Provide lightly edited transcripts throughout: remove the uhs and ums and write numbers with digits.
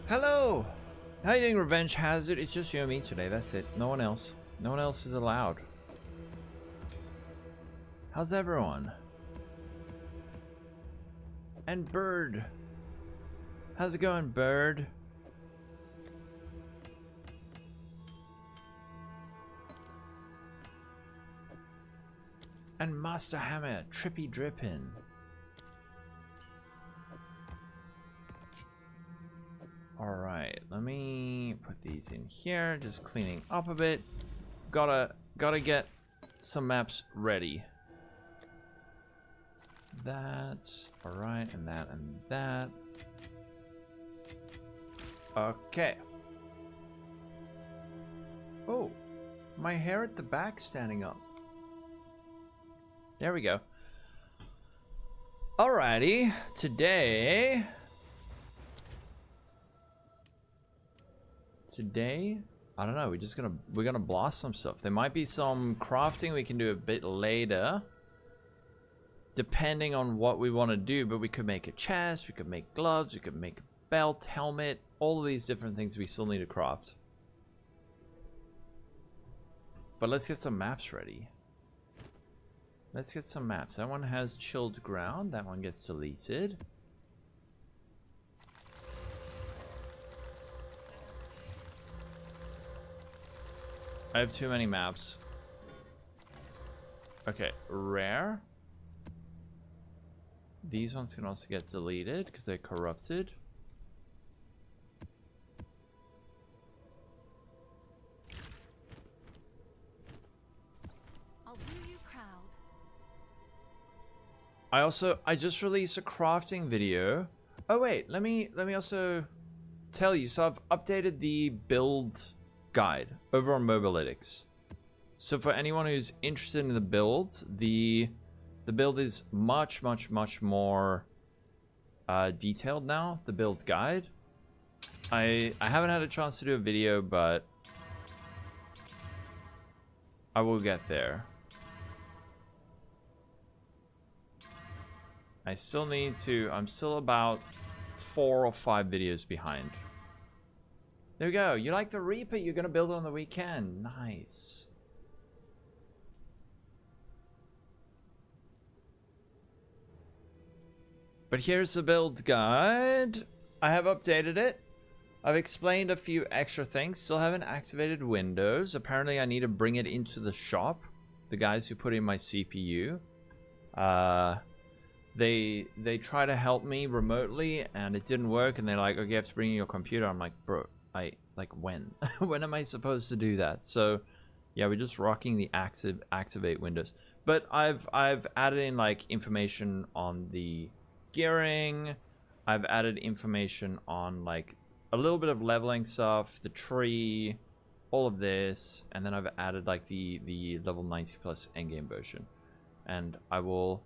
Hello! How you doing, Revenge Hazard? It's just you and me today, that's it. No one else. No one else is allowed. How's everyone? And Bird. How's it going, Bird? And Master Hammer, Trippy Drippin'. Alright, let me put these in here, just cleaning up a bit. Gotta get some maps ready. That, alright, and that, and that. Okay. Oh, my hair at the back standing up. There we go. Alrighty, today, I don't know, we're gonna blast some stuff. There might be some crafting we can do a bit later, depending on what we want to do, but we could make a chest, we could make gloves, we could make a belt, helmet, all of these different things we still need to craft. But let's get some maps ready. Let's get some maps. That one has chilled ground, that one gets deleted. I have too many maps. Okay, rare. These ones can also get deleted because they're corrupted. I'll do you proud. I just released a crafting video. Oh wait, let me also tell you. So I've updated the build guide over on Mobalytics. So for anyone who's interested in the build, the build is much more detailed now, the build guide. I haven't had a chance to do a video, but I will get there. I still need to, I'm still about 4 or 5 videos behind. There we go. You like the Reaper? You're going to build it on the weekend. Nice. But here's the build guide. I have updated it. I've explained a few extra things. Still haven't activated Windows. Apparently I need to bring it into the shop. The guys who put in my CPU. They try to help me remotely and it didn't work. And they're like, okay, you have to bring in your computer. I'm like, bro. Like when? When am I supposed to do that? So yeah, we're just rocking the activate Windows. But I've added in like information on the gearing. I've added information on like a little bit of leveling stuff, the tree, all of this, and then I've added like the level 90 plus endgame version. And I will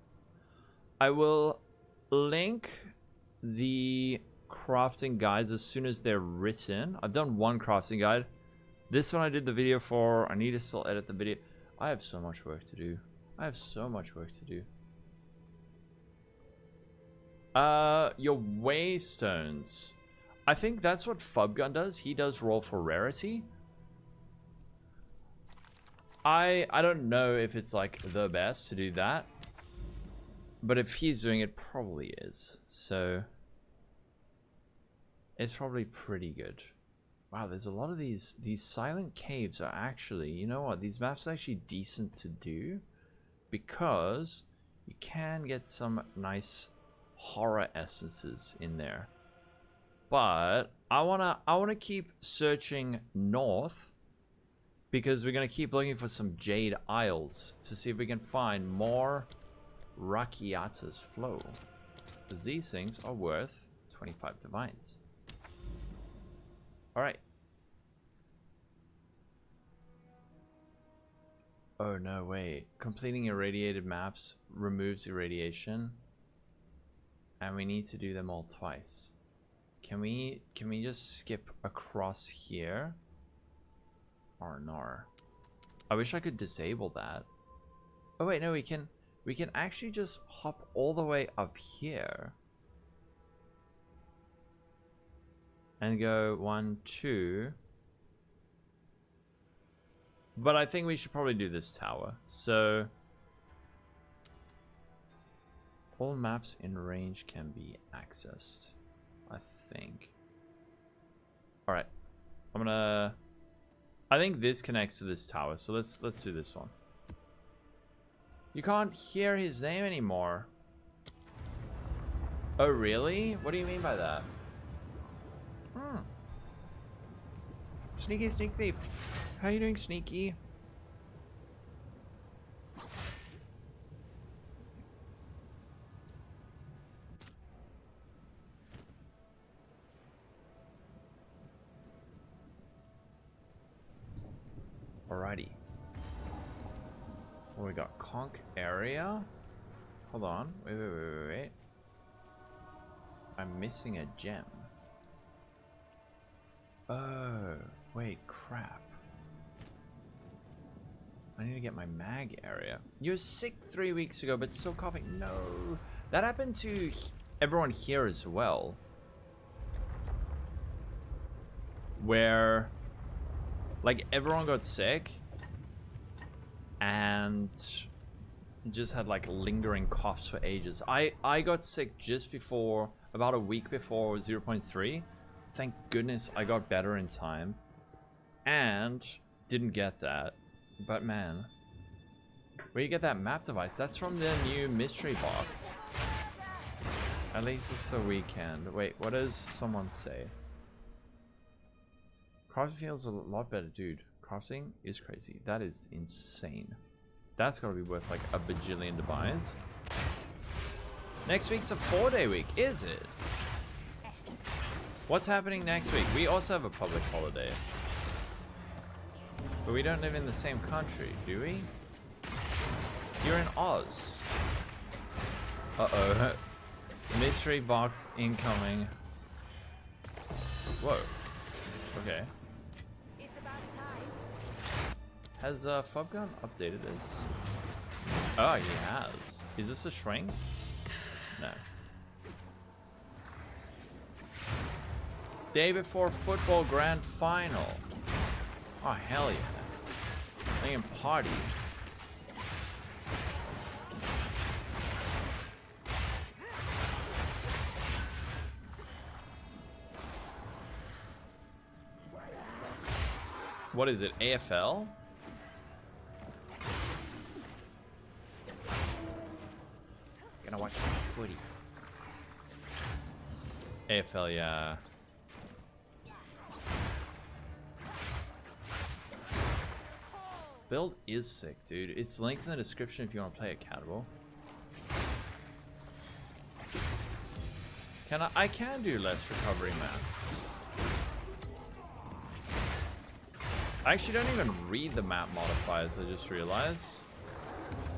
link the crafting guides as soon as they're written. I've done one crafting guide. This one I did the video for. I need to still edit the video. I have so much work to do. I have so much work to do. Your waystones. I think that's what Fubgun does. He does roll for rarity. I don't know if it's like the best to do that. But if he's doing it, probably is. So it's probably pretty good. Wow, there's a lot of these silent caves are actually, you know what, these maps are actually decent to do because you can get some nice horror essences in there. But I wanna keep searching north because we're gonna keep looking for some Jade Isles to see if we can find more Rakiata's Flow. Because these things are worth 25 divines. Alright. Oh no, wait. Completing irradiated maps removes irradiation. And we need to do them all twice. Can we just skip across here? Or no. I wish I could disable that. Oh wait, no, we can actually just hop all the way up here. and go 1, 2. But I think we should probably do this tower. So all maps in range can be accessed, I think. All right, I think this connects to this tower, so let's do this one. You can't hear his name anymore. Oh really? What do you mean by that? Sneaky sneak thief. How you doing, Sneaky? Alrighty. Well, we got conch area. Hold on. Wait. I'm missing a gem. Oh, wait, crap. I need to get my mag area. You were sick 3 weeks ago, but still coughing. No. That happened to everyone here as well. Where, like, everyone got sick and just had, like, lingering coughs for ages. I got sick just before, about a week before 0.3. Thank goodness I got better in time and didn't get that. But man, where you get that map device? That's from the new mystery box. At least it's a weekend. Wait, what does someone say? Crafting feels a lot better, dude. Crafting is crazy. That is insane. That's gotta be worth like a bajillion divines. Next week's a 4-day week, is it? What's happening next week? We also have a public holiday. But we don't live in the same country, do we? You're in Oz. Uh-oh. Mystery box incoming. Whoa. Okay. It's about time. Has Fubgun updated this? Oh, he has. Is this a shrink? No. Day before football grand final. Oh, hell yeah. I can party. What is it? AFL? Gonna watch footy. AFL, yeah. Build is sick, dude. It's linked in the description if you want to play a Citadel. I can do less recovery maps. I actually don't even read the map modifiers, I just realized.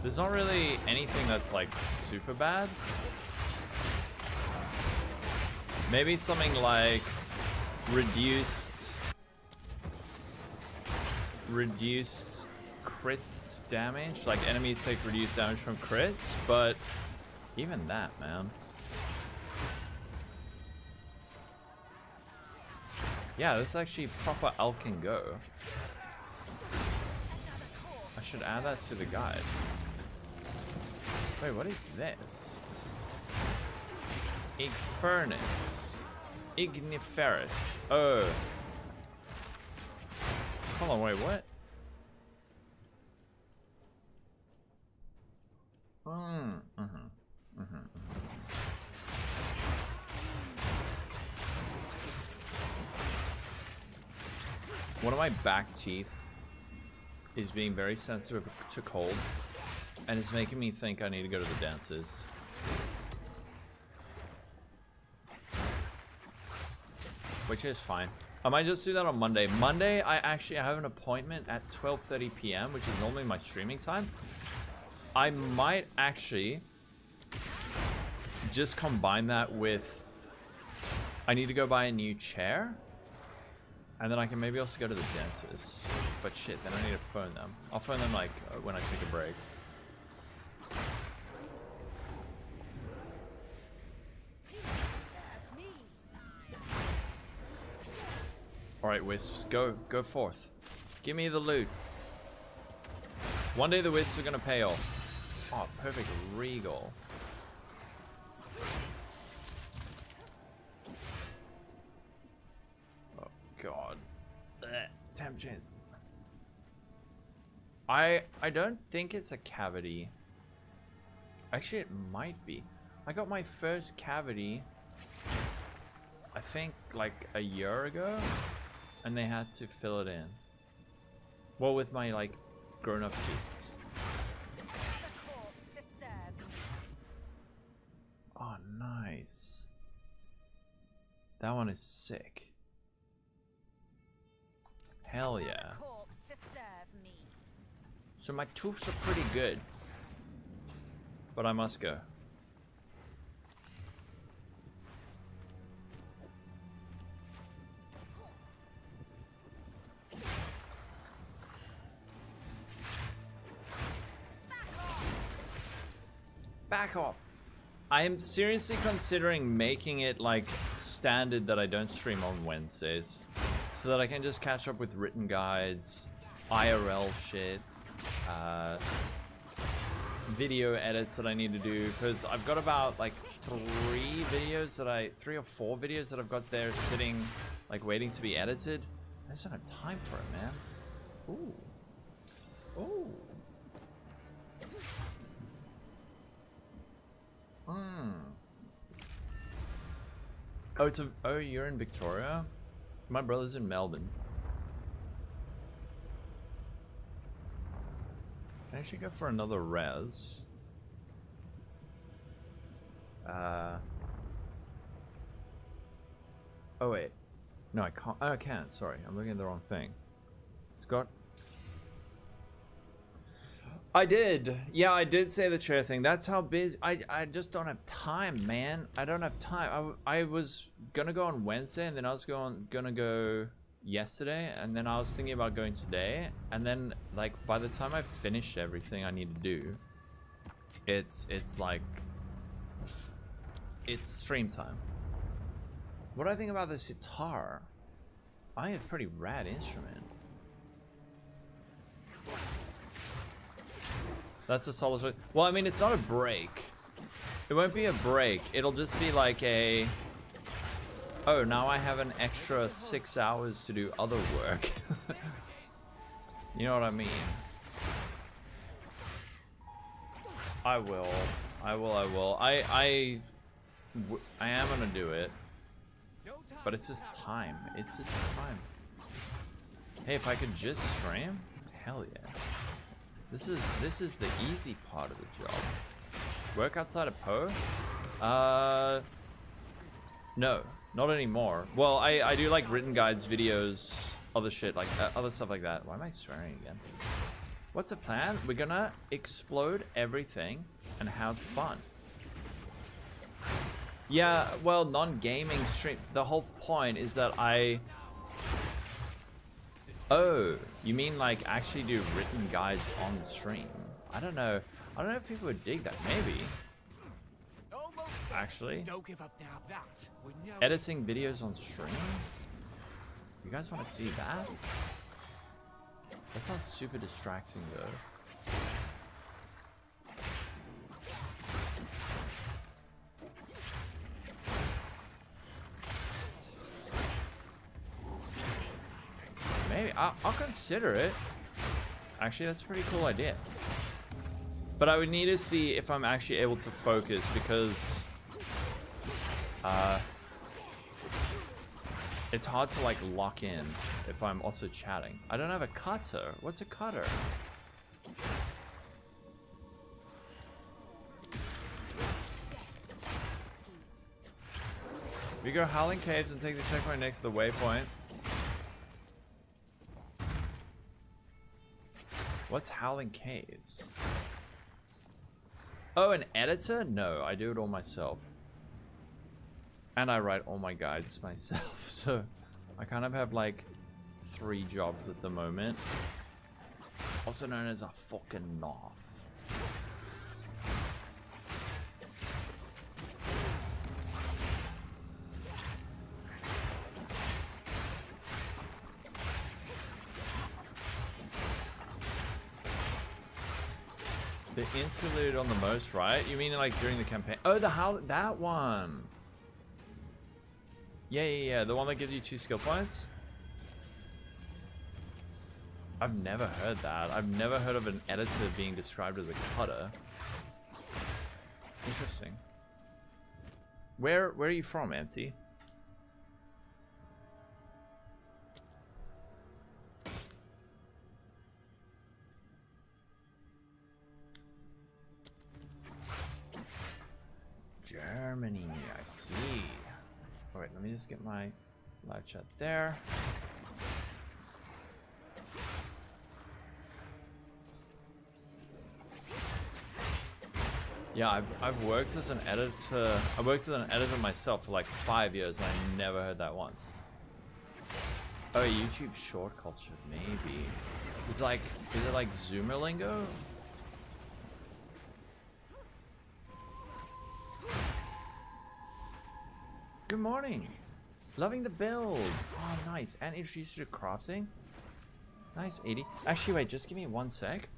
There's not really anything that's like super bad. Maybe something like reduced crit damage, like enemies take reduced damage from crits, but even that, man. Yeah, this is actually proper Alkin Go. I should add that to the guide. Wait, what is this? Igfurnace. Igniferous. Oh. Hold on, wait, what? One of my back teeth is being very sensitive to cold, and it's making me think I need to go to the dentist. Which is fine. I might just do that on Monday. Monday, I have an appointment at 12:30 p.m., which is normally my streaming time. I might actually just combine that with... I need to go buy a new chair. And then I can maybe also go to the dentist. But shit, then I need to phone them. I'll phone them like when I take a break. Alright, Wisps, go forth. Give me the loot. One day the Wisps are gonna pay off. Oh, perfect regal. Oh god. Temp chance. I don't think it's a cavity. Actually, it might be. I got my first cavity, I think, like a year ago, and they had to fill it in. Well, with my like grown-up kids. Oh, nice. That one is sick. Hell yeah. So my tooths are pretty good. But I must go. Back off. I am seriously considering making it like standard that I don't stream on Wednesdays, so that I can just catch up with written guides, IRL shit, video edits that I need to do, because I've got about like three or four videos that I've got there sitting like waiting to be edited. I just don't have time for it, man. Ooh. Ooh. Oh, you're in Victoria? My brother's in Melbourne. Can I actually go for another res? Oh wait. No, I can't. Oh, I can. Sorry, I'm looking at the wrong thing. Scott? I did. Yeah, I did say the chair thing. That's how busy. I just don't have time, man. I don't have time. I was gonna go on Wednesday, and then I was gonna go yesterday, and then I was thinking about going today, and then like by the time I finished everything I need to do, it's like it's stream time. What do I think about the sitar? I think it's a pretty rad instrument. That's a solid choice. Well, I mean, it's not a break. It won't be a break. It'll just be like a... Oh, now I have an extra 6 hours to do other work. You know what I mean? I will. I am gonna do it. But it's just time. It's just time. Hey, if I could just stream? Hell yeah. This is the easy part of the job. Work outside of PoE? No, not anymore. Well, I do like written guides, videos, other shit, like other stuff like that. Why am I swearing again? What's the plan? We're gonna explode everything and have fun. Yeah, well, non-gaming stream. The whole point is that Oh, you mean like actually do written guides on stream? I don't know if people would dig that. Maybe. Actually. Editing videos on stream? You guys want to see that? That sounds super distracting though. Maybe I'll consider it. Actually, that's a pretty cool idea. But I would need to see if I'm actually able to focus, because it's hard to like lock in if I'm also chatting. I don't have a cutter. What's a cutter? We go Howling Caves and take the checkpoint next to the waypoint. What's Howling Caves? Oh, an editor? No, I do it all myself. And I write all my guides myself, so I kind of have like 3 jobs at the moment. Also known as a fucking North. The interlude on the most, right? You mean like during the campaign? Oh, that one. Yeah. The one that gives you 2 skill points. I've never heard that. I've never heard of an editor being described as a cutter. Interesting. Where are you from, Auntie? Germany, I see. Alright, let me just get my live chat there. Yeah, I've worked as an editor. I worked as an editor myself for like 5 years, and I never heard that once. Oh, YouTube short culture, maybe. Is it like Zoomer lingo? Good morning. Loving the build. Oh, nice. And introduced you to crafting. Nice, 80. Actually, wait, just give me 1 sec.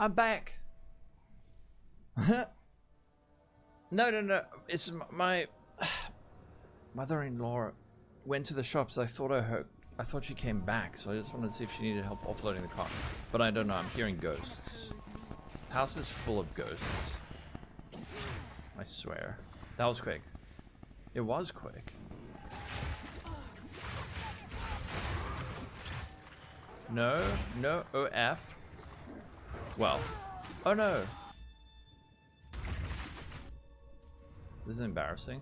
I'm back. No. It's my mother-in-law went to the shops. I thought she came back, so I just wanted to see if she needed help offloading the car. But I don't know. I'm hearing ghosts. House is full of ghosts. I swear. That was quick. It was quick. No OF. Well, oh no. This is embarrassing.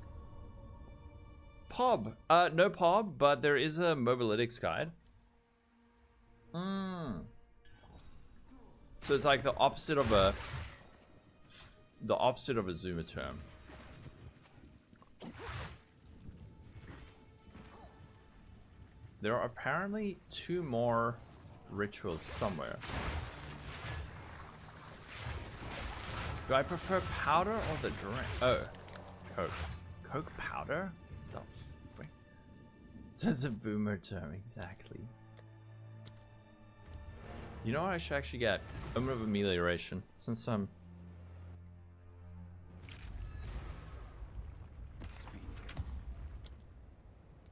POB. No POB, but there is a mobalytics guide. So it's like the opposite of a Zoomer term. There are apparently 2 more rituals somewhere. Do I prefer powder or the drink? Oh, Coke. Coke powder? The frick? It's a boomer term, exactly. You know what I should actually get? Omen of Amelioration, since I'm...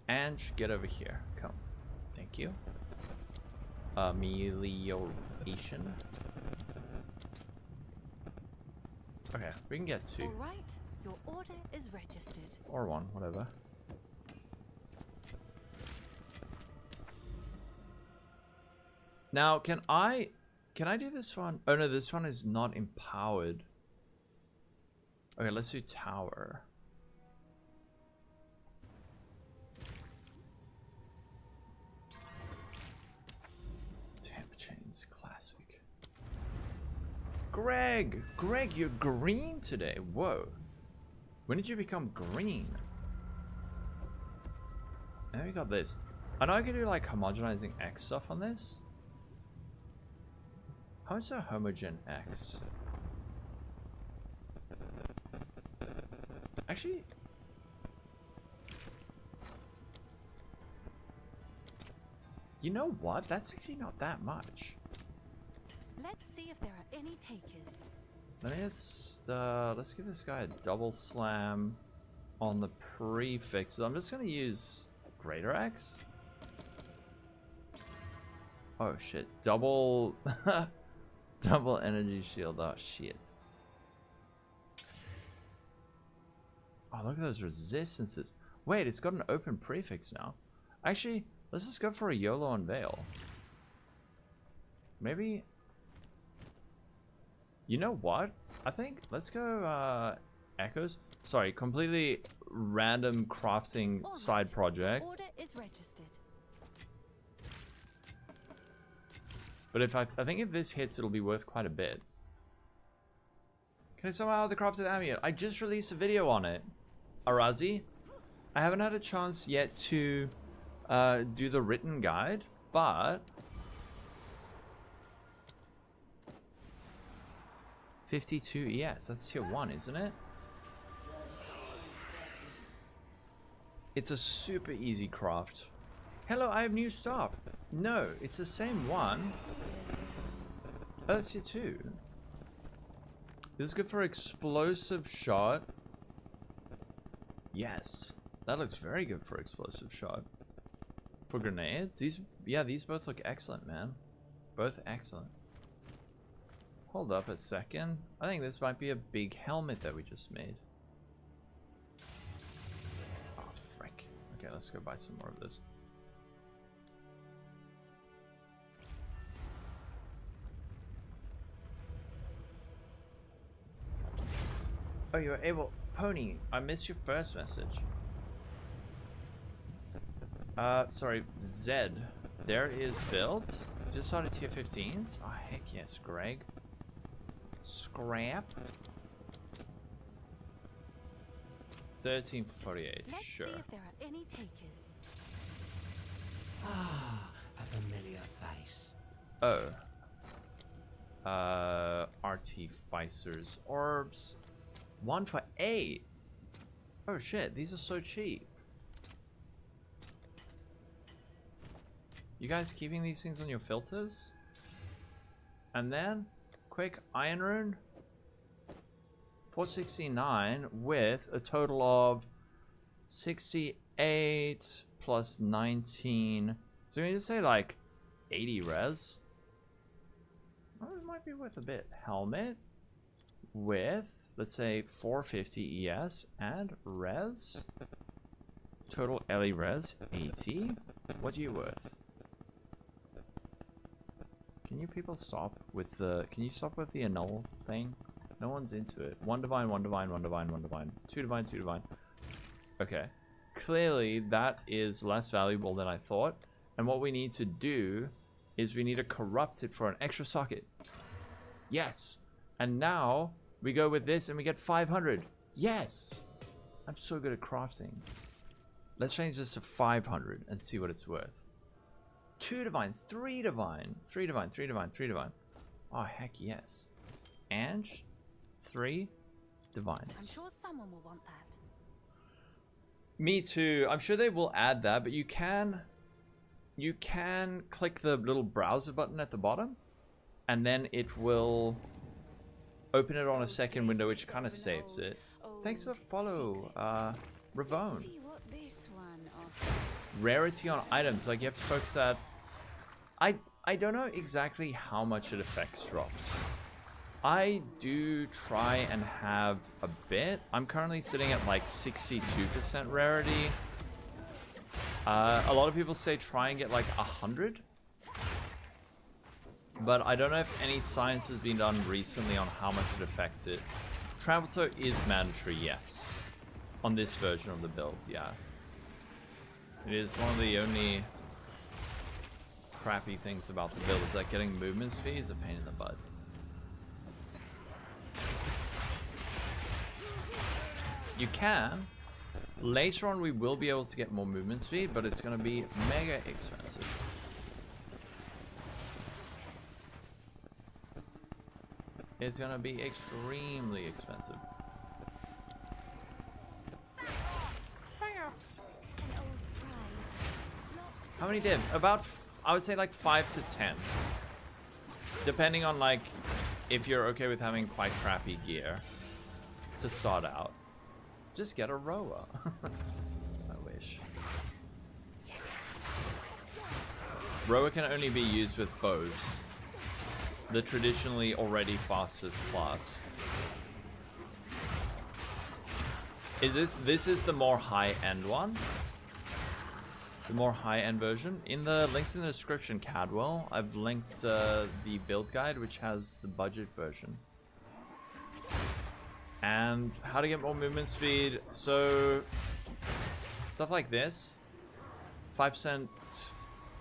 And get over here. Come. Thank you. Amelioration. Okay, we can get 2. All right, your order is registered. Or 1, whatever. Now, can I do this one? Oh no, this one is not empowered. Okay, let's do tower. Temp chains, classic. Greg, you're green today. Whoa. When did you become green? And then we got this. I know I can do like homogenizing X stuff on this. How is a homogen X? Actually, you know what? That's actually not that much. Let's see if there are any takers. Let me just, let's give this guy a double slam on the prefixes. I'm just gonna use Greater X. Oh shit, double, double energy shield, oh shit. Oh, look at those resistances. Wait, it's got an open prefix now. Actually, let's just go for a YOLO unveil. Maybe... You know what? I think let's go echoes. Sorry, completely random crafting side project. Order is registered. But if I think if this hits, it'll be worth quite a bit. Can I somehow the crafted amulet? I just released a video on it, Arazi. I haven't had a chance yet to do the written guide, but 52 ES, that's tier 1, isn't it? It's a super easy craft. Hello, I have new stuff. No, it's the same one. Oh, that's tier 2. This is good for explosive shot. Yes, that looks very good for explosive shot. For grenades, these both look excellent, man. Both excellent. Hold up a second. I think this might be a big helmet that we just made. Oh, frick. Okay, let's go buy some more of this. Oh, you were able... Pony, I missed your first message. Sorry, Zed. There is build. Just started tier 15s. Oh, heck yes, Greg. Scrap. 13 for 48. Let's sure. see if there are any takers. Ah, a familiar face. Oh. Artificers. Orbs. 1 for 8. Oh shit, these are so cheap. You guys keeping these things on your filters? And then, quick iron rune. 469 with a total of 68 plus 19. So we just say like 80 res. Oh, it might be worth a bit. Helmet with, let's say 450 ES and res. Total LE res 80. What are you worth? Can you people stop with the... Can you stop with the annul thing? No one's into it. 1 divine, 1 divine, 1 divine, 1 divine. 2 divine, 2 divine. Okay. Clearly, that is less valuable than I thought. And what we need to do is we need to corrupt it for an extra socket. Yes. And now we go with this and we get 500. Yes. I'm so good at crafting. Let's change this to 500 and see what it's worth. 2 divine, 3 divine, 3 divine, 3 divine, 3 divine. Oh, heck yes. And 3 divines. I'm sure someone will want that. Me too. I'm sure they will add that, but you can click the little browser button at the bottom, and then it will open it on a second window, which kind of saves it. Thanks for the follow, Ravone. See what this one offers. Rarity on items, like you have to focus that. I don't know exactly how much it affects drops. I do try and have a bit. I'm currently sitting at like 62% rarity. A lot of people say try and get like 100. But I don't know if any science has been done recently on how much it affects it. Travel toe is mandatory, yes. On this version of the build, yeah. It is one of the only crappy things about the build, is that getting movement speed is a pain in the butt. You can. Later on we will be able to get more movement speed, but it's going to be mega expensive. It's going to be extremely expensive. How many did? About, I would say like 5 to 10. Depending on like, if you're okay with having quite crappy gear to sort out. Just get a rower. I wish. Rower can only be used with bows. The traditionally already fastest class. This is the more high-end one. The more high-end version. In the links in the description, Cadwell, I've linked the build guide, which has the budget version. And how to get more movement speed. So, stuff like this. 5%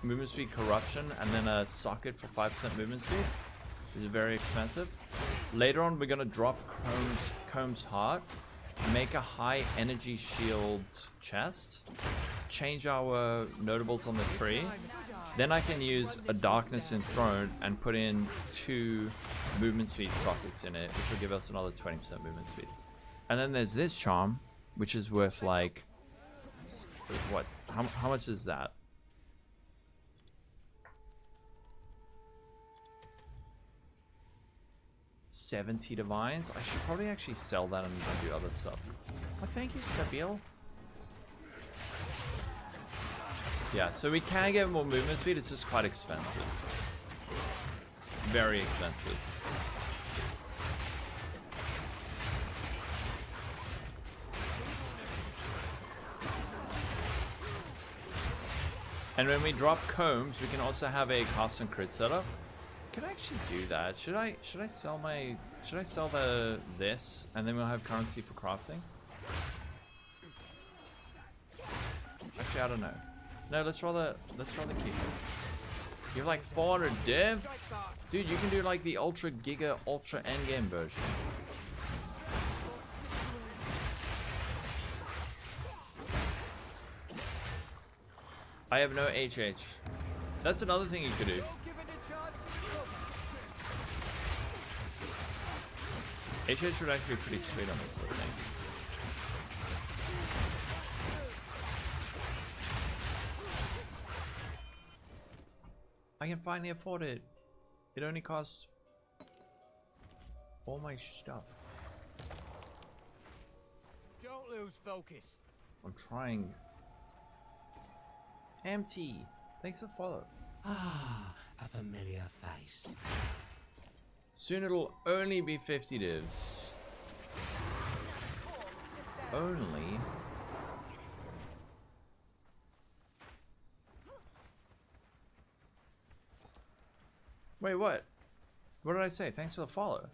movement speed corruption and then a socket for 5% movement speed. Which is very expensive. Later on, we're gonna drop Comb's Heart, make a high energy shield chest, change our notables on the tree. Then I can use a Darkness Enthroned and put in 2 movement speed sockets in it, which will give us another 20% movement speed. And then there's this charm, which is worth like, what? How much is that? $70 divines. I should probably actually sell that and do other stuff. Oh, thank you, Stabil. Yeah, so we can get more movement speed. It's just quite expensive. Very expensive. And when we drop combs, we can also have a cast and crit setup. Can I actually do that? Should I sell this and then we'll have currency for crafting? Actually, I don't know. No, let's rather keep it. You have like 400 div? Dude, you can do like the ultra giga ultra endgame version. I have no HH. That's another thing you could do. HH would actually be pretty sweet on this sort of thing. I can finally afford it. It only costs all my stuff. Don't lose focus. I'm trying. MT, thanks for the follow. Ah, a familiar face. Soon it'll only be 50 divs. Only. Wait, what? What did I say? Thanks for the follow.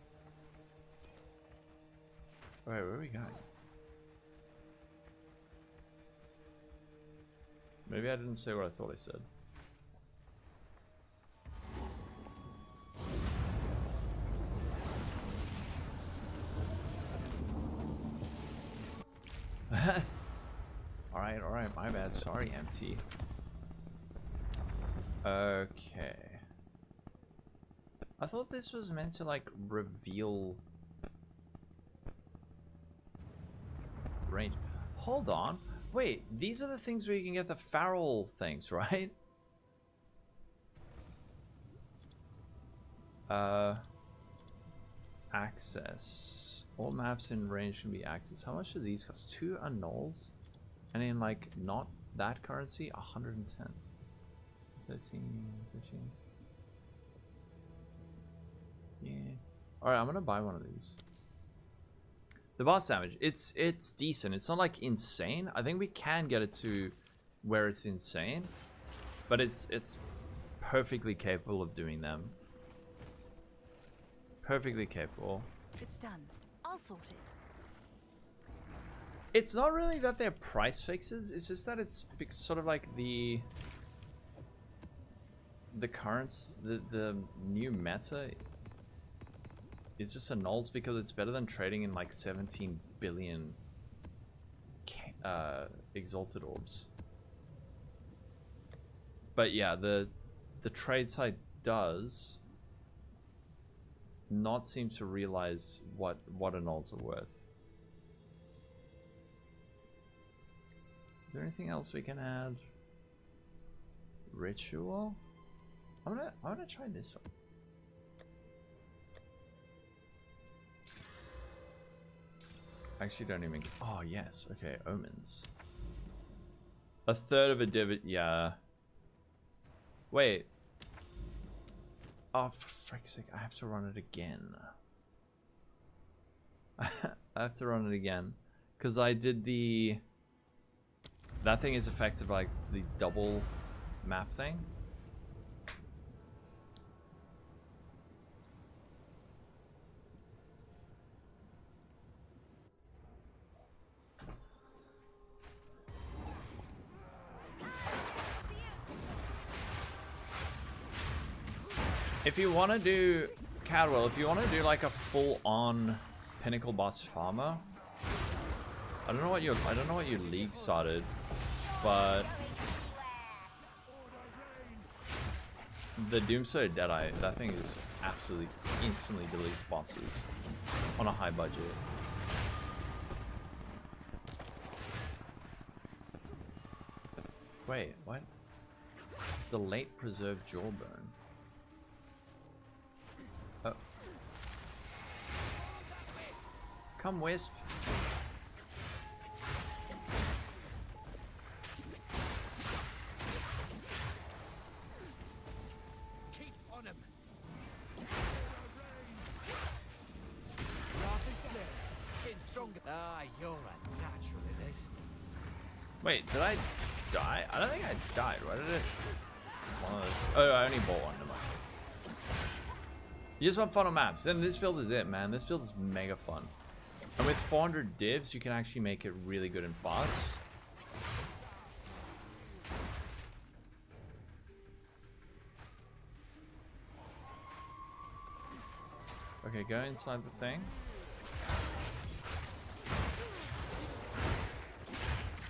Wait, where are we going? Maybe I didn't say what I thought I said. Alright, my bad. Sorry, MT. Okay. I thought this was meant to, like, reveal range. Hold on. Wait, these are the things where you can get the Farrell things, right? Access. All maps in range can be accessed. How much do these cost? 2 annuls? And in, like, not that currency, 110. 13, 15. Yeah. Alright, I'm gonna buy one of these. The boss damage, it's decent. It's not like insane. I think we can get it to where it's insane, but it's perfectly capable of doing them. Perfectly capable. It's done. I'll sort it. It's not really that they're price fixes. It's just that it's sort of like the currents, the new meta. It's just annuls because it's better than trading in like 17 billion exalted orbs. But yeah, the trade side does not seem to realize what annuls are worth. Is there anything else we can add? Ritual? I'm gonna try this one. Actually don't even... Oh, yes. Okay, omens. A third of a divot... Yeah. Wait. Oh, for frick's sake. I have to run it again. I have to run it again. Because I did the... That thing is affected by like, the double map thing. If you want to do Cadwell, if you want to do like a full-on Pinnacle boss farmer, I don't know what your league started, but the Doomsday Deadeye, that thing is absolutely instantly deletes bosses on a high budget. Wait, what? The late preserved jawbone. Oh. Come, Wisp. Keep on him. Getting stronger. Ah, you're a natural at this. Wait, did I die? I don't think I died. Why did it? One of those. Oh, I only bought one. Never mind. You just want fun on maps. Then this build is it, man. This build is mega fun. And with 400 divs, you can actually make it really good and fast. Okay, go inside the thing.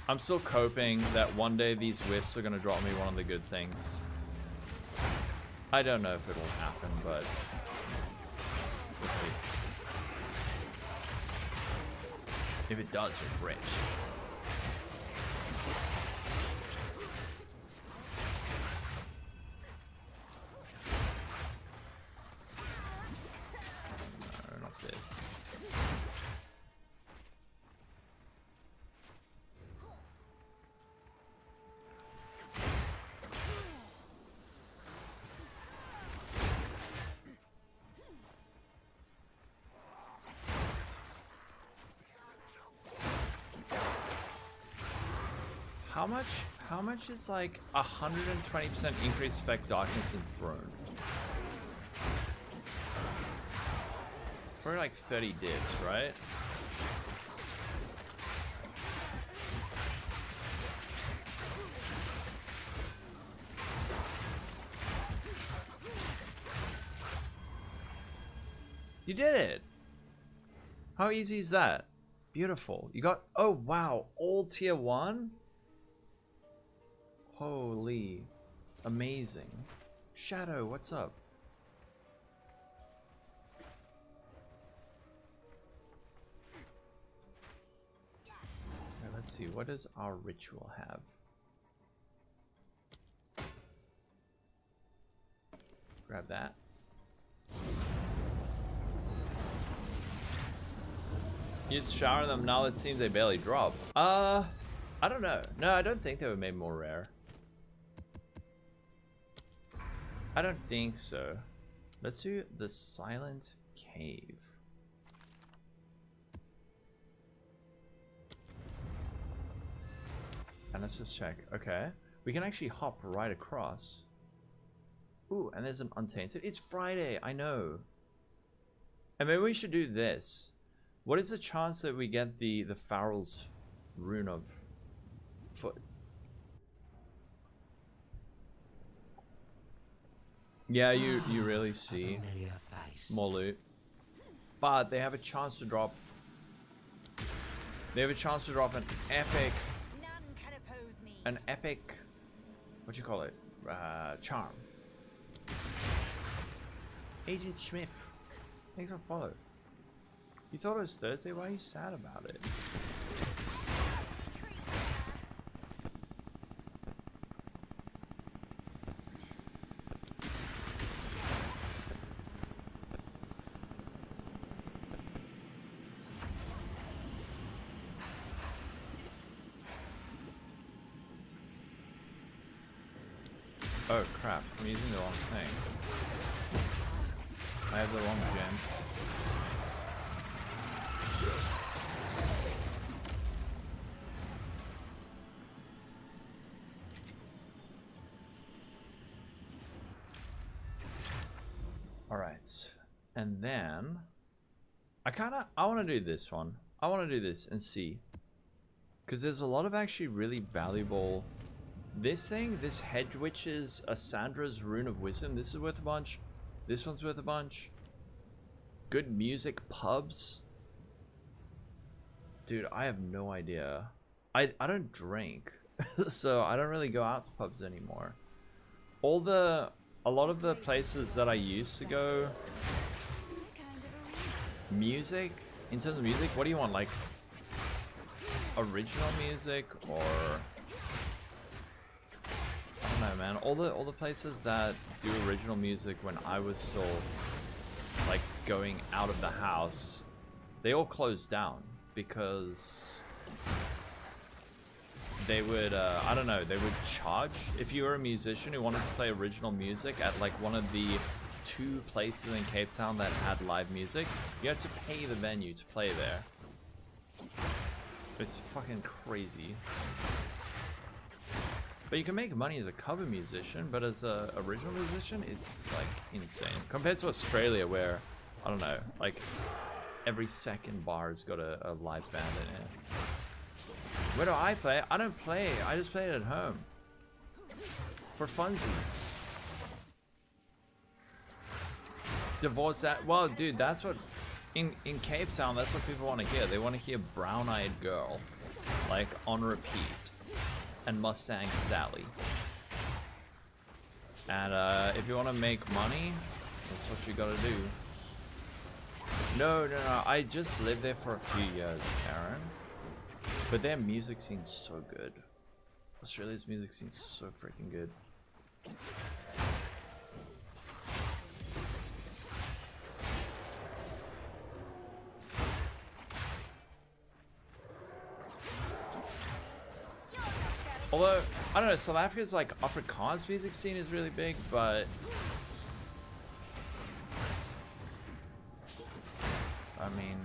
I'm still coping that one day these whips are going to drop me one of the good things. I don't know if it'll happen, but we'll see. If it does, we're rich. No, not this. How much is like 120% increased effect darkness and throne? Probably like 30 divs, right? You did it! How easy is that? Beautiful. You got, oh wow, all tier 1? Holy, amazing. Shadow, what's up? Okay, let's see, what does our ritual have? Grab that. You just shower them, now it seems they barely drop. I don't know. No, I don't think they were made more rare. I don't think so. Let's do the Silent Cave. And let's just check. Okay. We can actually hop right across. Ooh, and there's an Untainted. It's Friday, I know. And maybe we should do this. What is the chance that we get the Farrell's Rune of Foot? Yeah, you really see more loot. But they have a chance to drop. They have a chance to drop an epic. None can oppose me. An epic. What you call it? Charm. Agent Smith. Thanks for follow. You thought it was Thursday? Why are you sad about it? Oh crap, I'm using the wrong thing. I have the wrong gems. Alright, and then I want to do this one. I want to do this and see, because there's a lot of actually really valuable. This thing, this Hedge Witch's Assandra's Rune of Wisdom, this is worth a bunch. This one's worth a bunch. Good music pubs. Dude, I have no idea. I don't drink, so I don't really go out to pubs anymore. A lot of the places that I used to go, music, in terms of music, what do you want, like original music, or I don't know, man. All the places that do original music when I was still like going out of the house, they all closed down because they would I don't know, they would charge if you were a musician who wanted to play original music at like one of the 2 places in Cape Town that had live music. You had to pay the venue to play there. It's fucking crazy. But you can make money as a cover musician, but as a original musician, it's like insane. Compared to Australia where, I don't know, like every second bar's got a live band in it. Where do I play? I don't play. I just play it at home. For funsies. Divorce that. Well, dude, that's what... In Cape Town, that's what people want to hear. They want to hear Brown-Eyed Girl. Like, on repeat. And Mustang Sally. And if you want to make money, that's what you gotta do. No. I just lived there for a few years, Karen. But their music scene's so good. Australia's music scene's so freaking good. Although, I don't know, South Africa's like Afrikaans music scene is really big, but I mean,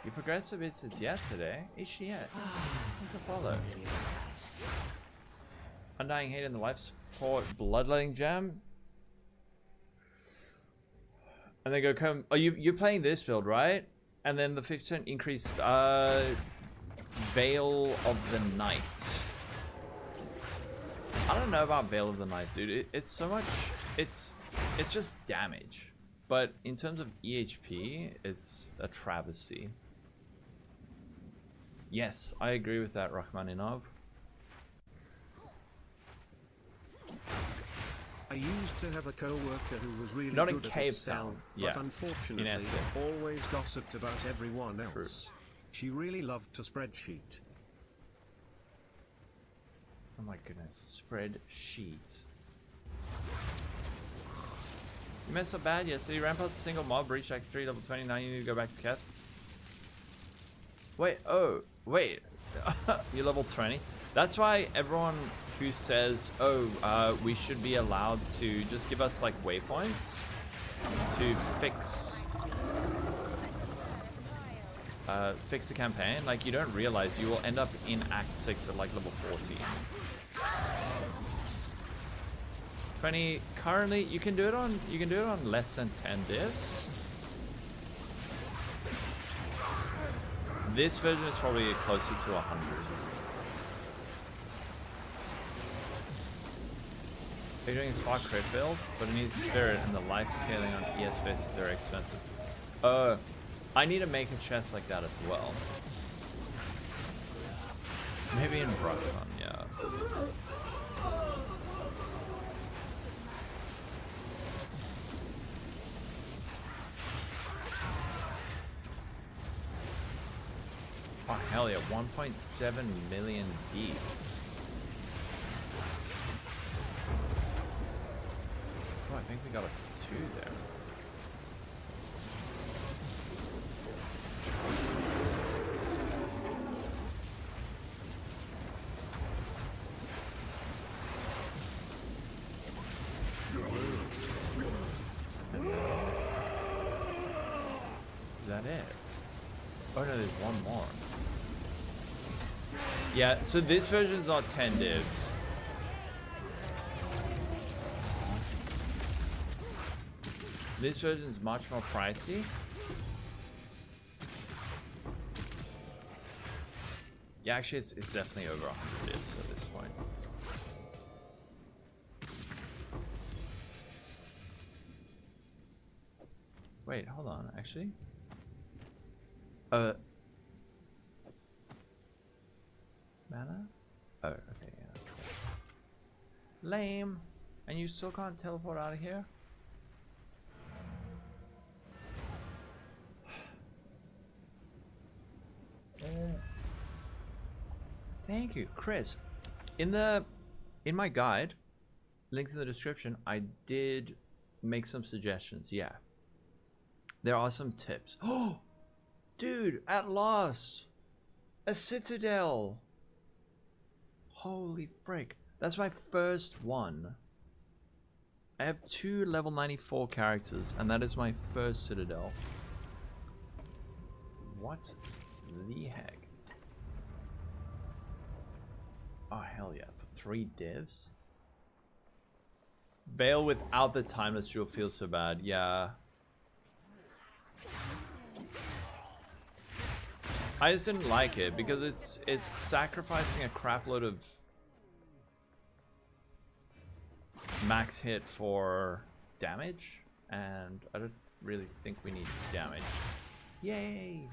you progressed a bit since yesterday. HDS. What the follow? Undying Hate in the Life Support Bloodletting Gem. And they go come. Oh, you're playing this build, right? And then the 50% increase. Veil of the Night. I don't know about Veil of the Night, dude. It's so much. It's just damage. But in terms of EHP, it's a travesty. Yes, I agree with that, Rachmaninov. I used to have a co-worker who was really Not good in at Cape Excel, Town, but yeah. unfortunately In SA. always gossiped about everyone else. True. She really loved to spreadsheet. Oh my goodness, spreadsheet. You messed up bad yesterday. You ran past a single mob, breach Act 3, level 29. You need to go back to Keth. Wait, oh, wait. You're level 20. That's why everyone who says, oh, we should be allowed to just give us like waypoints to fix the campaign. Like, you don't realize you will end up in Act 6 at like level 14. 20 currently you can do it on less than 10 divs. This version is probably closer to 100. They're doing a Spark crit build, but it needs spirit and the life scaling on ES base is very expensive. I need to make a chest like that as well. Maybe in Brockcon, yeah. Oh hell yeah, 1.7 million deeps. Oh, I think we got a 2 there. Is that it? Oh no, there's one more. Yeah, so this version's on 10 divs. This version's much more pricey. Yeah, actually it's definitely over 100 divs at this point. Wait, hold on, actually. Mana? Oh, okay, yeah, that's lame. And you still can't teleport out of here? Thank you, Chris. In my guide, links in the description, I did make some suggestions. Yeah, there are some tips. Oh, dude, at last, a Citadel. Holy frick, that's my first one. I have 2 level 94 characters, and that is my first Citadel. What the heck? Oh, hell yeah. For 3 divs? Veil without the timeless jewel feels so bad. Yeah. I just didn't like it because it's sacrificing a crap load of max hit for damage, and I don't really think we need damage. Yay!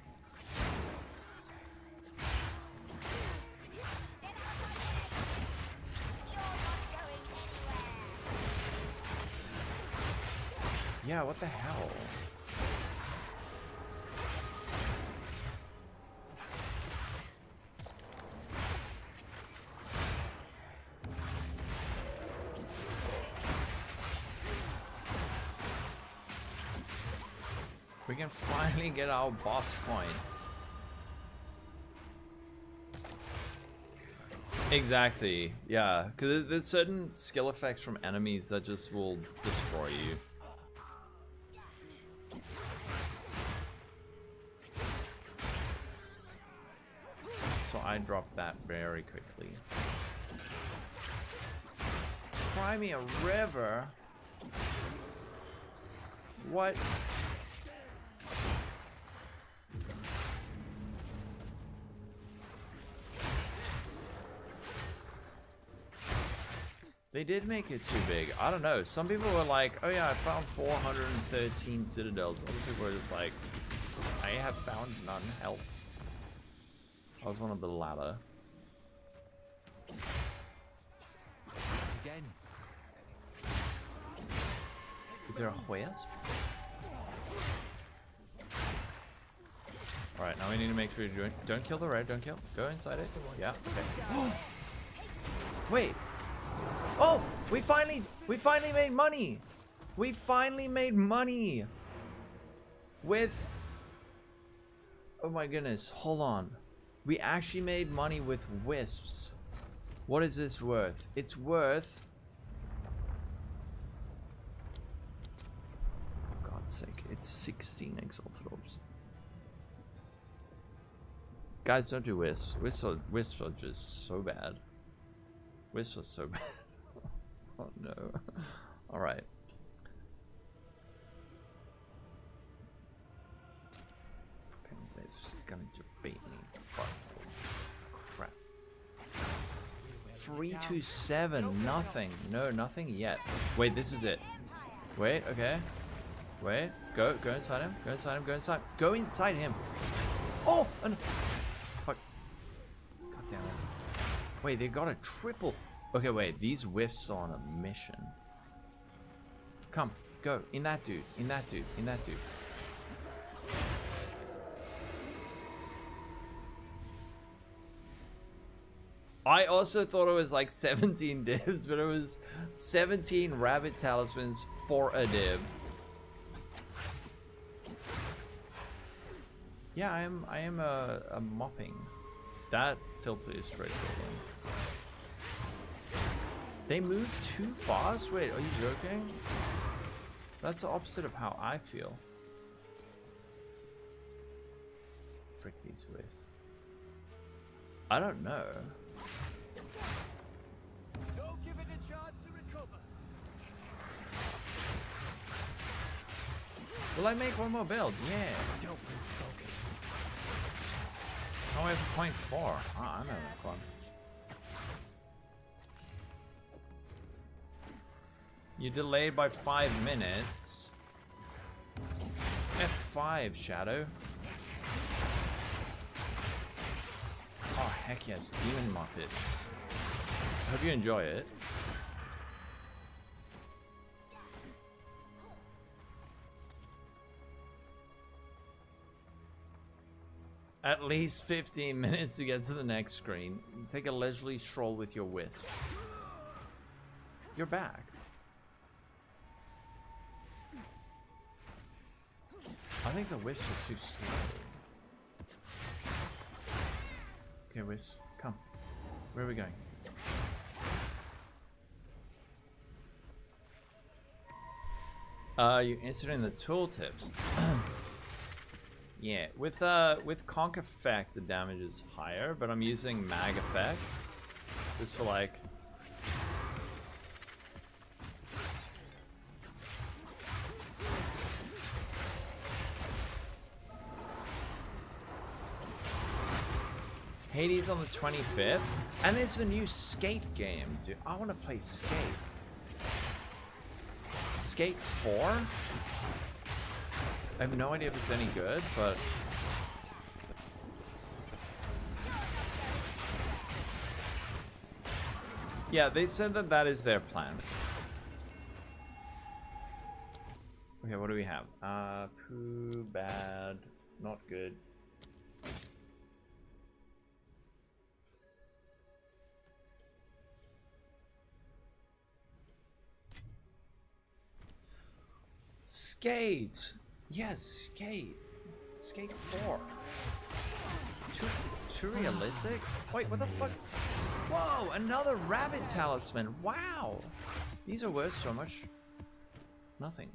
Yeah, what the hell? We can finally get our boss points. Exactly, yeah, because there's certain skill effects from enemies that just will destroy you. So I dropped that very quickly. Cry me a river? What? They did make it too big. I don't know. Some people were like, oh yeah, I found 413 citadels. Other people were just like, I have found none. Help. I was one of the latter. Again. Is there a Wisp? Alright, now we need to make sure you don't kill the red. Don't kill. Go inside it. Yeah, okay. Wait. Oh, we finally made money. We finally made money with, oh my goodness, hold on. We actually made money with wisps. What is this worth? It's worth, for God's sake, it's 16 exalted orbs. Guys, don't do wisps. Wisps are just so bad. Wisps are so bad. Oh no. Alright. Fucking Wisps gonna debate me. Fuck. Crap. 327, nothing. No, nothing yet. Wait, this is it. Wait, okay. Wait, go inside him. Go inside him. Go inside him. Oh! Fuck. God damn it. Wait, they got a triple. Okay, wait, these whiffs are on a mission. Come, go. In that dude. In that dude. In that dude. I also thought it was like 17 divs, but it was 17 rabbit talismans for a div. Yeah, I am a mopping. That filter is straightforward. They move too fast? Wait, are you joking? That's the opposite of how I feel. Frick these wisps. I don't know. Don't give it a chance to recover. Will I make one more build? Yeah. Don't lose focus. Oh, I have 0.4. Ah, I'm having fun. You delayed by 5 minutes. F5, Shadow. Oh, heck yes. Demon Muppets. I hope you enjoy it. At least 15 minutes to get to the next screen. Take a leisurely stroll with your wisp. You're back. I think the wisp is too slow. Okay, wisp, come. Where are we going? You inserting the tooltips. Yeah, with conk effect the damage is higher, but I'm using mag effect just for like Hades on the 25th, and there's a new skate game, dude. I want to play Skate. Skate 4? I have no idea if it's any good, but yeah, they said that that is their plan. Okay, what do we have? Poo, bad, not good. Skate! Yes, Skate. Skate 4. Too realistic? Wait, what the fuck? Whoa, another rabbit talisman. Wow! These are worth so much. Nothing.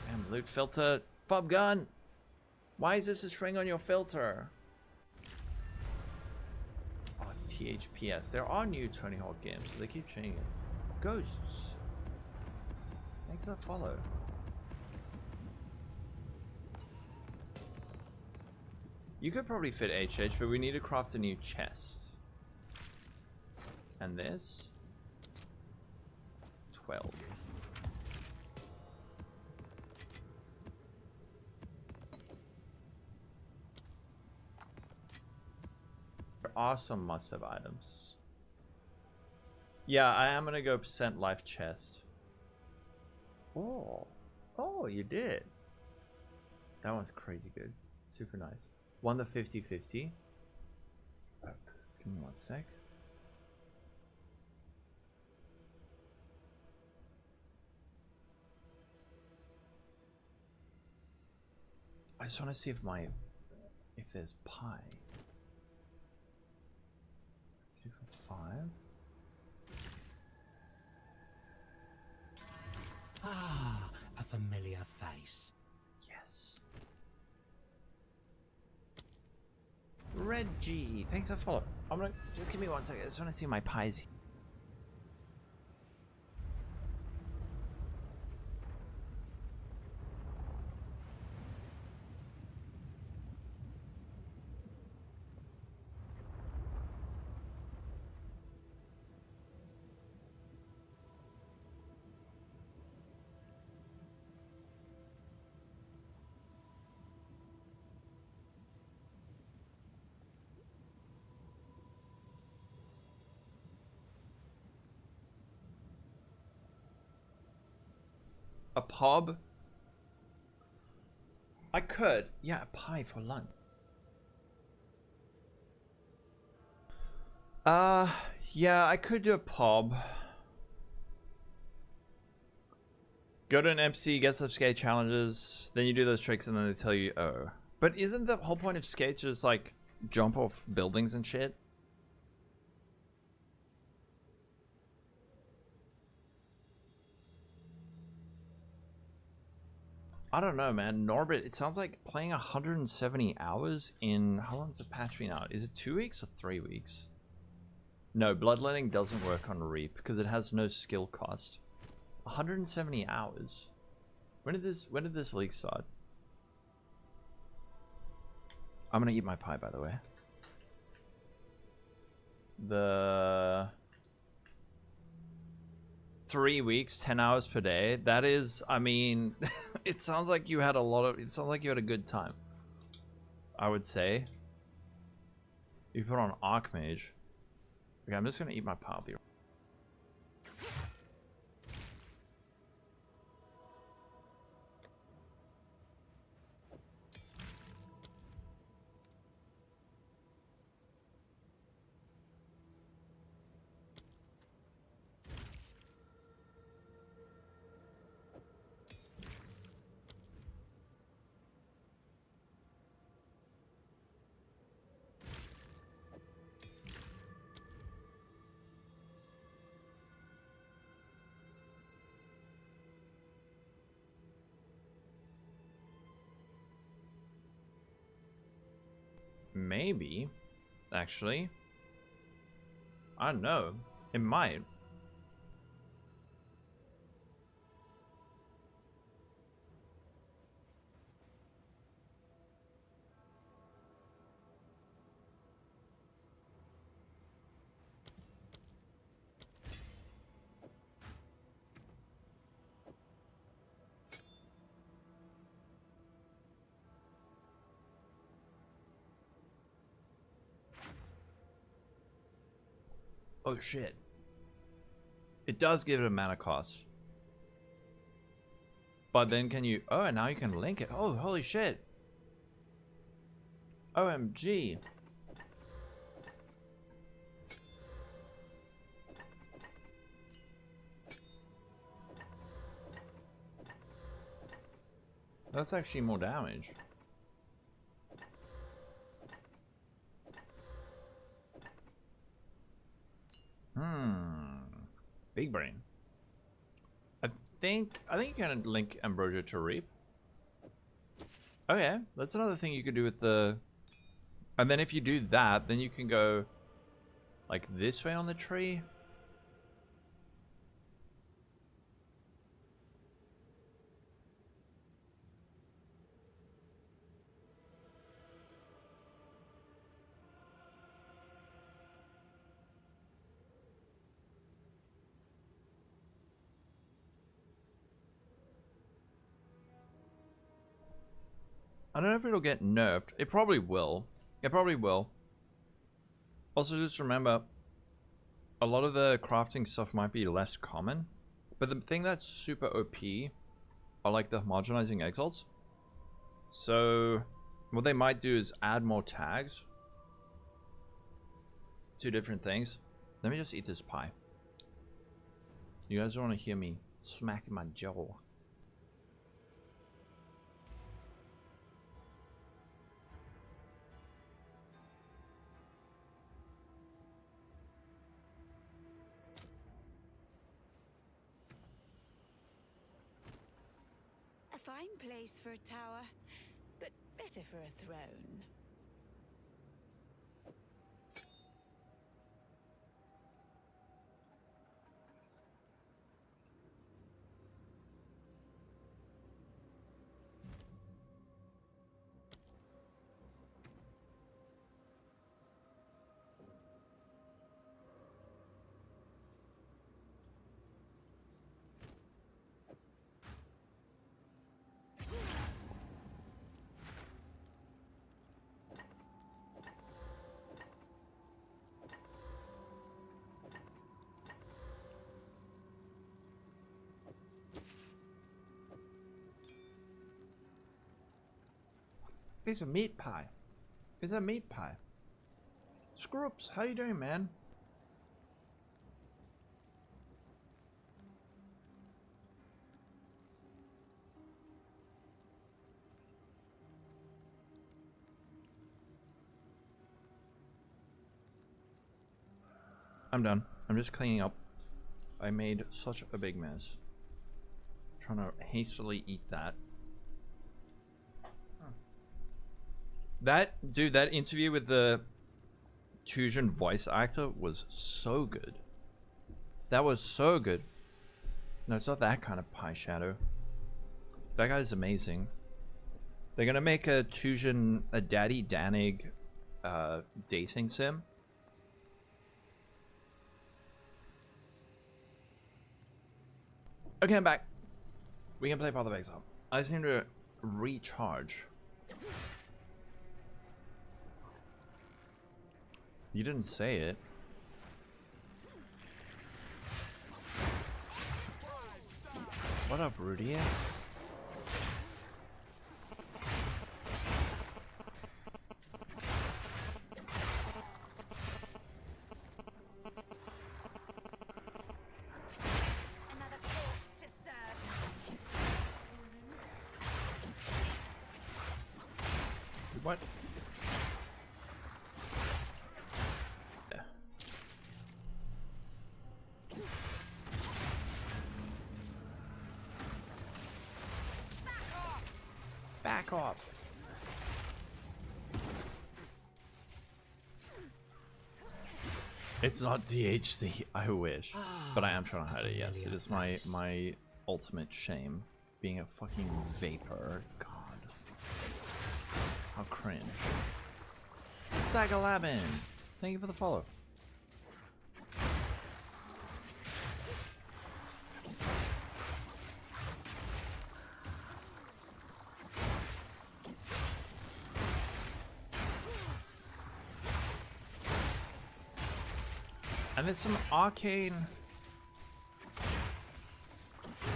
Damn, loot filter. Bob gun! Why is this a string on your filter? Oh, THPS. There are new Tony Hawk games, so they keep changing it. Ghosts. Thanks for the follow. You could probably fit HH, but we need to craft a new chest. And this? 12. There are some must-have items. Yeah, I am gonna go percent life chest. Oh. Oh, you did. That one's crazy good. Super nice. Won the 50-50. Give me one sec. I just want to see if there's pie. 2 for 5. Ah, a familiar face. Yes. Reggie, thanks for follow. I'm gonna just give me one second. I just want to see my pies. A pub? I could. Yeah, a pie for lunch. Yeah, I could do a pub. Go to an MC, get some skate challenges, then you do those tricks and then they tell you, oh. But isn't the whole point of skates just like jump off buildings and shit? I don't know, man. Norbit, it sounds like playing 170 hours in... How long's the patch been out? Is it 2 weeks or 3 weeks? No, bloodletting doesn't work on Reap because it has no skill cost. 170 hours? When did this league start? I'm gonna eat my pie, by the way. The 3 weeks, 10 hours per day. That is, I mean, it sounds like you had it sounds like you had a good time. I would say. You put on Archmage. Okay, I'm just gonna eat my poppy. Maybe, actually. I don't know. It might. Oh shit. It does give it a mana cost. But then can you... Oh, and now you can link it. Oh, holy shit. OMG. That's actually more damage. Big brain. I think you can link Ambrosia to Reap. Okay, that's another thing you could do with the... And then if you do that, then you can go like this way on the tree. I don't know if it'll get nerfed. It probably will. It probably will. Also, just remember, a lot of the crafting stuff might be less common. But the thing that's super OP are like the homogenizing exalts. So, what they might do is add more tags to different things. Let me just eat this pie. You guys don't want to hear me smacking my jaw. Fine place for a tower, but better for a throne. It's a meat pie. It's a meat pie. Scroops, how you doing, man? I'm done. I'm just cleaning up. I made such a big mess. Trying to hastily eat that. That interview with the Fusion voice actor was so good. That was so good. No, it's not that kind of pie, Shadow. That guy's amazing. They're gonna make a Fusion, a Daddy Danig dating sim. Okay, I'm back. We can play Path of Exile. I just need to recharge. You didn't say it. What up, Rudius? Another corpse to serve. What? Yeah. Back off. It's not DHC, I wish. But I am trying to hide it, yes. It is my ultimate shame. Being a fucking vapor. God. How cringe. Sagalabin! Thank you for the follow. And there's some arcane.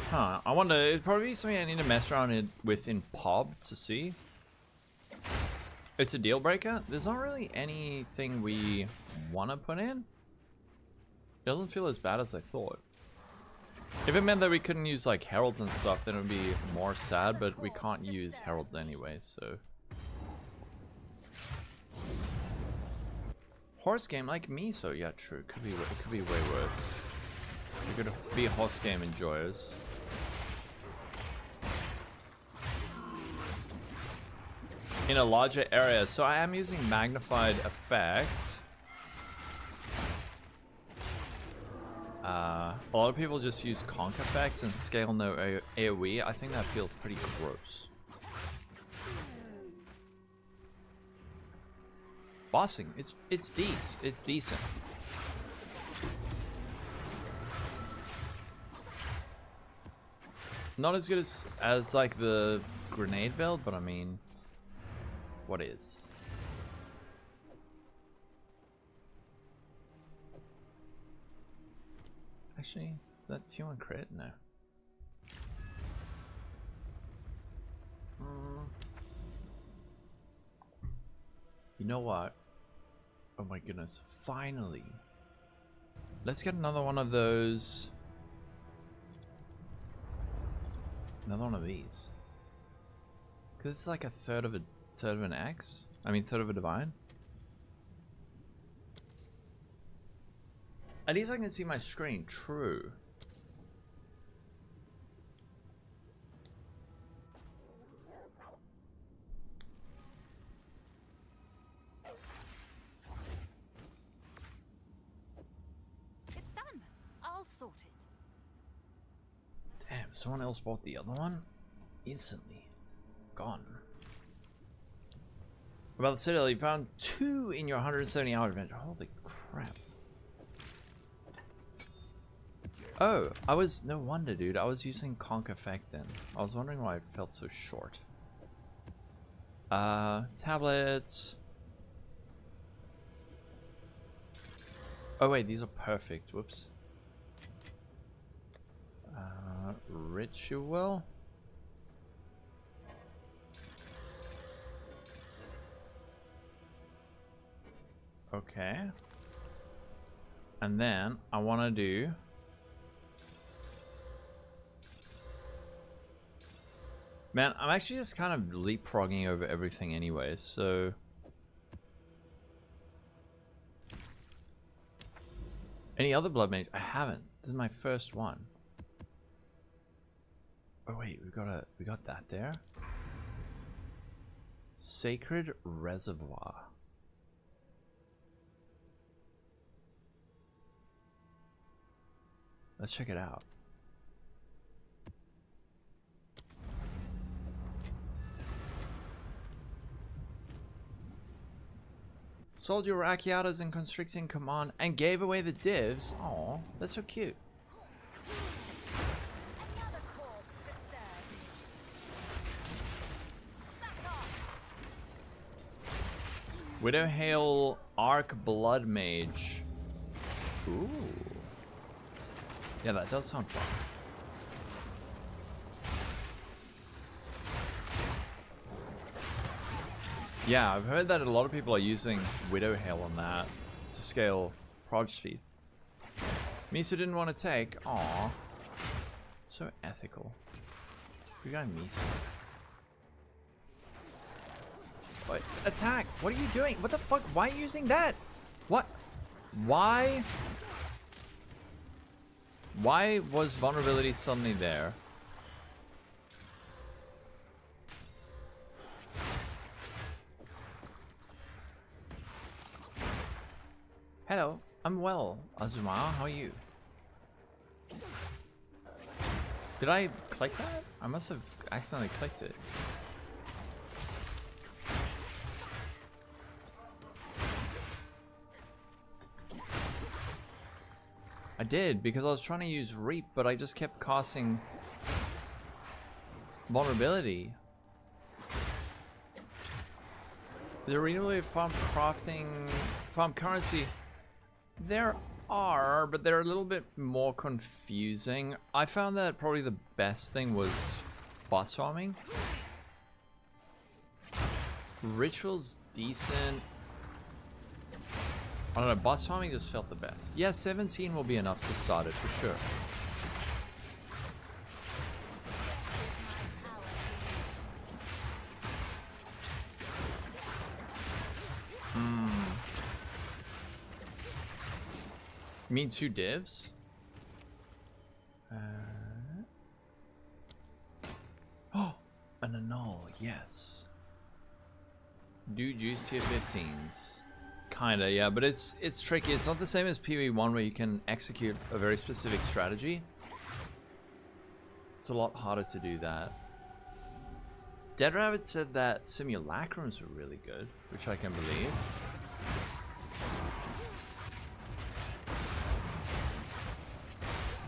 Huh. I wonder, it'd probably be something I need to mess around with in PoB to see. It's a deal breaker. There's not really anything we want to put in. It doesn't feel as bad as I thought. If it meant that we couldn't use like heralds and stuff, then it would be more sad, but we can't use heralds anyway, so. Horse game like me, so yeah, true. It could be way worse. We could be horse game enjoyers. In a larger area, so I am using magnified effect. A lot of people just use conk effects and scale no AoE. I think that feels pretty gross. Bossing, it's decent. Not as good as like the grenade build, but I mean, what is? Actually, that T1 crit? No. You know what? Oh my goodness, finally. Let's get another one of those. Another one of these. Because it's like a third of an X. I mean, third of a divine. At least I can see my screen. True. It's done. I'll sort it. Damn, someone else bought the other one? Instantly. Gone. About the Citadel, you found 2 in your 170-hour adventure. Holy crap. Oh, no wonder, dude. I was using conk effect then. I was wondering why it felt so short. Tablets. Oh wait, these are perfect. Whoops. Ritual. Okay. And then I want to do man, I'm actually just kind of leapfrogging over everything anyway, so any other blood mage? I haven't. This is my first one. Oh wait, we got that there. Sacred Reservoir. Let's check it out. Sold your Rakiatos and Constricting Command and gave away the divs. Aw, that's so cute. Widowhail Arc Blood Mage. Ooh. Yeah, that does sound fun. Yeah, I've heard that a lot of people are using Widowhail on that to scale prog speed. Miso didn't want to take. Aww. So ethical. We got Miso. What? Attack! What are you doing? What the fuck? Why are you using that? What? Why? Why was vulnerability suddenly there? Hello, I'm well, Azuma. How are you? Did I click that? I must have accidentally clicked it. I did, because I was trying to use Reap, but I just kept casting vulnerability. The arena farm crafting, farm currency, there are, but they're a little bit more confusing. I found that probably the best thing was boss farming. Ritual's decent. I don't know, boss farming just felt the best. Yeah, 17 will be enough to start it for sure. You mean 2 divs? Oh, an annul, yes. Do juice tier 15s. Kinda, yeah, but it's tricky. It's not the same as PoE 1 where you can execute a very specific strategy. It's a lot harder to do that. Dead Rabbit said that simulacrums were really good, which I can believe.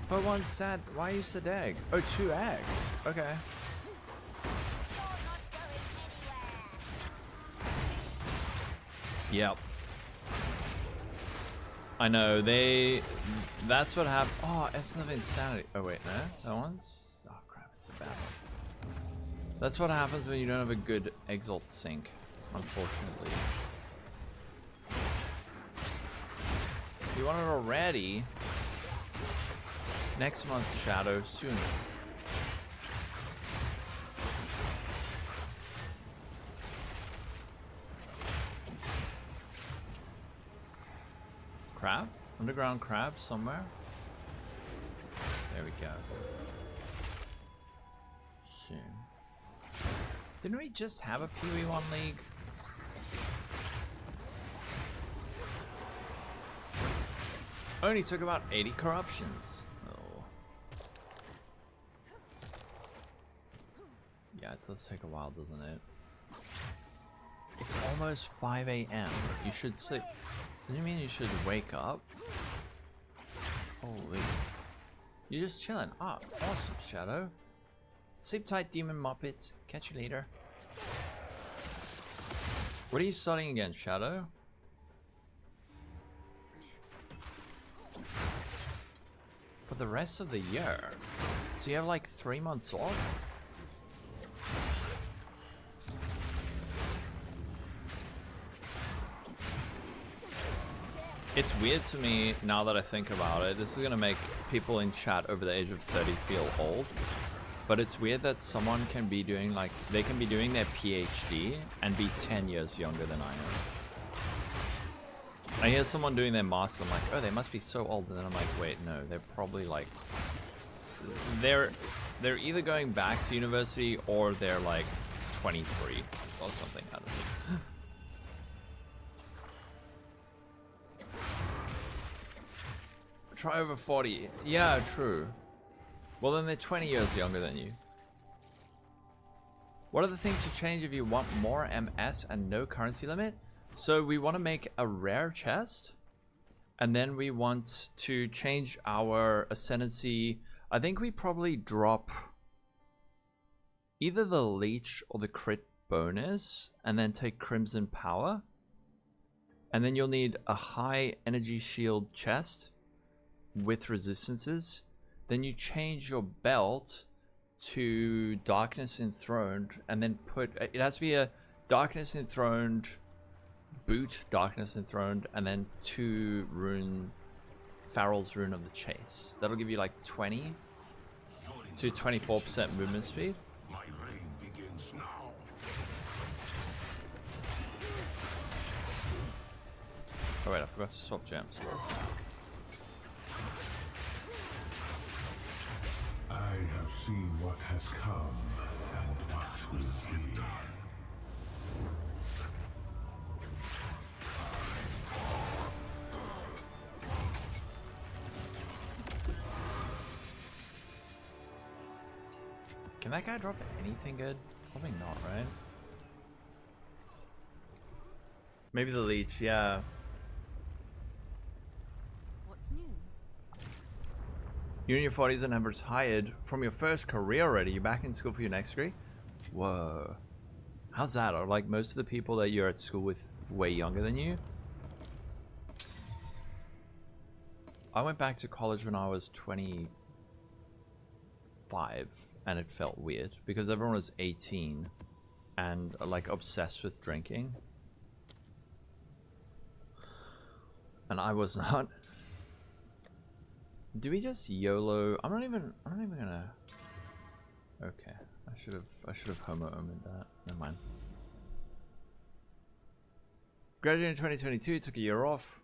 But one sad, why you said egg? Oh, 2 eggs. Okay. Yep. I know, that's what happened. Oh, Essence of Insanity. Oh wait, no? That one's? Oh crap, it's a bad one. That's what happens when you don't have a good Exalt sync, unfortunately. If you want it already, next month, Shadow, sooner. Crab? Underground crab somewhere? There we go. Soon. Didn't we just have a PoE 1 league? Only took about 80 corruptions. Oh. Yeah, it does take a while, doesn't it? It's almost 5 AM. You should sleep. Doesn't mean you should wake up. Holy. You're just chilling. Ah, awesome, Shadow. Sleep tight, Demon Muppets. Catch you later. What are you studying again, Shadow? For the rest of the year. So you have like 3 months off? It's weird to me now that I think about it. This is gonna make people in chat over the age of 30 feel old. But it's weird that someone can be doing like, they can be doing their PhD and be 10 years younger than I am. I hear someone doing their master, I'm like, oh, they must be so old. And then I'm like, wait, no, they're probably like, they're either going back to university or they're like 23 or something. I don't know. Try over 40. Yeah, true. Well, then they're 20 years younger than you. What are the things to change if you want more MS and no currency limit? So we want to make a rare chest. And then we want to change our ascendancy. I think we probably drop either the leech or the crit bonus and then take Crimson Power. And then you'll need a high energy shield chest with resistances. Then you change your belt to Darkness Enthroned, and then put it has to be a Darkness Enthroned boot, Darkness Enthroned, and then 2 rune, Farrell's Rune of the Chase. That'll give you like 20 to 24% movement speed. My reign begins now. Oh wait, I forgot to swap gems. I have seen what has come and what will be. Can that guy drop anything good? Probably not, right? Maybe the leech, yeah. What's new? You're in your 40s and have retired from your first career already. You're back in school for your next degree? Whoa. How's that? Are like most of the people that you're at school with way younger than you? I went back to college when I was 25 and it felt weird because everyone was 18 and like obsessed with drinking. And I was not. Do we just YOLO? I'm not even gonna. Okay, I should have homo omened that. Never mind. Graduated in 2022, took a year off.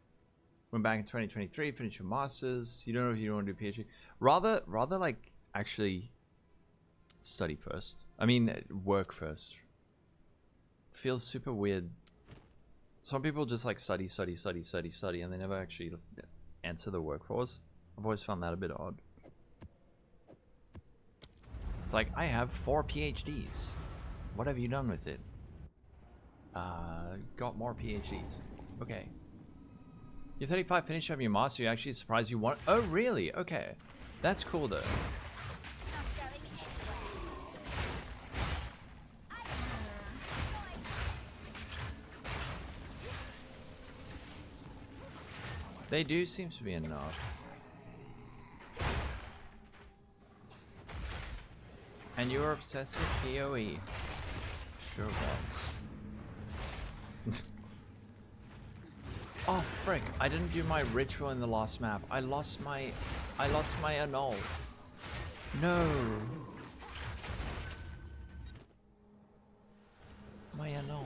Went back in 2023, finished your masters. You don't know if you want to do PhD. Rather like actually study first. I mean, work first. Feels super weird. Some people just like study, and they never actually enter the workforce. I've always found that a bit odd. It's like, I have 4 PhDs. What have you done with it? Got more PhDs. Okay. You're 35, finish up your master. You're actually surprised you want. Oh, really? Okay. That's cool, though. They do seem to be enough. And you were obsessed with PoE. Sure was. Oh frick, I didn't do my ritual in the last map. I lost my annul. No. My annul.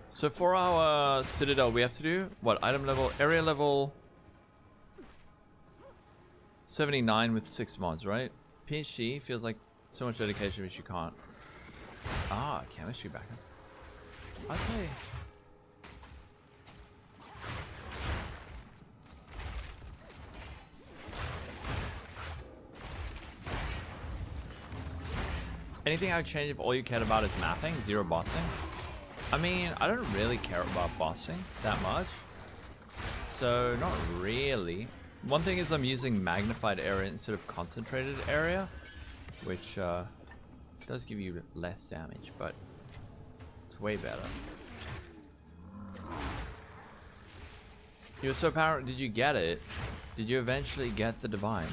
So for our Citadel, we have to do what? Item level, area level 79 with 6 mods, right? PhD feels like so much dedication, which you can't. Ah, chemistry backup. I'd say. Anything I would change if all you cared about is mapping, 0 bossing? I mean, I don't really care about bossing that much. So, not really. One thing is I'm using magnified area instead of concentrated area, which does give you less damage, but it's way better. You were so powerful. Did you get it? Did you eventually get the divine?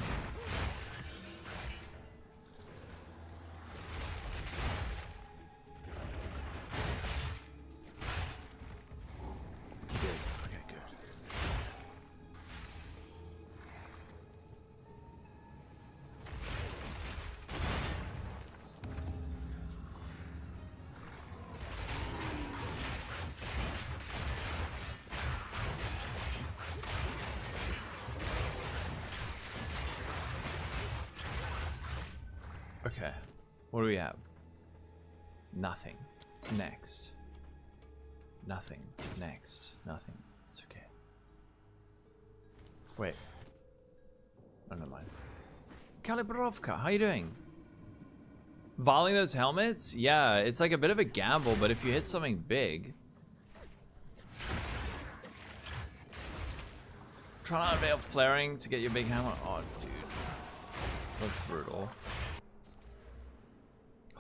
Okay, what do we have? Nothing. Next. Nothing. Next. Nothing. It's okay. Wait. Oh, never mind. Kalibrovka, how you doing? Volleying those helmets? Yeah, it's like a bit of a gamble, but if you hit something big... Try not to fail flaring to get your big hammer. Oh, dude. That's brutal.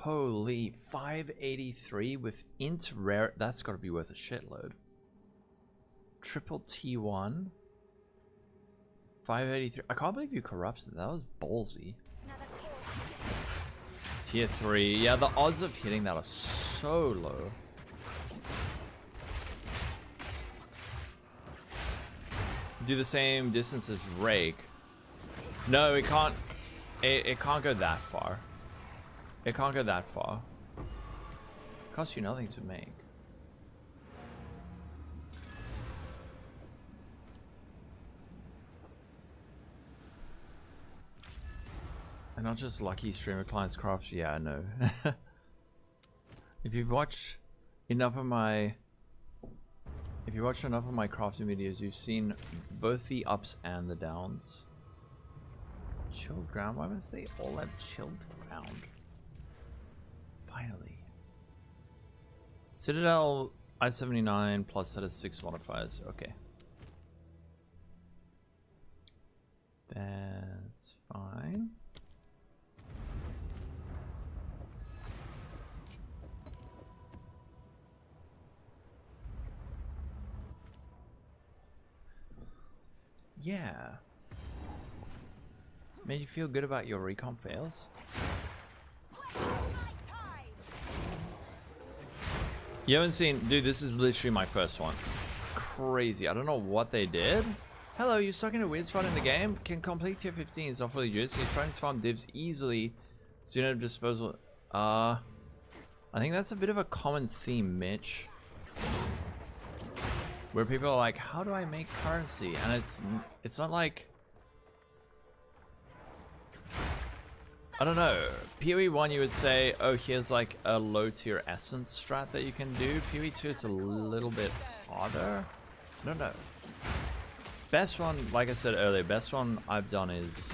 Holy, 583 with int rare. That's got to be worth a shitload. Triple T1. 583. I can't believe you corrupted. That was ballsy. Tier 3. Yeah, the odds of hitting that are so low. Do the same distance as Rake. No, it can't. It can't go that far. It can't go that far. Costs you nothing to make. And not just lucky streamer clients crafts. Yeah, I know. If you've watched enough of my crafting videos, you've seen both the ups and the downs. Chilled ground. Why must they all have chilled ground? Finally. Citadel I-79 plus set of 6 modifiers. Okay. That's fine. Yeah. Made you feel good about your recon fails? You haven't seen... Dude, this is literally my first one. Crazy. I don't know what they did. Hello, you stuck in a weird spot in the game? Can complete tier 15s awfully good, so you're trying to farm divs easily so you don't have disposable... I think that's a bit of a common theme, Mitch. Where people are like, how do I make currency? And it's not like... I don't know. PoE 1 you would say, oh, here's like a low tier essence strat that you can do. PoE 2 it's a little bit harder. I don't know. Best one, like I said earlier, best one I've done is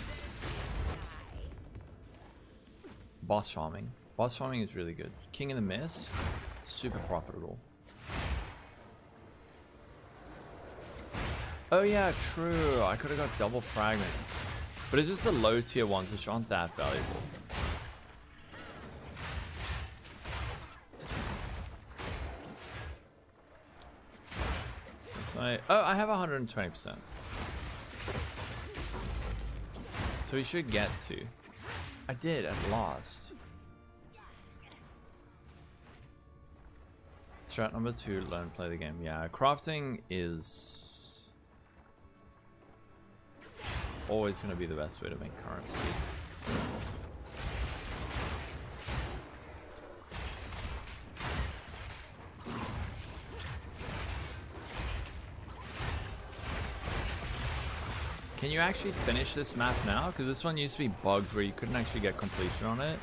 boss farming. Boss farming is really good. King in the Mist, super profitable. Oh yeah, true. I could have got double fragments. But it's just the low tier ones which aren't that valuable. Oh, I have 120%. So we should get to. I did at last. Strat number 2, learn play the game. Yeah, crafting is always going to be the best way to make currency. Can you actually finish this map now? Because this one used to be bugged where you couldn't actually get completion on it.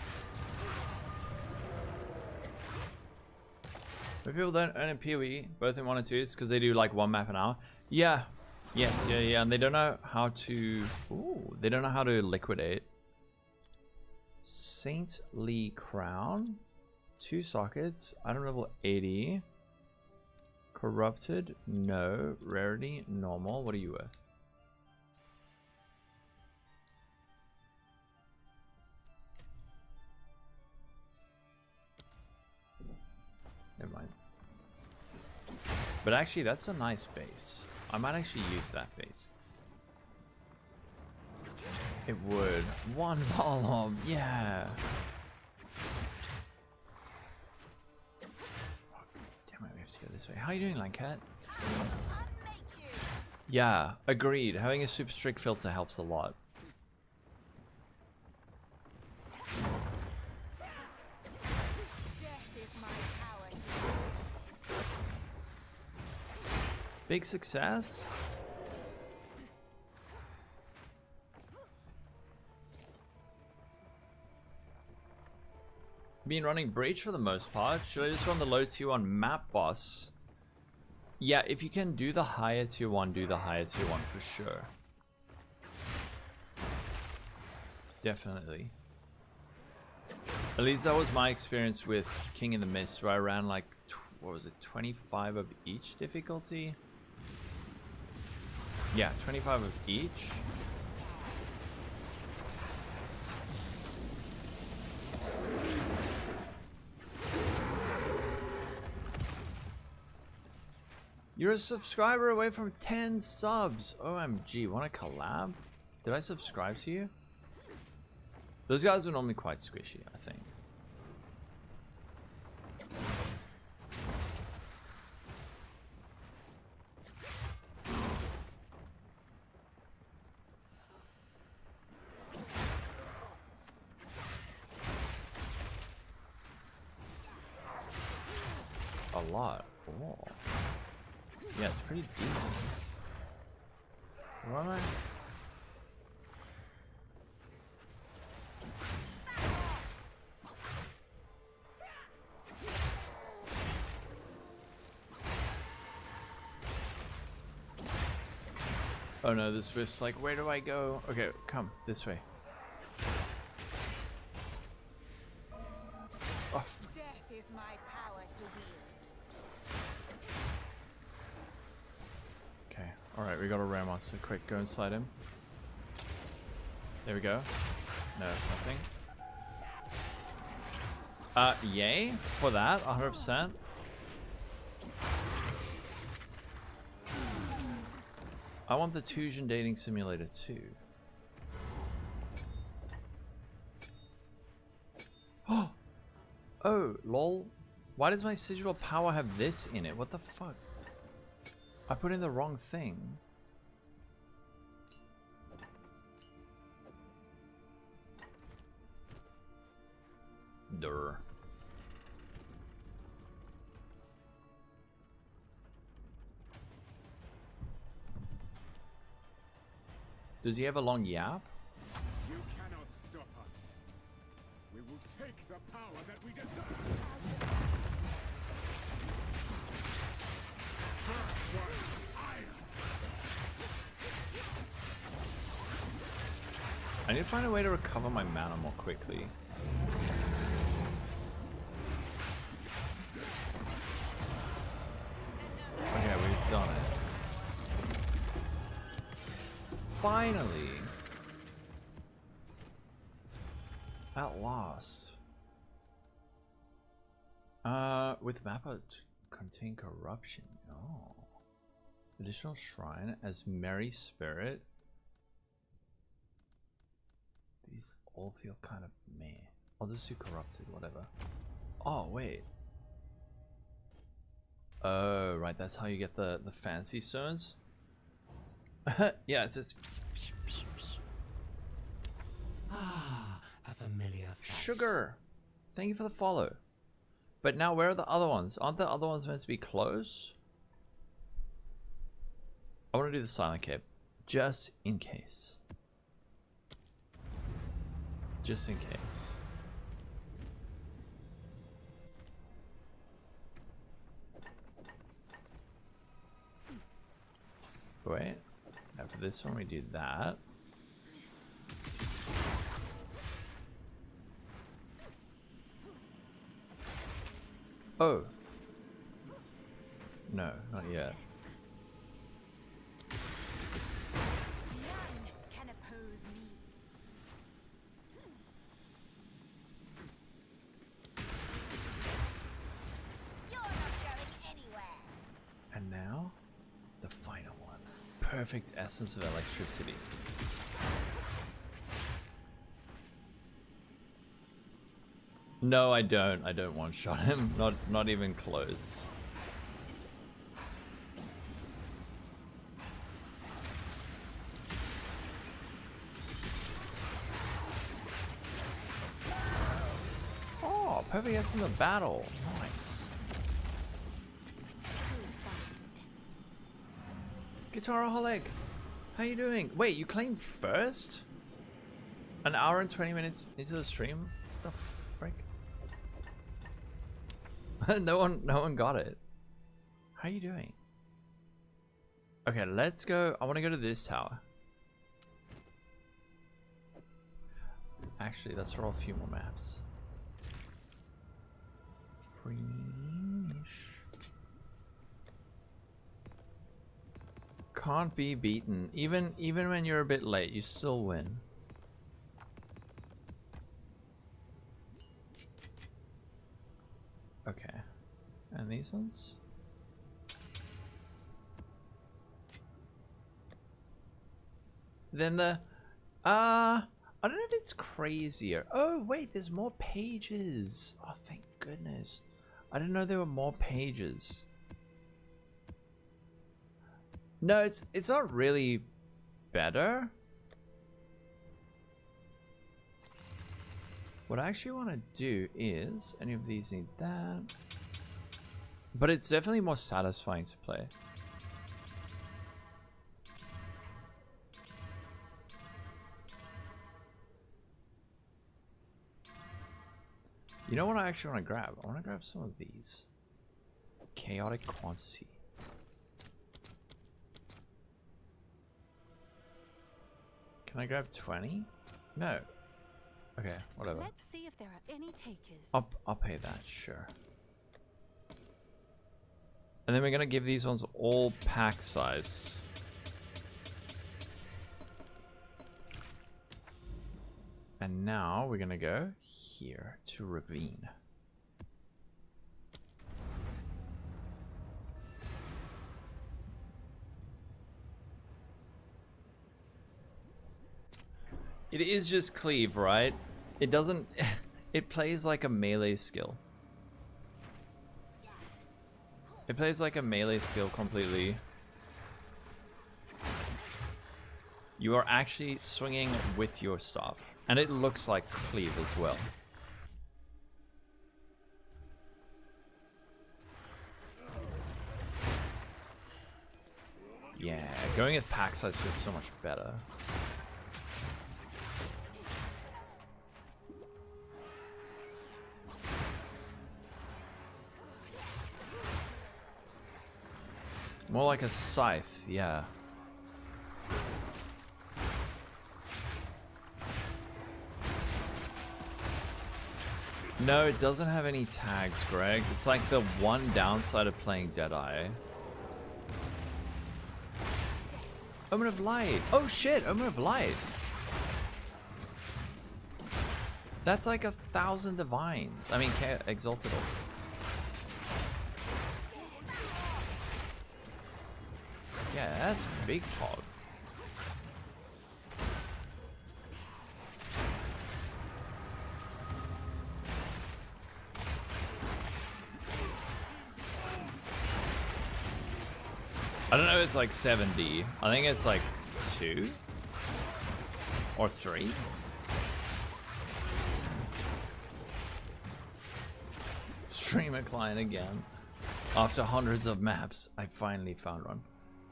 But people don't earn in PoE, both in 1 and 2, it's because they do like 1 map an hour. Yeah. Yes, yeah, and they don't know how to... Ooh, they don't know how to liquidate. Saintly Crown. 2 sockets. Item level 80. Corrupted? No. Rarity? Normal. What are you worth? Never mind. But actually, that's a nice base. I might actually use that base. It would. 1 volume, yeah. Oh, damn it, we have to go this way. How are you doing, Lancat? Yeah, agreed. Having a super strict filter helps a lot. Big success. Been running Breach for the most part. Should I just run the low tier 1 map boss? Yeah, if you can do the higher tier 1, do the higher tier 1 for sure. Definitely. At least that was my experience with King in the Mist, where I ran like, what was it, 25 of each difficulty? Yeah, 25 of each. You're a subscriber away from 10 subs. OMG, want to collab? Did I subscribe to you? Those guys are normally quite squishy, I think. A lot. Oh. Yeah, it's pretty decent. Where am I? Oh no, the Swift's like, where do I go? Okay, come, this way. Oh, Death is my power to wield. okay, alright, we got a rare monster. Quick, go inside him. There we go. No, nothing. Yay for that, 100%. I want the Tusion Dating Simulator too. Oh, lol. Why does my Sigil Power have this in it? What the fuck? I put in the wrong thing. Durr. Does he have a long yap? You cannot stop us. We will take the power that we deserve. First was iron. I need to find a way to recover my mana more quickly. Okay, we've done it. Finally! At last. With mappa contain corruption. Oh. Additional shrine as Merry Spirit. These all feel kind of meh. I'll just do corrupted, whatever. Oh, wait. Oh, right, that's how you get the fancy stones? Yeah, it's just... Ah, a familiar face. Sugar! Thank you for the follow. But now where are the other ones? Aren't the other ones meant to be close? I want to do the silent cape. Just in case. Just in case. Wait. Now for this one we do that. Oh. No, not yet. None can oppose me. You're not going anywhere. And now, the final one. Perfect essence of electricity. No, I don't. I don't one-shot him. Not even close. Oh, perfect essence of battle. Nice. Guitaraholic, how you doing? Wait, you claimed first? An hour and 20 minutes into the stream? What the frick? no one got it. How you doing? Okay, let's go. I want to go to this tower. Actually, let's roll a few more maps. Fresh. Can't be beaten. Even when you're a bit late, you still win. Okay. And these ones? than the... I don't know if it's crazier. Oh, wait, there's more pages. Oh, thank goodness. I didn't know there were more pages. No, it's not really better. What I actually want to do is... Any of these need that. But it's definitely more satisfying to play. You know what I actually want to grab? I want to grab some of these. Chaotic quantity. Can I grab 20? No. Okay, whatever. Let's see if there are any takers. I'll pay that, sure. And then we're gonna give these ones all pack size. And now we're gonna go here to Ravine. It is just cleave, right? It doesn't... It plays like a melee skill. It plays like a melee skill completely. You are actually swinging with your staff. And it looks like cleave as well. Yeah, going with pack size feels so much better. More like a scythe, yeah. No, it doesn't have any tags, Greg. It's like the one downside of playing Deadeye. Omen of Light. Oh shit, Omen of Light. That's like 1,000 divines. I mean, exalted orbs. Yeah, that's big hog. I don't know if it's like 70. I think it's like 2 or 3. Streamer client again. After hundreds of maps, I finally found one.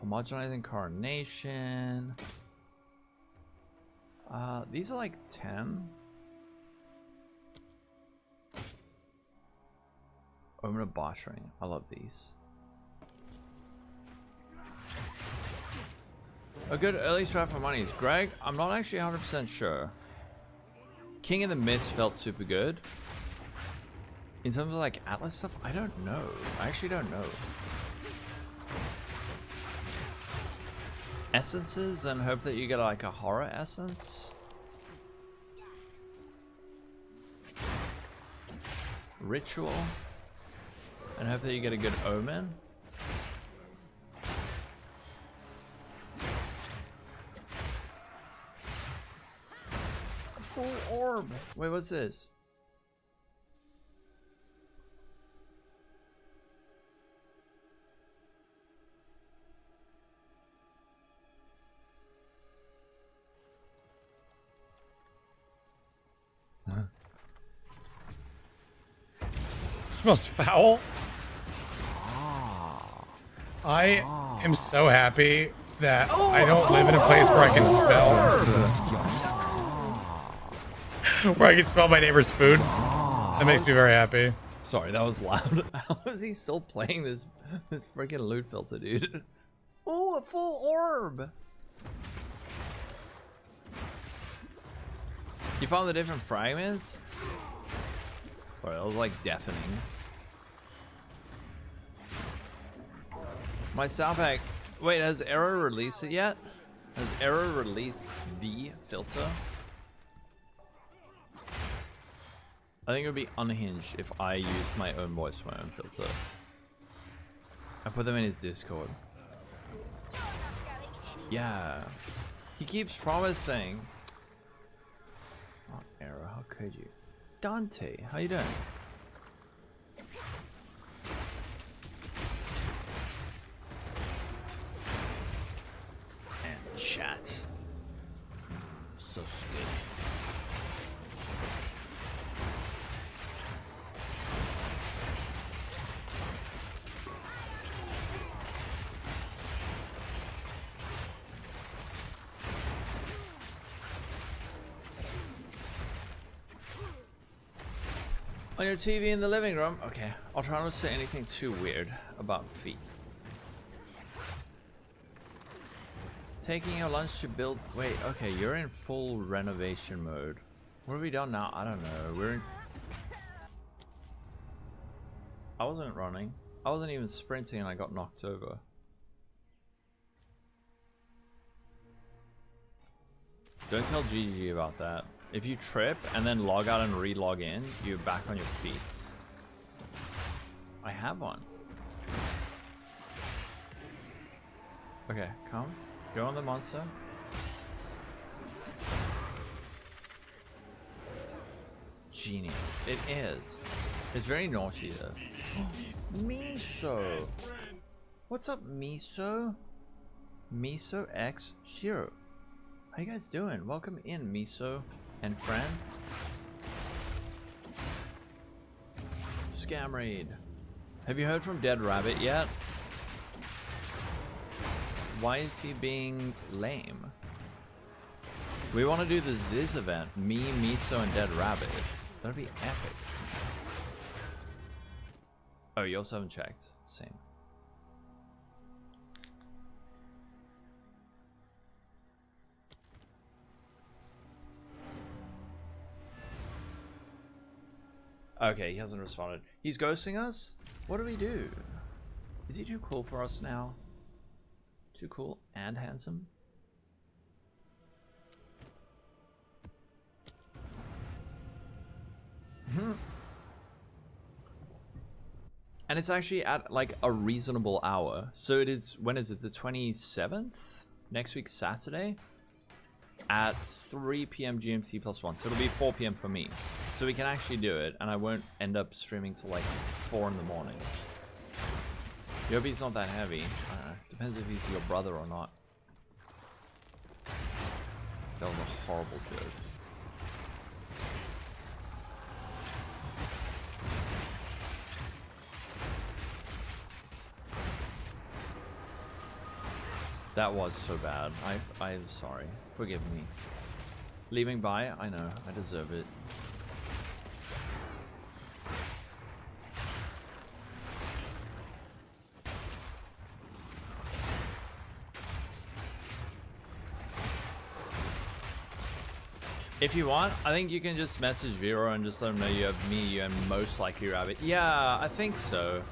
Homogenizing Coronation. These are like 10. Omen of Bashing. I love these. A good early strat for monies. Greg, I'm not actually 100% sure. King of the Mist felt super good. In terms of like Atlas stuff, I don't know. I actually don't know. Essences and hope that you get like a horror essence. Ritual. And hope that you get a good omen. Full orb. Wait, what's this? Smells foul. I am so happy that I don't live in a place where I can smell where I can smell my neighbor's food. That makes me very happy. Sorry, that was loud. How is he still playing this freaking loot filter, dude? Oh, a full orb. You found the different fragments? Sorry, that was like deafening. My sound pack. Wait, has Arrow released it yet? Has Arrow released the filter? I think it would be unhinged if I used my own voice for my own filter. I put them in his Discord. Yeah. He keeps promising. Oh, Arrow, how could you? Dante, how you doing? And chat. So sweet. On your TV in the living room? Okay, I'll try not to say anything too weird about feet. Taking your lunch to build... Wait, okay, you're in full renovation mode. What have we done now? I don't know. We're in... I wasn't running. I wasn't even sprinting and I got knocked over. Don't tell GG about that. If you trip and then log out and re-log in, you're back on your feet. I have one. Okay, come. Go on the monster. Genius. It is. It's very naughty though. Miso! What's up, Miso? Miso X Shiro. How you guys doing? Welcome in, Miso and friends. Scam raid. Have you heard from Dead Rabbit yet? Why is he being lame? We want to do the Ziz event. Me, Miso, and Dead Rabbit. That'd be epic. Oh, you also haven't checked. Same. Okay, he hasn't responded. He's ghosting us? What do we do? Is he too cool for us now? Too cool and handsome? And it's actually at like a reasonable hour. So it is, when is it? The 27th? Next week, Saturday? At 3 p.m. GMT plus 1. So it'll be 4 p.m. for me. So we can actually do it, and I won't end up streaming till like 4 in the morning. Yobi's not that heavy. I don't know. Depends if he's your brother or not. That was a horrible joke. That was so bad. I'm sorry. Forgive me. Leaving by? I know. I deserve it. If you want, I think you can just message Vero and just let him know you have me and most likely Rabbit. Yeah, I think so.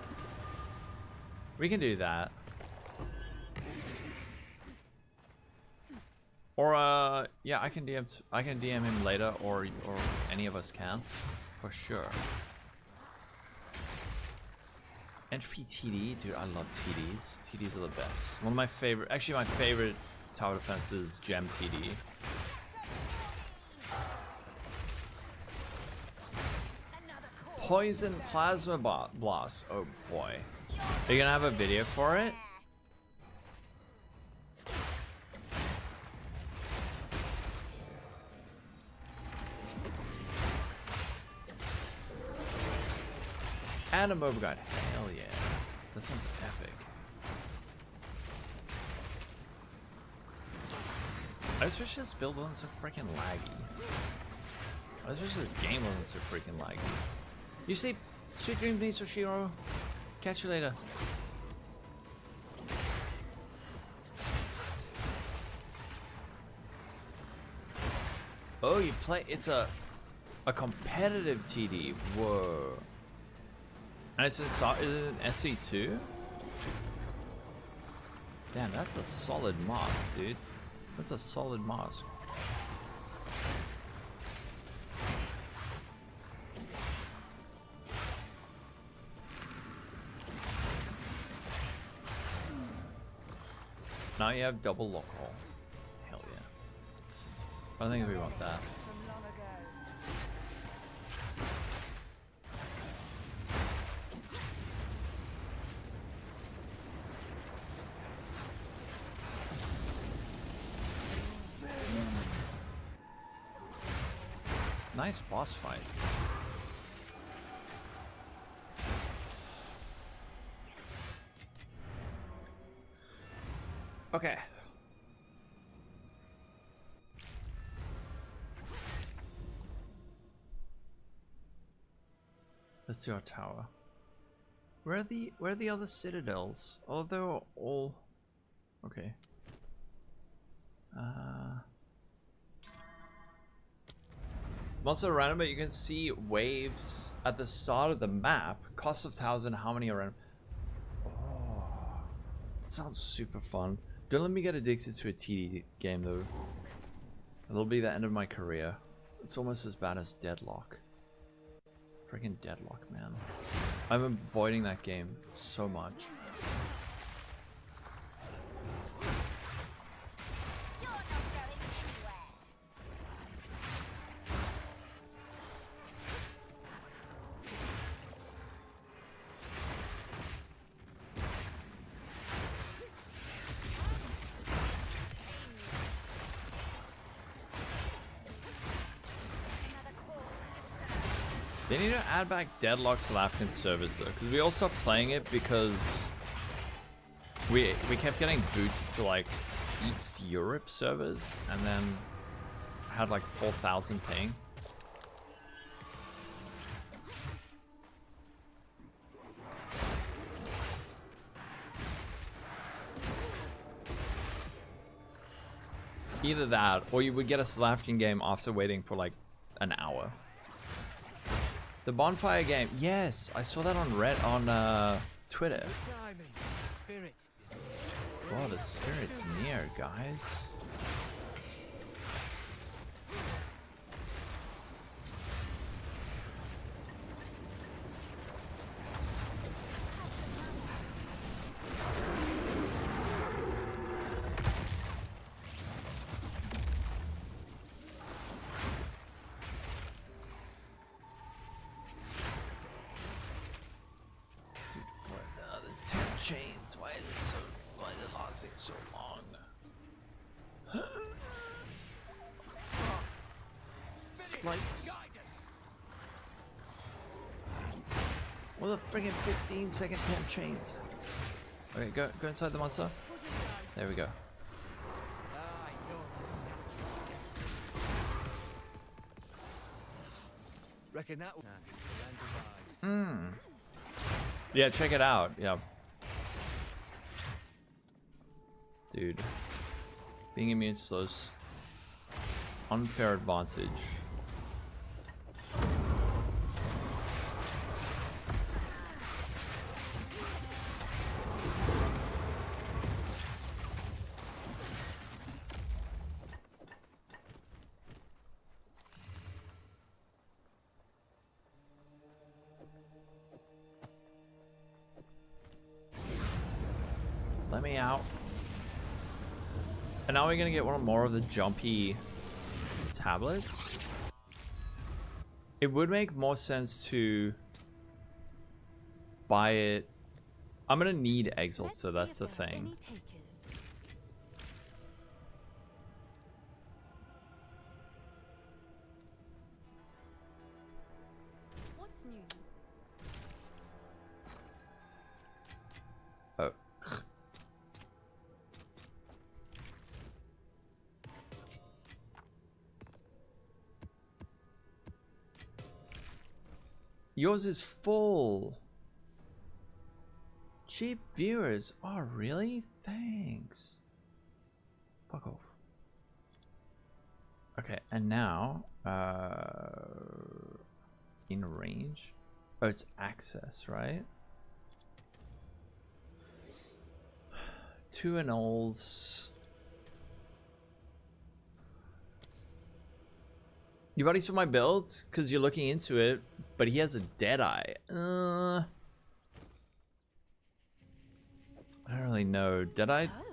We can do that. Or yeah, I can DM him later, or any of us can, for sure. Entropy TD, dude, I love TDs. TDs are the best. One of my favorite, actually my favorite tower defense is Gem TD. Poison Plasma Blast. Oh boy. Are you gonna have a video for it? And a mobile guide. Hell yeah. That sounds epic. I just wish this build wasn't so freaking laggy. I just wish this game wasn't so freaking laggy. You sleep. Sweet dreams, Miso Shiro. Catch you later. Oh, you play. It's a competitive TD. Whoa. And it's in, is it an SC2? Damn, that's a solid mask, dude. That's a solid mask. Now you have double Lolcohol. Hell yeah. I think we want that. From long ago. Nice boss fight. Okay. Let's do our tower. Where are the other citadels? Oh, they're all okay. Monster random, but you can see waves at the start of the map. Cost of 1,000, how many are random? Oh, that sounds super fun. Don't let me get addicted to a TD game though. It'll be the end of my career. It's almost as bad as Deadlock. Freaking Deadlock, man. I'm avoiding that game so much. You're not going anywhere. They need to add back Deadlock South African servers though, because we all stopped playing it because we kept getting booted to like East Europe servers, and then had like 4,000 ping. Either that, or you would get a South African game after waiting for like an hour. The bonfire game, yes, I saw that on Twitter. Oh, the spirit's near, guys. Chains, why is it lasting so long? Splice. What the friggin' 15-second temp chains? Okay, go inside the monster. There we go. Reckon that. Yeah, check it out. Yeah. Dude, being immune slows. Unfair advantage. Let me out. And now we're gonna get one more of the jumpy tablets. It would make more sense to buy it. I'm gonna need exils, so that's the thing. What's new? Oh. Yours is full. Cheap viewers. Oh, really? Thanks. Fuck off. Okay, and now, in range. Oh, it's access, right? 2 annuls. You buddies for my build? Because you're looking into it, but he has a Deadeye. I don't really know. Deadeye Oh,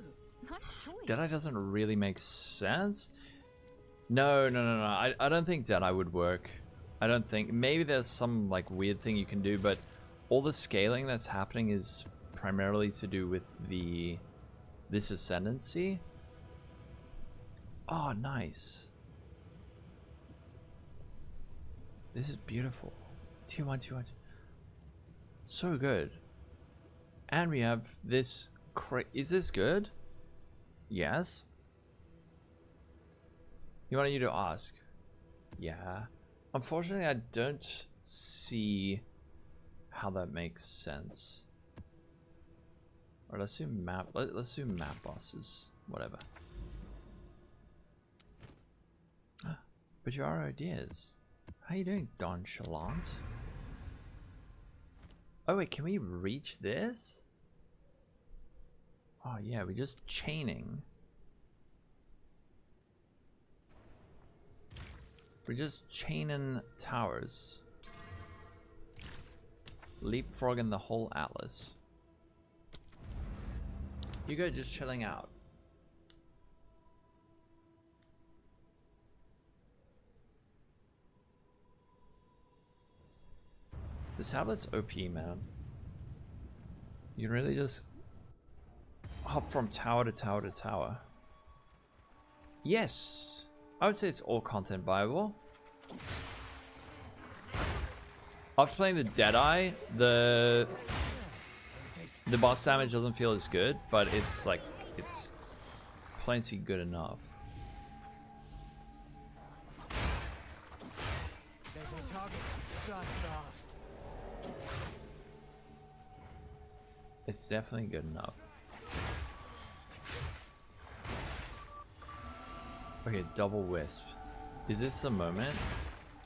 nice choice. doesn't really make sense. No. I don't think Deadeye would work. I don't think. Maybe there's some like weird thing you can do, but all the scaling that's happening is primarily to do with this ascendancy. Oh, nice. This is beautiful. 2-1, 2-1. So good. And we have this. Is this good? Yes. You wanted you to ask. Yeah. Unfortunately, I don't see how that makes sense. Or let's do map. Let's do map bosses. Whatever. But your ideas. How you doing, Donchalant? Oh wait, can we reach this? Oh yeah, we're just chaining. We're just chaining towers. Leapfrogging the whole atlas. You go just chilling out. This tablet's OP, man. You can really just hop from tower to tower to tower. Yes, I would say it's all content viable. After playing the Deadeye, the boss damage doesn't feel as good, but it's like it's plenty good enough. There's a target. Shut fast. It's definitely good enough. Okay, double wisp. Is this the moment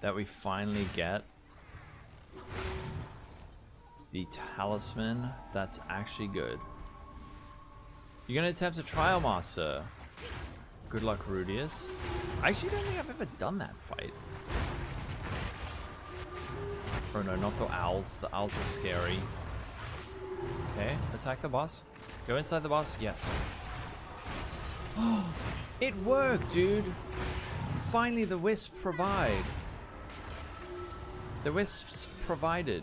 that we finally get the talisman that's actually good? You're gonna attempt a Trialmaster. Good luck, Rudius. I actually don't think I've ever done that fight. Oh no, not the owls. The owls are scary. Okay, attack the boss. Go inside the boss. Yes. Oh, it worked, dude. Finally, the wisp provide. The wisps provided.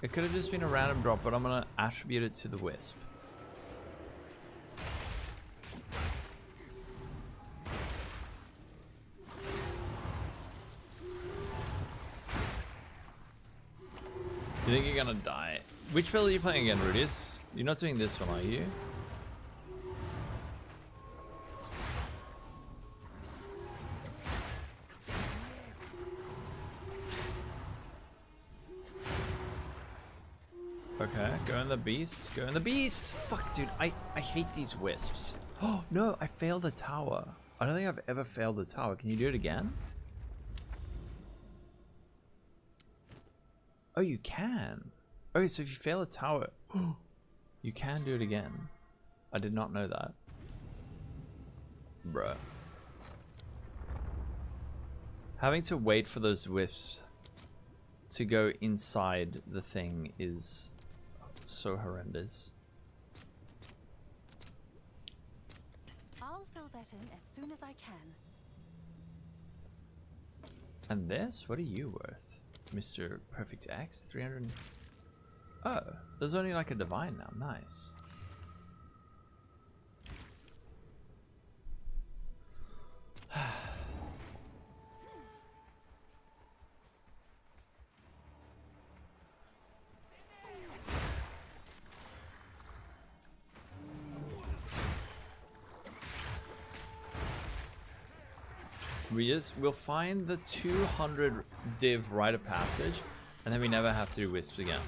It could have just been a random drop, but I'm gonna attribute it to the wisp. You think you're gonna die? Which build are you playing again, Rudius? You're not doing this one, are you? Okay, go in the beast. Go in the beast! Fuck, dude, I hate these wisps. Oh, no, I failed the tower. I don't think I've ever failed the tower. Can you do it again? Oh, you can. Okay, so if you fail a tower, you can do it again. I did not know that. Bruh. Having to wait for those wisps to go inside the thing is so horrendous. I'll fill that in as soon as I can. And this? What are you worth? Mr. Perfect X? 300. Oh, there's only like a divine now. Nice. We'll find the 200 div rite of passage, and then we never have to do wisps again.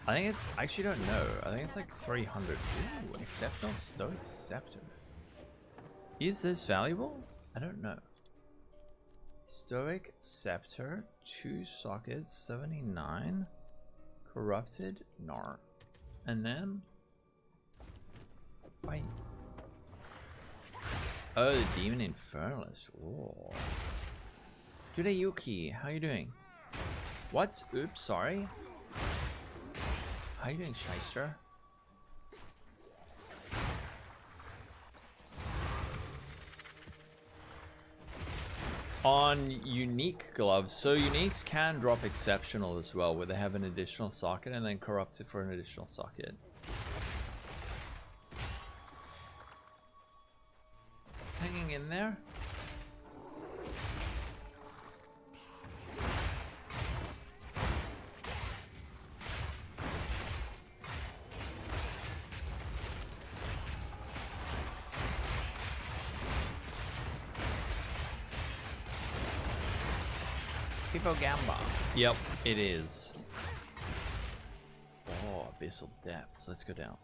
I think it's, I actually don't know. I think it's like 300. Ooh, an exceptional Stoic Scepter. Is this valuable? I don't know. Stoic Scepter, 2 sockets, 79. Corrupted, Nar. And then, bye. Oh, the Demon Infernalist. Oh. Yuki, how you doing? What? Oops, sorry. How you doing, Shyster? On unique gloves, so uniques can drop exceptional as well, where they have an additional socket and then corrupt it for an additional socket. Hanging in there. People Gamba. Yep, it is. Oh, abyssal depths. Let's go down.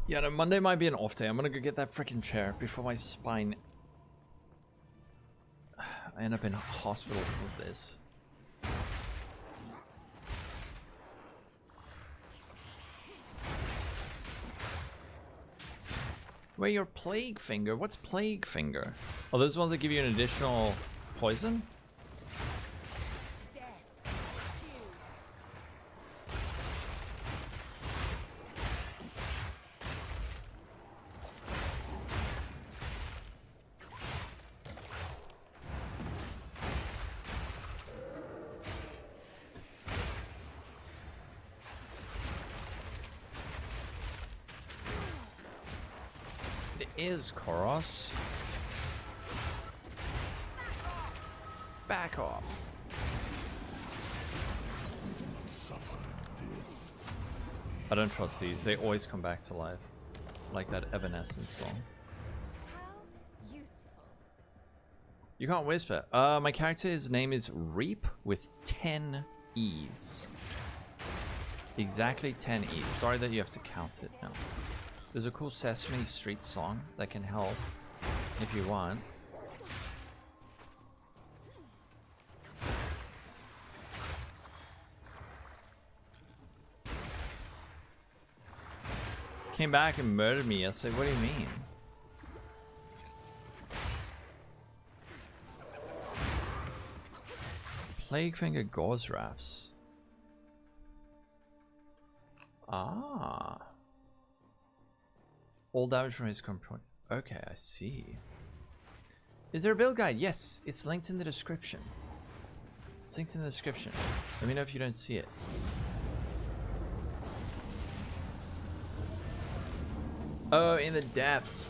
Yeah, no, Monday might be an off day. I'm gonna go get that freaking chair before my spine. I end up in hospital with this. Where your plague finger? What's plague finger? Oh, those ones that give you an additional poison? Is Koros. Back off. I don't trust these. They always come back to life. Like that Evanescence song. How useful. You can't whisper. My character's name is Reap with 10 E's. Exactly 10 E's. Sorry that you have to count it now. There's a cool Sesame Street song that can help if you want. Came back and murdered me yesterday. What do you mean? Plague Finger Gauze Wraps. Ah. All damage from his component. Okay, I see. Is there a build guide? Yes, it's linked in the description. It's linked in the description. Let me know if you don't see it. Oh, in the depths.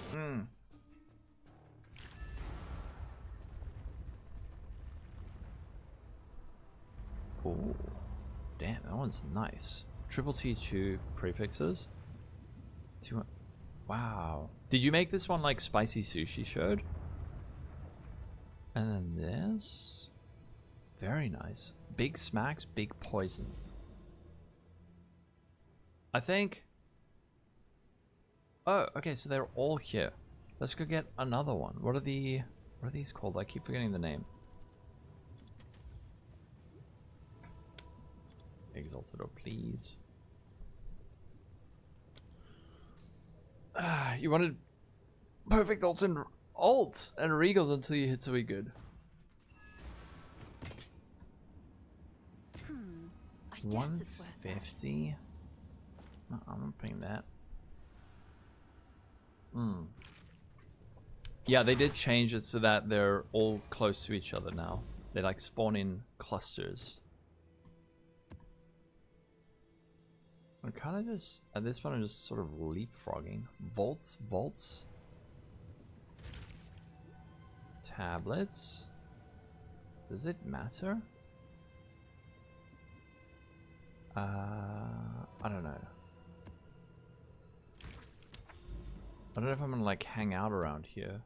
Oh, damn, that one's nice. Triple T2 prefixes. Wow. Did you make this one like Spicy Sushi showed? And then this. Very nice. Big smacks, big poisons. I think. Oh, okay, so they're all here. Let's go get another one. What are these called? I keep forgetting the name. Exalted, oh please. You wanted perfect ult and regals until you hit something good. I guess it's worth it. 150. No, I'm not paying that. Yeah, they did change it so that they're all close to each other now. They like spawn in clusters. I'm kind of just, at this point I'm just sort of leapfrogging. Vaults. Tablets. Does it matter? I don't know. I don't know if I'm gonna like hang out around here.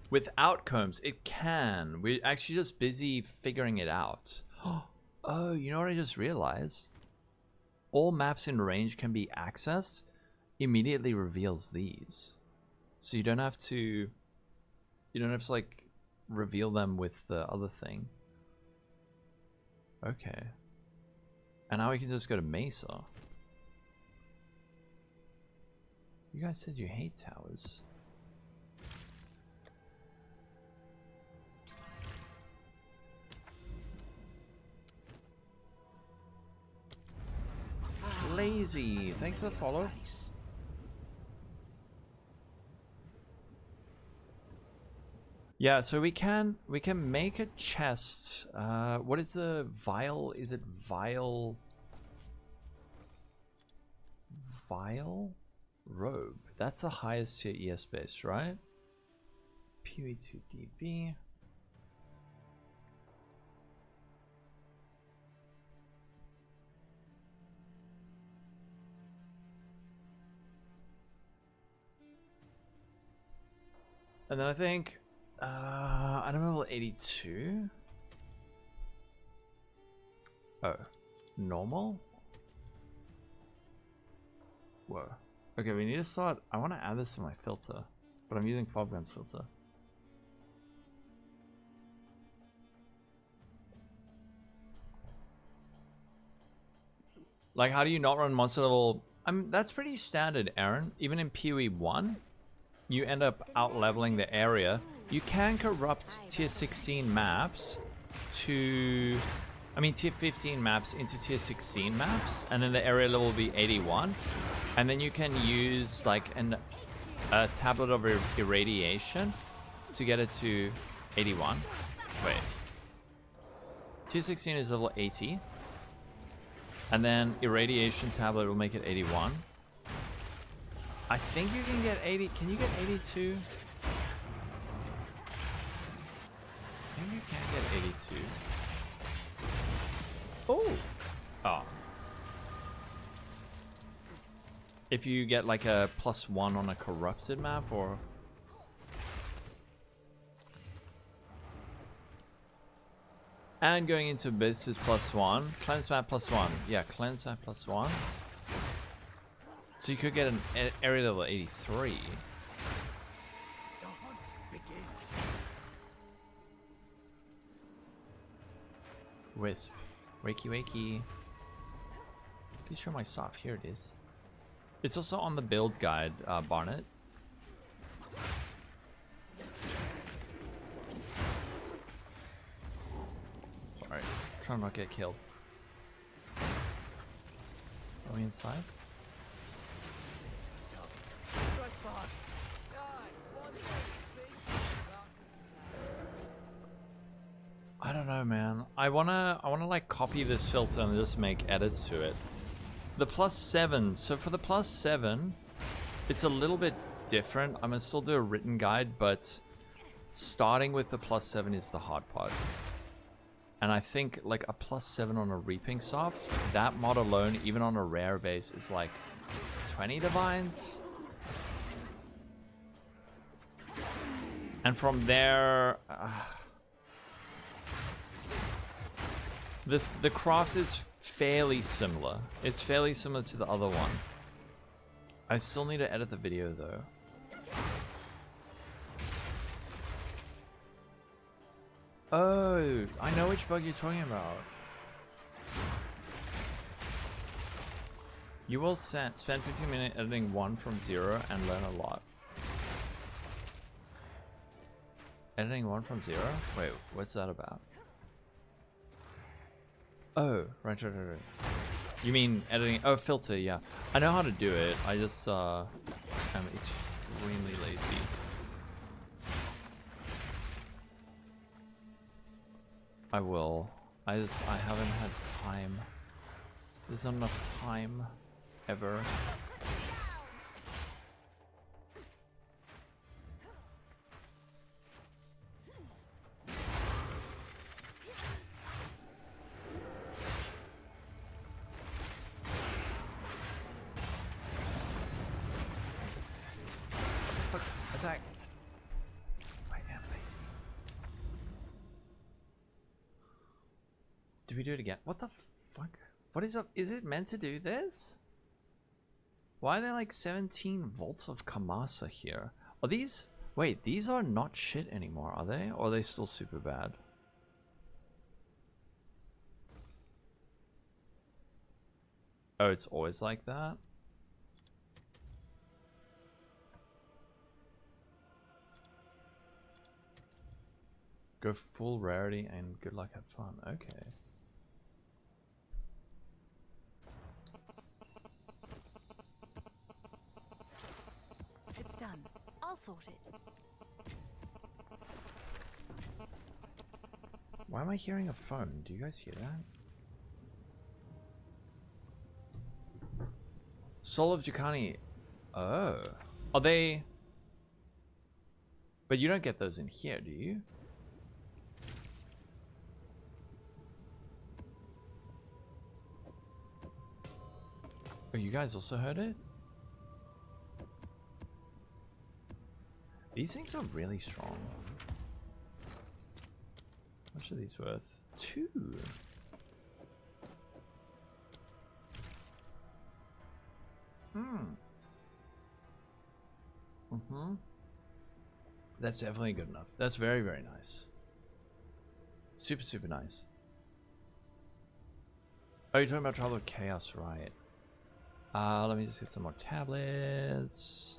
Without combs, it can. We're actually just busy figuring it out. Oh, you know what I just realized? All maps in range can be accessed. Immediately reveals these. So you don't have to like reveal them with the other thing. Okay. And now we can just go to Mesa. You guys said you hate towers. Lazy. Thanks for the follow. Yeah, so we can make a chest. What is the vial? Is it vial? Vial robe. That's the highest tier ES base, right? PoE 2DB. And then I think I don't remember 82. Oh, normal. Whoa. Okay, we need to start. I want to add this to my filter, but I'm using Foggun's filter. Like, how do you not run monster level? That's pretty standard, Aaron. Even in PoE 1, you end up out leveling the area. You can corrupt tier 16 maps to, tier 15 maps into tier 16 maps, and then the area level will be 81. And then you can use like a tablet of irradiation to get it to 81. Wait. Tier 16 is level 80. And then irradiation tablet will make it 81. I think you can get 80. Can you get 82? I think you can get 82. Oh. Oh. If you get like a +1 on a corrupted map, or and going into Abyss is +1. Cleanse map +1. Yeah, cleanse map +1. So you could get an area level 83. The hunt begins. Wisp. Wakey wakey. Please show my soft. Here it is. It's also on the build guide, Barnet. Sorry, try not to get killed. Are we inside? Strike fast. I don't know, man. I wanna like copy this filter and just make edits to it. The +7. So for the +7, it's a little bit different. I'm gonna still do a written guide, but starting with the +7 is the hard part. And I think like a +7 on a reaping soft, that mod alone, even on a rare base, is like 20 divines. And from there, the craft is fairly similar. It's fairly similar to the other one. I still need to edit the video though. Oh, I know which bug you're talking about. You will spend 15 minutes editing one from 0 and learn a lot. Editing one from 0? Wait, what's that about? Oh, right. You mean editing? Oh, filter, yeah. I know how to do it. I just am extremely lazy. I will. I haven't had time. There's not enough time ever. Attack. I am lazy. Do we do it again? What the fuck? What is up? Is it meant to do this? Why are there like 17 volts of Kamasa here? Are these... Wait, these are not shit anymore, are they? Or are they still super bad? Oh, it's always like that? Go full rarity and good luck, have fun. Okay. done. I'll sort it. Why am I hearing a phone? Do you guys hear that? Soul of Jacani. Oh. Are they... But you don't get those in here, do you? Oh, you guys also heard it? These things are really strong. How much are these worth? 2. That's definitely good enough. That's very, very nice. Super, super nice. Oh, you're talking about Trial of Chaos, right? Let me just get some more tablets.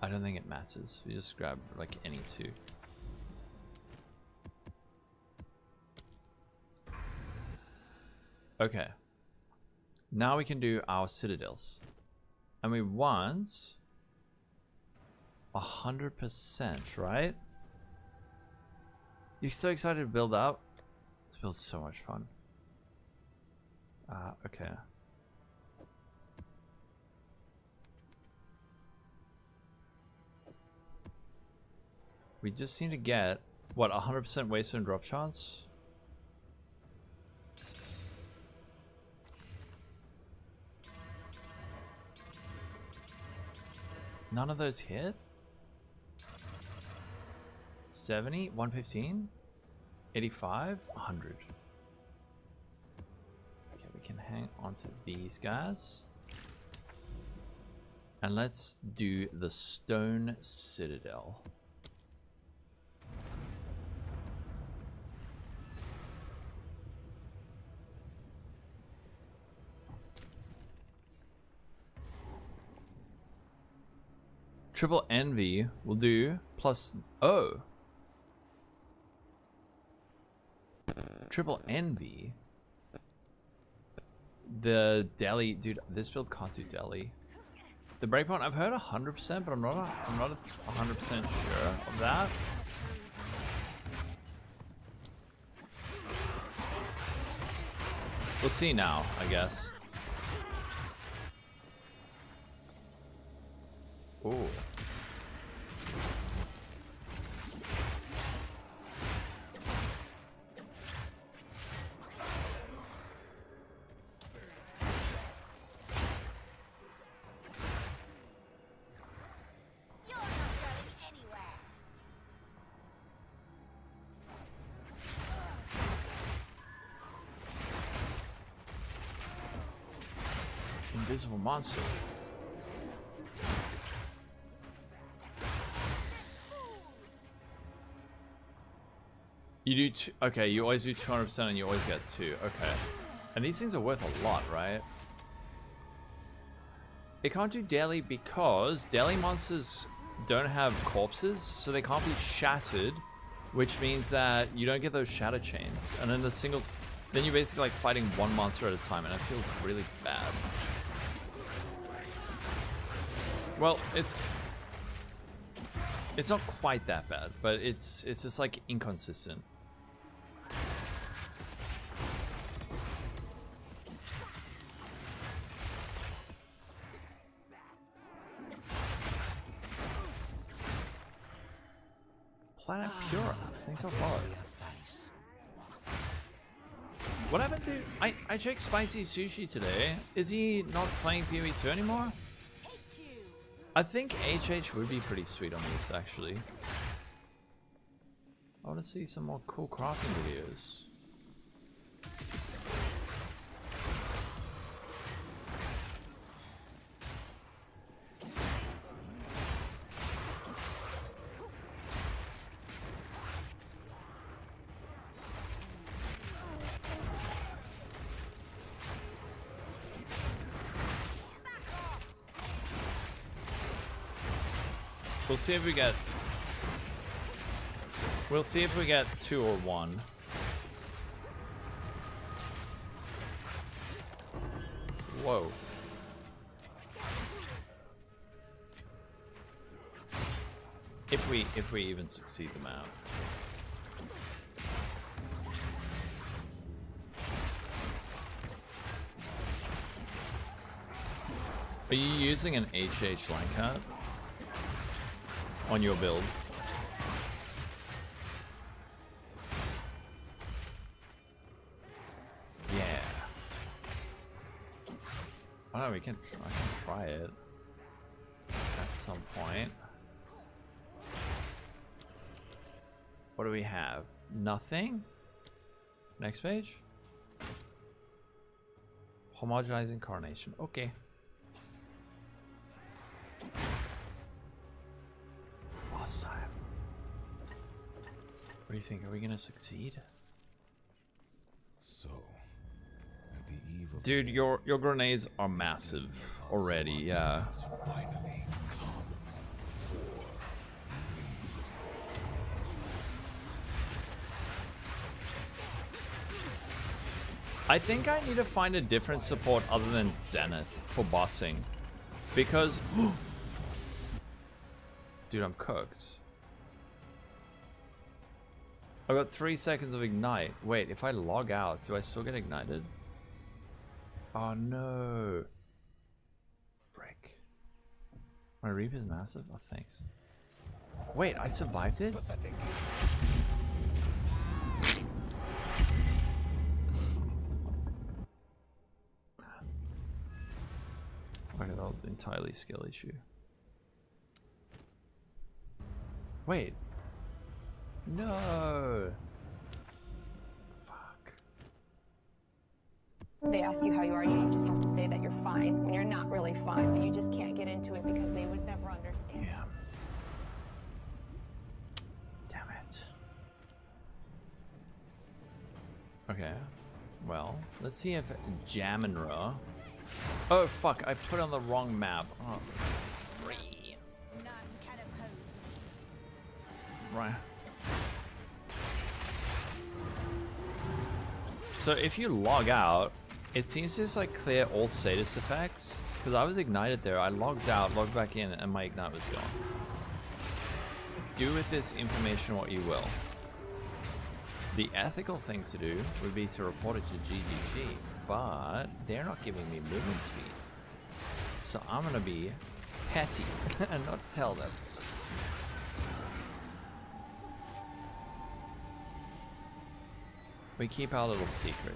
I don't think it matters. We just grab like any 2. Okay. Now we can do our citadels. And we want 100%, right? You're so excited to build up. This build's so much fun. Okay. We just need to get, what, 100% waste and drop chance? None of those hit? 70, 115, 85, 100. Okay, we can hang on to these guys. And let's do the Stone Citadel. Triple Envy will do plus... Oh! Triple Envy? The Deli... Dude, this build can't do Deli. The Breakpoint, I've heard 100%, but I'm not 100% sure of that. We'll see now, I guess. Ooh. Invisible monster. You do okay, you always do 200% and you always get 2. Okay. And these things are worth a lot, right? It can't do daily because daily monsters don't have corpses, so they can't be shattered, which means that you don't get those shatter chains. And then then you're basically like fighting one monster at a time, and it feels really bad. Well, it's not quite that bad, but it's just like inconsistent. Planet Pura, thanks for following. What happened to... I checked Spicy Sushi today. Is he not playing PoE 2 anymore? I think HH would be pretty sweet on this, actually. I want to see some more cool crafting videos. We'll see if we get... We'll see if we get 2 or 1. If we even succeed the map. Are you using an HH Lancat on your build? Yeah. Oh no, I can try it at some point. What do we have? Nothing? Next page? Homogenizing Carnation. Okay. Last time. What do you think? Are we gonna succeed? So, at the eve of Dude, your grenades are massive already, yeah. finally come for I think I need to find a different support other than Zenith for bossing. Because... Dude, I'm cooked. I got 3 seconds of ignite. Wait, if I log out, do I still get ignited? Oh no. Frick. My Reap is massive? Oh, thanks. Wait, I survived it? Pathetic. Okay, that was an entirely skill issue. Wait. No. Fuck. They ask you how you are, you just have to say that you're fine when you're not really fine, but you just can't get into it because they would never understand. Yeah. Damn it. Okay. Well, let's see if Jaminra. Oh fuck! I put on the wrong map. Oh, free. None can oppose me. Right. So if you log out, it seems to just like clear all status effects. Because I was ignited there, I logged out, logged back in, and my ignite was gone. Do with this information what you will. The ethical thing to do would be to report it to GGG, but they're not giving me movement speed. So I'm gonna be petty and not tell them. We keep our little secret.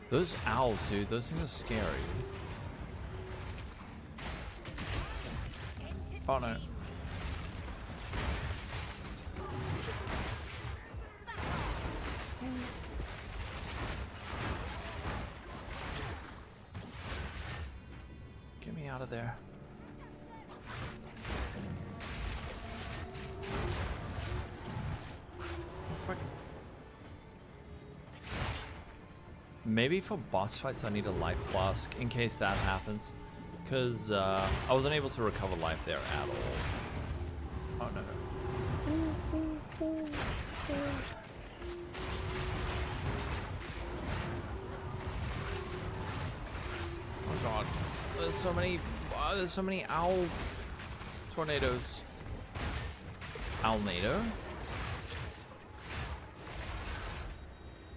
Those owls, dude, those things are scary. Oh no. Get me out of there. Maybe for boss fights I need a life flask in case that happens. Because I wasn't able to recover life there at all. Oh no. Oh god. There's so many owl tornadoes. Owlnado?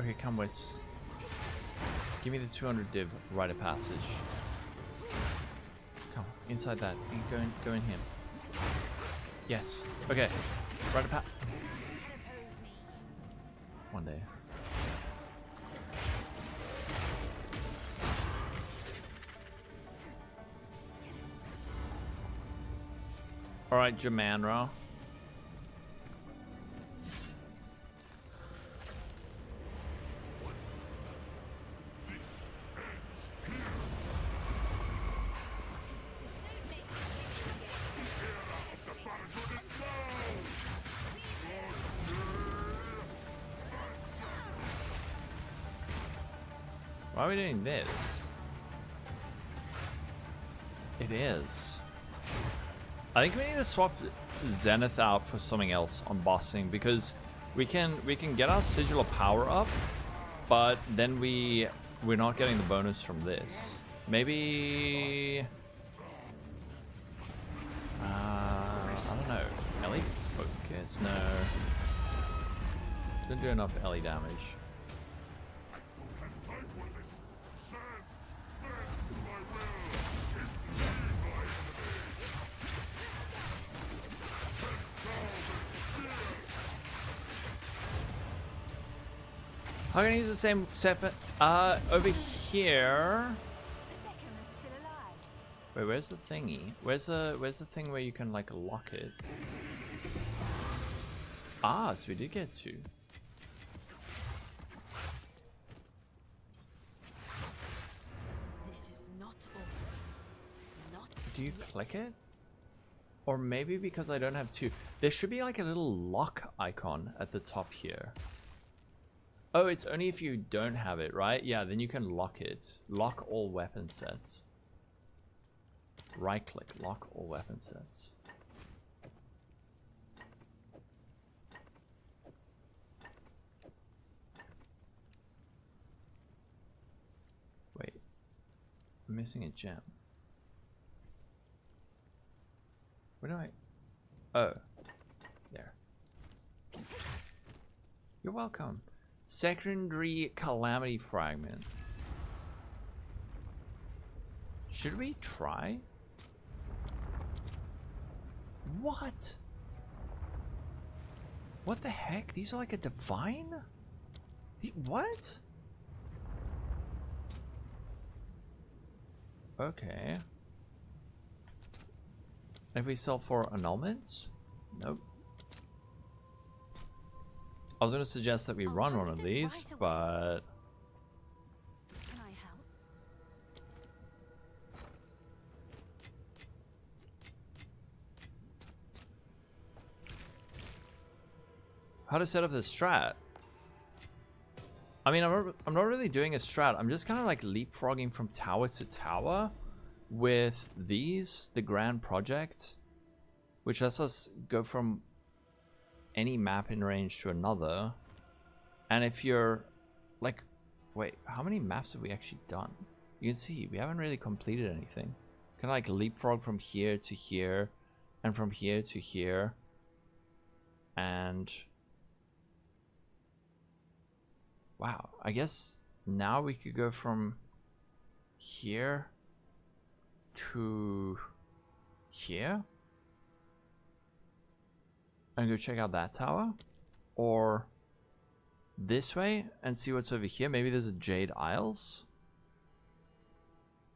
Okay, come wisps. Give me the 200 div rite of passage. Come on, inside that. Go in him. Yes. Okay. Rite of passage. One day. Alright, Jamanra. Why are we doing this? It is. I think we need to swap Zenith out for something else on bossing because We can get our sigil of power up, but then we're not getting the bonus from this. Maybe I don't know. Ellie focus? No. Didn't do enough Ellie damage. I'm gonna use the same set, over here. Wait, where's the thingy? Where's the thing where you can like lock it? Ah, so we did get 2. This is not all. Not Do you yet. click it? Or maybe because I don't have 2. There should be like a little lock icon at the top here. Oh, it's only if you don't have it, right? Yeah, then you can lock it. Lock all weapon sets. Right click, lock all weapon sets. Wait, I'm missing a gem. Where do I? Oh, there. You're welcome. Secondary Calamity Fragment. Should we try? What? What the heck? These are like a divine? What? Okay. If we sell for annulments? Nope. I was going to suggest that we run one of these, but... Can I help? How to set up this strat? I mean, I'm not really doing a strat. I'm just kind of like leapfrogging from tower to tower with these, the Grand Project, which lets us go from any map in range to another. And if you're like, wait, how many maps have we actually done? You can see we haven't really completed anything. Kind of like leapfrog from here to here and from here to here. And wow, I guess now we could go from here to here and go check out that tower, or this way and see what's over here. Maybe there's a Jade Isles.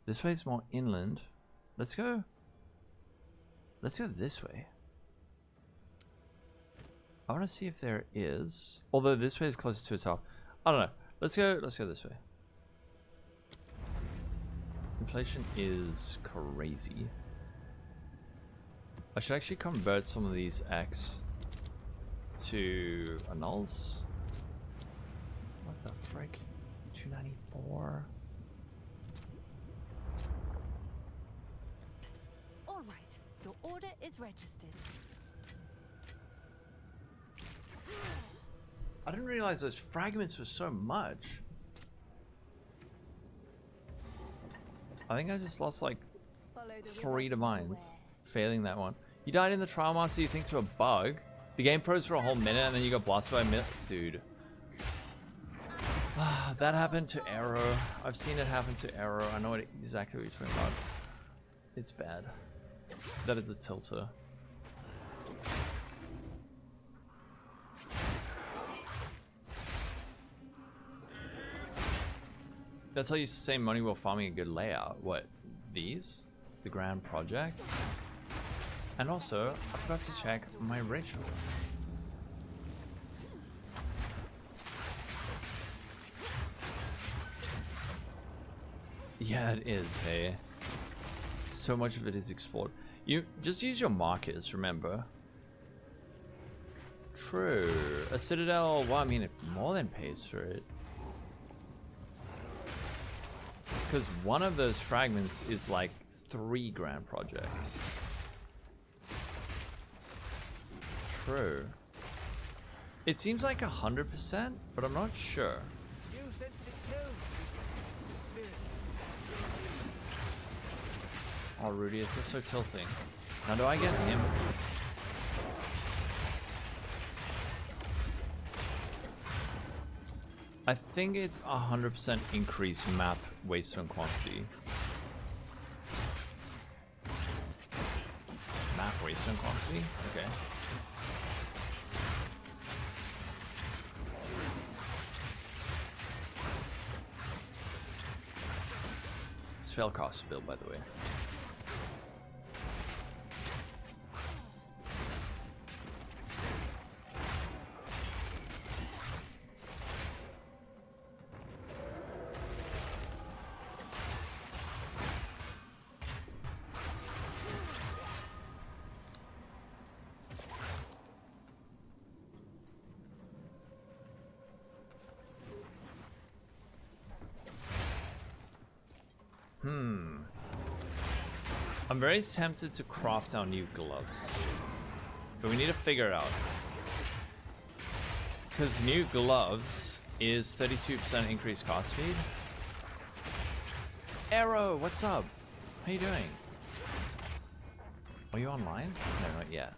This way is more inland. Let's go this way. I want to see if there is, although this way is closer to a tower. I don't know. Let's go this way. Inflation is crazy. I should actually convert some of these X to annuls. What the frick? 294. All right, your order is registered. I didn't realize those fragments were so much. I think I just lost like Follow the 3 river to divines, nowhere. failing that one. You died in the Trialmaster, you think, to a bug? The game froze for a whole minute and then you got blasted by a minute? Dude. That happened to Arrow. I've seen it happen to Arrow. I know exactly what you're talking about. It's bad. That is a tilter. That's how you save money while farming a good layout. What? These? The Grand Project? And also, I forgot to check my ritual. Yeah, it is, hey. So much of it is explored. You just use your markers, remember? True. A Citadel, well, I mean, it more than pays for it. Because one of those fragments is like 3 Grand Projects. True. It seems like 100%, but I'm not sure. You sensed it too. The spirit. Oh, Rudius is so tilting. Now do I get him? I think it's 100% increased map waystone quantity. Map waystone quantity? Okay. Spellcaster build, by the way. I'm very tempted to craft our new gloves, but we need to figure it out. Because new gloves is 32% increased cast speed. Arrow, what's up? How you doing? Are you online? No, not yet.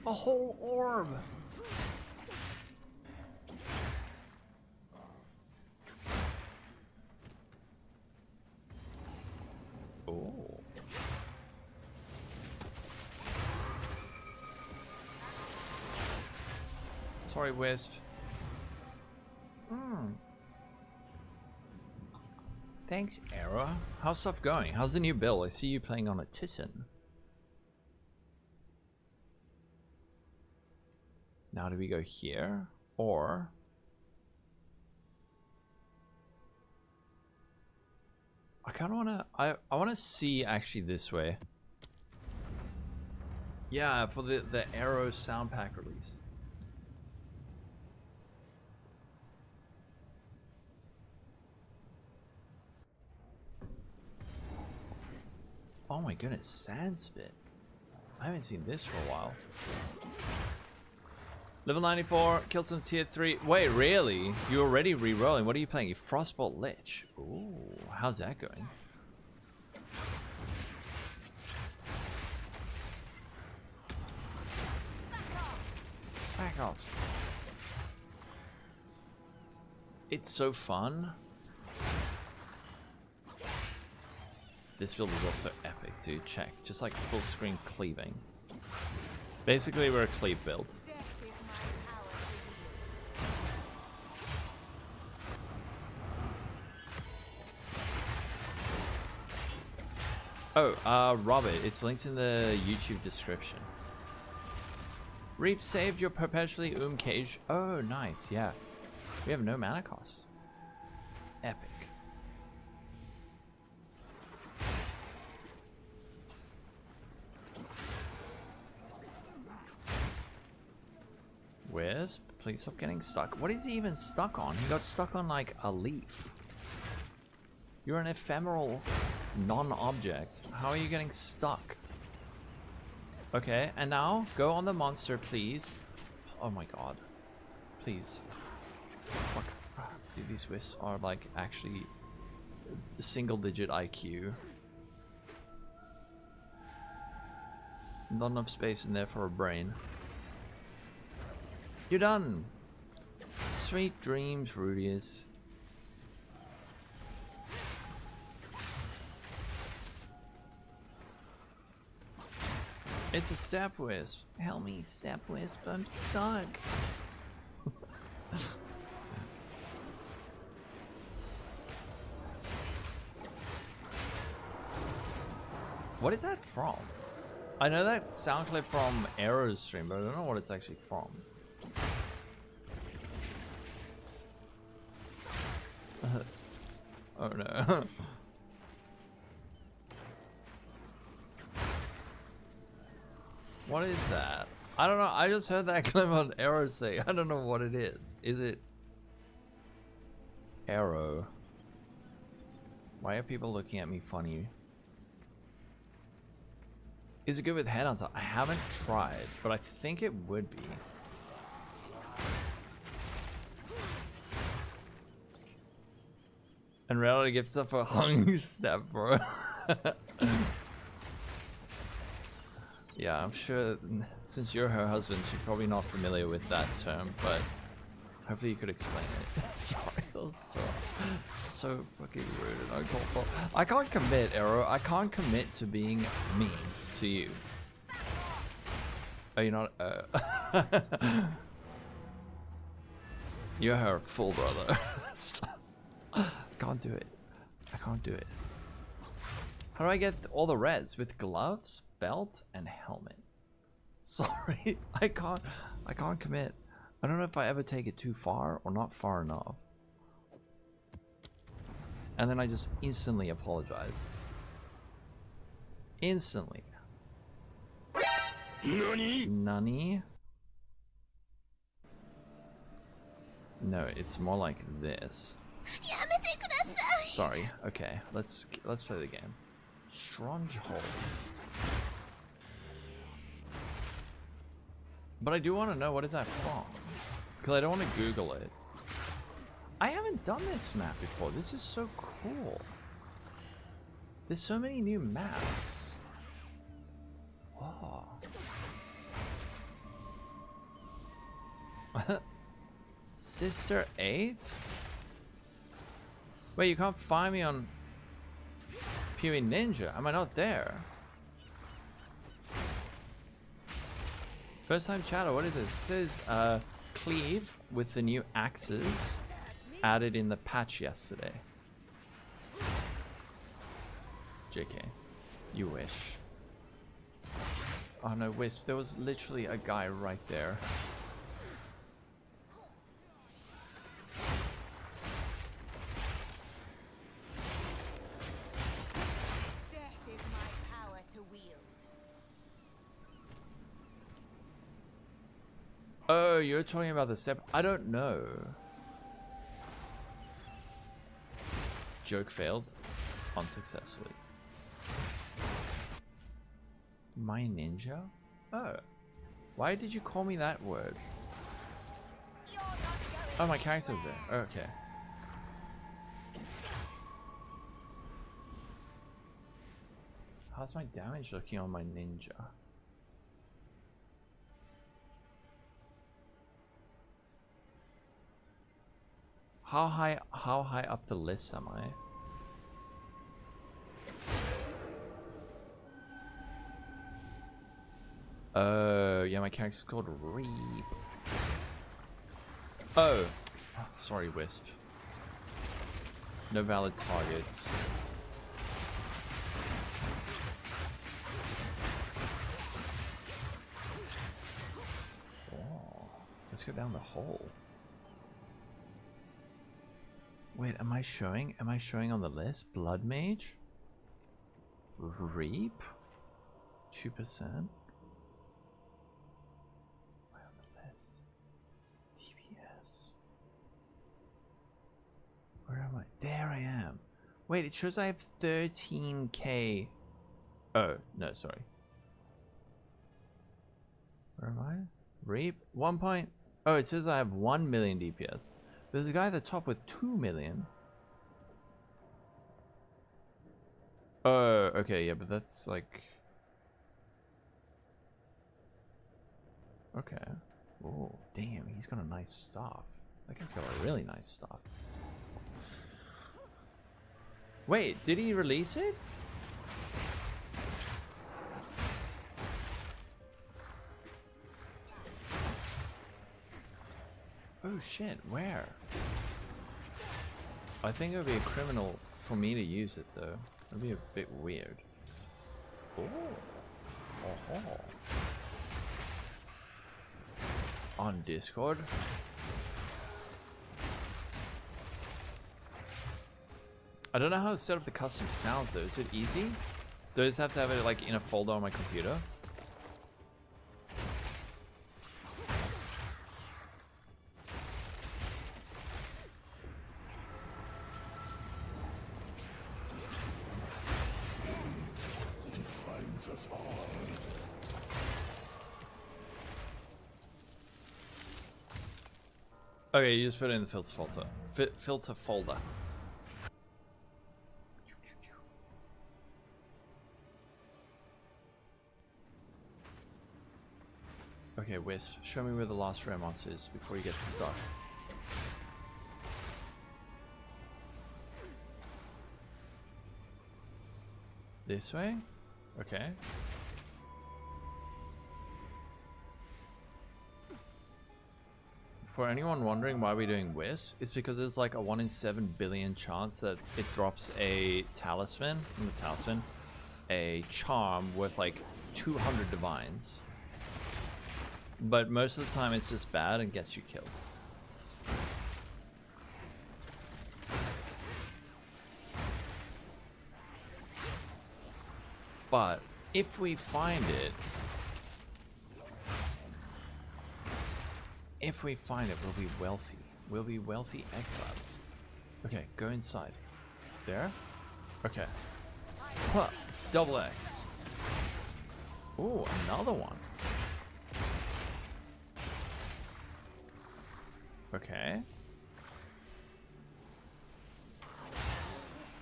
A whole orb! Oh. Sorry, Wisp. Thanks, Era. How's stuff going? How's the new build? I see you playing on a Titan. Now do we go here? Or... I kind of want to... I want to see actually this way. Yeah, for the Arrow sound pack release. Oh my goodness, Sandspit. I haven't seen this for a while. Level 94, killed some tier 3. Wait, really? You're already re-rolling. What are you playing? You Frostbolt Lich. Ooh, how's that going? Back off. It's so fun. This build is also epic, dude. Check. Just like full screen cleaving. Basically, we're a cleave build. Oh, Robert, it's linked in the YouTube description. Reap saved your perpetually cage. Oh, nice, yeah. We have no mana cost. Epic. Wisp, please stop getting stuck. What is he even stuck on? He got stuck on like a leaf. You're an ephemeral non-object. How are you getting stuck? Okay, and now go on the monster, please. Oh my god. Please. Fuck. Dude, these wisps are like actually single-digit IQ. Not enough space in there for a brain. You're done. Sweet dreams, Rudius. It's a step wisp. Help me, step wisp. I'm stuck. What is that from? I know that sound clip from Arrow's stream, but I don't know what it's actually from. Oh no. What is that? I don't know. I just heard that clip on Arrow's thing. I don't know what it is. Is it Arrow? Why are people looking at me funny? Is it good with Headhunter? I haven't tried, but I think it would be. And reality gives stuff a hung step, bro. Yeah, I'm sure since you're her husband, she's probably not familiar with that term, but hopefully you could explain it. Sorry, that was so fucking rude. I can't commit, Arrow. I can't commit to being mean to you. Oh, you're not? You're her full brother. I can't do it. I can't do it. How do I get all the reds? With gloves, belt, and helmet. Sorry, I can't commit. I don't know if I ever take it too far or not far enough. And then I just instantly apologize. Instantly. Nani? No, it's more like this. Sorry. Okay, let's play the game. Stronghold. But I do want to know what is that from, because I don't want to Google it. I haven't done this map before. This is so cool. There's so many new maps. Wow. Sister 8? Wait, you can't find me on PoE Ninja. Am I not there? First time chatter, what is this? This is Cleave with the new axes added in the patch yesterday. JK. You wish. Oh no, Wisp, there was literally a guy right there. Oh, you're talking about the step. I don't know. Joke failed unsuccessfully. My ninja? Oh. Why did you call me that word? Oh, my character's there. Okay. How's my damage looking on my ninja? How high up the list am I? Oh, yeah, my character's called Reap. Oh, sorry, Wisp. No valid targets. Oh, let's go down the hole. Wait, am I showing on the list? Blood Mage? Reap? 2%? Where on the list? DPS. Where am I? There I am. Wait, it shows I have 13k. Oh, no, sorry. Where am I? Reap? 1 point. Oh, it says I have 1 million DPS. There's a guy at the top with 2 million. Oh, okay, yeah, but that's like... Okay. Oh, damn, he's got a nice staff. That guy's got a really nice staff. Wait, did he release it? Oh shit, where? I think it would be a criminal for me to use it though. It'd be a bit weird. Oh. Oh. On Discord. I don't know how to set up the custom sounds though. Is it easy? Do I just have to have it like in a folder on my computer? Defines us all. Okay, you just put it in the filter folder. Filter folder. Okay, Wisp, show me where the last rare monster is before you get stuck. This way? Okay. For anyone wondering why we're doing Wisp, it's because there's like a 1 in 7 billion chance that it drops a talisman, a charm worth like 200 divines. But most of the time it's just bad and gets you killed. But if we find it, we'll be wealthy. We'll be wealthy exiles. Okay, go inside. There? Okay. Huh. Double X. Ooh, another one. Okay.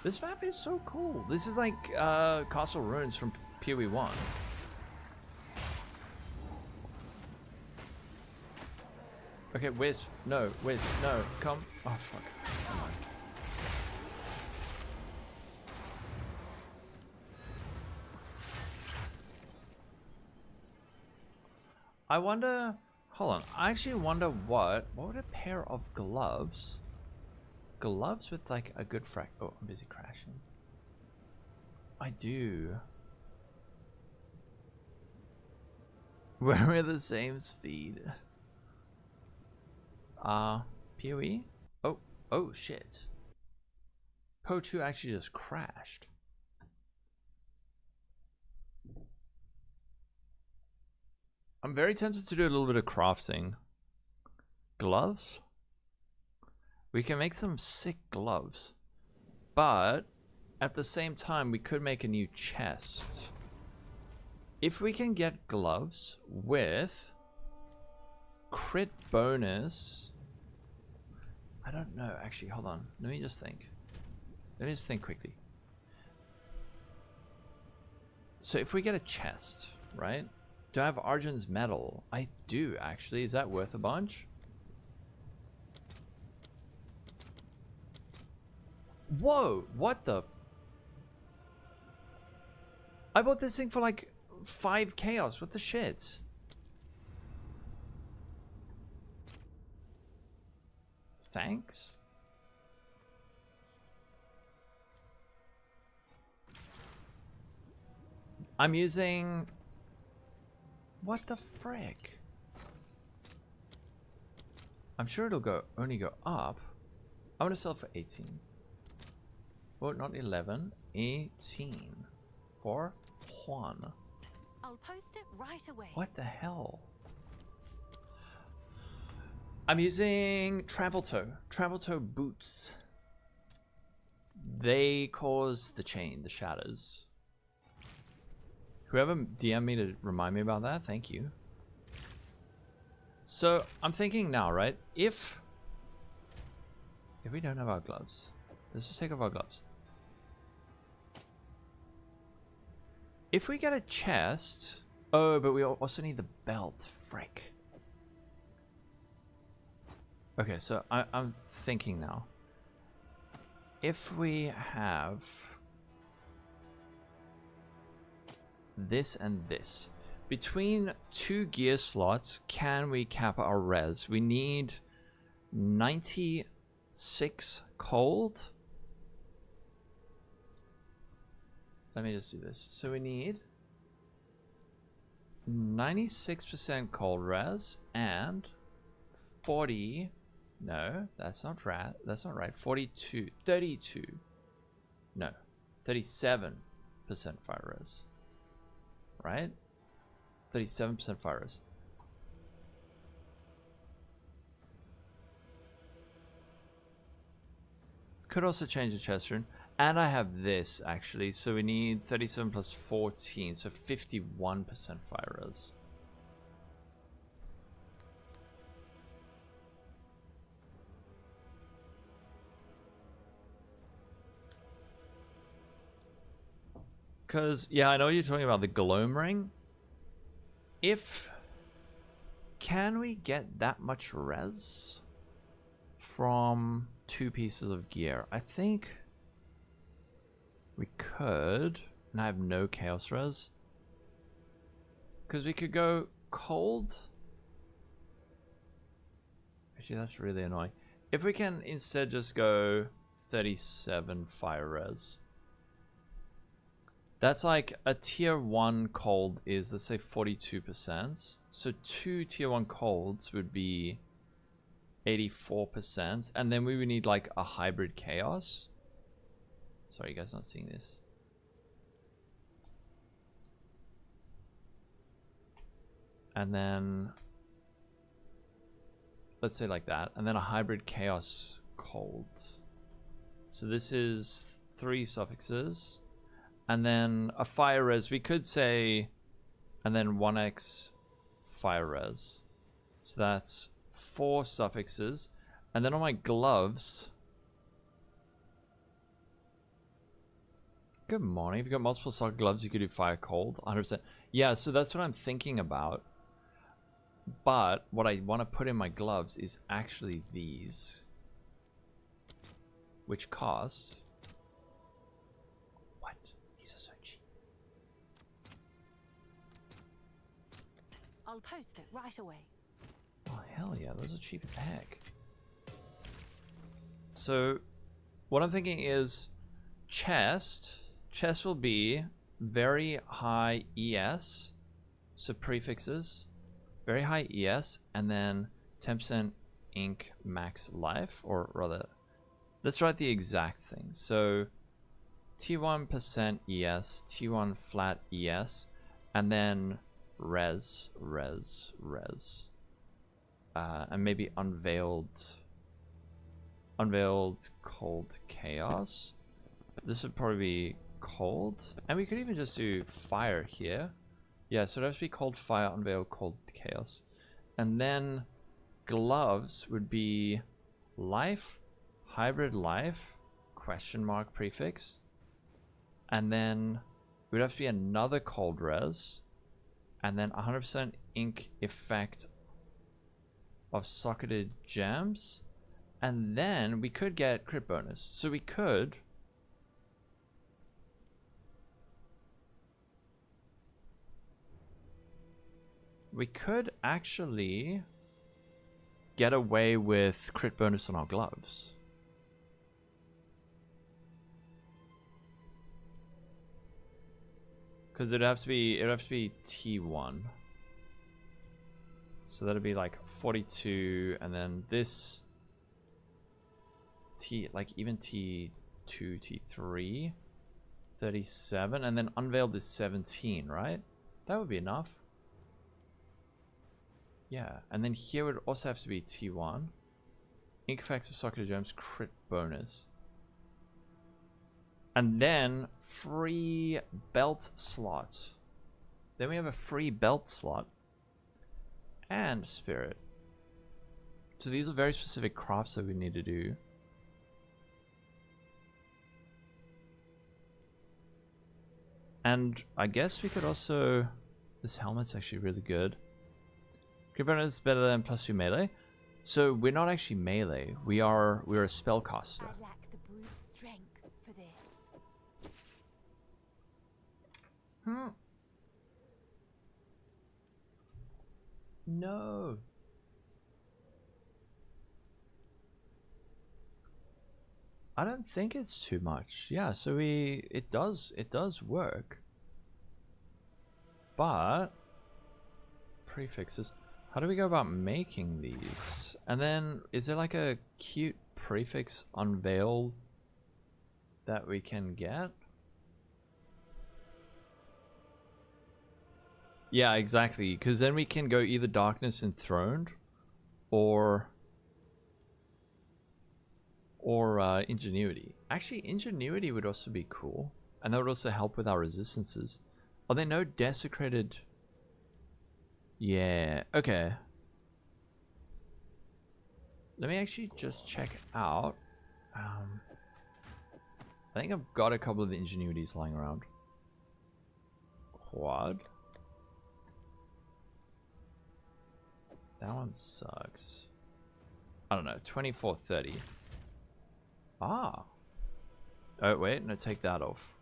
This map is so cool. This is like Castle Ruins from PoE 1. Okay, Wisp, no, come. Oh, fuck. Come on. I wonder, hold on, I actually wonder what would a pair of gloves with like a good oh, I'm busy crashing. I do. We're the same speed. PoE? Oh shit. PoE 2 actually just crashed. I'm very tempted to do a little bit of crafting. Gloves? We can make some sick gloves. But at the same time, we could make a new chest. If we can get gloves with crit bonus, I don't know, actually, hold on, let me just think quickly. So if we get a chest, right, do I have Argent's metal? I do, actually. Is that worth a bunch? Whoa, what the, I bought this thing for like 5 chaos. What the shit? Thanks. I'm using, what the frick? I'm sure it'll only go up. I'm gonna sell it for 18. Well, not 11, 18 for Juan. I'll post it right away. What the hell? I'm using Travel Toe boots. They cause the chain, the shatters. Whoever DM'd me to remind me about that, thank you. So I'm thinking now, right? If we don't have our gloves, let's just take off our gloves. If we get a chest, oh, but we also need the belt. Frick. Okay, so I'm thinking now. If we have this and this, between 2 gear slots, can we cap our res? We need 96 cold. Let me just do this. So we need 96% cold res and 40. No, that's not right. That's not right. 32. No, 37% fire res. Right? 37% fire res. Could also change the chest rune. And I have this actually, so we need 37 plus 14, so 51% fire res. Because, yeah, I know you're talking about the gloam ring. Can we get that much res from 2 pieces of gear? I think we could, and I have no chaos res. Because we could go cold. Actually, that's really annoying. If we can instead just go 37 fire res. That's like a tier 1 cold is, let's say, 42%. So 2 tier 1 colds would be 84%. And then we would need like a hybrid chaos. Sorry, you guys not seeing this. And then let's say like that, and then a hybrid chaos cold. So this is 3 suffixes, and then a fire res. We could say, and then 1x fire res. So that's 4 suffixes, and then on my gloves. Good morning. If you've got multiple socket gloves, you could do fire cold, 100%. Yeah, so that's what I'm thinking about. But what I want to put in my gloves is actually these, which cost. What? These are so cheap. I'll post it right away. Oh, hell yeah. Those are cheap as heck. So, what I'm thinking is chest. Chest will be very high ES. So, prefixes. Very high ES, and then 10% ink max life, or rather, let's write the exact thing. So T1% ES, T1 flat ES, and then res, and maybe unveiled cold chaos. This would probably be cold, and we could even just do fire here. Yeah, so it has to be cold fire, unveiled, cold chaos. And then gloves would be life, hybrid life, question mark prefix. And then it would have to be another cold res. And then 100% ink effect of socketed gems. And then we could get crit bonus. So we could actually get away with crit bonus on our gloves. Because it'd have to be T1. So that'd be like 42, and then this like even T2, T3, 37, and then unveiled is 17, right? That would be enough. Yeah, and then here would also have to be T1. Ink effects of socketed gems, crit bonus. And then free belt slot. Then we have a free belt slot. And spirit. So these are very specific crafts that we need to do. And I guess we could also... This helmet's actually really good. Crit bonus is better than +2 melee. So we're not actually melee. We're a spellcaster. I lack the brute strength for this. No. I don't think it's too much. Yeah, so it does work. But prefixes. How do we go about making these? And then is there like a cute prefix unveil that we can get? Yeah, exactly. Because then we can go either Darkness Enthroned or Ingenuity. Actually, Ingenuity would also be cool. And that would also help with our resistances. Are there no desecrated... Yeah, okay. Let me actually just check out. I think I've got a couple of Ingenuities lying around. What? That one sucks. I don't know, 2430. Ah. Oh, wait, no, take that off.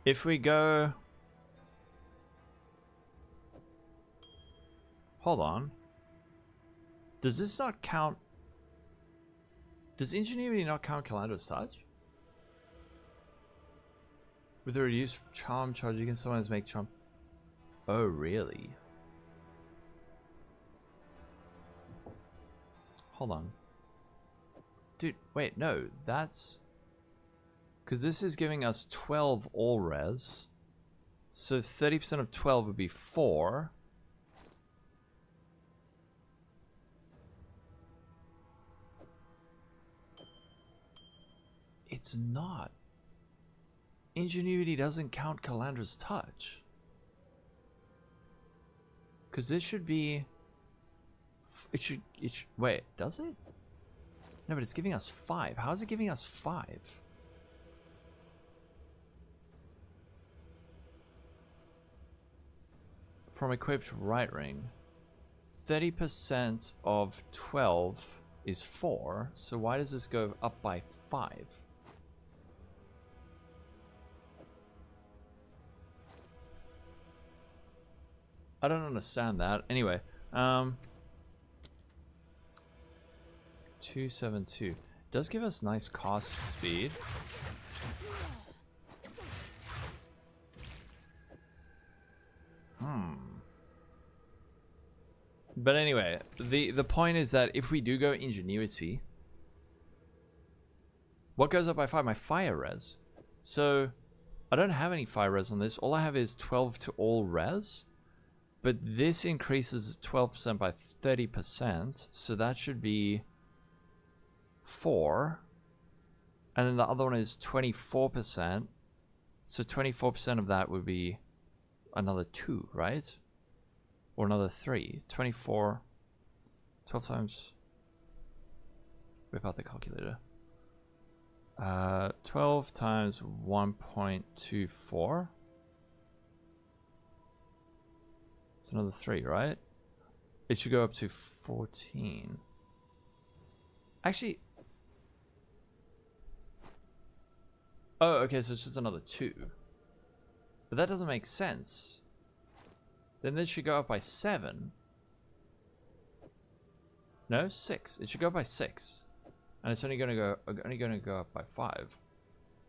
If we go... Hold on. Does this not count... Does Ingenuity not count Calandra's Touch? With a reduced charm charge, you can sometimes make charm... Oh, really? Hold on. Dude, wait, no, that's... Because this is giving us 12 all res. So 30% of 12 would be 4. It's not. Ingenuity doesn't count Calandra's Touch. Because this should be... It should... Wait, does it? No, but it's giving us 5. How is it giving us 5? From equipped right ring. 30% of 12 is 4. So why does this go up by 5? I don't understand that. Anyway, 272 does give us nice cast speed. But anyway, the point is that if we do go Ingenuity, what goes up by 5? My fire res. So I don't have any fire res on this. All I have is 12 to all res. But this increases 12% by 30%, so that should be 4. And then the other one is 24%. So 24% of that would be another 2, right? Or another 3. 24. 12 times. Whip out the calculator. 12 times 1.24. It's another 3, right? It should go up to 14. Actually... Oh, okay, so it's just another 2. But that doesn't make sense. Then this should go up by 7. No, 6. It should go up by 6. And it's only going to go up by 5.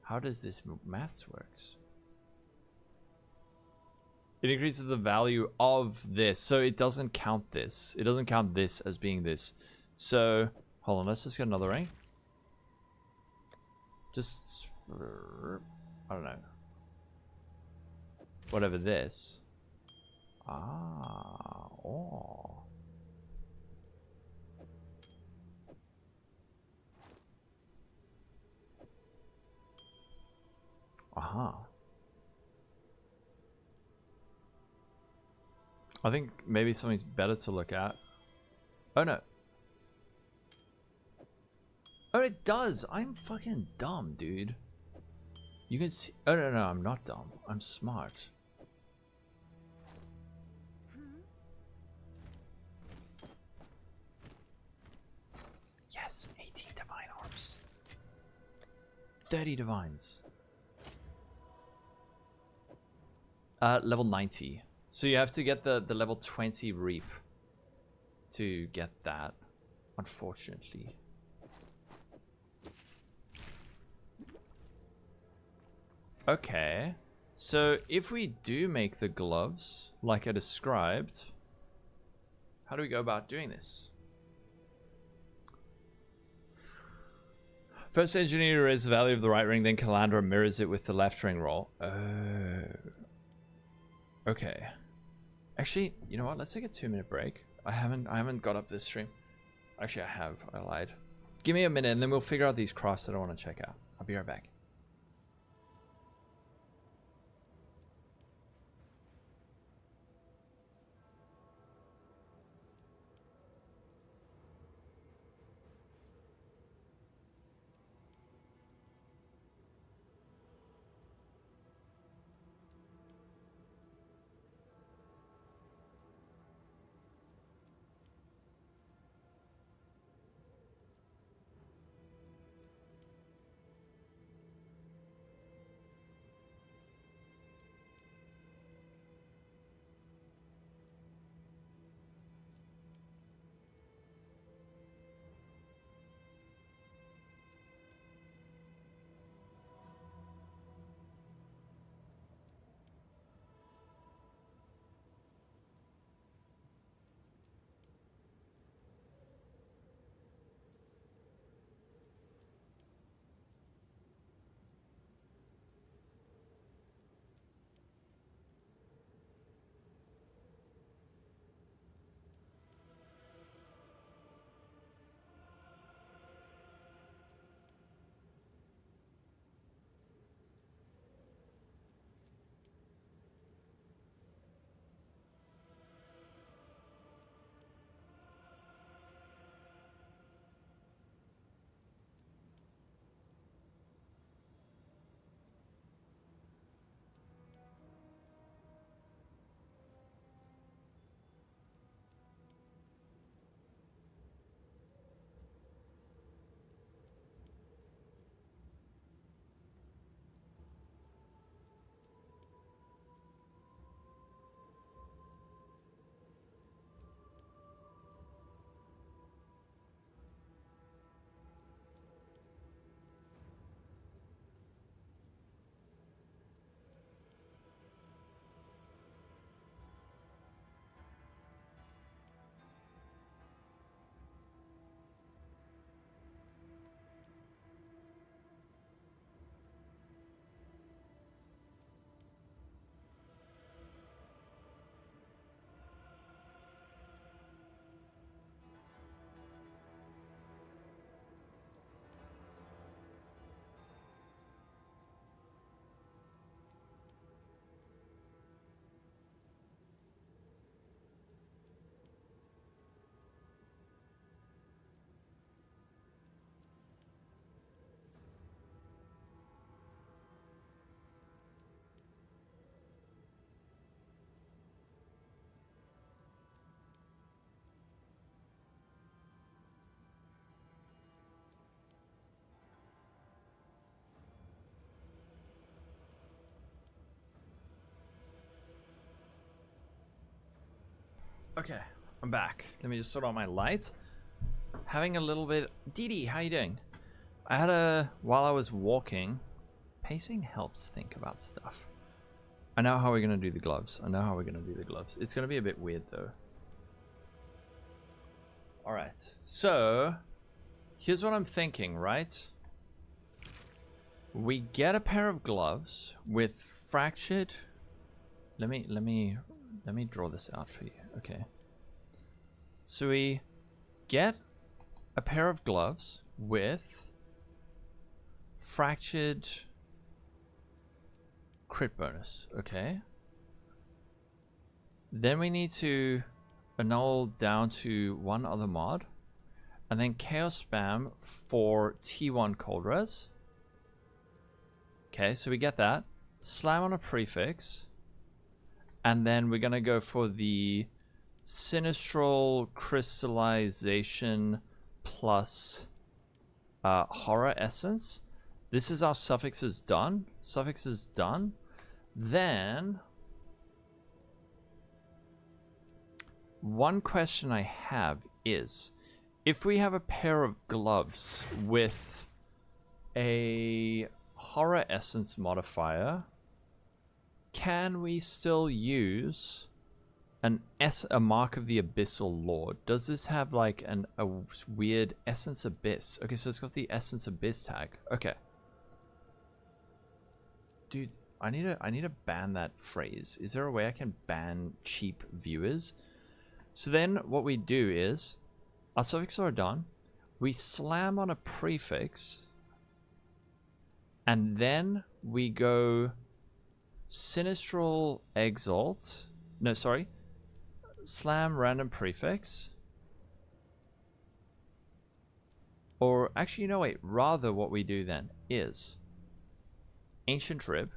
How does this maths works? It increases the value of this, so it doesn't count this. It doesn't count this as being this. So, hold on, let's just get another ring. Just, I don't know. Whatever this. Ah, oh. Aha. I think maybe something's better to look at. Oh no. Oh, it does. I'm fucking dumb, dude. You can see. Oh no, no, I'm not dumb. I'm smart. Yes, 18 divine orbs. 30 divines. Level 90. So you have to get the level 20 Reap to get that, unfortunately. Okay, so if we do make the gloves, like I described, how do we go about doing this? First engineer raise the value of the right ring, then Calandra mirrors it with the left ring roll. Oh. Okay. Actually, you know what? Let's take a 2-minute break. I haven't got up this stream. Actually, I have. I lied. Give me a minute and then we'll figure out these crafts that I want to check out. I'll be right back. Okay, I'm back. Let me just sort out my lights. Having a little bit... Didi, how you doing? I had a... While I was walking... Pacing helps think about stuff. I know how we're going to do the gloves. It's going to be a bit weird, though. Alright, so... Here's what I'm thinking, right? We get a pair of gloves with fractured... Let me draw this out for you. Okay. So we get a pair of gloves with fractured crit bonus. Okay. Then we need to annul down to one other mod. And then chaos spam for T1 cold res. Okay, so we get that. Slam on a prefix. And then we're going to go for the Sinistral Crystallization plus Horror Essence. This is our suffixes done. Suffixes done. Then, one question I have is, if we have a pair of gloves with a Horror Essence modifier, can we still use a Mark of the Abyssal Lord? Does this have like a weird Essence Abyss? Okay, so it's got the Essence Abyss tag. Okay. Dude, I need to ban that phrase. Is there a way I can ban cheap viewers? So then what we do is, our suffixes are done. We slam on a prefix. And then we go Sinistral Exalt. No, sorry. Slam random prefix. Or actually, no, wait. Rather, what we do then is Ancient Rib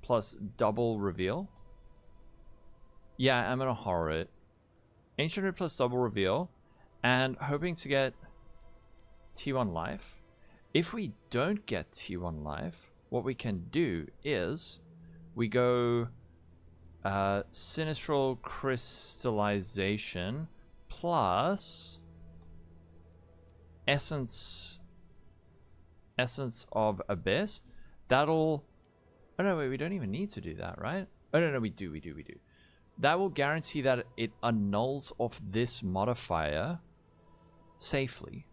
plus double reveal. Yeah, I'm gonna horror it. Ancient Rib plus double reveal. And hoping to get T1 life. If we don't get T1 life, what we can do is we go Sinistral Crystallization plus Essence of Abyss. That'll... Oh no, wait, we don't even need to do that, right? Oh no, we do. That will guarantee that it annuls off this modifier safely.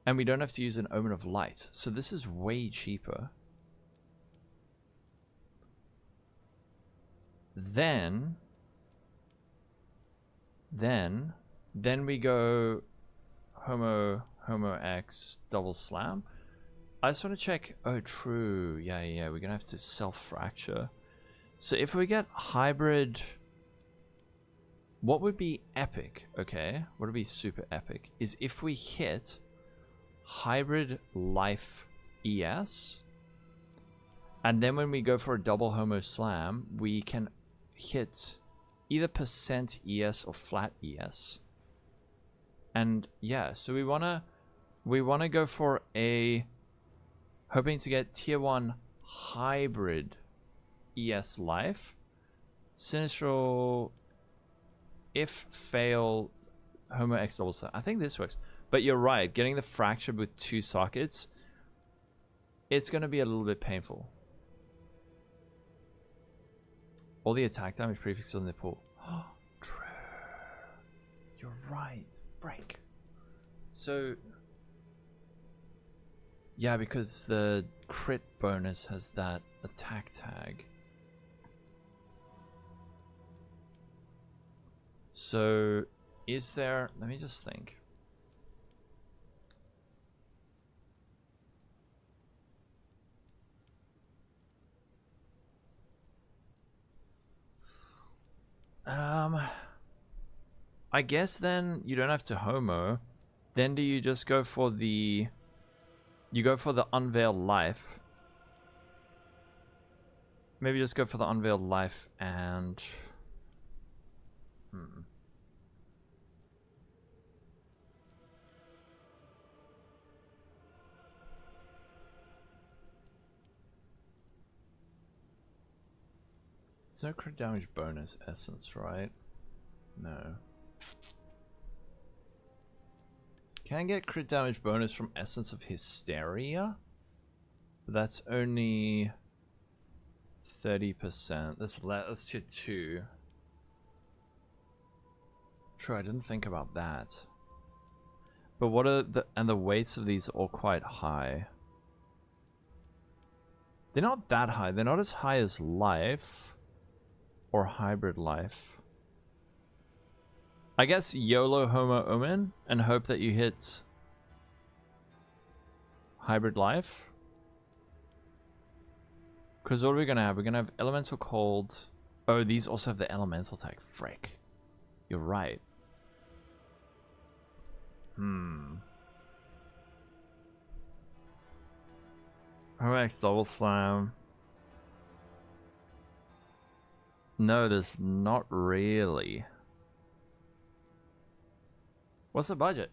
And we don't have to use an Omen of Light. So this is way cheaper. Then we go Homo X double slam. I just want to check. Oh, true. Yeah. We're gonna have to self-fracture. So if we get hybrid, what would be epic? Okay, what would be super epic is if we hit hybrid life ES, and then when we go for a double Homo slam, we can hit either percent ES or flat ES. And yeah, so we wanna go for a, hoping to get tier 1 hybrid ES life. Sinistral, if fail, Homo X double slam. I think this works. But you're right, getting the fracture with 2 sockets, it's gonna be a little bit painful. All the attack damage prefixes on the pool. Oh, true. You're right. Break. So, yeah, because the crit bonus has that attack tag. So, is there... Let me just think. I guess then you don't have to Homo. Then do you just go for the... You go for the Unveiled Life. Maybe just go for the Unveiled Life and... There's no crit damage bonus essence, right? No. Can get crit damage bonus from Essence of Hysteria? But that's only 30%. That's tier 2. True, I didn't think about that. But what are the weights of these are all quite high. They're not that high. They're not as high as Life or Hybrid Life. I guess YOLO Homo Omen and hope that you hit Hybrid Life. Because what are we going to have? We're going to have Elemental Cold. Oh, these also have the Elemental tag. Frick. You're right. Homax Double Slam. No, there's not really. What's the budget?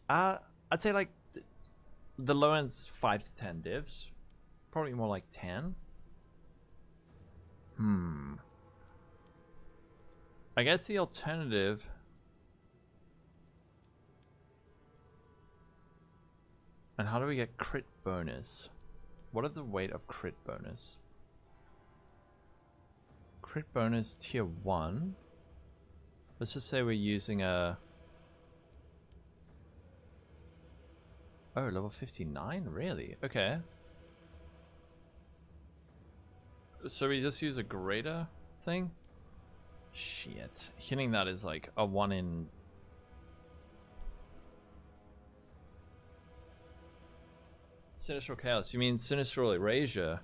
I'd say like the low end's 5 to 10 divs. Probably more like 10. I guess the alternative. And how do we get crit bonus? What are the weight of crit bonus? Crit bonus tier 1. Let's just say we're using a... Oh, level 59? Really? Okay. So we just use a greater thing? Shit. Hitting that is like a 1 in... Sinistral Chaos. You mean Sinistral Erasure?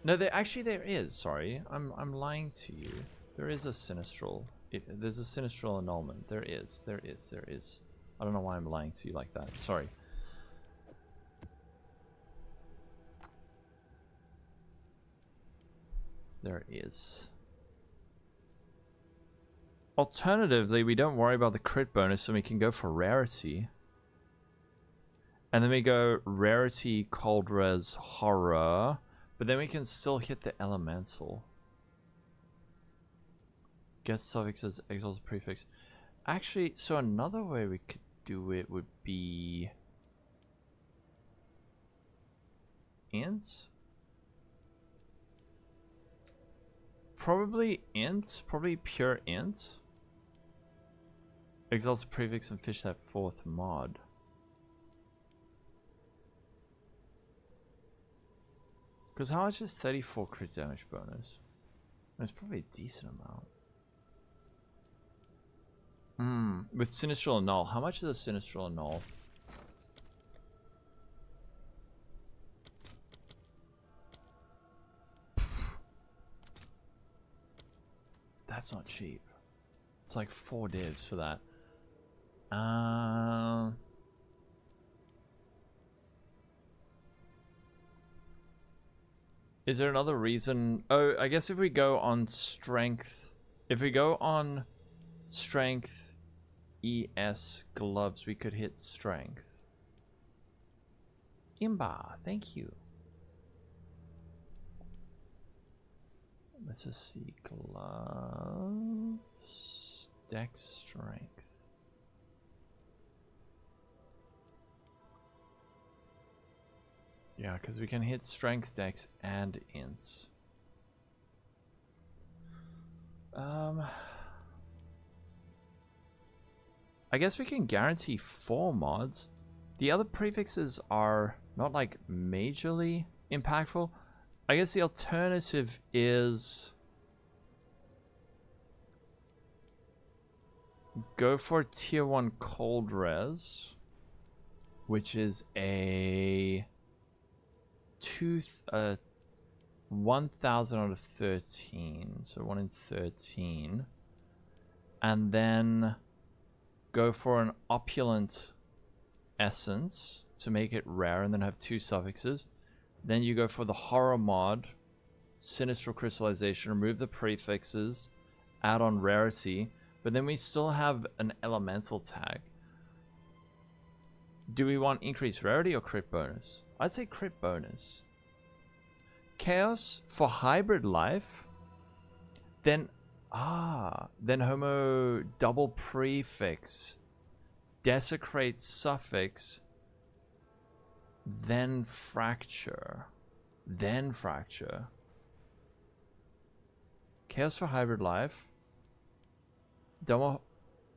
No, there is. Sorry, I'm lying to you. There is a Sinistral. There's a Sinistral annulment. There is. I don't know why I'm lying to you like that. Sorry. There is. Alternatively, we don't worry about the crit bonus and we can go for rarity. And then we go rarity, cold res, horror. But then we can still hit the elemental. Get suffixes, exalt prefix. Actually, so another way we could do it would be... int? Probably int. Probably pure int. Exalt prefix and fish that 4th mod. Because how much is 34 crit damage bonus? That's probably a decent amount. With Sinistral Annul, how much is a Sinistral Annul? That's not cheap. It's like 4 divs for that. Is there another reason? Oh, I guess if we go on strength, ES gloves, we could hit strength. Imba, thank you. Let's just see. Gloves, dex strength. Yeah, because we can hit strength, dex, and ints. I guess we can guarantee 4 mods. The other prefixes are not like majorly impactful. I guess the alternative is go for tier 1 cold res, which is a 1000 out of 13, so 1 in 13, and then go for an opulent essence to make it rare and then have 2 suffixes. Then you go for the horror mod, sinistral crystallization, remove the prefixes, add on rarity, but then we still have an elemental tag. Do we want increased rarity or crit bonus? I'd say crit bonus. Chaos for hybrid life, then Then homo double prefix, desecrate suffix, then fracture, chaos for hybrid life, double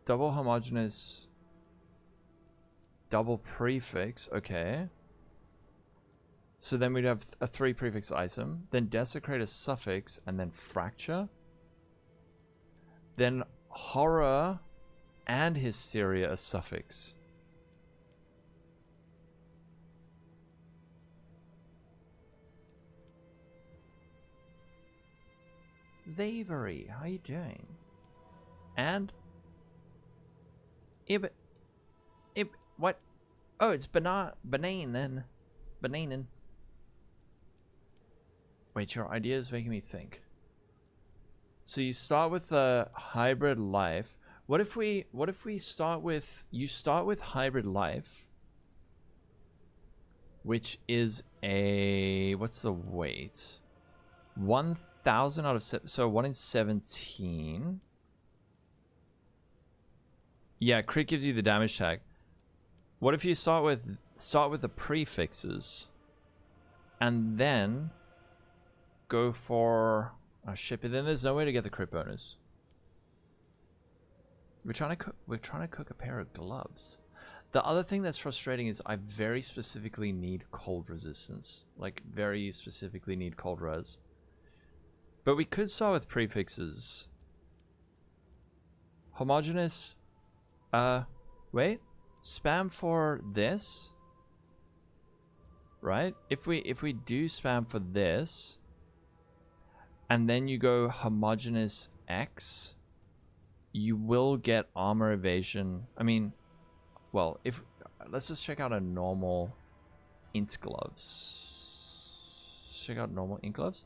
homogeneous, double prefix. Okay, so then we'd have a 3 prefix item, then desecrate a suffix, and then fracture. Then horror and hysteria a suffix. Vavery, how you doing? And what? Oh, it's Bananen. Wait, your idea is making me think. So you start with a hybrid life. What if we start with, you start with hybrid life, which is a, what's the weight? 1,000 out of 7, so 1 in 17. Yeah, crit gives you the damage tag. What if you start with the prefixes and then go for, oh shit, but then there's no way to get the crit bonus. We're trying to cook a pair of gloves. The other thing that's frustrating is I very specifically need cold resistance. Like, very specifically need cold res. But we could start with prefixes. Homogeneous. Wait. Spam for this. Right? If we do spam for this, and then you go homogeneous X, you will get armor evasion. I mean, well, if let's just check out a normal int gloves. Check out normal int gloves.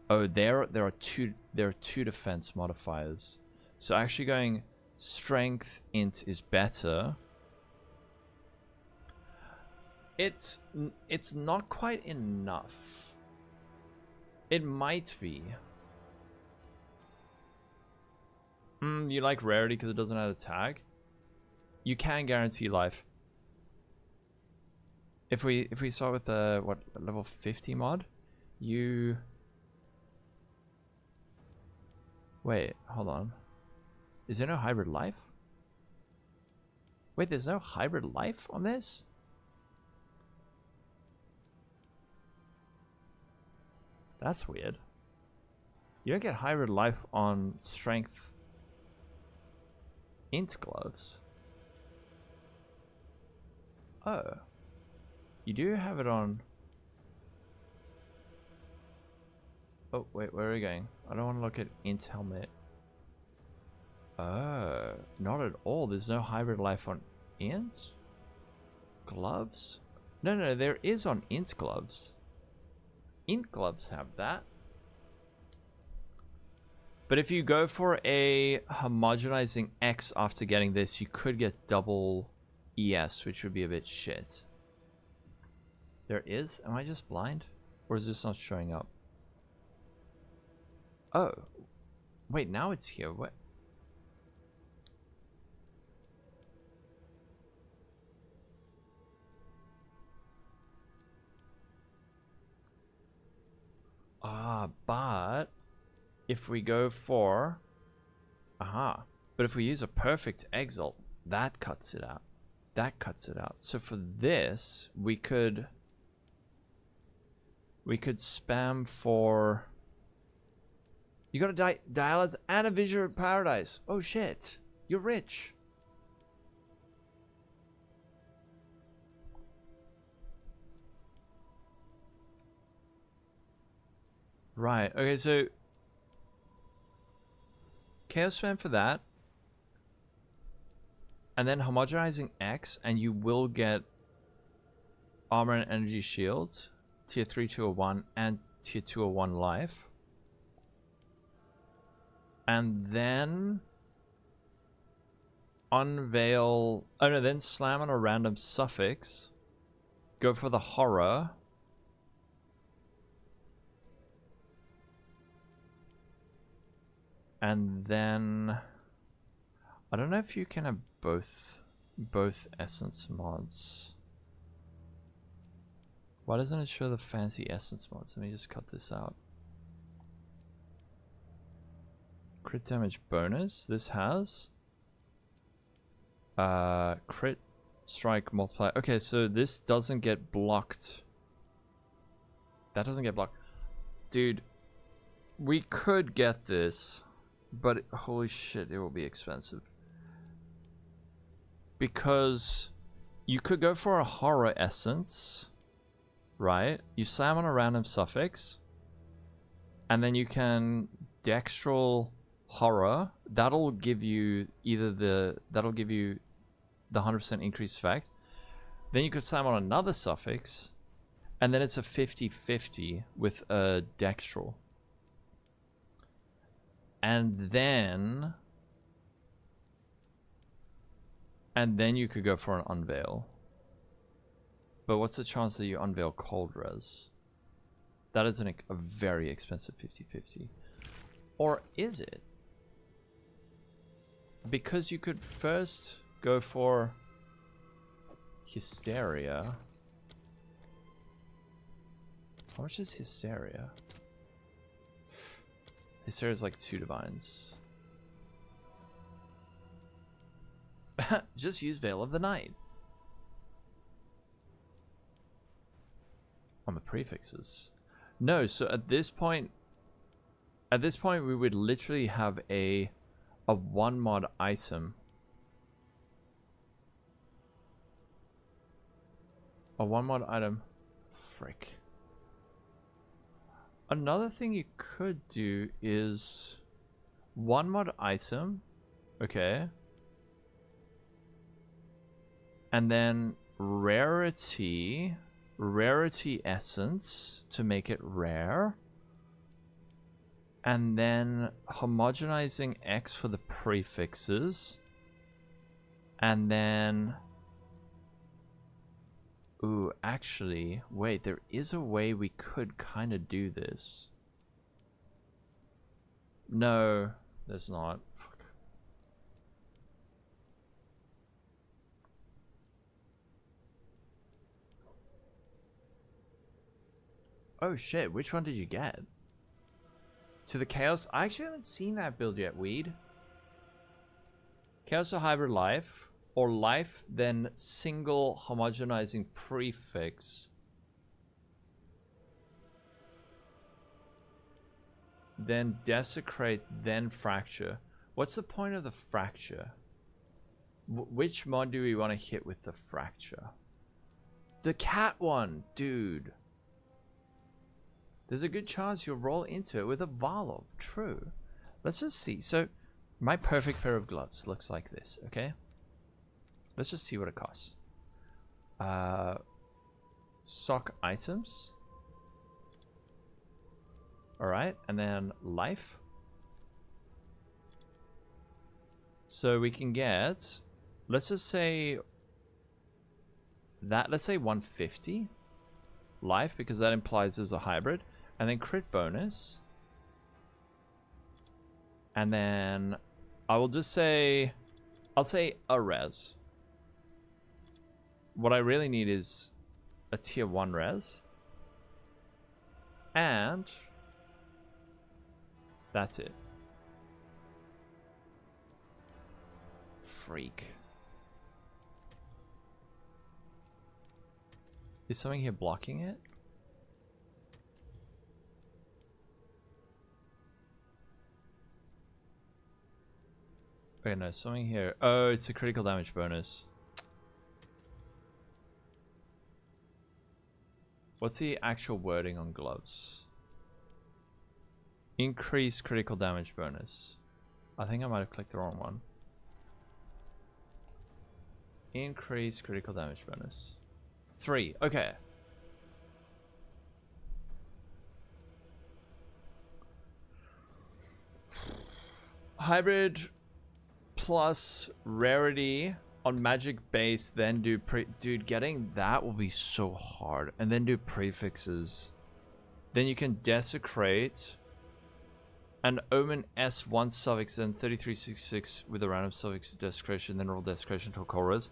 Oh, there are two defense modifiers. So actually going strength int is better. It's not quite enough. It might be. You like rarity because it doesn't add a tag? You can guarantee life. If we start with the what, level 50 mod, you wait, hold on. Is there no hybrid life? Wait, there's no hybrid life on this? That's weird. You don't get hybrid life on strength int gloves. Oh. You do have it on... Oh, wait, where are we going? I don't want to look at int helmet. Oh, not at all. There's no hybrid life on int gloves? No, there is on int gloves. Int gloves have that. But if you go for a homogenizing X after getting this, you could get double ES, which would be a bit shit. There is? Am I just blind? Or is this not showing up? Oh. Wait, now it's here. What? But if we go for... But if we use a perfect exalt, that cuts it out. So for this, we could spam for... You got a dialysis and a Vision of Paradise. Oh shit. You're rich. Right, okay, so chaos spam for that, and then homogenizing X, and you will get armor and energy shields, tier 3 201 and tier 201 life, and then unveil, oh no, then slam on a random suffix, go for the horror. And then I don't know if you can have both essence mods. Why doesn't it show the fancy essence mods? Let me just cut this out. Crit damage bonus. This has crit strike multiplier. Okay, so this doesn't get blocked. That doesn't get blocked. Dude, we could get this, but holy shit, it will be expensive. Because you could go for a horror essence, right? You slam on a random suffix, and then you can dextral horror. That'll give you the 100% increased effect. Then you could slam on another suffix, and then it's a 50-50 with a dextral. And then you could go for an unveil. But what's the chance that you unveil cold res? That is a very expensive 50-50. Or is it? Because you could first go for Hysteria. How much is Hysteria? Hysteria is like 2 divines. Just use Veil of the Night. On the prefixes. No, so at this point we would literally have a 1 mod item. A 1 mod item. Frick. Another thing you could do is 1 mod item. Okay. And then rarity essence to make it rare. And then homogenizing X for the prefixes. And then... Ooh, actually, wait, there is a way we could kind of do this. No, there's not. Fuck. Oh shit, which one did you get? To the Chaos? I actually haven't seen that build yet, Weed. Chaos or Hybrid Life. Or life, then single homogenizing prefix. Then desecrate, then fracture. What's the point of the fracture? Which mod do we want to hit with the fracture? The cat one, dude. There's a good chance you'll roll into it with a Varlov. True. Let's just see. So, my perfect pair of gloves looks like this, okay? Let's just see what it costs. Sock items. Alright, and then life. So we can get, let's just say that, let's say 150 life, because that implies there's a hybrid. And then crit bonus. And then I will just say, I'll say a res. What I really need is a tier 1 res. And that's it. Freak. Is something here blocking it? Okay, no, something here. Oh, it's a critical damage bonus. What's the actual wording on gloves? Increase critical damage bonus. I think I might have clicked the wrong one. Increase critical damage bonus. 3. Okay. Hybrid plus rarity on magic base, then do dude, getting that will be so hard. And then do prefixes. Then you can desecrate. And Omen S 1 suffix, then 3366 with a random suffix desecration, then roll desecration to Korras.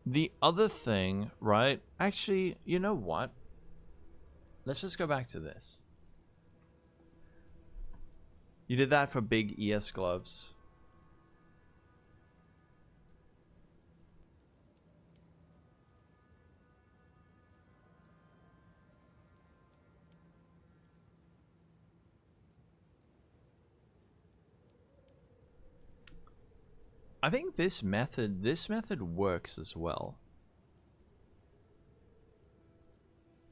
The other thing, right? Actually, you know what? Let's just go back to this. You did that for big ES gloves. I think this method works as well.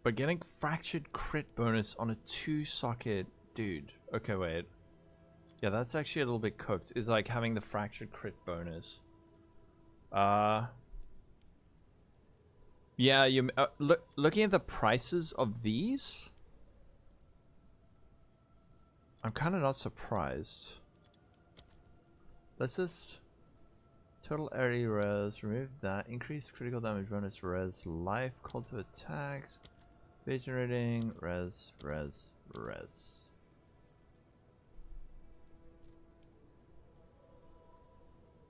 But getting fractured crit bonus on a 2-socket, dude. Okay, wait. Yeah, that's actually a little bit cooked. It's like having the fractured crit bonus. Yeah, you looking at the prices of these, I'm kind of not surprised. Let's just total area res, remove that, increase critical damage bonus res, life, call to attacks, evasion rating, res.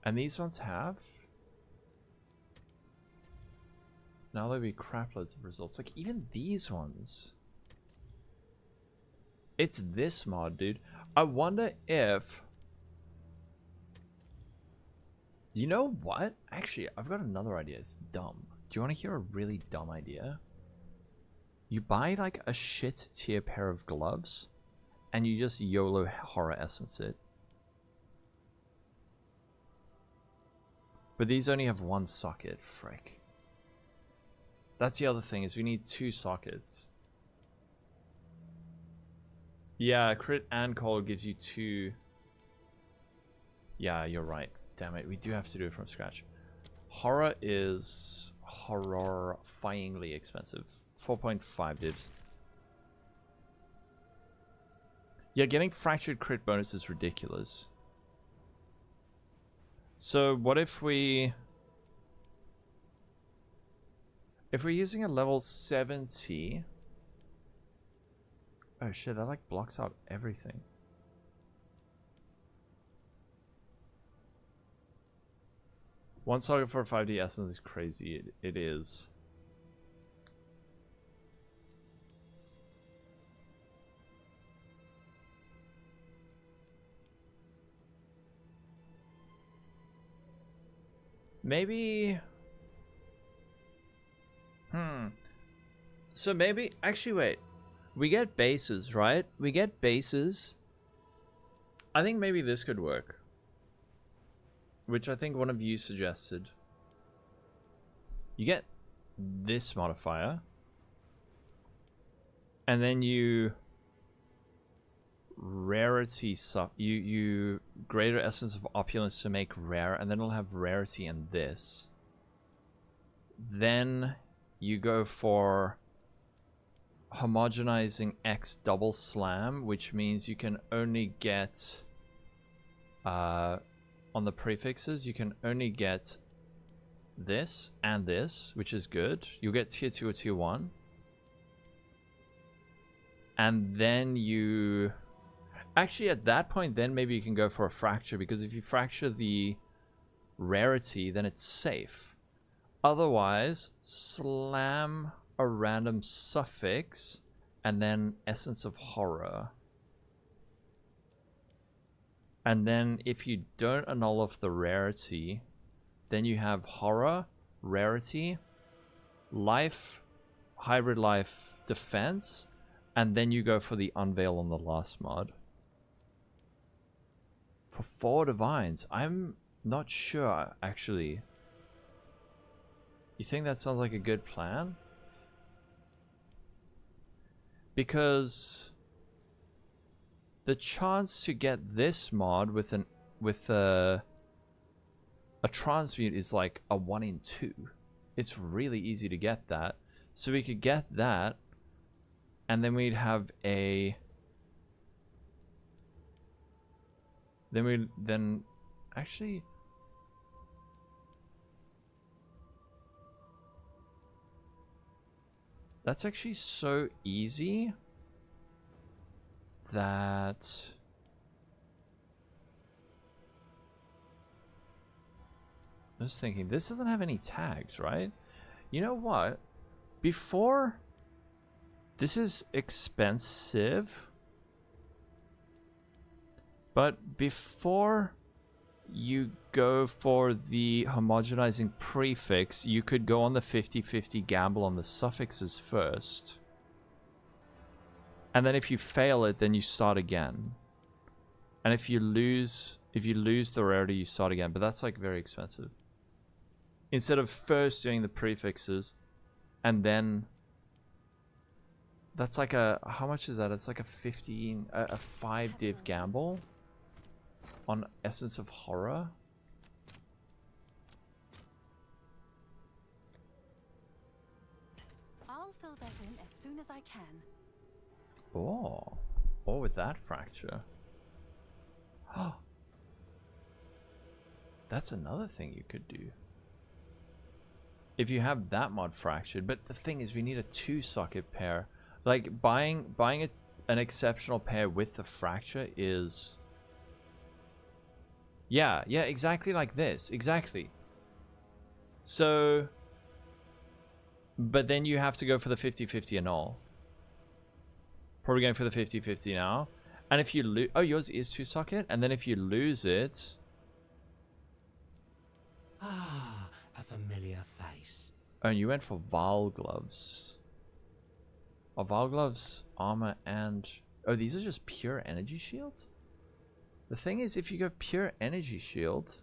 And these ones have? Now there'll be crap loads of results. Like, even these ones. It's this mod, dude. I wonder if... You know what? Actually, I've got another idea. It's dumb. Do you want to hear a really dumb idea? You buy, like, a shit tier pair of gloves, and you just YOLO horror essence it. But these only have 1 socket. Frick. That's the other thing, is we need 2 sockets. Yeah, crit and cold gives you 2. Yeah, you're right. Damn it, we do have to do it from scratch. Horror is horrifyingly expensive. 4.5 divs. Yeah, getting fractured crit bonus is ridiculous. So what if we... If we're using a level 70... Oh shit, that like blocks out everything. One socket for a 5D essence is crazy. It is. Maybe... So maybe... Actually, wait. We get bases, right? We get bases. I think maybe this could work. Which I think one of you suggested. You get this modifier. And then you... Rarity you greater essence of opulence to make rare, and then it'll have rarity in this. Then you go for homogenizing X double slam, which means you can only get on the prefixes you can only get this and this, which is good. You'll get tier 2 or tier 1. And then you... Actually, at that point, then maybe you can go for a fracture, because if you fracture the rarity, then it's safe. Otherwise, slam a random suffix and then essence of horror. And then if you don't annul off the rarity, then you have horror, rarity, life, hybrid life, defense, and then you go for the unveil on the last mod. For 4 divines, I'm not sure, actually. You think that sounds like a good plan? Because the chance to get this mod with a transmute is like a 1 in 2. It's really easy to get that. So we could get that, and then we'd have a... Then actually, That's actually so easy that... I was thinking, this doesn't have any tags, right? You know what? Before... This is expensive. But before you go for the homogenizing prefix, you could go on the 50-50 gamble on the suffixes first. And then if you fail it, then you start again. And if you lose the rarity, you start again. But that's like very expensive. Instead of first doing the prefixes and then... That's like a... How much is that? It's like a 5 div gamble on Essence of Horror. I'll fill that in as soon as I can. Oh. Or with that fracture. That's another thing you could do. If you have that mod fractured. But the thing is, we need a 2-socket pair. Like, buying an exceptional pair with the fracture is... Yeah, exactly like this. Exactly. So... But then you have to go for the 50-50 and all. Probably going for the 50-50 now. And if you lose... Oh, yours is 2-socket? And then if you lose it... Ah, a familiar face. Oh, and you went for Vile Gloves. Are Vile Gloves armor and... Oh, these are just pure energy shield? The thing is, if you go pure energy shield...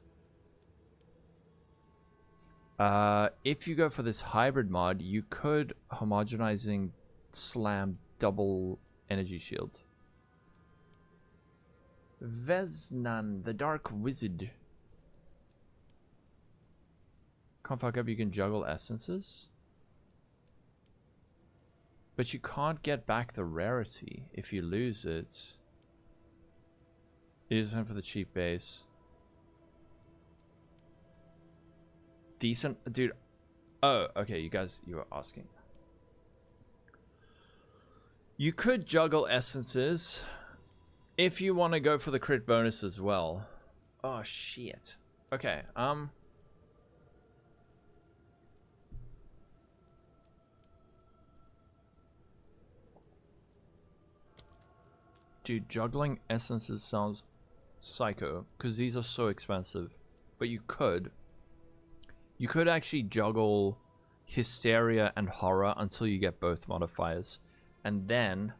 if you go for this hybrid mod, you could homogenizing slam double energy shield. Veznan, the Dark Wizard. Can't fuck up, you can juggle essences. But you can't get back the rarity if you lose it. You just went for the cheap base. Decent, dude. Oh, okay, you guys, you were asking. You could juggle essences if you want to go for the crit bonus as well. Oh shit. Okay, dude, juggling essences sounds psycho because these are so expensive. But you could actually juggle hysteria and horror until you get both modifiers. And then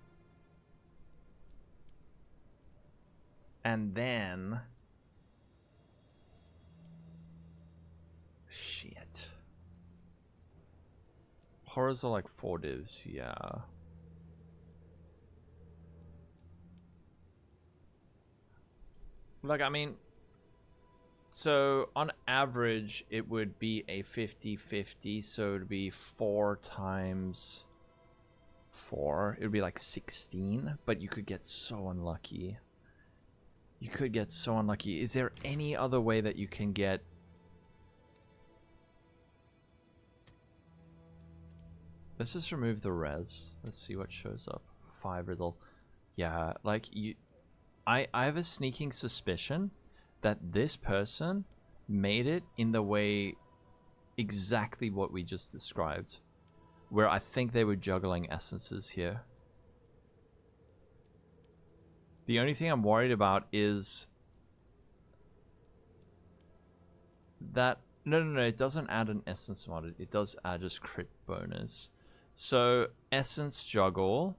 shit. Horrors are like 4 divs, yeah. Like, I mean, so on average it would be a 50-50, so it would be 4 times 4, it would be like 16, but you could get so unlucky. You could get so unlucky. Is there any other way that you can get... Let's just remove the res. Let's see what shows up. 5 riddle. Yeah, like you... I have a sneaking suspicion that this person made it in the way exactly what we just described. Where I think they were juggling essences here. The only thing I'm worried about is that... No, it doesn't add an essence mod. It does add just crit bonus. So, essence juggle.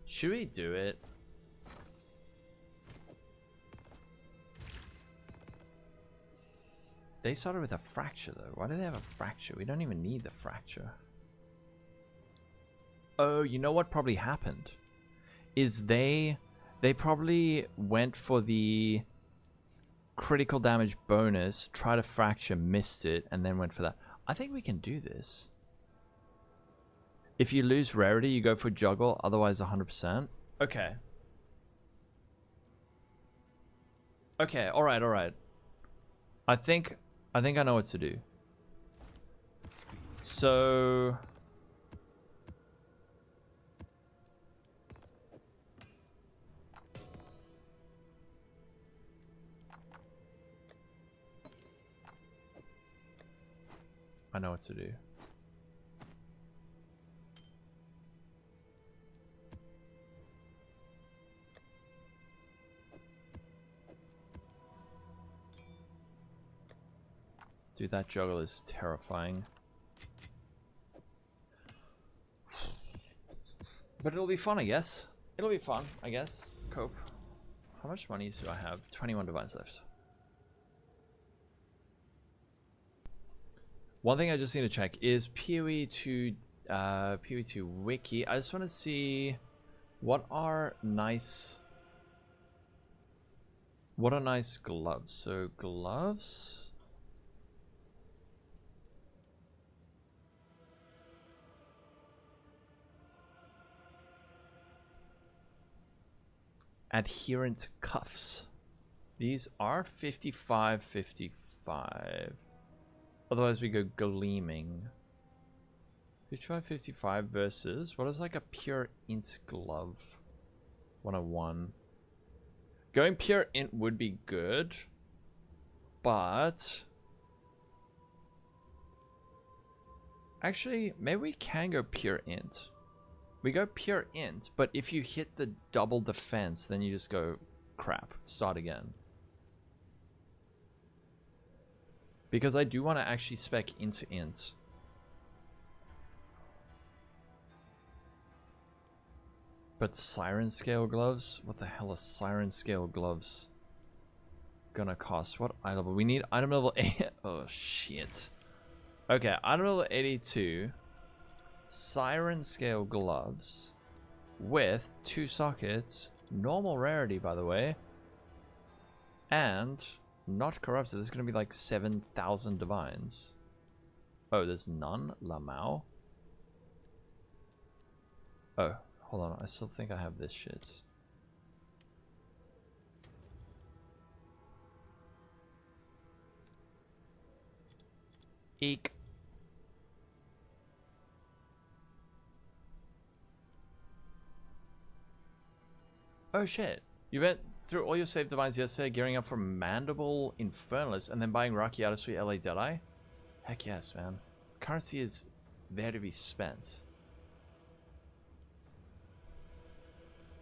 Should we do it? They started with a fracture though. Why do they have a fracture? We don't even need the fracture. Oh, you know what probably happened? Is they probably went for the critical damage bonus, tried a fracture, missed it, and then went for that. I think we can do this. If you lose rarity, you go for juggle, otherwise 100%. Okay. Okay, alright. I think I know what to do. So I know what to do. Dude, that juggle is terrifying. But it'll be fun, I guess. It'll be fun, I guess. Cope. How much money do I have? 21 divines left. One thing I just need to check is PoE to wiki. I just want to see what are nice gloves. So gloves. Adherent cuffs. These are 55. Otherwise we go gleaming. 55 versus what is like a pure int glove? 101. Going pure int would be good, but actually maybe we can go pure int. We go pure int, but if you hit the double defense, then you just go crap, start again. Because I do want to actually spec into int. But siren scale gloves? What the hell is siren scale gloves gonna cost? What item level? We need item level 8. Oh shit. Okay, item level 82. Siren scale gloves with 2 sockets, normal rarity by the way, and not corrupted. There's gonna be like 7,000 divines. Oh, there's none. Lamau. Oh, hold on. I still think I have this shit. Eek. Oh shit. You went through all your save divines yesterday, gearing up for Mandible Infernalist, and then buying Rocky out of Sweet LA Deadeye? Heck yes, man. Currency is there to be spent.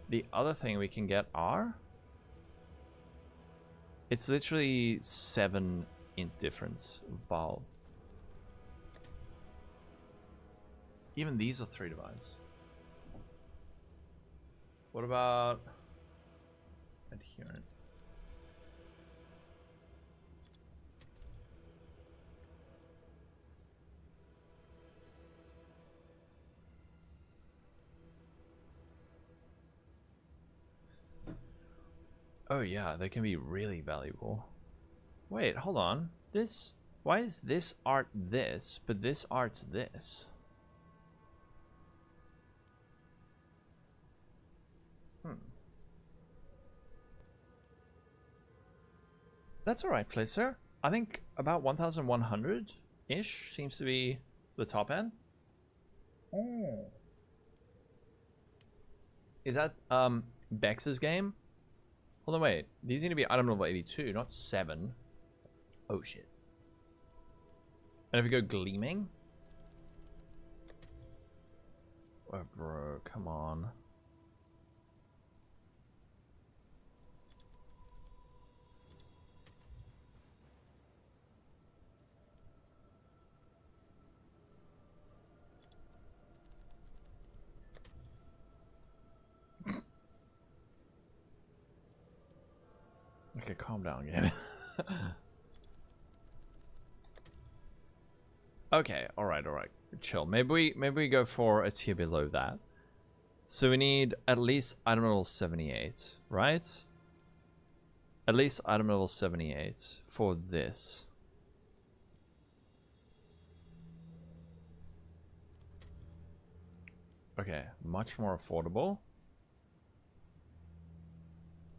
The other thing we can get are... It's literally 7 int difference. Val. Even these are 3 divines. What about... Adherent. Oh yeah, they can be really valuable. Wait, hold on. This... Why is this art this, but this art's this? That's alright, Flisser. I think about 1,100-ish seems to be the top end. Oh. Is that Bex's game? Hold on, wait. These need to be item level 82, not 7. Oh shit. And if we go gleaming? Oh bro, come on. Okay, calm down, game. Okay, alright. Chill. Maybe we go for a tier below that. So we need at least item level 78, right? At least item level 78 for this. Okay, much more affordable.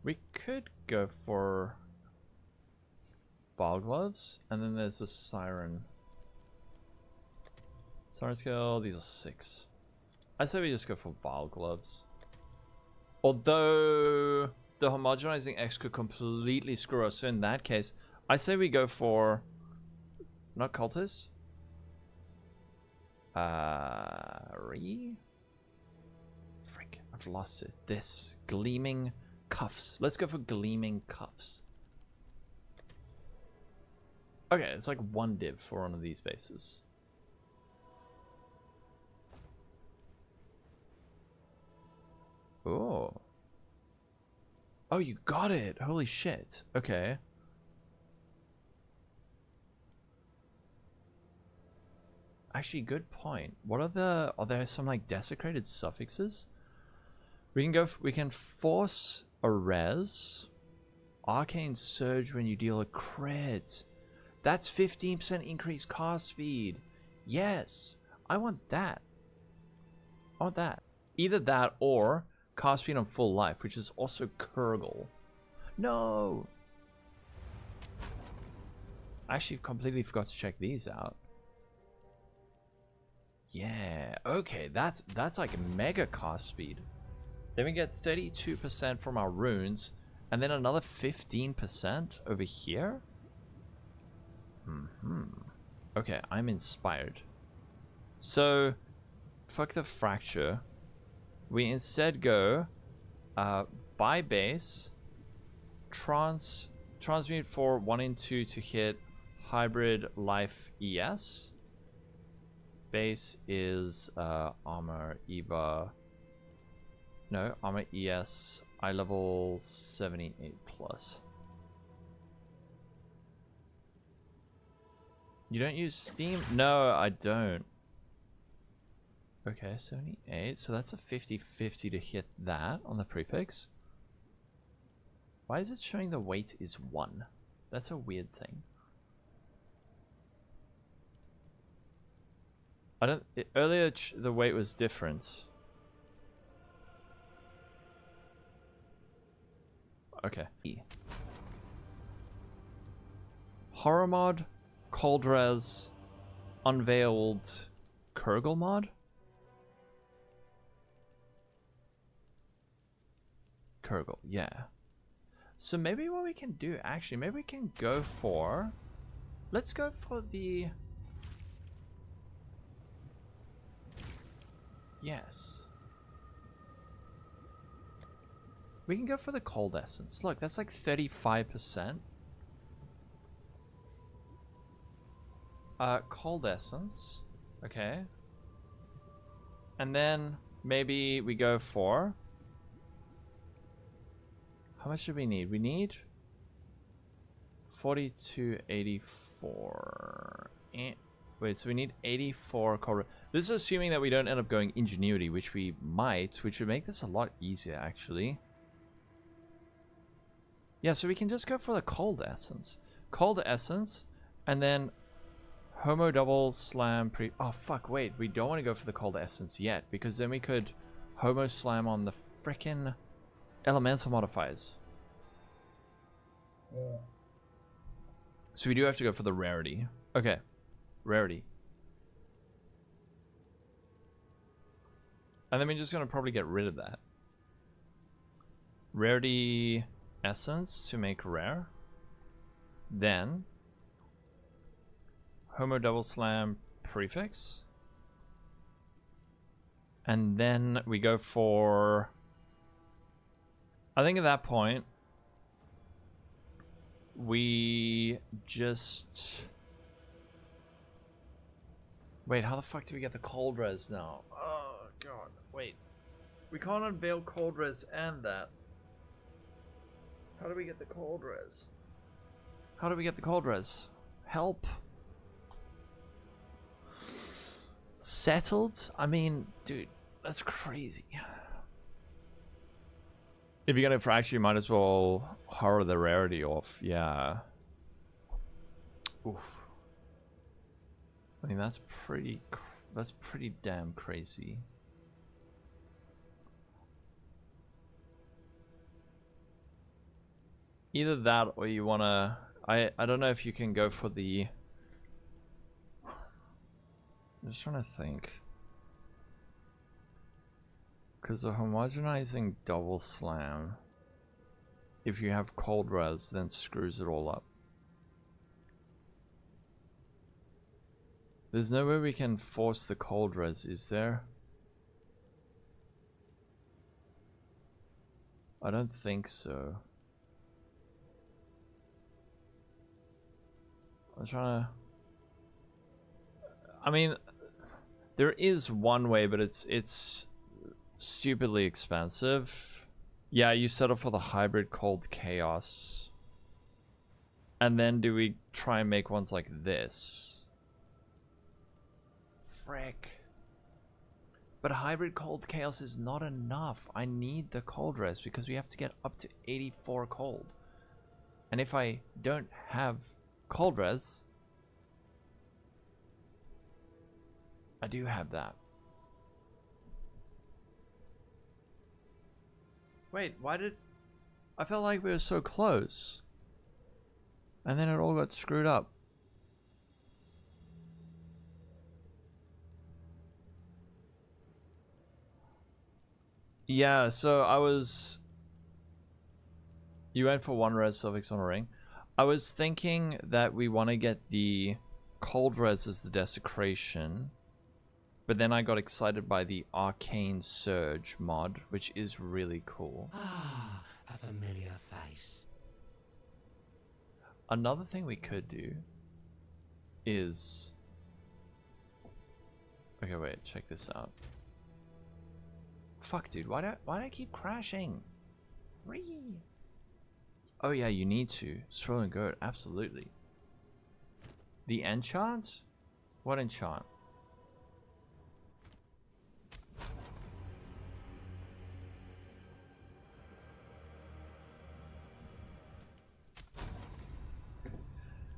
We could go for ball gloves, and then there's the siren. Siren scale, these are 6. I'd say we just go for Vile gloves. Although the homogenizing X could completely screw us, so in that case, I say we go for not cultists. Frick, I've lost it. This gleaming cuffs. Let's go for gleaming cuffs. Okay, it's like 1 div for one of these bases. Oh. Oh, you got it. Holy shit. Okay. Actually, good point. What are there some like desecrated suffixes? We can force a res. Arcane Surge when you deal a crit. That's 15% increased cast speed. Yes. I want that. I want that. Either that or cast speed on full life, which is also Kurgle. No. I actually completely forgot to check these out. Yeah. Okay, that's like mega cast speed. Then we get 32% from our runes, and then another 15% over here. Okay, I'm inspired. So, fuck the fracture. We instead go buy base, transmute for 1 and 2 to hit hybrid life ES. Base is armor EVA. No, armor ES. Eye level 78 plus. You don't use Steam? No, I don't. Okay, 78. So that's a 50-50 to hit that on the prefix. Why is it showing the weight is 1? That's a weird thing. Earlier the weight was different. Okay. Horror mod, cold res, unveiled Kurgle mod. Kurgle, yeah. So maybe what we can do, actually, maybe we can go for... Let's go for the... Yes. We can go for the cold essence. Look, that's like 35%. Cold essence. Okay. And then maybe we go for... How much do we need? We need 4284. Wait, so we need 84 cold. This is assuming that we don't end up going ingenuity, which we might, which would make this a lot easier actually. Yeah, so we can just go for the cold essence. Cold essence, and then homo double slam pre... Oh, fuck, wait. We don't want to go for the cold essence yet, because then we could homo slam on the frickin' elemental modifiers. Yeah. So we do have to go for the rarity. Okay. Rarity. And then we're just going to probably get rid of that. Rarity essence to make rare. Then homo double slam prefix. And then we go for... I think at that point, we just... Wait, how the fuck do we get the cold res now? Oh, God. Wait. We can't unveil cold res and that. How do we get the cold res? How do we get the cold res? Help. Settled? I mean, dude, that's crazy. If you're gonna fracture, you might as well horror the rarity off. Yeah. Oof. I mean, that's pretty damn crazy. Either that or you wanna... I don't know if you can go for the... I'm just trying to think. Because the homogenizing double slam, if you have cold res, then screws it all up. There's no way we can force the cold res, is there? I don't think so. I'm trying to... I mean, there is one way, but it's stupidly expensive. Yeah, you settle for the hybrid cold chaos. And then do we try and make ones like this? Frick. But hybrid cold chaos is not enough. I need the cold res because we have to get up to 84 cold. And if I don't have cold res, I do have that. Wait, why did... I felt like we were so close. And then it all got screwed up. Yeah, so I was... You went for one res suffix on a ring. I was thinking that we want to get the cold res as the desecration. But then I got excited by the Arcane Surge mod, which is really cool. Ah, a familiar face. Another thing we could do is... Okay, wait, check this out. Fuck, dude, why do I keep crashing? Whee! Oh yeah, you need to. Swirl and Goat, absolutely. The enchant? What enchant?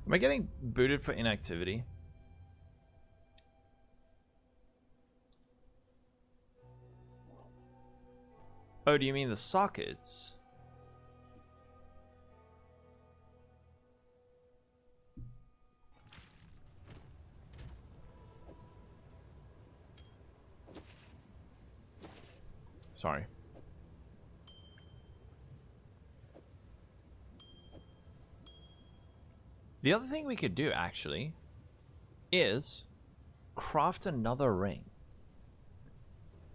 Am I getting booted for inactivity? Oh, do you mean the sockets? Sorry. The other thing we could do, actually, is craft another ring.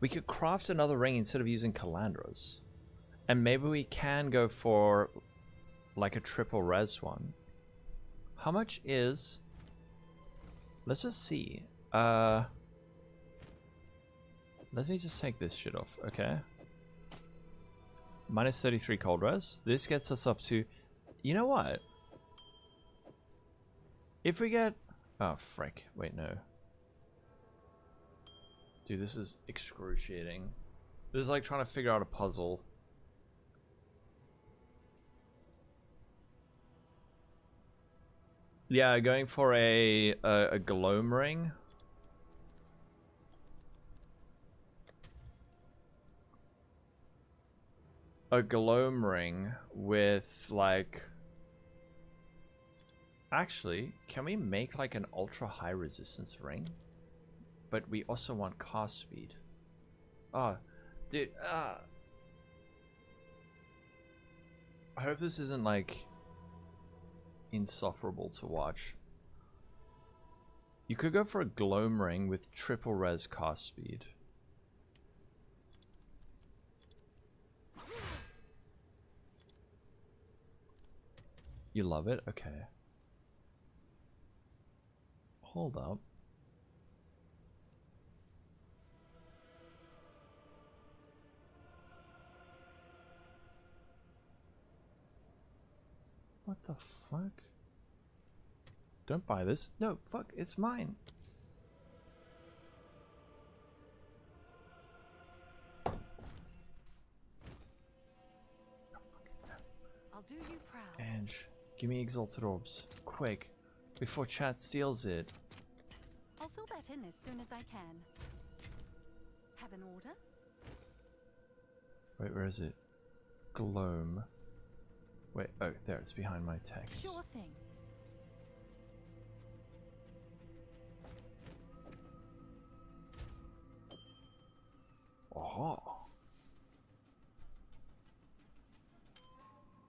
We could craft another ring instead of using Calandras. And maybe we can go for, like, a triple res one. How much is... Let's just see. Let me just take this shit off, okay? Minus 33 cold res. This gets us up to... You know what? If we get... Oh, frick. Wait, no. Dude, this is excruciating. This is like trying to figure out a puzzle. Yeah, going for a gloam ring. A gloam ring with, like... Actually, can we make like an ultra high resistance ring? But we also want cast speed. Oh, dude. I hope this isn't like insufferable to watch. You could go for a gloam ring with triple res cast speed. You love it? Okay. Hold up. What the fuck? Don't buy this. No, fuck, it's mine. I'll do you proud. Ange, give me exalted orbs. Quick. Before chat steals it. I'll fill that in as soon as I can. Have an order? Wait, where is it? Gloam. Wait, oh, there, it's behind my text. Sure thing. Oh.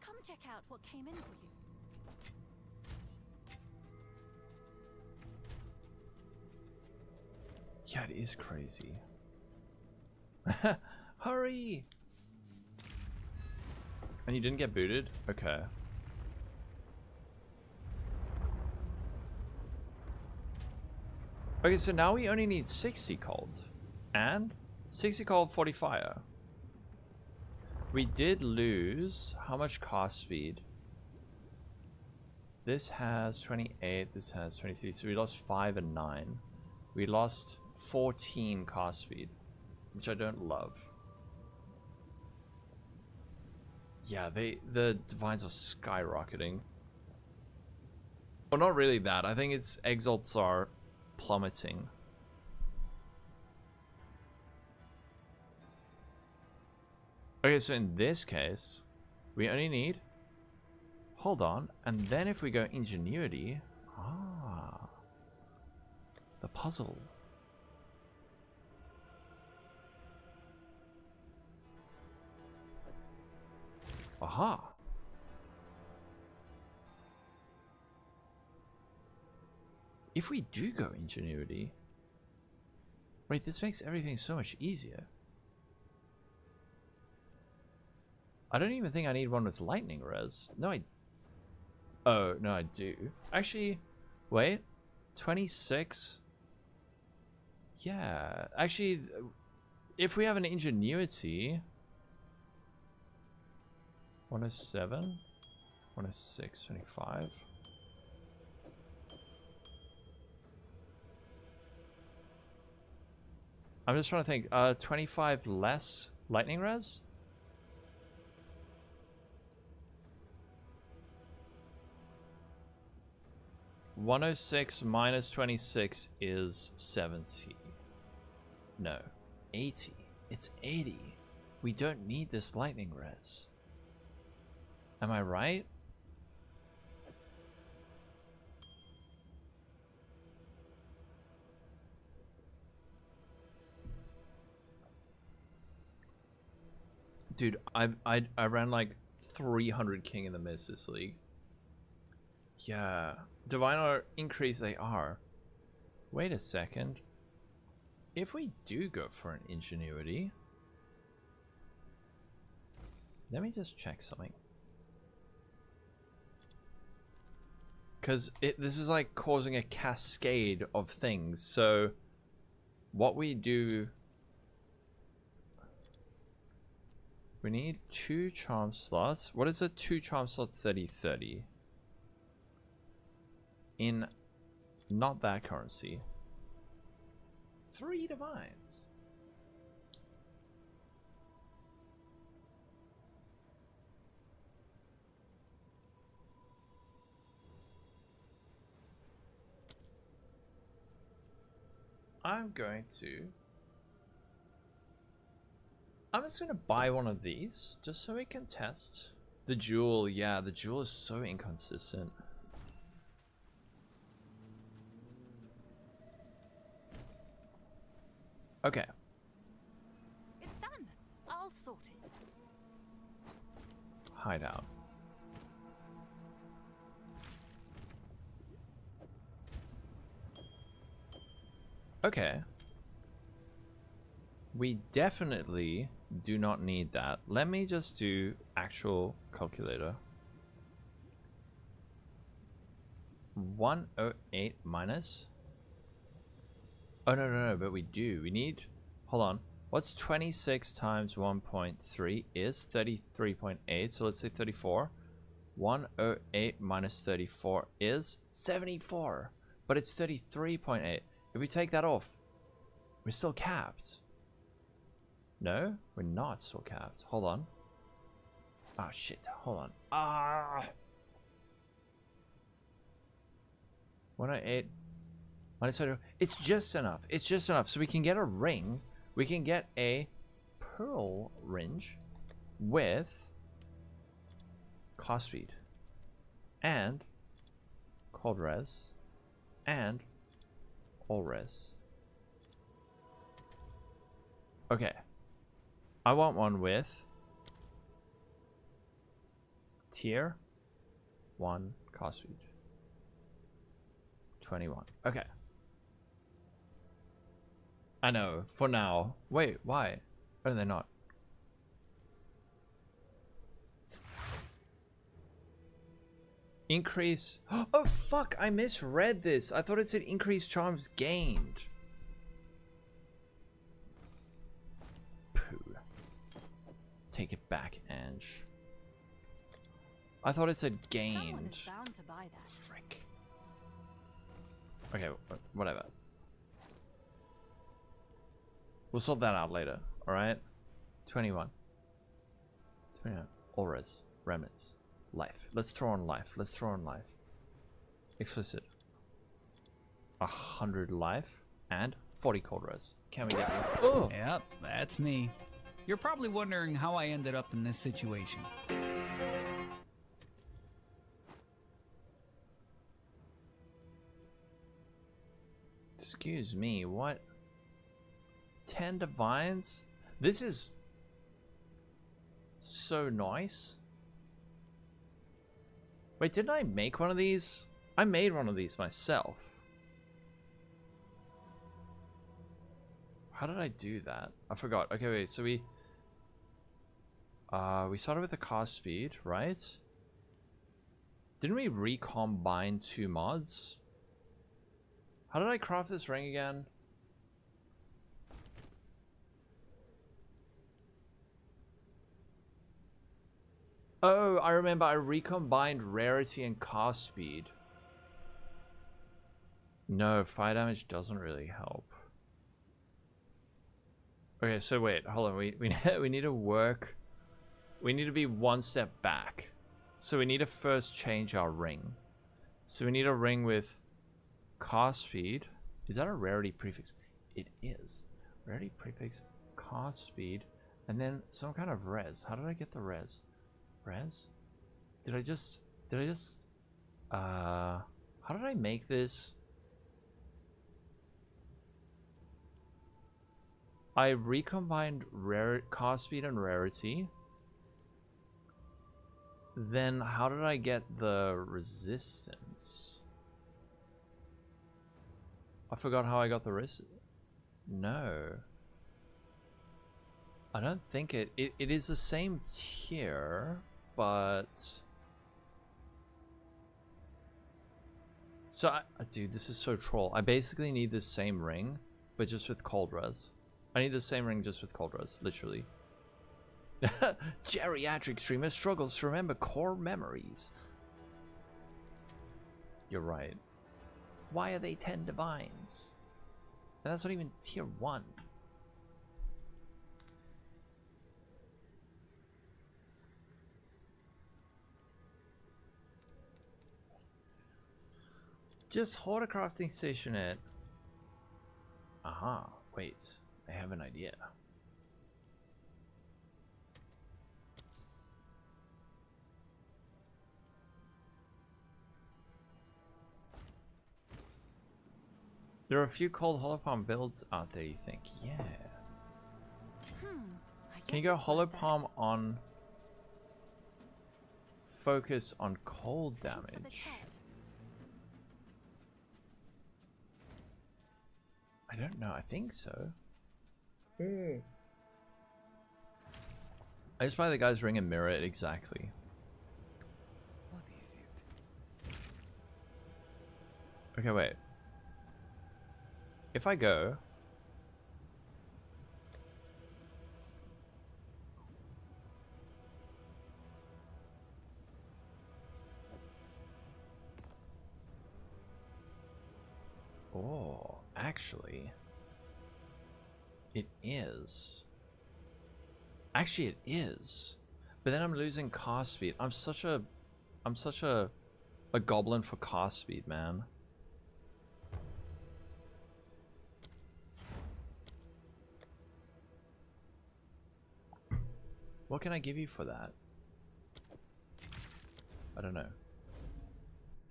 Come check out what came in for you. Yeah, it is crazy. Hurry! And you didn't get booted? Okay. Okay, so now we only need 60 cold. And 60 cold, 40 fire. We did lose how much cast speed? This has 28, this has 23, so we lost 5 and 9. We lost 14 cast speed, which I don't love. Yeah, the divines are skyrocketing. Well, not really that. I think its exalts are plummeting. Okay, so in this case, we only need... Hold on, and then if we go ingenuity... Ah. The puzzle. Aha. If we do go ingenuity... Wait, this makes everything so much easier. I don't even think I need one with lightning res. No, I... Oh, no, I do. Actually, wait. 26? Yeah. Actually, if we have an ingenuity... 107? 106, 25. I'm just trying to think. 25 less lightning res? $106 minus 26 is 70. No, 80. It's 80. We don't need this lightning res. Am I right? Dude, I ran like 300 king in the mist this league. Yeah, divine are increase they are. Wait a second. If we do go for an ingenuity, let me just check something. Because this is like causing a cascade of things. So what we do... We need 2 charm slots. What is a 2 charm slot 30-30? In not that currency. 3 divines. I'm just going to buy one of these just so we can test. The jewel, yeah, the jewel is so inconsistent. Okay. It's done. I'll sort it. Hideout. Okay. We definitely do not need that. Let me just do actual calculator. 108 minus... Oh, no, but we do. We need... Hold on. What's 26 times 1.3 is 33.8. So let's say 34. 108 minus 34 is 74. But it's 33.8. If we take that off, we're still capped. No, we're not still capped. Hold on. Oh, shit. Hold on. Ah! 108... It's just enough. It's just enough. So we can get a ring. We can get a pearl ring with cost speed and cold res and all res. Okay. I want one with tier 1 cost speed. 21. Okay. I know, for now. Wait, why? Why are they not? Increase. Oh fuck, I misread this. I thought it said increase charms gained. Pooh. Take it back, Ange. I thought it said Someone gained. is bound to buy that. Frick. Okay, whatever. We'll sort that out later, alright? 21. 29. All res. Remnants. Life. Let's throw on life. Let's throw on life. Explicit. 100 life and 40 cold res. Can we get you? Oh! Yep, that's me. You're probably wondering how I ended up in this situation. Excuse me, what? 10 divines? This is so nice. Wait, didn't I make one of these? I made one of these myself. How did I do that? I forgot. Okay, wait, so we started with the cast speed, right? Didn't we recombine 2 mods? How did I craft this ring again? Oh, I remember I recombined rarity and cast speed. No, fire damage doesn't really help. Okay, so wait, hold on. We need to work. We need to be one step back. So we need to first change our ring. So we need a ring with cast speed. Is that a rarity prefix? It is. Rarity prefix, cast speed, and then some kind of res. How did I get the res? Res? Did I just how did I make this? I recombined cast speed and rarity. Then how did I get the resistance? I forgot how I got the No. I don't think it is the same tier, but... So, dude, this is so troll. I basically need this same ring, but just with cold res. I need the same ring just with cold res, literally. Geriatric streamer struggles to remember core memories. You're right. Why are they 10 divines? And that's not even tier 1. Just hold a crafting station at... Aha, wait. I have an idea. There are a few cold holopalm builds out there, you think? Yeah. Can you go holopalm on... Focus on cold damage? I don't know, I think so. I just buy the guy's ring and mirror it exactly. What is it? Okay, wait. If I go... Oh, actually... It is. Actually, it is. But then I'm losing cast speed. I'm such a goblin for cast speed, man. What can I give you for that? I don't know.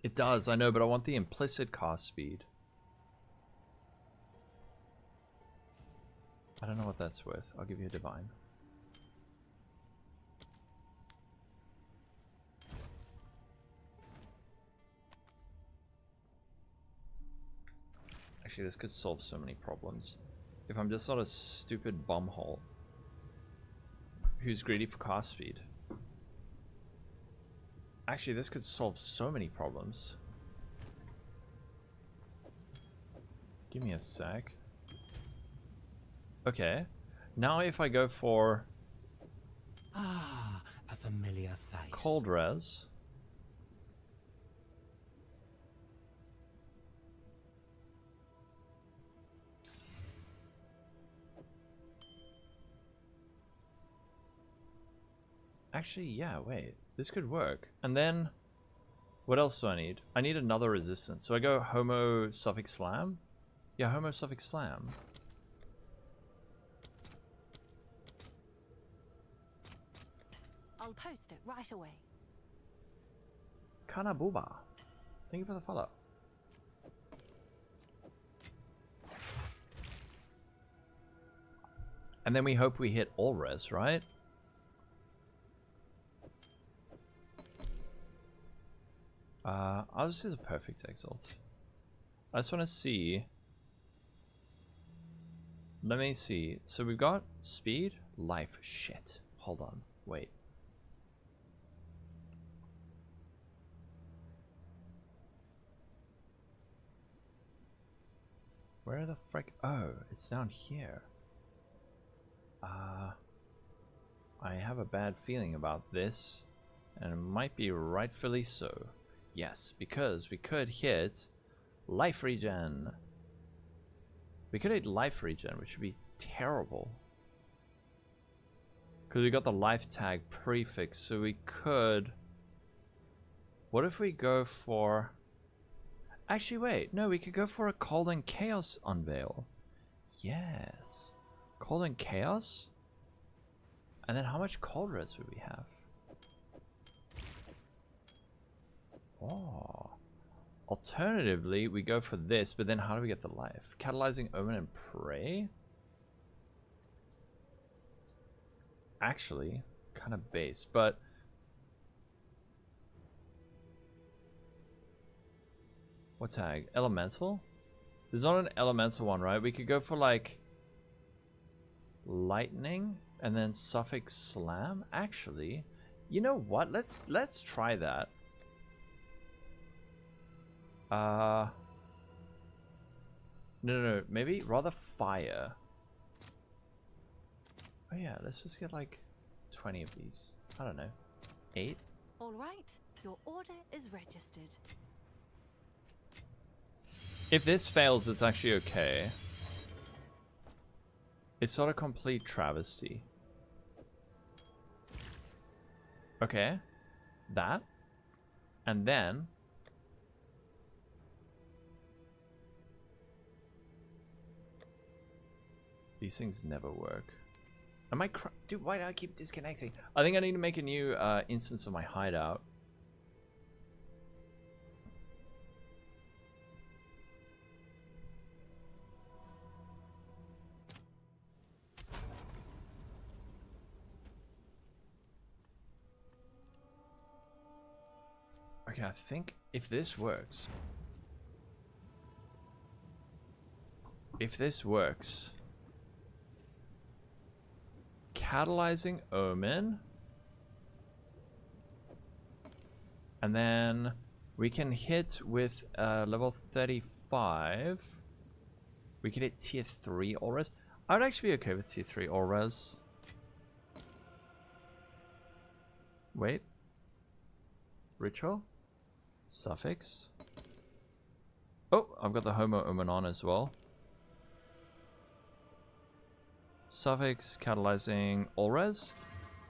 It does, I know, but I want the implicit cast speed. I don't know what that's worth. I'll give you a divine. Actually, this could solve so many problems. if I'm just not a stupid bumhole who's greedy for cast speed. Actually, this could solve so many problems. Give me a sec. Okay. Now if I go for Ah, a familiar face. cold res. Actually, yeah, wait. This could work. And then, what else do I need? I need another resistance. So I go Homo Suffix Slam? Yeah, Homo Suffix Slam. I'll post it right away. Kanabuba. Thank you for the follow. And then we hope we hit all res, right? I'll just use a perfect exalt. I just want to see. Let me see. So we've got speed, life. Shit. Hold on. Wait. Where the frick? Oh, it's down here. I have a bad feeling about this, and it might be rightfully so. Yes, because we could hit life regen. We could hit life regen, which would be terrible. Because we got the life tag prefix, so we could... What if we go for... Actually, wait. No, we could go for a Cold and Chaos Unveil. Yes. Cold and Chaos? And then how much cold res would we have? Oh. Alternatively, we go for this, but then how do we get the life? Catalyzing Omen and Prey? Actually, kind of base, but... What tag? Elemental? There's not an elemental one, right? We could go for like... Lightning and then suffix slam. Actually, you know what? Let's try that. No. Maybe rather fire. Oh yeah, let's just get like 20 of these. I don't know. 8? All right, your order is registered. If this fails, it's actually okay. It's not a complete travesty. Okay. That. And then... These things never work. Am I Dude, why do I keep disconnecting? I think I need to make a new instance of my hideout. Okay, I think if this works... If this works... Catalyzing Omen. And then we can hit with level 35. We could hit tier 3 all res. I would actually be okay with tier 3 all res. Wait. Ritual. Suffix. Oh, I've got the Homo Omen on as well. Suffix, catalyzing, all res,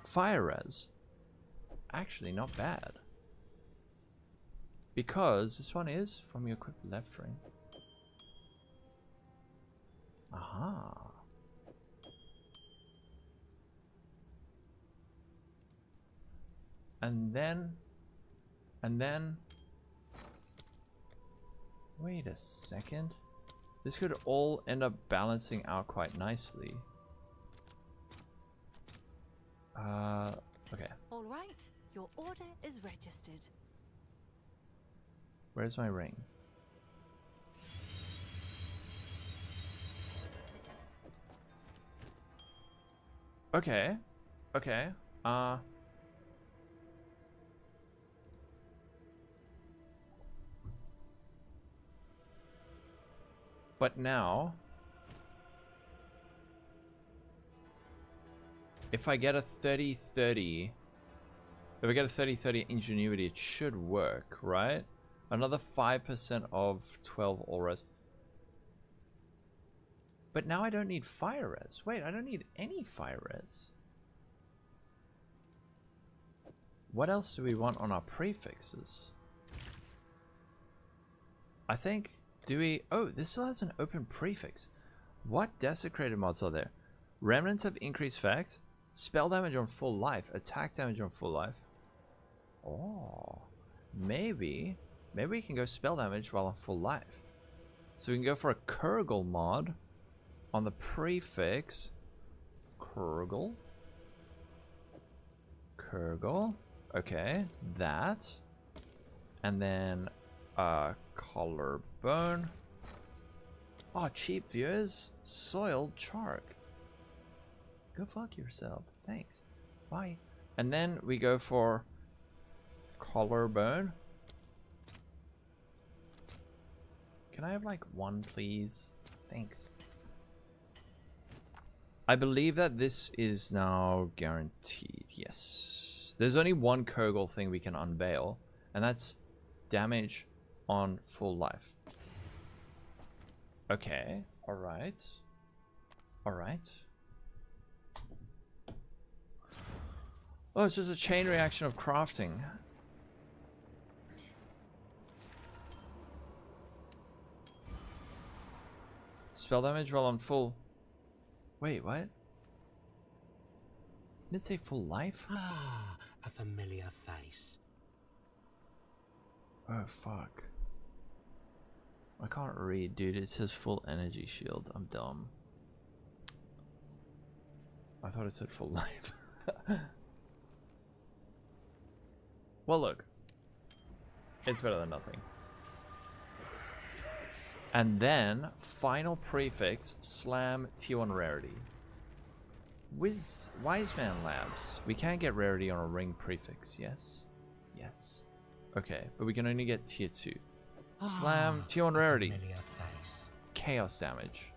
fire res. Actually, not bad. Because this one is from your equipped left ring. Aha. And then... Wait a second. This could all end up balancing out quite nicely. Okay. All right, your order is registered. Where's my ring? Okay. Okay. But now, if I get a 30-30, if I get a 30-30 ingenuity, it should work, right? Another 5% of 12 all res. But now I don't need fire res. Wait, I don't need any fire res. What else do we want on our prefixes? I think, do we... Oh, this still has an open prefix. What desecrated mods are there? Remnants of increased effect, spell damage on full life, attack damage on full life. Oh, maybe we can go spell damage while on full life. So we can go for a Kurgle mod on the prefix Kurgle. Okay, that. And then collarbone. Oh, cheap viewers. Soiled Chark. Go fuck yourself. Thanks. Bye. And then we go for collarbone. Can I have like one, please? Thanks. I believe that this is now guaranteed. Yes. There's only one Kurgle thing we can unveil, and that's damage on full life. Okay. Alright. Alright. Oh, it's just a chain reaction of crafting. Spell damage while on full. Wait, what? Did it say full life? Ah, a familiar face. Oh, fuck. I can't read, dude. It says full energy shield. I'm dumb. I thought it said full life. Well, look. It's better than nothing. And then, final prefix, slam T1 rarity. Wiseman Labs. We can't get rarity on a ring prefix, yes? Yes. Okay, but we can only get tier 2. Slam T1 rarity. Chaos damage.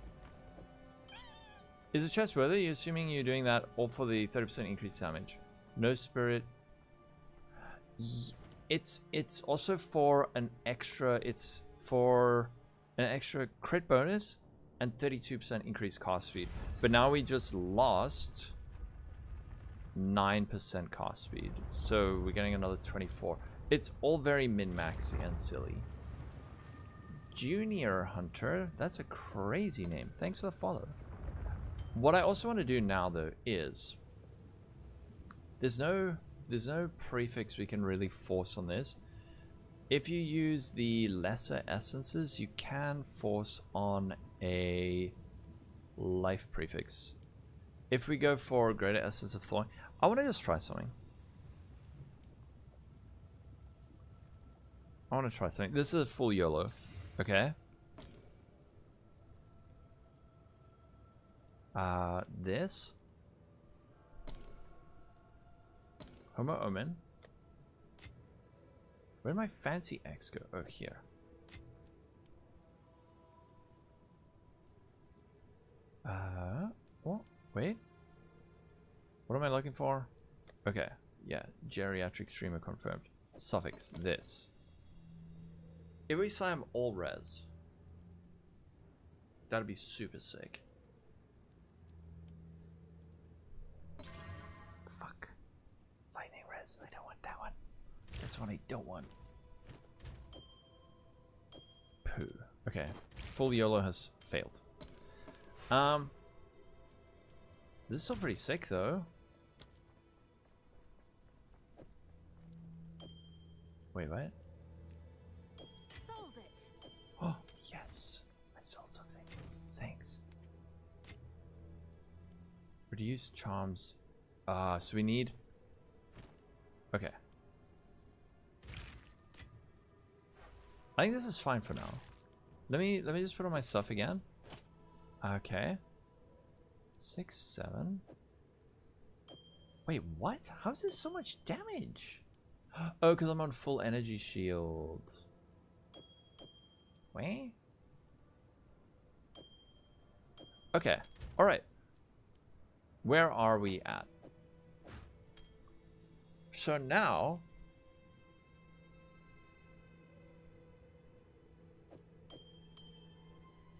Is the chest worthy? You're assuming you're doing that all for the 30% increased damage. No spirit. It's also for an extra. It's for an extra crit bonus and 32% increased cast speed. But now we just lost 9% cast speed, so we're getting another 24. It's all very min-maxy and silly. Junior Hunter, that's a crazy name. Thanks for the follow. What I also want to do now though is there's no prefix we can really force on this. If you use the lesser essences, you can force on a life prefix. If we go for greater essence of thawing, I want to just try something. This is a full YOLO. Okay. This. Homo Omen. Where did my fancy X go? Oh, here. What? Wait. What am I looking for? Okay. Yeah. Geriatric streamer confirmed. Suffix. This. If we slam all res, that'd be super sick. Fuck. Lightning res. I don't want that one. That's one I don't want. Poo. Okay. Full YOLO has failed. This is still pretty sick though. Wait, what? Sold it. Oh, yes. I sold something. Thanks. Reduce charms. So we need... Okay. I think this is fine for now. Let me just put on my stuff again. Okay. 6, 7. Wait, what? How is this so much damage? Oh, because I'm on full energy shield. Wait. Okay. All right. Where are we at? So now,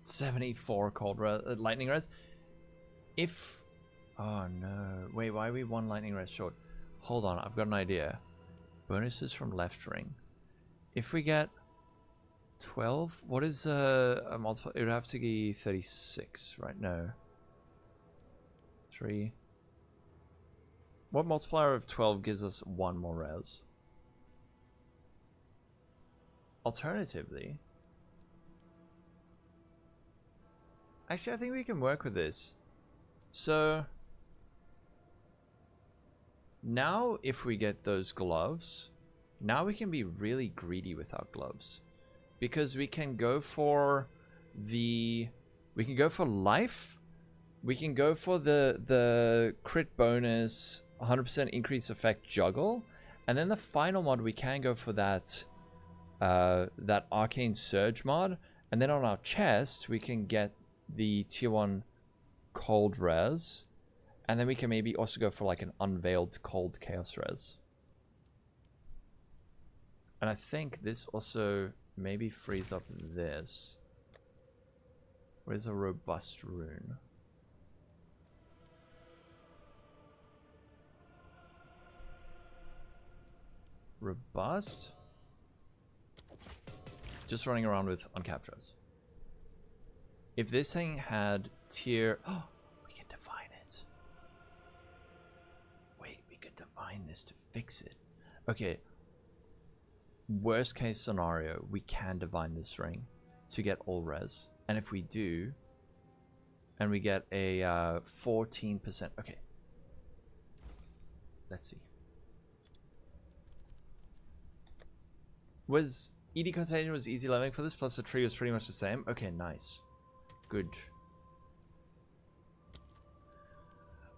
$74 cold lightning res. If, oh no, wait, why are we one lightning res short? Hold on, I've got an idea. Bonuses from left ring. If we get 12, what is a multiple? It would have to be 36, right? No. 3. What multiplier of 12 gives us 1 more res? Alternatively, actually, I think we can work with this. So now if we get those gloves, now we can be really greedy with our gloves, because we can go for life, we can go for the crit bonus, 100% increase effect juggle, and then the final mod we can go for that that arcane surge mod, and then on our chest we can get the tier 1 cold res, and then we can maybe also go for like an unveiled cold chaos res. And I think this also maybe frees up this. Where's a robust rune? Robust? Just running around with uncapped res. If this thing had tier... Oh, we can divine it. Wait, we could divine this to fix it. Okay. Worst case scenario, we can divine this ring to get all res. And if we do, and we get a 14%... Okay. Let's see. Was ED Contagion was easy leveling for this, plus the tree was pretty much the same? Okay, nice. Good.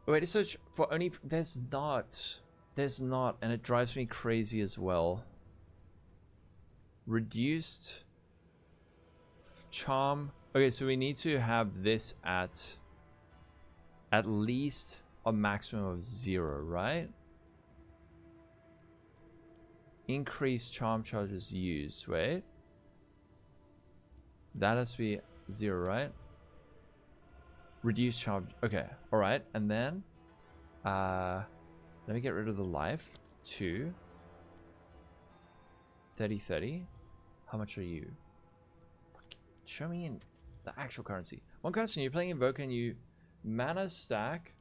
Wait, to search for only... There's not, and it drives me crazy as well. Reduced charm. Okay, so we need to have this at least a maximum of 0, right? Increased charm charges used. Wait. That has to be 0, right? Reduce charge. Okay, alright. And then let me get rid of the life. 2. 30. How much are you? Show me in the actual currency. One question, you're playing Invoker and you mana stack.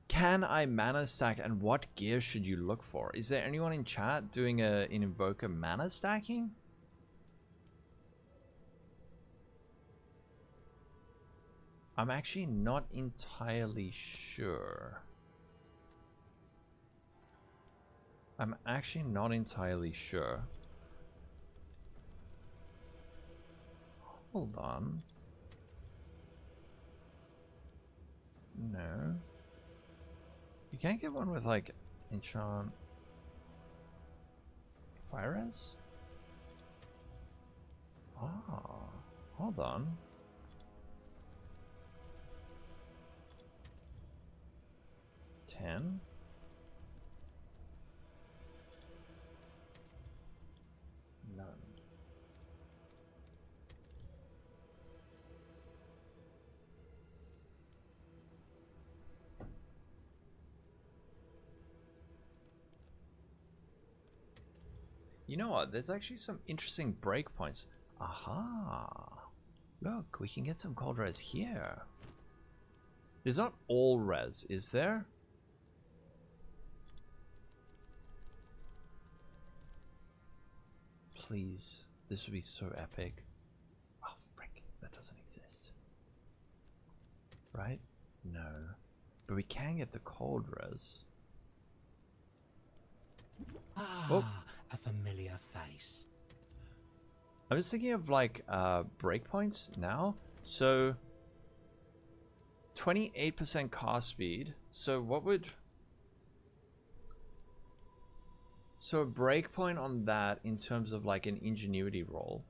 Can I mana stack, and what gear should you look for? Is there anyone in chat doing an Invoker mana stacking? I'm actually not entirely sure. Hold on. No. You can't get one with like enchant fire res? Ah, hold on. None. You know what? There's actually some interesting breakpoints. Aha! Look, we can get some cold res here. There's not all res, is there? Please, this would be so epic. Oh, frick, that doesn't exist. Right? No. But we can get the cold res. Ah, a familiar face. I'm just thinking of like breakpoints now. So 28% cast speed. So what would... So a breakpoint on that in terms of like an ingenuity roll.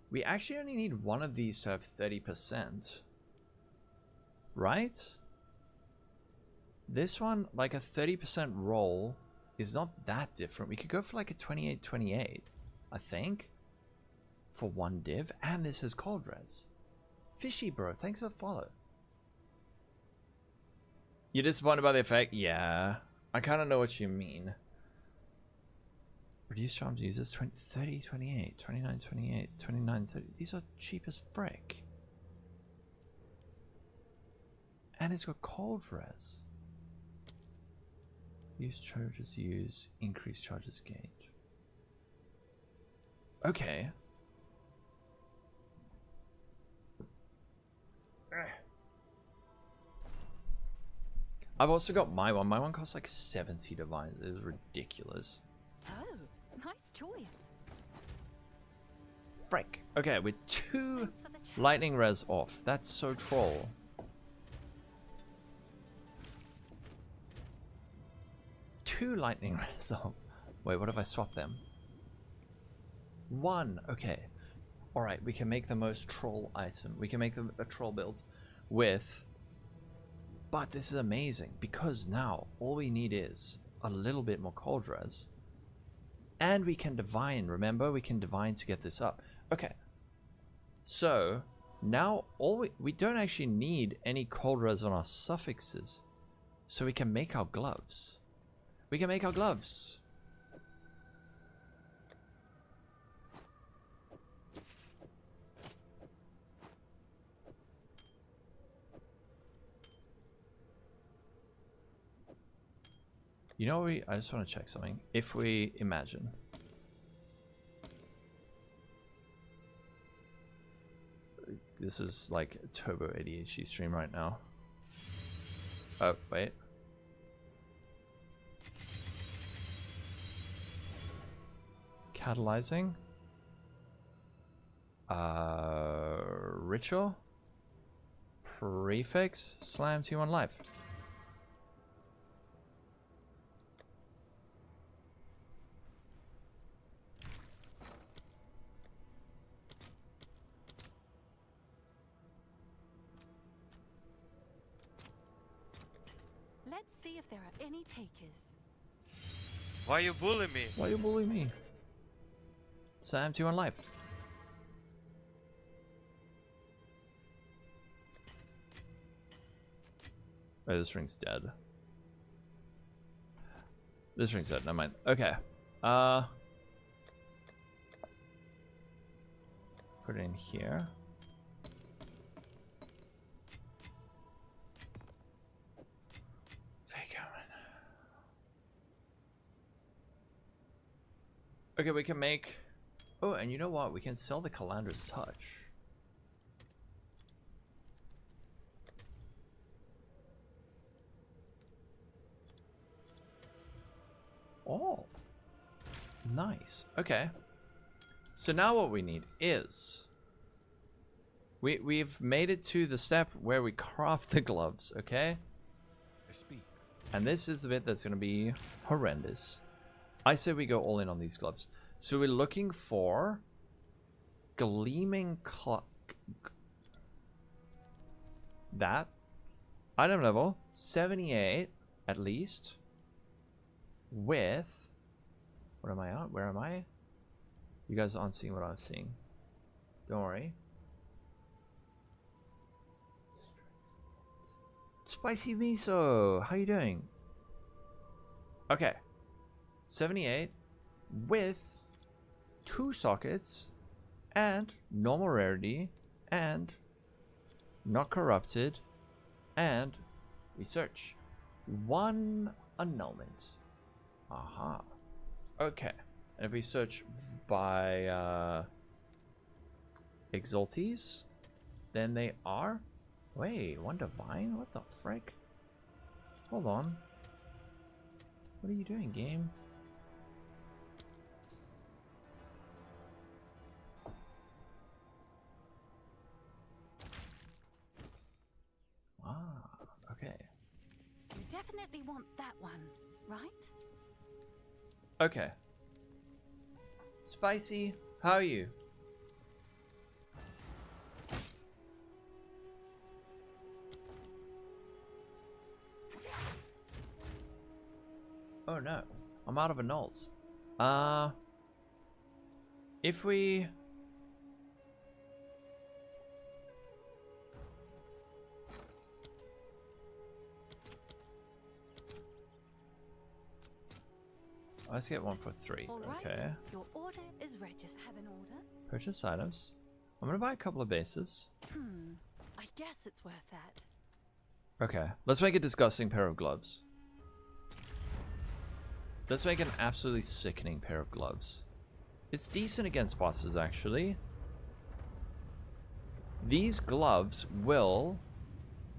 We actually only need one of these to have 30%. Right? This one, like a 30% roll, is not that different. We could go for like a 28-28, I think. For one div. And this is cold res. Fishy, bro. Thanks for the follow. You're disappointed by the effect? Yeah. I kind of know what you mean. Reduce charms users 20, 30, 28, 29, 28, 29, 30. These are cheap as frick. And it's got cold res. Use charges, use increase charges gauge. Okay. I've also got my one. My one costs like 70 divines. It was ridiculous. Oh, nice choice. Frick. Okay, with 2 Thanks for the chat. lightning res off. That's so troll. Two lightning res off. Wait, what if I swap them? 1. Okay. Alright, we can make the most troll item. We can make a troll build with... But this is amazing because now all we need is a little bit more cold res. And we can divine, remember? We can divine to get this up. Okay. So, now all we don't actually need any cold res on our suffixes. So we can make our gloves. We can make our gloves. You know, I just want to check something. If we imagine. This is like a turbo ADHD stream right now. Oh, wait. Catalyzing. Ritual. Prefix. Slam T1 life. Let's see if there are any takers. Why you bully me? Why you bully me? Sam T1 life. Oh, this ring's dead. This ring's dead, never mind. Okay. Put it in here. Okay, we can make... Oh, and you know what? We can sell the Calandra's Touch. Oh. Nice. Okay. So now what we need is... We've made it to the step where we craft the gloves, okay? And this is the bit that's going to be horrendous. I say we go all in on these gloves. So we're looking for gleaming that item level 78 at least with what am I on? Where am I? You guys aren't seeing what I'm seeing. Don't worry. Spicy miso, how you doing? Okay. 78 with 2 sockets and normal rarity and not corrupted and research. 1 annulment. Aha. Okay. And if we search by exalties, then they are... Wait, 1 divine? What the frick? Hold on. What are you doing, game? definitely want that one, right? Okay. Spicy, how are you? Oh no, I'm out of annuls. If we... Let's get one for 3. All right. Okay. Your order is ready. Just have an order. Purchase items. I'm gonna buy a couple of bases. I guess it's worth that. Okay, let's make a disgusting pair of gloves. Let's make an absolutely sickening pair of gloves. It's decent against bosses, actually. These gloves will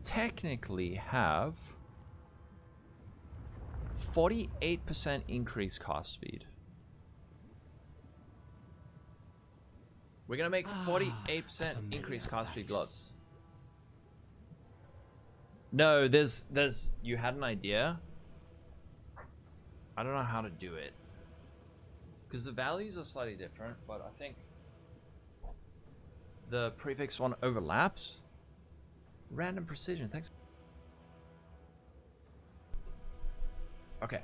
technically have 48% increased cast speed. We're gonna make 48% increased cast speed gloves. No, there's you had an idea. I don't know how to do it. Because the values are slightly different, but I think the prefix one overlaps. Random precision, thanks. Okay.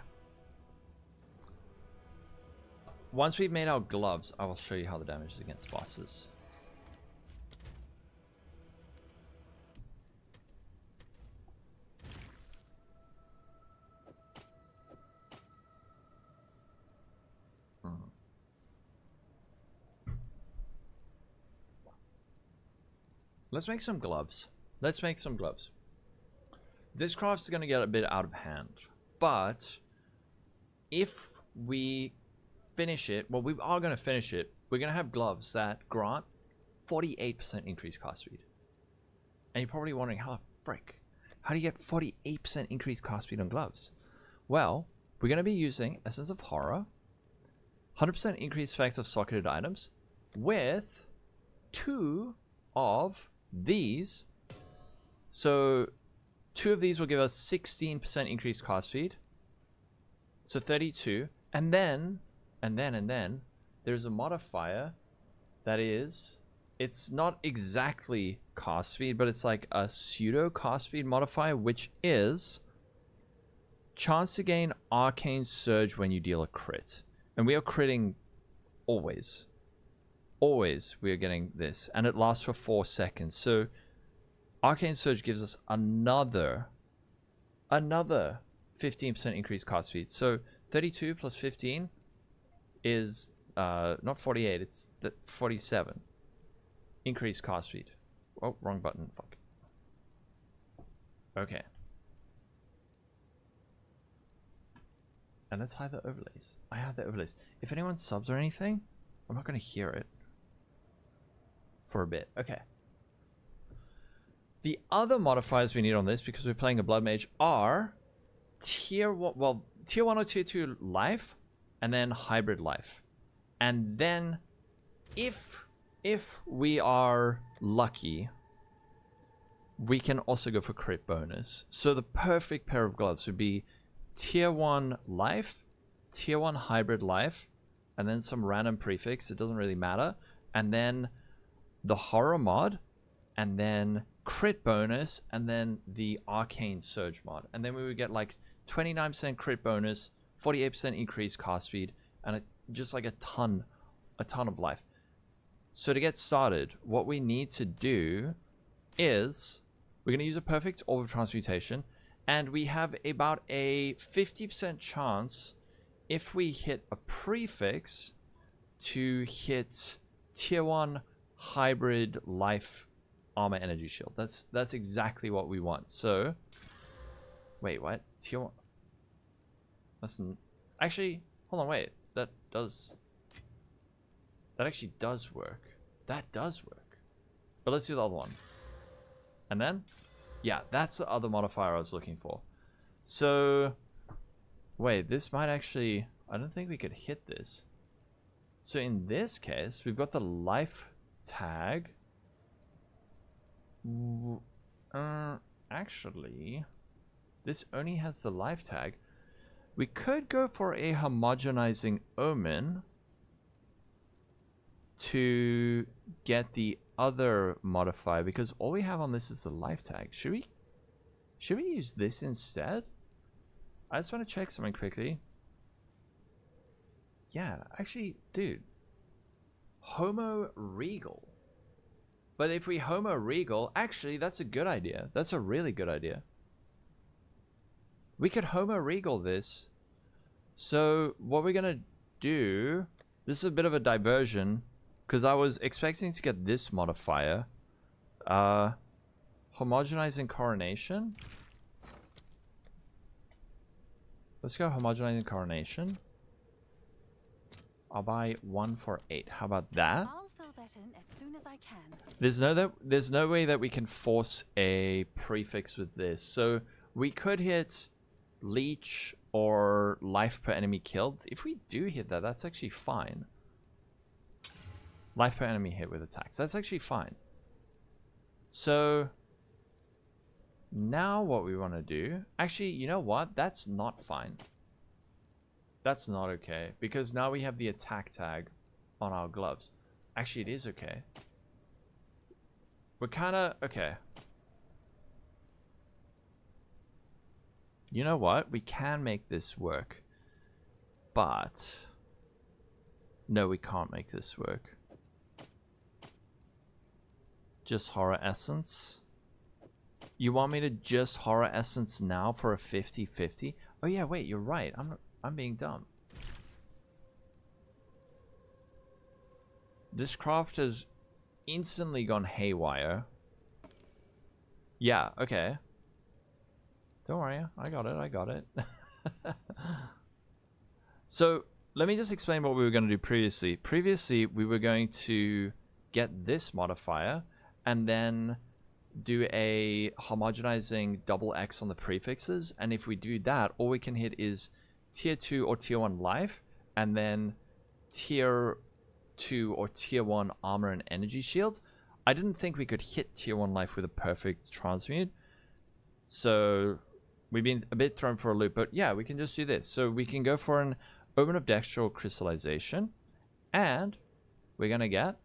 Once we've made our gloves, I will show you how the damage is against bosses. Let's make some gloves. Let's make some gloves. This craft is going to get a bit out of hand, but if we finish it, well, we are going to finish it. We're going to have gloves that grant 48% increased cast speed. And you're probably wondering, how the frick? How do you get 48% increased cast speed on gloves? Well, we're going to be using Essence of Horror, 100% increased effects of socketed items, with 2 of these. So 2 of these will give us 16% increased cast speed. So 32. And then there's a modifier that is, it's not exactly cast speed, but it's like a pseudo cast speed modifier, which is chance to gain Arcane Surge when you deal a crit. And we are critting always. Always we are getting this, and it lasts for 4 seconds. So Arcane Surge gives us another 15% increased cast speed. So 32 plus 15 is not 48, it's 47 increased cast speed. Oh, wrong button. Fuck. Okay. And let's hide the overlays. I have the overlays. If anyone subs or anything, I'm not going to hear it for a bit. Okay. The other modifiers we need on this, because we're playing a Blood Mage, are tier 1, well, tier 1 or tier 2 life, and then hybrid life. And then if we are lucky, we can also go for crit bonus. So the perfect pair of gloves would be tier 1 life, tier 1 hybrid life, and then some random prefix. It doesn't really matter. And then the horror mod, and then crit bonus, and then the arcane surge mod. And then we would get like 29% crit bonus, 48% increased cast speed, and just like a ton of life. So to get started, what we need to do is we're going to use a perfect orb of transmutation, and we have about a 50% chance, if we hit a prefix, to hit tier 1 hybrid life armor energy shield. That's exactly what we want. So wait, what? Tier 1? Actually, hold on, wait. That actually does work. That does work. But let's do the other one. And then, yeah, that's the other modifier I was looking for. So wait, this might actually, I don't think we could hit this. So in this case, we've got the life tag. Actually, This only has the life tag. We could go for a homogenizing omen to get the other modifier, because all we have on this is the life tag. Should we use this instead? I just want to check something quickly. Yeah, actually, dude. Homo Regal. But if we Homo Regal, actually, that's a good idea. That's a really good idea. We could Homo Regal this. So what we're going to do, this is a bit of a diversion, because I was expecting to get this modifier. Homogenizing Coronation. Let's go homogenizing Coronation. I'll buy 1 for 8. How about that? I'll fill that in as soon as I can. There's no way that we can force a prefix with this. So we could hit Leech or life per enemy killed. If we do hit that, that's actually fine. Life per enemy hit with attacks. That's actually fine. So now what we want to do... Actually, you know what? That's not fine. That's not okay. Because now we have the attack tag on our gloves. Actually, it is okay. We're kind of... Okay. You know what? We can make this work. But... No, we can't make this work. Just Horror Essence. You want me to just Horror Essence now for a 50-50? Oh yeah, wait, you're right. I'm being dumb. This craft has instantly gone haywire. Yeah, okay. Don't worry, I got it. So, let me just explain what we were going to do previously. Previously, we were going to get this modifier and then do a homogenizing double X on the prefixes. And if we do that, all we can hit is tier 2 or tier 1 life, and then tier 2 or tier 1 armor and energy shield. I didn't think we could hit tier 1 life with a perfect transmute. So we've been a bit thrown for a loop, but yeah, we can just do this. So we can go for an Omen of Dextral Crystallization, and we're going to get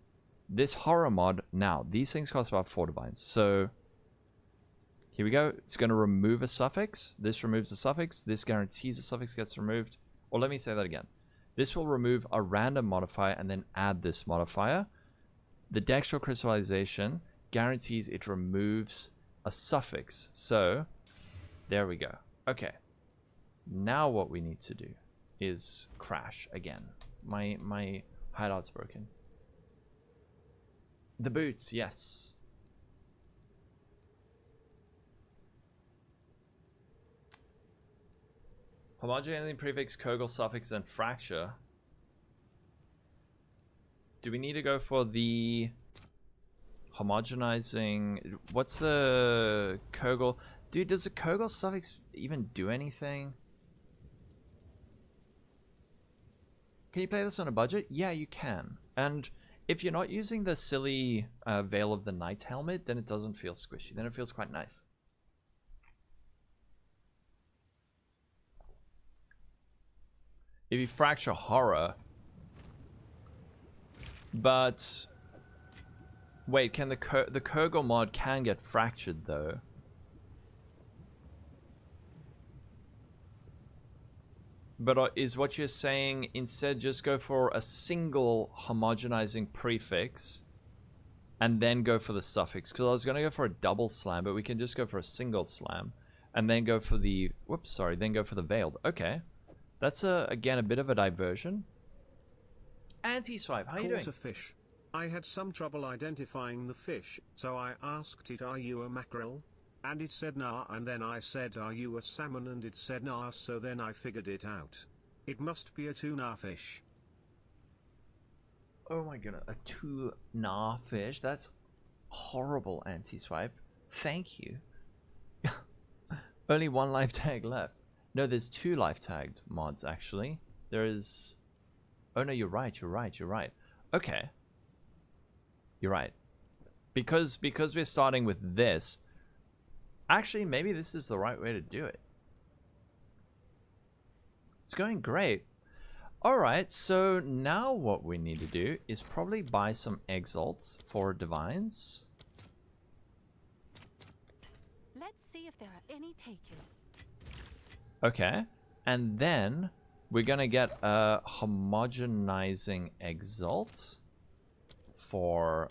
this horror mod now. These things cost about 4 divines. So here we go. It's going to remove a suffix. This removes a suffix. This guarantees a suffix gets removed. Or let me say that again. This will remove a random modifier and then add this modifier. The Dextral Crystallization guarantees it removes a suffix. So there we go. Okay. Now what we need to do is crash again. My hideout's broken. The boots, yes. Homogenizing prefix, Kogel suffix, and fracture. Do we need to go for the homogenizing? What's the Kogel? Dude, does the Kogel suffix even do anything? Can you play this on a budget? Yeah, you can. And if you're not using the silly Veil of the Night helmet, then it doesn't feel squishy. Then it feels quite nice. If you fracture horror... But... Wait, can the Kogel mod can get fractured, though. But is what you're saying, instead just go for a single homogenizing prefix and then go for the suffix? Because I was going to go for a double slam, but we can just go for a single slam and then go for the... Whoops, sorry. Then go for the veiled. Okay. That's, again, a bit of a diversion. Anti-swipe, how you doing? Caught a fish. I had some trouble identifying the fish, so I asked it, "Are you a mackerel?" And it said nah, and then I said, "Are you a salmon?" And it said nah, so then I figured it out. It must be a tuna fish. Oh my goodness, a tuna fish? That's horrible, anti-swipe. Thank you. Only 1 life tag left. No, there's 2 life tagged mods, actually. There is... Oh no, you're right. Okay. You're right. Because we're starting with this... Actually, maybe this is the right way to do it. It's going great. Alright, so now what we need to do is probably buy some exalts for divines. Let's see if there are any takers. Okay, and then we're gonna get a homogenizing exalt for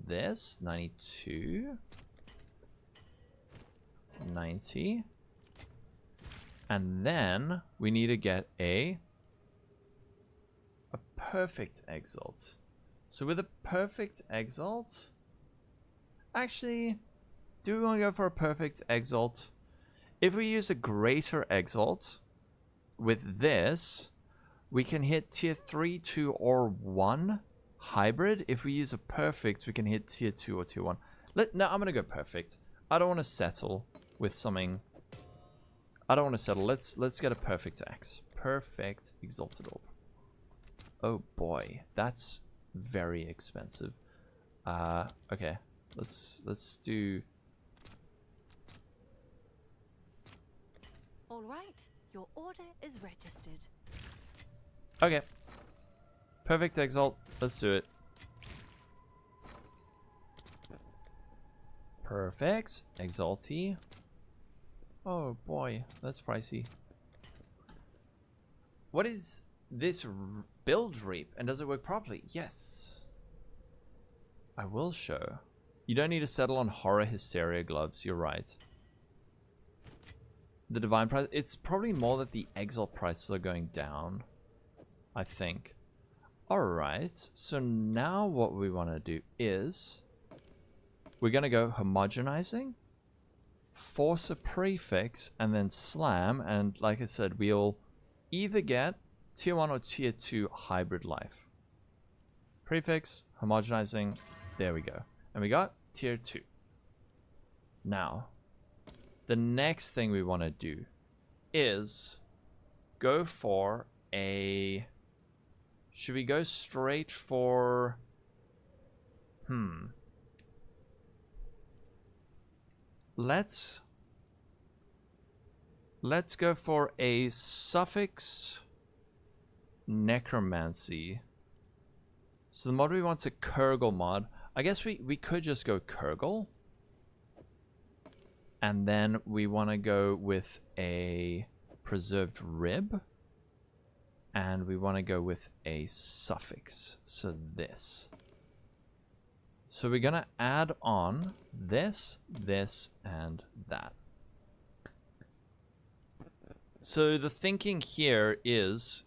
this 92, 90, and then we need to get a perfect exalt. So with a perfect exalt, actually, do we want to go for a perfect exalt? If we use a greater exalt with this, we can hit tier 3, 2, or 1 hybrid. If we use a perfect, we can hit tier 2 or tier 1. No, I'm gonna go perfect. I don't want to settle with something. I don't want to settle. Let's get a perfect axe. Perfect exalted orb. Oh boy, that's very expensive. Okay, let's do. All right, your order is registered. Okay, perfect exalt. Let's do it. Perfect exalty. Oh boy, that's pricey. What is this build Reap, and does it work properly? Yes. I will show. You don't need to settle on horror hysteria gloves, you're right. The divine price, it's probably more that the exalt prices are going down, I think. Alright, so now what we want to do is we're going to go homogenizing, force a prefix, and then slam, and like I said, we'll either get tier 1 or tier 2 hybrid life. Prefix, homogenizing, there we go. And we got tier 2. Now, the next thing we want to do is go for a... Should we go straight for... Let's go for a suffix necromancy. So the mod we want's a Kurgle mod. I guess we could just go Kurgle. And then we want to go with a preserved rib. And we want to go with a suffix. So this. So we're going to add on this, this, and that. So the thinking here is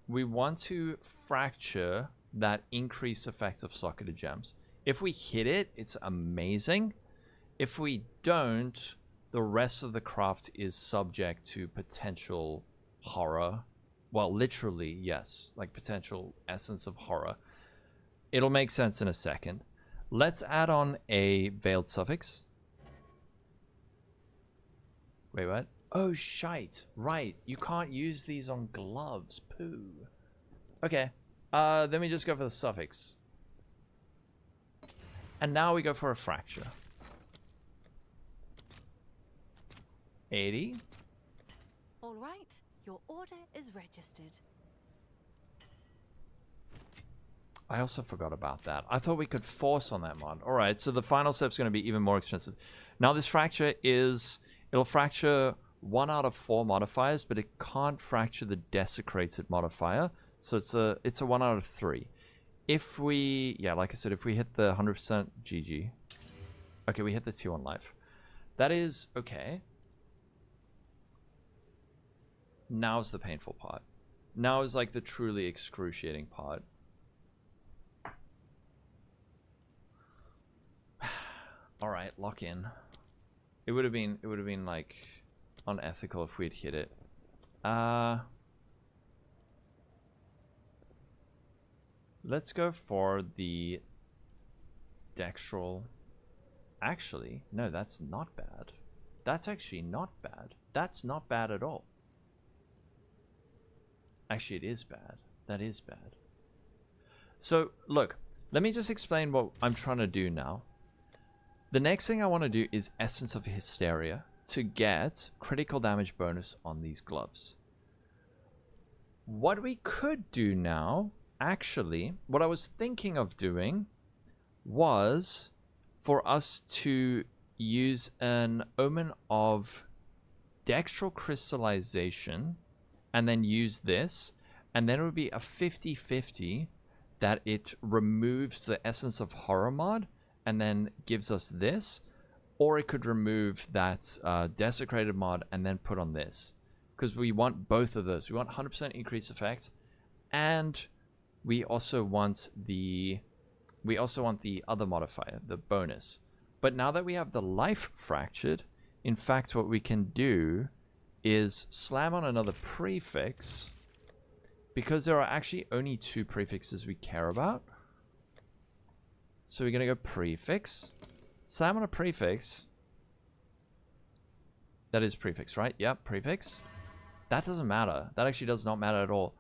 we want to fracture that increased effect of socketed gems. If we hit it, it's amazing. If we don't, the rest of the craft is subject to potential horror. Well, literally, yes. Like potential essence of horror. It'll make sense in a second. Let's add on a veiled suffix. Wait, what? Oh, shite. Right. You can't use these on gloves. Poo. Okay. Then we just go for the suffix. And now we go for a fracture. 80. All right. Your order is registered. I also forgot about that. I thought we could force on that mod. Alright, so the final step's going to be even more expensive. Now this fracture is... It'll fracture 1 out of 4 modifiers, but it can't fracture the desecrated modifier. So it's a 1 out of 3. If we... Yeah, like I said, if we hit the 100% GG. Okay, we hit the tier 1 life. That is okay. Now's the painful part. Now is like the truly excruciating part. All right, lock in. It would have been like unethical if we'd hit it. Let's go for the dextral. Actually, no, that's not bad. That's actually not bad. That's not bad at all. Actually, it is bad. That is bad. So, look, let me just explain what I'm trying to do now. The next thing I want to do is Essence of Hysteria to get critical damage bonus on these gloves. What we could do now, actually, what I was thinking of doing was for us to use an Omen of Dextral Crystallization and then use this, and then it would be a 50-50 that it removes the Essence of Horror mod and then gives us this, or it could remove that Desecrated mod and then put on this, because we want both of those. We want 100% increase effect, and we also want the other modifier, the bonus. But now that we have the life fractured, in fact what we can do is slam on another prefix, because there are actually only 2 prefixes we care about. So we're going to go prefix, slam on a prefix. That is prefix, right? Yep, prefix. That doesn't matter. That actually does not matter at all.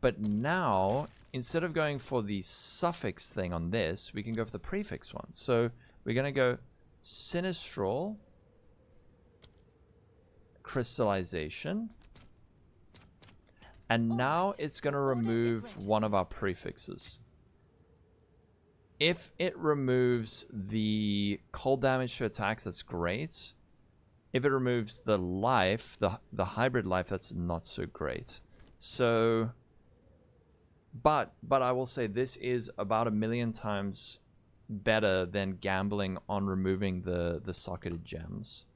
But now, instead of going for the suffix thing on this, we can go for the prefix one. So we're going to go Sinistral Crystallization. And now it's going to remove one of our prefixes. If it removes the cold damage to attacks, that's great. If it removes the life, the hybrid life, that's not so great. So, but I will say this is about 1,000,000 times better than gambling on removing the socketed gems,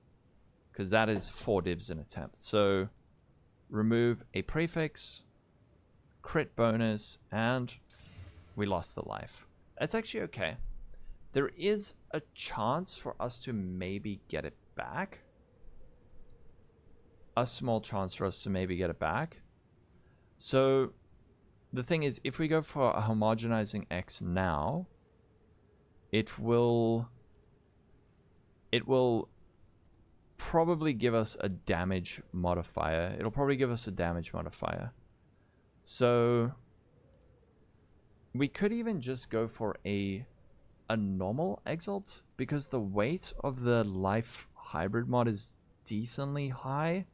because that is 4 divs in attempt. So remove a prefix, crit bonus, and we lost the life. That's actually okay. There is a chance for us to maybe get it back. A small chance for us to maybe get it back. So the thing is, if we go for a homogenizing X now, it will probably give us a damage modifier. It'll probably give us a damage modifier. So we could even just go for a normal Exalt, because the weight of the life hybrid mod is decently high.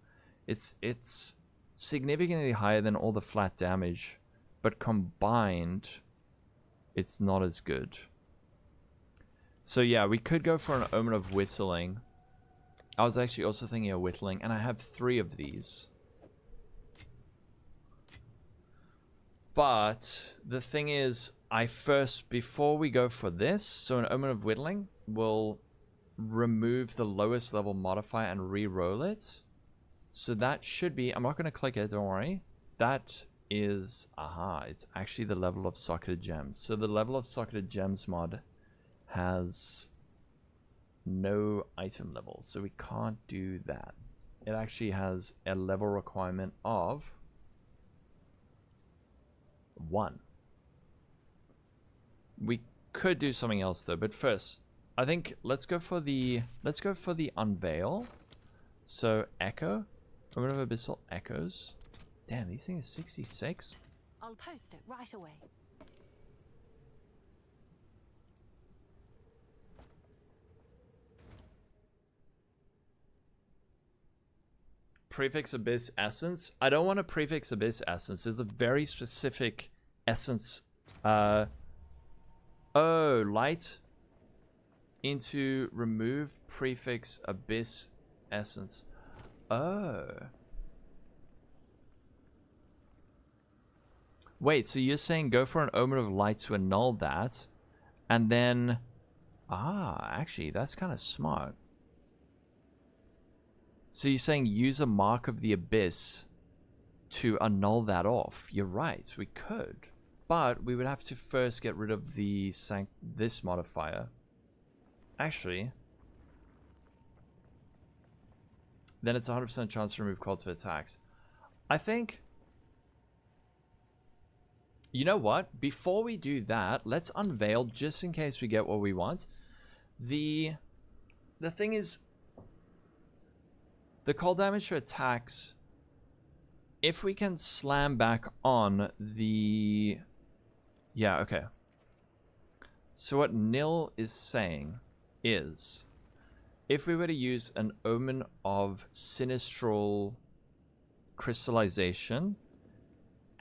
It's significantly higher than all the flat damage, but combined it's not as good. So yeah, we could go for an Omen of Whistling. I was actually also thinking of Whittling, and I have 3 of these. But the thing is, before we go for this, so an Omen of Whittling will remove the lowest level modifier and re-roll it. So that should be, I'm not going to click it, don't worry. That is, it's actually the level of socketed gems. So the level of socketed gems mod has no item levels, so we can't do that. It actually has a level requirement of 1. We could do something else though, but first I think let's go for the unveil. So echo, I'm gonna have abyssal echoes. Damn, these things are 66. I'll post it right away. Prefix Abyss Essence. I don't want a Prefix Abyss Essence. There's a very specific essence. Oh, light into remove Prefix Abyss Essence. Oh. Wait, so you're saying go for an Omen of Light to annul that, and then... actually, that's kind of smart. So you're saying use a Mark of the Abyss to annul that off. You're right, we could. But we would have to first get rid of the this modifier. Actually, then it's 100% chance to remove cultivate attacks. I think... You know what? Before we do that, let's unveil just in case we get what we want. The thing is... The cold damage to attacks, if we can slam back on the... Yeah, okay. So what Nil is saying is, if we were to use an Omen of Sinistral Crystallization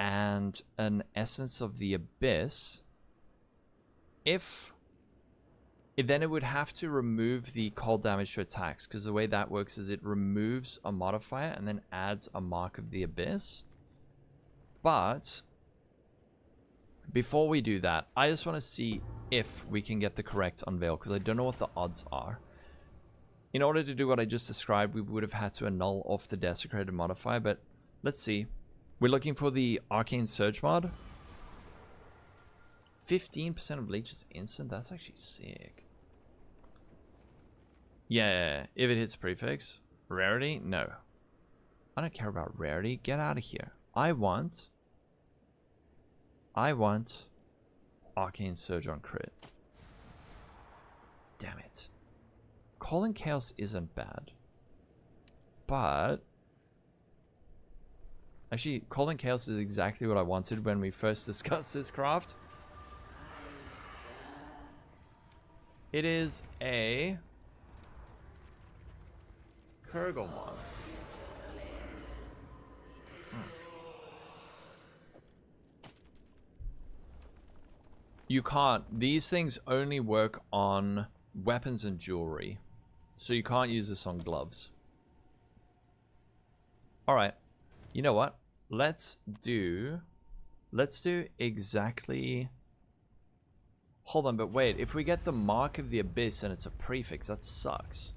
and an Essence of the Abyss, then it would have to remove the cold damage to attacks, because the way that works is it removes a modifier and then adds a Mark of the Abyss. But before we do that, I just want to see if we can get the correct unveil, because I don't know what the odds are. In order to do what I just described, we would have had to annul off the desecrated modifier, but let's see. We're looking for the Arcane Surge mod. 15% of Bleach is instant? That's actually sick. Yeah, if it hits prefix. Rarity? No. I don't care about rarity. Get out of here. I want Arcane Surge on crit. Damn it. Calling Chaos isn't bad. But actually, Calling Chaos is exactly what I wanted when we first discussed this craft. It is a Kurglemon. You can't. These things only work on weapons and jewelry. So you can't use this on gloves. Alright. You know what? Let's do exactly... Hold on, but wait. If we get the Mark of the Abyss and it's a prefix, that sucks.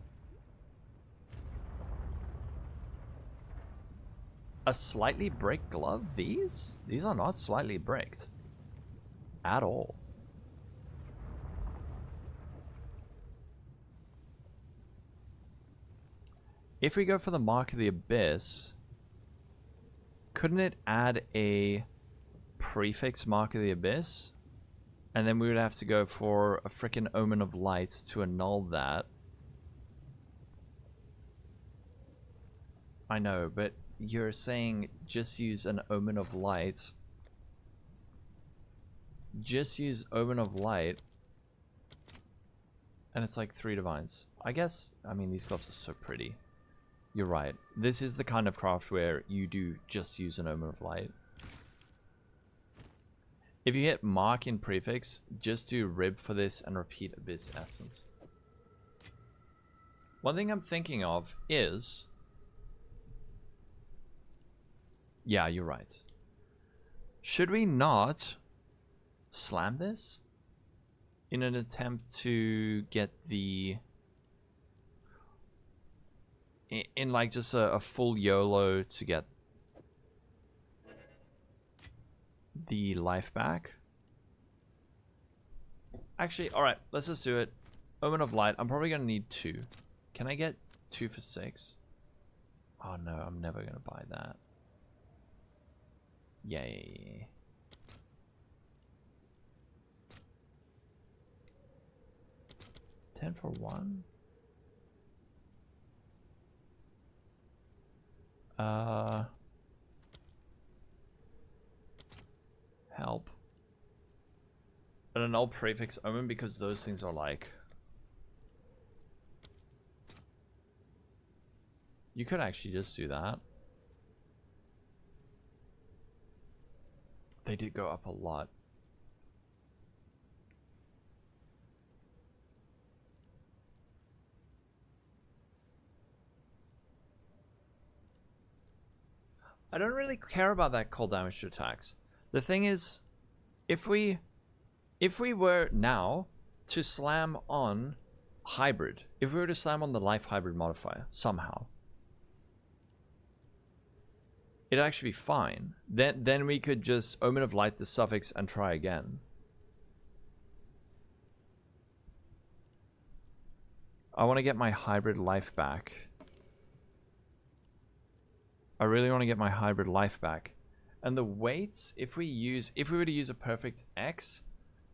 A slightly bricked glove? These are not slightly bricked. At all. If we go for the Mark of the Abyss, couldn't it add a prefix Mark of the Abyss? And then we would have to go for a frickin' Omen of Light to annul that. I know, but you're saying just use an Omen of Light. Just use Omen of Light. And it's like 3 divines. I guess, I mean, these gloves are so pretty. You're right. This is the kind of craft where you do just use an Omen of Light. If you hit Mark in prefix, just do Rib for this and repeat Abyss Essence. One thing I'm thinking of is... Yeah, you're right. Should we not slam this in an attempt to get the... In like just a full YOLO to get the life back? Actually, alright, let's just do it. Omen of Light. I'm probably gonna need 2. Can I get 2 for 6? Oh no, I'm never gonna buy that. Yay. $10 for 1? Help. But an old prefix Omen, because those things are like... You could actually just do that. They did go up a lot. I don't really care about that cold damage to attacks. The thing is, if we were now to slam on hybrid, if we were to slam on the life hybrid modifier somehow, it'd actually be fine. Then we could just Omen of Light the suffix and try again. I want to get my hybrid life back. I really want to get my hybrid life back. And the weights, if we were to use a perfect X,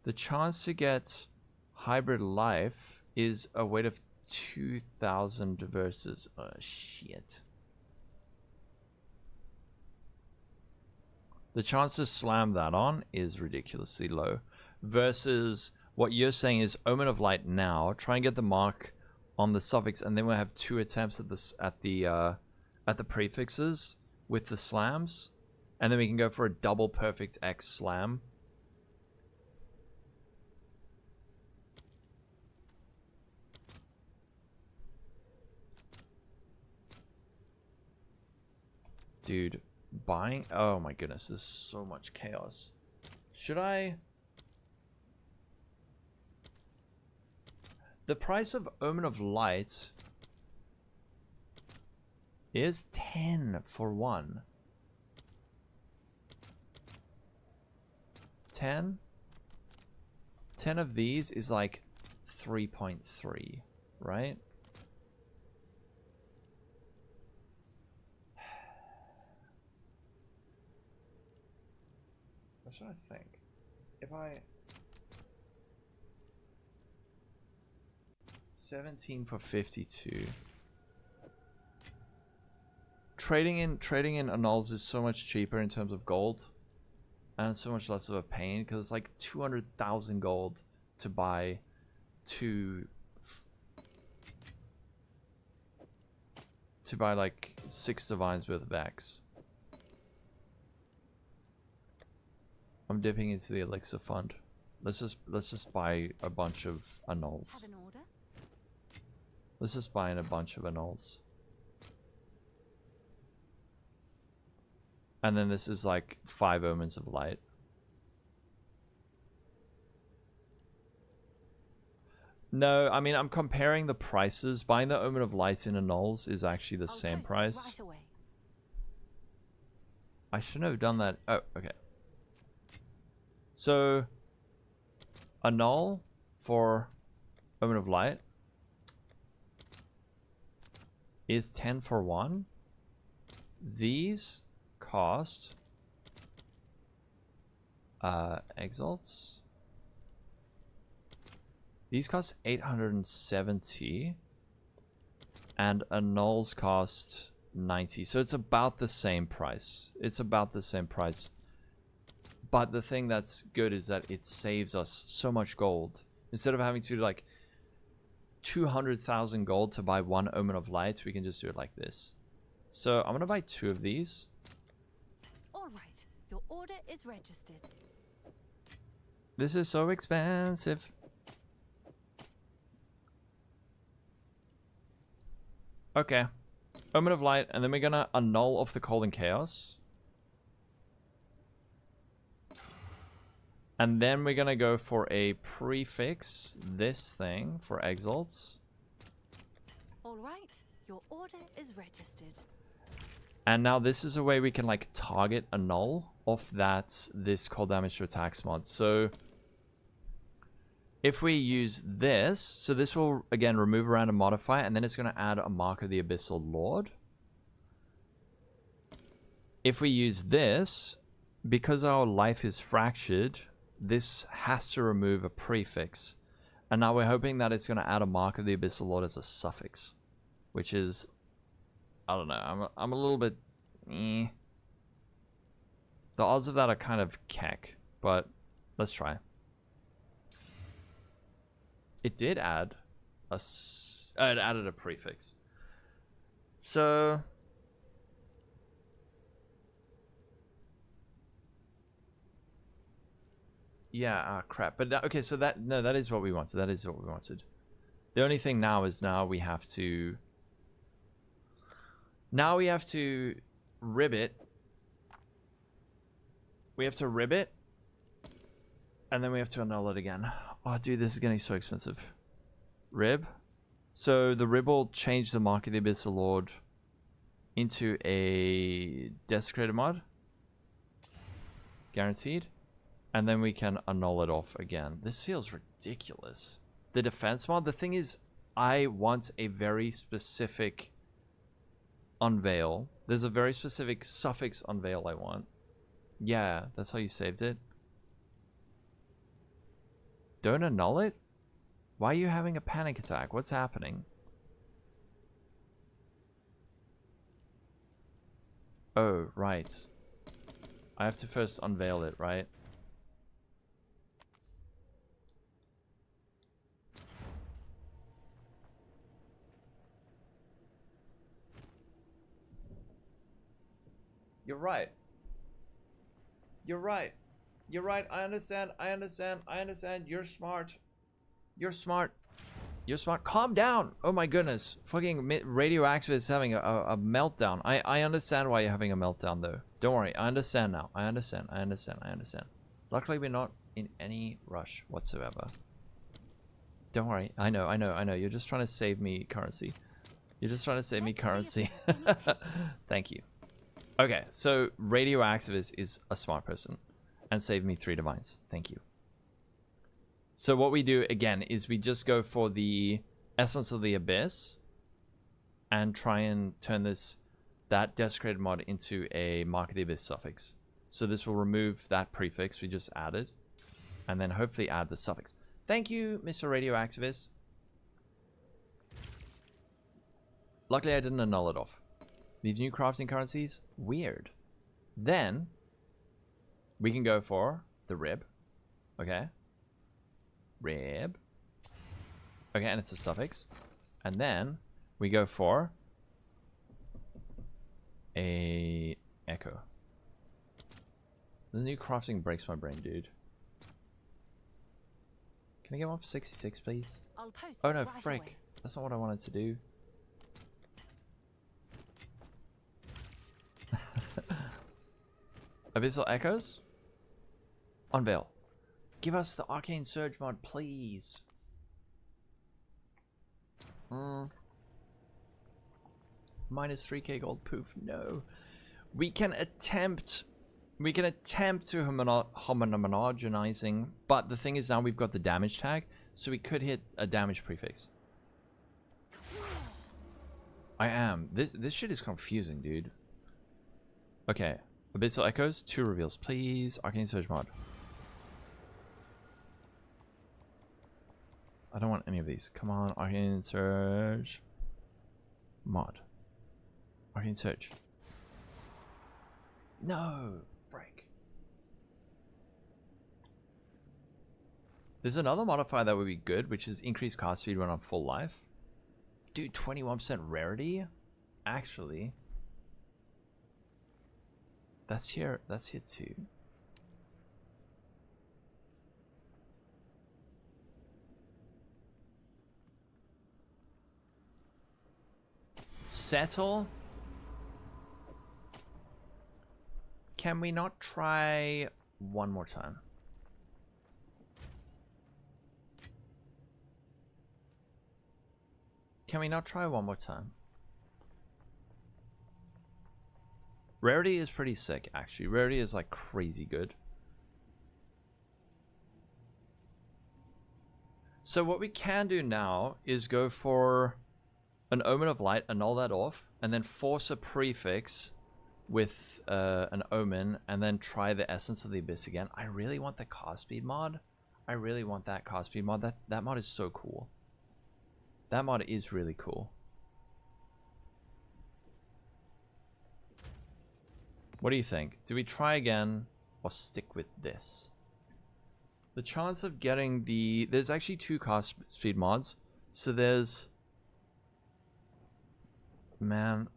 the chance to get hybrid life is a weight of 2000 versus shit. The chance to slam that on is ridiculously low. Versus what you're saying is Omen of Light now, try and get the mark on the suffix, and then we'll have 2 attempts at the prefixes with the slams. And then we can go for a double perfect X slam. Dude, buying... Oh my goodness, there's so much chaos. Should I... The price of Omen of Light is 10 for one. 10 of these is like 3.3, right? What should I think? If I 17 for 52. Trading in annuls is so much cheaper in terms of gold. And it's so much less of a pain because it's like 200,000 gold to buy like 6 divines worth of X. I'm dipping into the elixir fund. Let's just buy a bunch of annuls. Have an order? Let's just buy in a bunch of annuls. And then this is like 5 omens of light. No, I mean, I'm comparing the prices. Buying the omen of lights in annuls is actually the same price. Right away. I shouldn't have done that. Oh, okay. So, annul for omen of light is 10 for 1. These cost exalts. These cost 870 and annuls cost 90. So it's about the same price. It's about the same price. But the thing that's good is that it saves us so much gold. Instead of having to do like 200,000 gold to buy 1 omen of light, we can just do it like this. So I'm gonna buy 2 of these. All right, your order is registered. This is so expensive. Okay. Omen of light, and then we're gonna annul off the cold and chaos. And then we're gonna go for a prefix this thing for exalts. All right, your order is registered. And now this is a way we can like target a null off this cold damage to attacks mod. So if we use this, so this will again remove a random modifier, and then it's going to add a mark of the Abyssal Lord. If we use this, because our life is fractured, this has to remove a prefix. And now we're hoping that it's going to add a mark of the Abyssal Lord as a suffix, which is, I don't know, I'm a little bit eh. The odds of that are kind of keck, but let's try. It did add it added a prefix. So yeah, crap. But okay, so that is what we wanted. That is what we wanted. The only thing now is we have to ribbit. We have to ribbit, and then we have to annul it again. Oh, dude, this is getting so expensive. Rib. So the rib will change the mark of the Abyssal Lord into a desecrated mod. Guaranteed. And then we can annul it off again. This feels ridiculous. The defense mod. The thing is, I want a very specific unveil. There's a very specific suffix unveil I want. Yeah, that's how you saved it. Don't annul it? Why are you having a panic attack? What's happening? Oh, right. I have to first unveil it, right? You're right. You're right. You're right. I understand. I understand. I understand. You're smart. You're smart. You're smart. Calm down. Oh my goodness. Fucking Radioactive is having a meltdown. I understand why you're having a meltdown though. Don't worry. I understand now. I understand. I understand. I understand. Luckily we're not in any rush whatsoever. Don't worry. I know. I know. I know. You're just trying to save me currency. You're just trying to save me currency. Thank you. Okay. So Radioactive is a smart person and saved me 3 divines. Thank you. So what we do again is we just go for the Essence of the Abyss and try and turn that desecrated mod into a Mark of the Abyss suffix. So this will remove that prefix we just added and then hopefully add the suffix. Thank you, Mr. Radioactivist. Luckily I didn't annul it off. These new crafting currencies, weird. Then we can go for the rib. Okay. Rib. Okay, and it's a suffix. And then we go for a echo. The new crafting breaks my brain, dude. Can I get one for 66, please? I'll post Oh it no, right frick. away. That's not what I wanted to do. Abyssal Echoes? Unveil. Give us the Arcane Surge mod, please. Minus 3k gold poof. No. We can attempt to homogenizing, but the thing is now we've got the damage tag, so we could hit a damage prefix. I am. This shit is confusing, dude. Okay. Abyssal Echoes, 2 reveals, please. Arcane Surge mod. I don't want any of these. Come on, Arcane Surge. Mod. Arcane Surge. No! Break. There's another modifier that would be good, which is increased cast speed when on full life. Dude, 21% rarity? Actually. That's here too. Settle? Can we not try one more time? Can we not try one more time? Rarity is pretty sick, actually. Rarity is like crazy good. So what we can do now is go for an Omen of Light, annul that off, and then force a prefix with an Omen, and then try the Essence of the Abyss again. I really want the cast speed mod. I really want that cast speed mod. That mod is so cool. That mod is really cool. What do you think? Do we try again or stick with this? The chance of getting the... There's actually 2 cast speed mods. So there's... Man.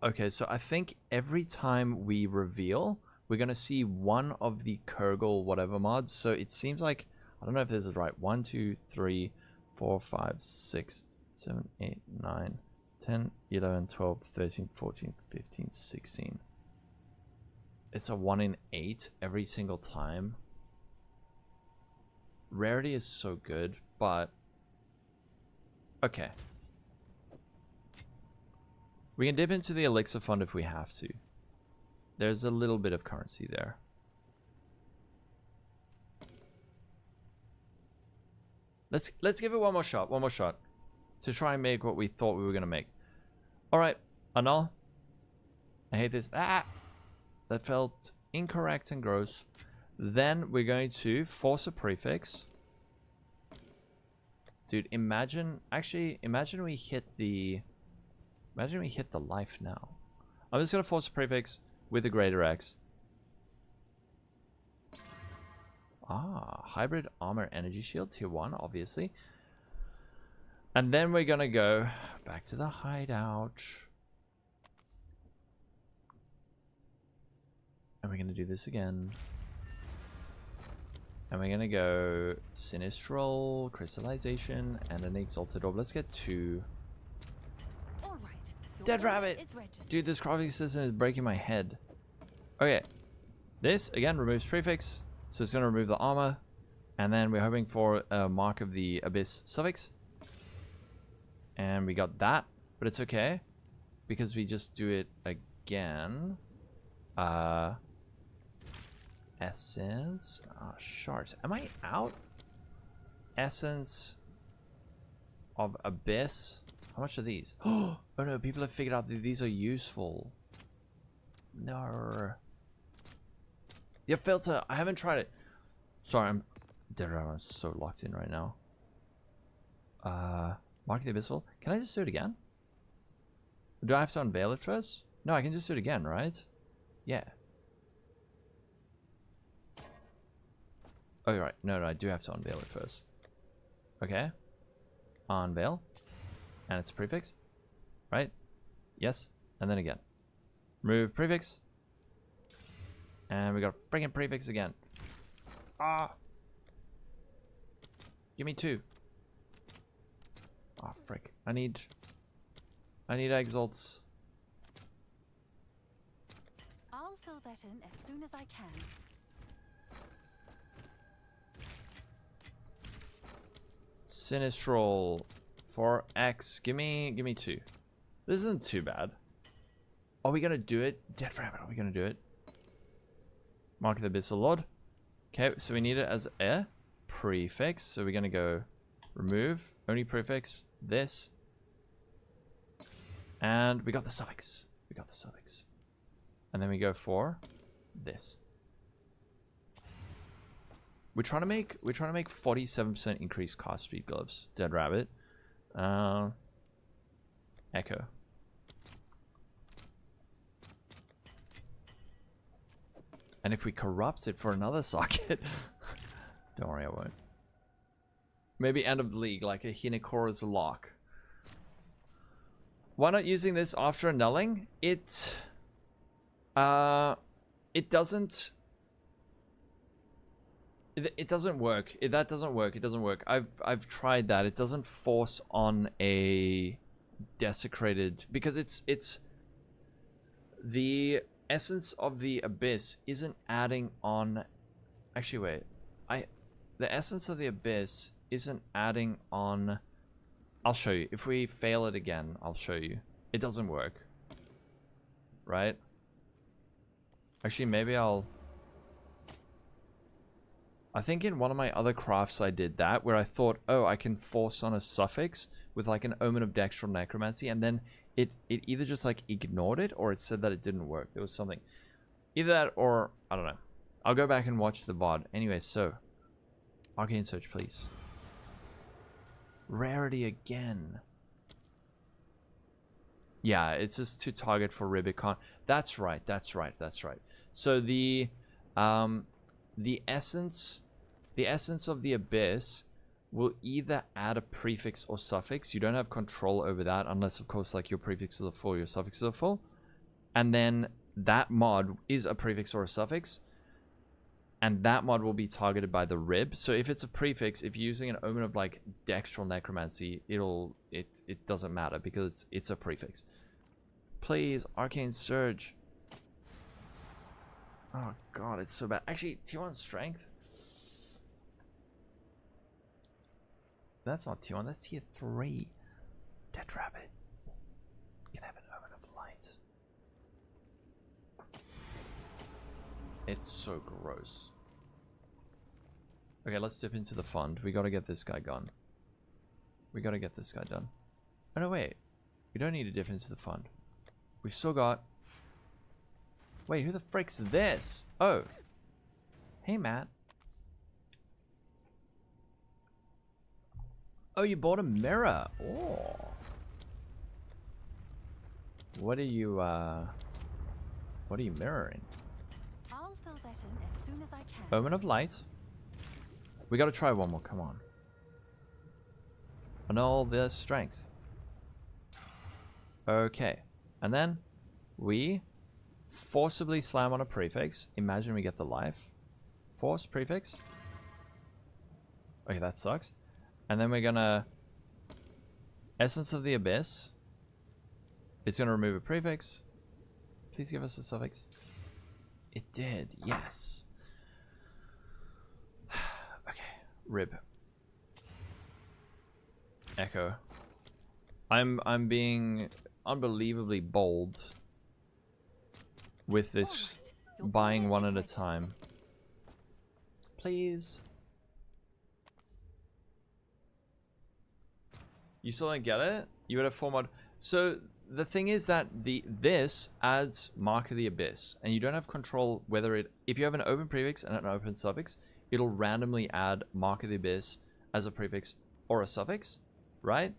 Okay, so I think every time we reveal, we're going to see one of the Kurgle whatever mods. So it seems like... I don't know if this is right. 1, 2, 3, 4, 5, 6, 7, 8, 9, 10, 11, 12, 13, 14, 15, 16... It's a 1 in 8 every single time. Rarity is so good, but... Okay. We can dip into the Elixir Fund if we have to. There's a little bit of currency there. Let's give it one more shot. One more shot. To try and make what we thought we were going to make. Alright. Annul. I hate this. Ah! That felt incorrect and gross. Then we're going to force a prefix. Dude, imagine we hit the life now. I'm just gonna force a prefix with a greater X. Ah, hybrid armor energy shield tier 1, obviously. And then we're gonna go back to the hideout. And we're going to do this again. And we're gonna go Sinistral, Crystallization, and an Exalted Orb. Let's get 2. All right. Your Dead order rabbit! is registered. Dude, this crafting system is breaking my head. Okay. This, again, removes prefix. So it's gonna remove the armor. And then we're hoping for a Mark of the Abyss suffix. And we got that. But it's okay. Because we just do it again. Essence. Shards. Am I out? Essence of Abyss. How much are these? Oh no, people have figured out that these are useful. No. Yeah, filter. I haven't tried it. Sorry, I'm so locked in right now. Mark the Abyssal. Can I just do it again? Do I have to unveil it first? No, I can just do it again, right? Yeah. Oh, right. No, I do have to unveil it first. Okay. Unveil. And it's a prefix. Right? Yes. And then again. Remove prefix. And we got a freaking prefix again. Ah. Give me 2. Ah, frick. I need exalts. I'll fill that in as soon as I can. Sinistral for X. Give me 2. This isn't too bad. Are we gonna do it? Dead rabbit, are we gonna do it? Mark the Abyssal Lord. Okay, so we need it as a prefix. So we're gonna go remove, only prefix, this. And we got the suffix. We got the suffix. And then we go for this. We're trying to make 47% increased cast speed gloves. Dead rabbit. Echo. And if we corrupt it for another socket, don't worry, I won't. Maybe end of the league, like a Hinakora's lock. Why not using this after annulling? It doesn't. It doesn't work. That doesn't work. It doesn't work. I've tried that. It doesn't force on a desecrated, because it's the essence of the abyss isn't adding on. Actually, wait. The essence of the abyss isn't adding on. I'll show you. If we fail it again, I'll show you. It doesn't work. Right? Actually, maybe I think in one of my other crafts I did that, where I thought, oh, I can force on a suffix with like an Omen of Dextral Necromancy, and then it either just like ignored it, or it said that it didn't work. There was something. Either that, or I don't know. I'll go back and watch the VOD. Anyway, so Arcane Search, please. Rarity again. Yeah, it's just to target for Rubicon. That's right. That's right. That's right. So the essence of the abyss will either add a prefix or suffix. You don't have control over that unless, of course, like your prefixes are full, your suffixes are full. And then that mod is a prefix or a suffix. And that mod will be targeted by the rib. So if it's a prefix, if you're using an Omen of like Dextral Necromancy, it doesn't matter because it's a prefix. Please, Arcane Surge. Oh god, it's so bad. Actually, tier 1 strength. That's not tier 1, that's tier 3. Dead rabbit. You can have an Omen of Light. It's so gross. Okay, let's dip into the fund. We gotta get this guy gone. We gotta get this guy done. Oh no, wait. We don't need to dip into the fund. We've still got... Wait, who the frick's this? Oh. Hey, Matt. Oh, you bought a mirror. Oh. What are you mirroring? I'll fill that in as soon as I can. Omen of Light. We gotta try one more, come on. Annul the strength. Okay. And then we forcibly slam on a prefix. Imagine we get the life. Force prefix. Okay, that sucks. And then we're gonna Essence of the Abyss. It's gonna remove a prefix. Please give us a suffix. It did, yes. Okay, rib. Echo. I'm being unbelievably bold with this buying one at a time. Please. You still don't get it? You got a 4 mod. So the thing is that this adds Mark of the Abyss, and you don't have control whether it, if you have an open prefix and an open suffix, it'll randomly add Mark of the Abyss as a prefix or a suffix, right?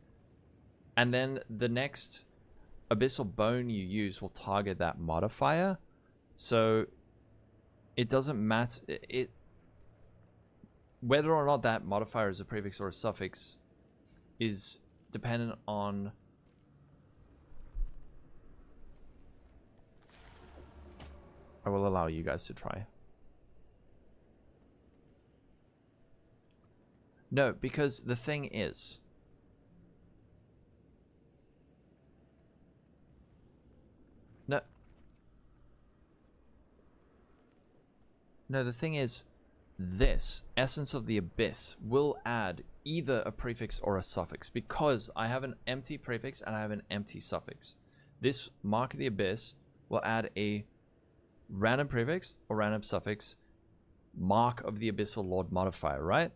And then the next abyssal bone you use will target that modifier. So it doesn't matter whether or not that modifier is a prefix or a suffix is dependent on I will allow you guys to try. No, because the thing is, no, the thing is, this Essence of the Abyss will add either a prefix or a suffix, because I have an empty prefix and I have an empty suffix. This Mark of the Abyss will add a random prefix or random suffix Mark of the Abyssal Lord modifier, right?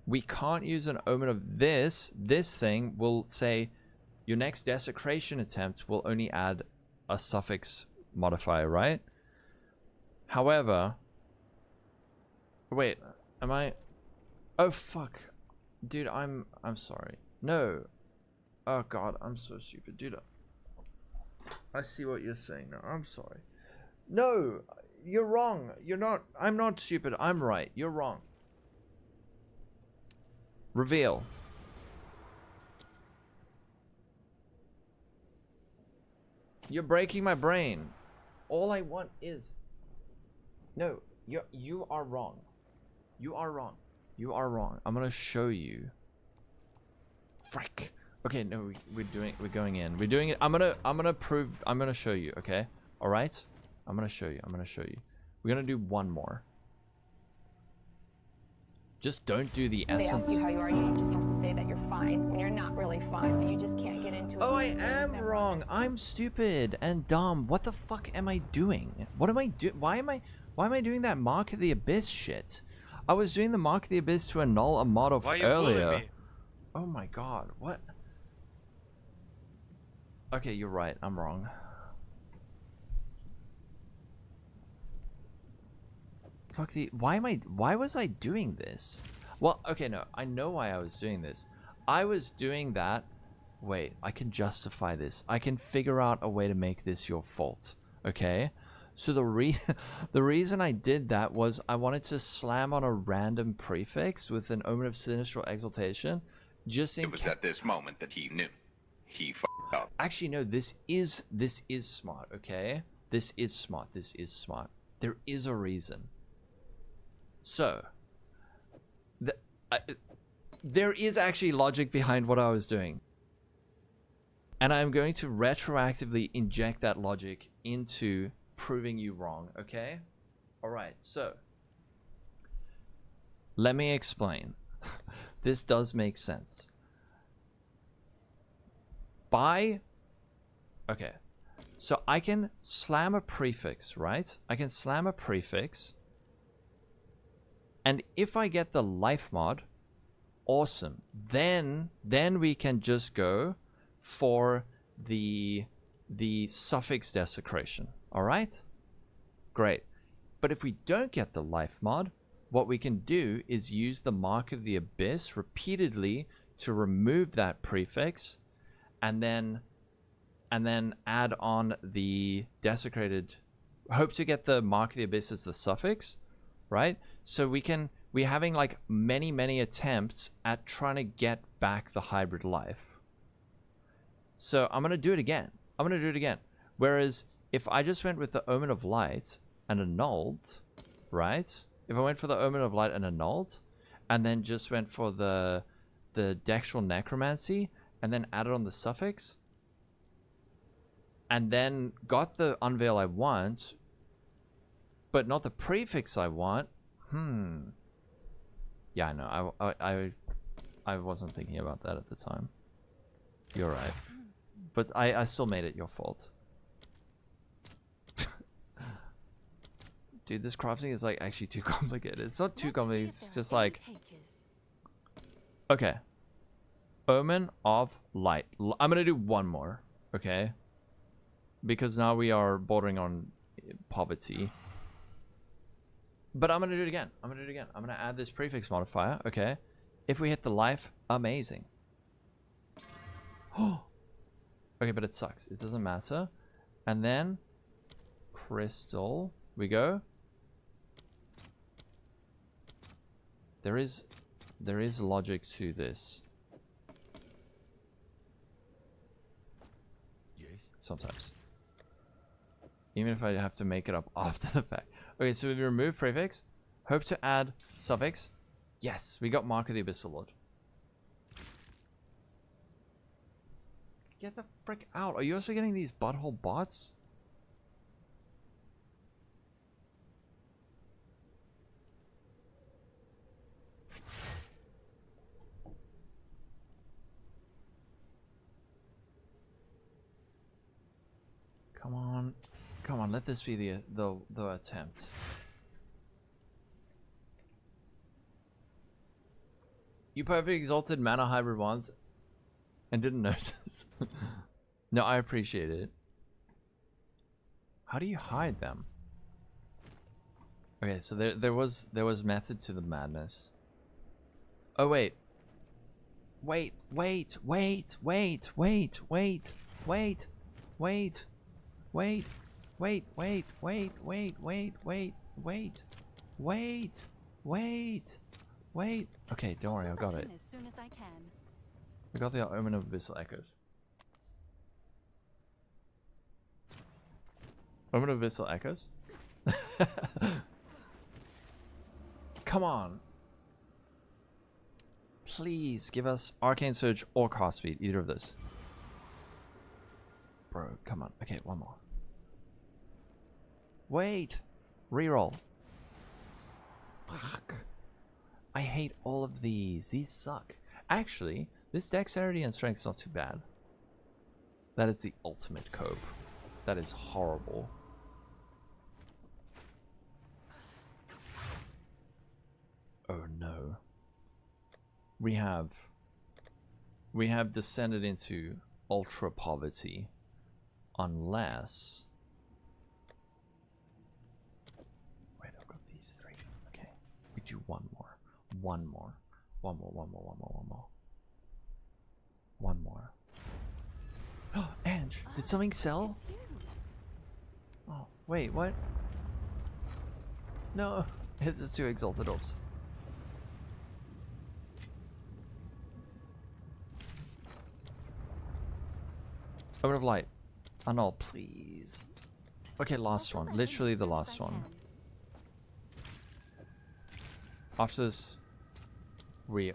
We can't use an omen of this. This thing will say your next desecration attempt will only add a suffix modifier, right? However, wait, am I? Oh fuck, dude, I'm sorry. No, oh god, I'm so stupid, dude. I see what you're saying now. I'm sorry. No, you're wrong. You're not. I'm not stupid. I'm right. You're wrong. Reveal. You're breaking my brain. All I want is... No, you are wrong. You are wrong. You are wrong. I'm gonna show you. Frick. Okay, no, we're going in. We're doing it. I'm gonna show you, okay? Alright? I'm gonna show you. We're gonna do one more. Just don't do the essence. They ask you how you are, you just have to say that you're fine when you're not really fine, but you just can't get into it. Oh, I am wrong. I'm stupid and dumb. What the fuck am I doing? What am I doing? Why am I doing that Mark of the Abyss shit? I was doing the Mark of the Abyss to annul a mod of earlier. Oh my god, what? Okay, you're right. I'm wrong. Fuck the... Why was I doing this? Well, okay, no. I know why I was doing this. I was doing that... Wait, I can justify this. I can figure out a way to make this your fault. Okay? So the reason I did that was I wanted to slam on a random prefix with an Omen of Sinistral Exaltation. Just in It was at this moment that he knew. He f***ed up. Actually, no. This is smart, okay? This is smart. There is a reason. So, there is actually logic behind what I was doing. And I'm going to retroactively inject that logic into proving you wrong, okay? Alright, so, let me explain. This does make sense. Okay, so I can slam a prefix, right? I can slam a prefix. And if I get the life mod, awesome. Then we can just go for the suffix desecration. All right? Great. But if we don't get the life mod, what we can do is use the Mark of the Abyss repeatedly to remove that prefix, and then add on the desecrated. Hope to get the Mark of the Abyss as the suffix, right? So we're having like many attempts at trying to get back the hybrid life. So I'm gonna do it again. Whereas if I just went with the Omen of Light and annulled, right? If I went for the Omen of Light and annulled, and then just went for the Dextral Necromancy, and then added on the suffix, and then got the unveil I want, but not the prefix I want. Yeah, I know. I wasn't thinking about that at the time. You're right. But I still made it your fault. Dude, this crafting is like actually too complicated. It's not too complicated, it's just like... Okay. Omen of Light. I'm gonna do one more, okay? Because now we are bordering on poverty. But I'm gonna do it again. I'm gonna add this prefix modifier, okay? If we hit the life, amazing. Oh! Okay, but it sucks. It doesn't matter. And then... Crystal. We go. There is logic to this. Yes. Sometimes. Even if I have to make it up after the fact. Okay, so we remove prefix. Hope to add suffix. Yes, we got Mark of the Abyssal Lord. Get the frick out. Are you also getting these butthole bots? Come on. Come on, let this be the attempt. You perfectly exalted mana hybrid ones and didn't notice. No, I appreciate it. How do you hide them? Okay, so there was method to the madness. Oh wait. Wait. Okay, don't worry, I got it. As soon as I can. I got the Omen of Abyssal Echoes. Omen of Abyssal Echoes? Come on. Please give us Arcane Surge or Cast Speed, either of those. Bro, come on. Okay, one more. Wait! Reroll. Fuck. I hate all of these. These suck. Actually, this dexterity and strength is not too bad. That is the ultimate cope. That is horrible. Oh no. We have descended into ultra poverty. Unless... Wait, I've got these three. Okay. We do one more. One more. Oh, Ange, did something sell? Oh, wait, what? No, it's just two exalted orbs. Omen of Light. Annul, please. Okay, last one. Literally the last one. After this, we're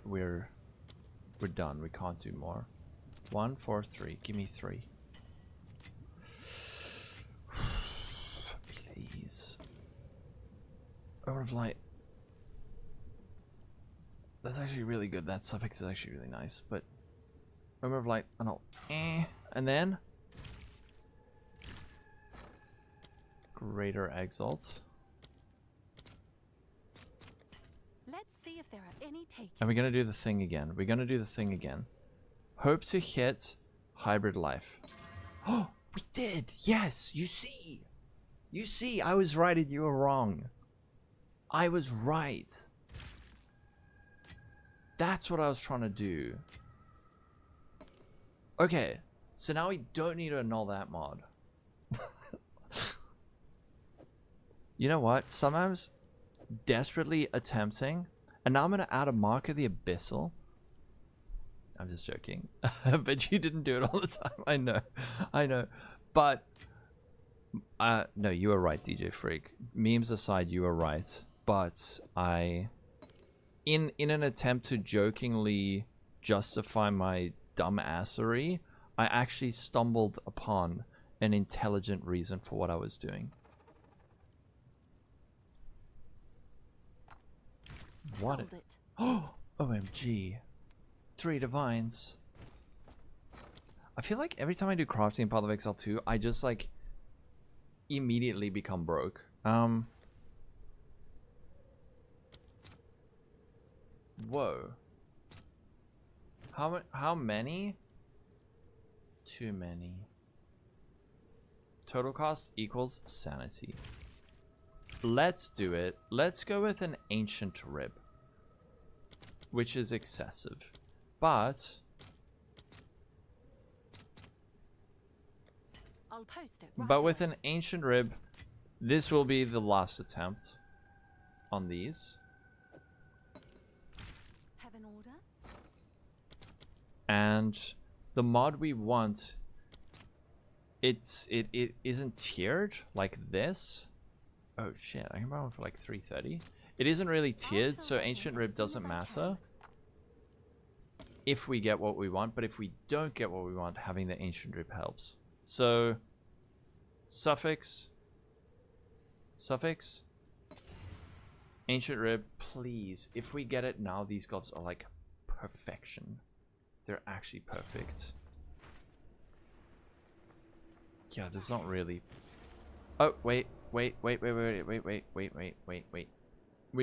done. We can't do more. 1, 4, 3. Give me 3. Please. Omen of Light. That's actually really good. That suffix is actually really nice. But Omen of Light. Annul. And then Greater Exalt. Let's see if there are any takers. And we're gonna do the thing again. Hope to hit Hybrid Life. Oh, we did! Yes! You see, I was right and you were wrong. I was right. That's what I was trying to do. Okay, so now we don't need to annul that mod. You know what? Sometimes desperately attempting, and now I'm gonna add a Mark of the Abyssal. I'm just joking. But you didn't do it all the time. I know. But no, you were right, DJ Freak. Memes aside, you were right. But I in an attempt to jokingly justify my dumbassery, I actually stumbled upon an intelligent reason for what I was doing. What? Oh, OMG. 3 divines. I feel like every time I do crafting in Path of Exile 2, I just like immediately become broke. Whoa. How many? Too many. Total cost equals sanity. Let's do it. Let's go with an ancient rib, which is excessive, but I'll post it right away. with an ancient rib, this will be the last attempt on these. Have an order? And the mod we want, it isn't tiered like this. Oh shit, I can buy one for like 330. It isn't really tiered, so ancient rib doesn't matter if we get what we want, but if we don't get what we want, having the ancient rib helps. So suffix, ancient rib, please. If we get it now, these gloves are like perfection. They're actually perfect. Yeah, there's not really. Oh, wait. We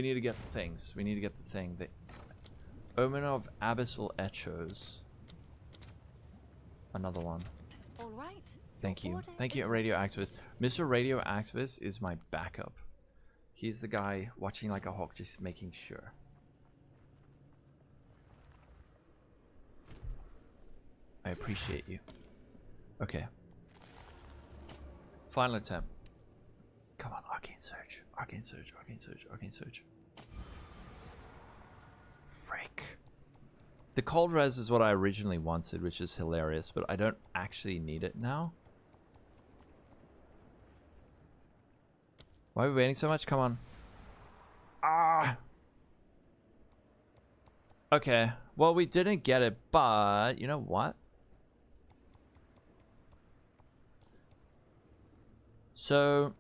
need to get the things. We need to get the thing. The Omen of Abyssal Echos. Another one. All right. Thank you. Thank you, Radioactivist. Mr. Radioactivist is my backup. He's the guy watching like a hawk, just making sure. I appreciate you. Okay. Final attempt. Come on, Arcane Surge. Arcane Surge, Arcane Surge, Arcane Surge. Frick. The cold res is what I originally wanted, which is hilarious, but I don't actually need it now. Why are we waiting so much? Come on. Ah! Okay. Well, we didn't get it, but you know what? So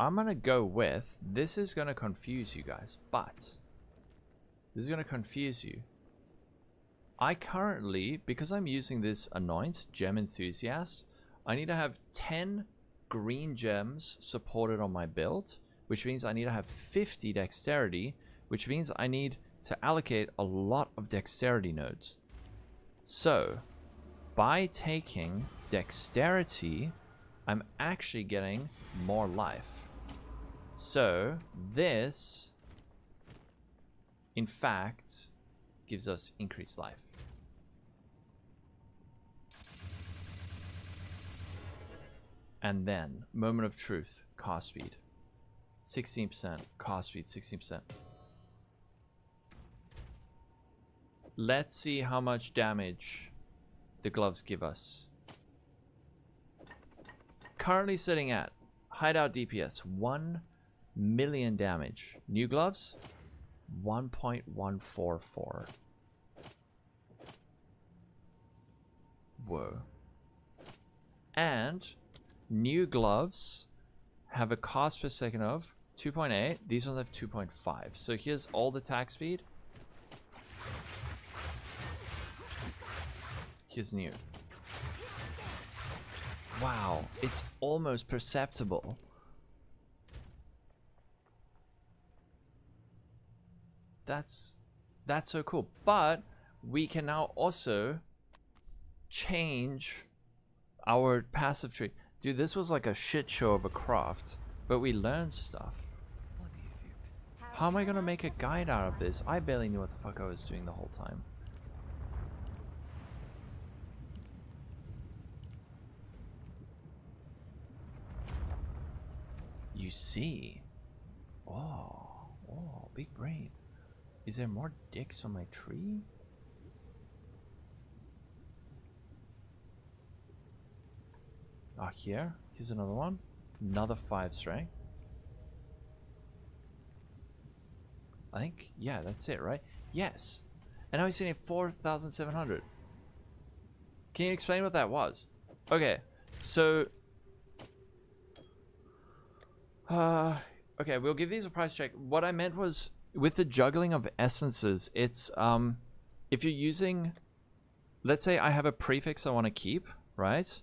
I'm gonna go with, this is gonna confuse you guys, but this is gonna confuse you. I currently, because I'm using this Anoint Gem Enthusiast, I need to have 10 green gems supported on my build, which means I need to have 50 dexterity, which means I need to allocate a lot of dexterity nodes. So by taking dexterity, I'm actually getting more life. So this, in fact, gives us increased life. And then, Moment of Truth, cast speed. 16%, cast speed, 16%. Let's see how much damage the gloves give us. Currently sitting at hideout DPS 1 million damage. New gloves 1.144. Whoa. And new gloves have a cost per second of 2.8. These ones have 2.5. So here's all the attack speed. Here's new. Wow, it's almost perceptible. That's so cool. But we can now also change our passive tree. Dude, this was like a shit show of a craft, but we learned stuff. How am I gonna make a guide out of this? I barely knew what the fuck I was doing the whole time. You see. Oh, big brain. Is there more dicks on my tree? Ah, here. Here's another one. Another 5 strength. I think, yeah, that's it, right? Yes. And now he's sitting at 4,700. Can you explain what that was? Okay, so... okay, we'll give these a price check. What I meant was, with the juggling of essences, it's, if you're using... Let's say I have a prefix I want to keep, right?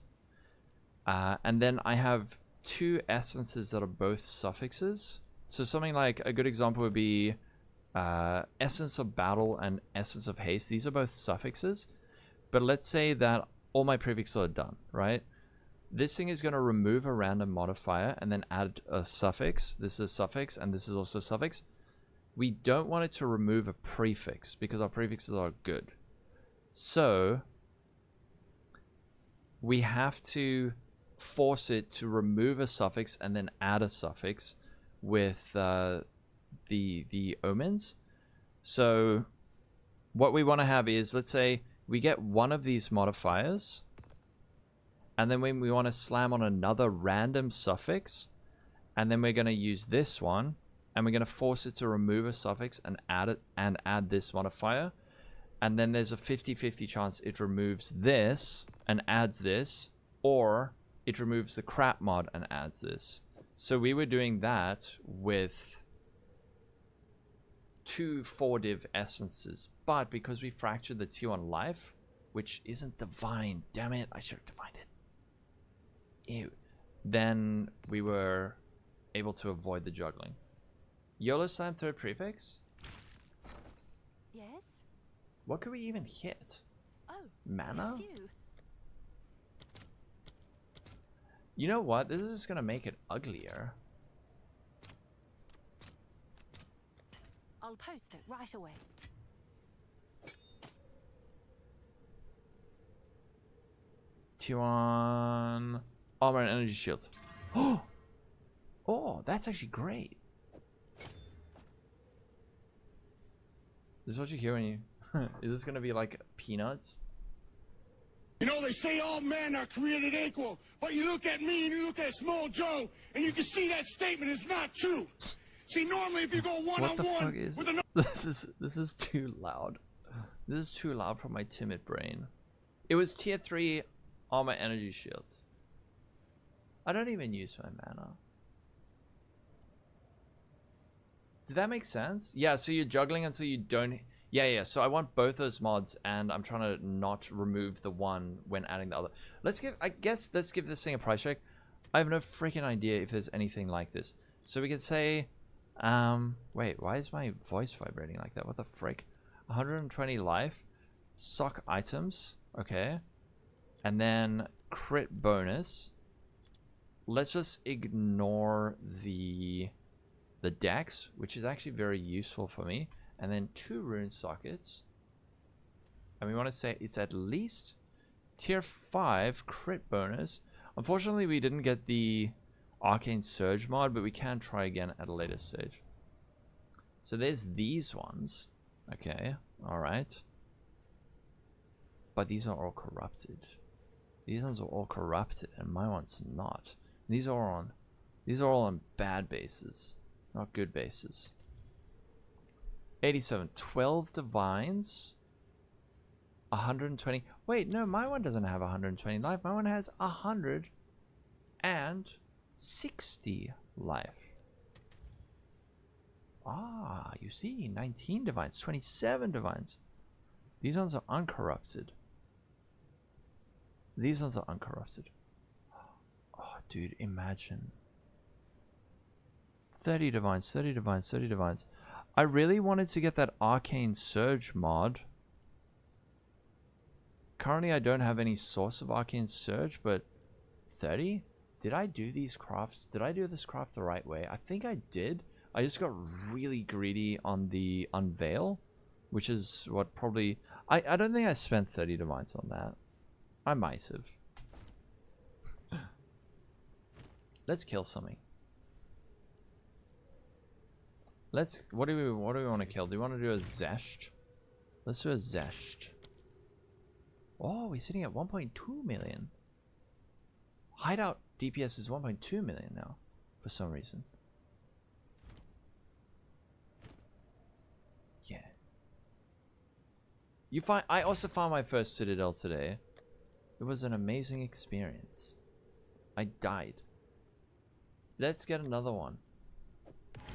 And then I have 2 essences that are both suffixes. So something like, a good example would be Essence of Battle and Essence of Haste. These are both suffixes. But let's say that all my prefixes are done, right? This thing is going to remove a random modifier and then add a suffix. This is a suffix and this is also a suffix. We don't want it to remove a prefix because our prefixes are good. So we have to force it to remove a suffix and then add a suffix with the omens. So what we want to have is, let's say we get one of these modifiers, and then when we want to slam on another random suffix, and then we're going to use this one, and we're going to force it to remove a suffix and add it, and add this modifier. And then there's a 50-50 chance it removes this and adds this, or it removes the crap mod and adds this. So we were doing that with 2 4-div essences, but because we fractured the T1 life, which isn't divine, damn it, I should have divined it. Ew. Then we were able to avoid the juggling. YOLO slam 3rd prefix? Yes? What could we even hit? Oh, mana? you. You know what? This is just gonna make it uglier. I'll post it right away. T1 armor and energy shield. Oh, that's actually great. This is what you hear when you... Is this gonna be like peanuts? You know, they say all men are created equal, but you look at me and you look at Small Joe, and you can see that statement is not true. See, normally if you go one-on-one with a... This is too loud. This is too loud for my timid brain. It was tier 3 armor energy shield. I don't even use my mana. Did that make sense? Yeah, so you're juggling until you don't... Yeah, so I want both those mods, and I'm trying to not remove the one when adding the other. Let's give this thing a price check. I have no freaking idea if there's anything like this. So we could say, wait, why is my voice vibrating like that? What the frick? 120 life, sock items, okay. And then crit bonus. Let's just ignore the dex, which is actually very useful for me. And then 2 rune sockets. And we want to say it's at least tier 5 crit bonus. Unfortunately, we didn't get the Arcane Surge mod, but we can try again at a later stage. So there's these ones. Okay, alright. But these are all corrupted. These ones are all corrupted, and my one's not. These are all on bad bases, not good bases. 87, 12 divines, 120. Wait, no, my one doesn't have 120 life. My one has 160 life. Ah, you see, 19 divines, 27 divines. These ones are uncorrupted. These ones are uncorrupted. Oh, dude, imagine. 30 divines, 30 divines, 30 divines. I really wanted to get that Arcane Surge mod. Currently, I don't have any source of Arcane Surge, but 30? Did I do these crafts? Did I do this craft the right way? I think I did. I just got really greedy on the Unveil, which is what probably... I don't think I spent 30 divines on that. I might have. Let's kill something. What do we want to kill? Do we want to do a Zest? Let's do a Zest. Oh, we're sitting at 1.2 million. Hideout DPS is 1.2 million now, for some reason. I also found my first Citadel today. It was an amazing experience. I died. Let's get another one.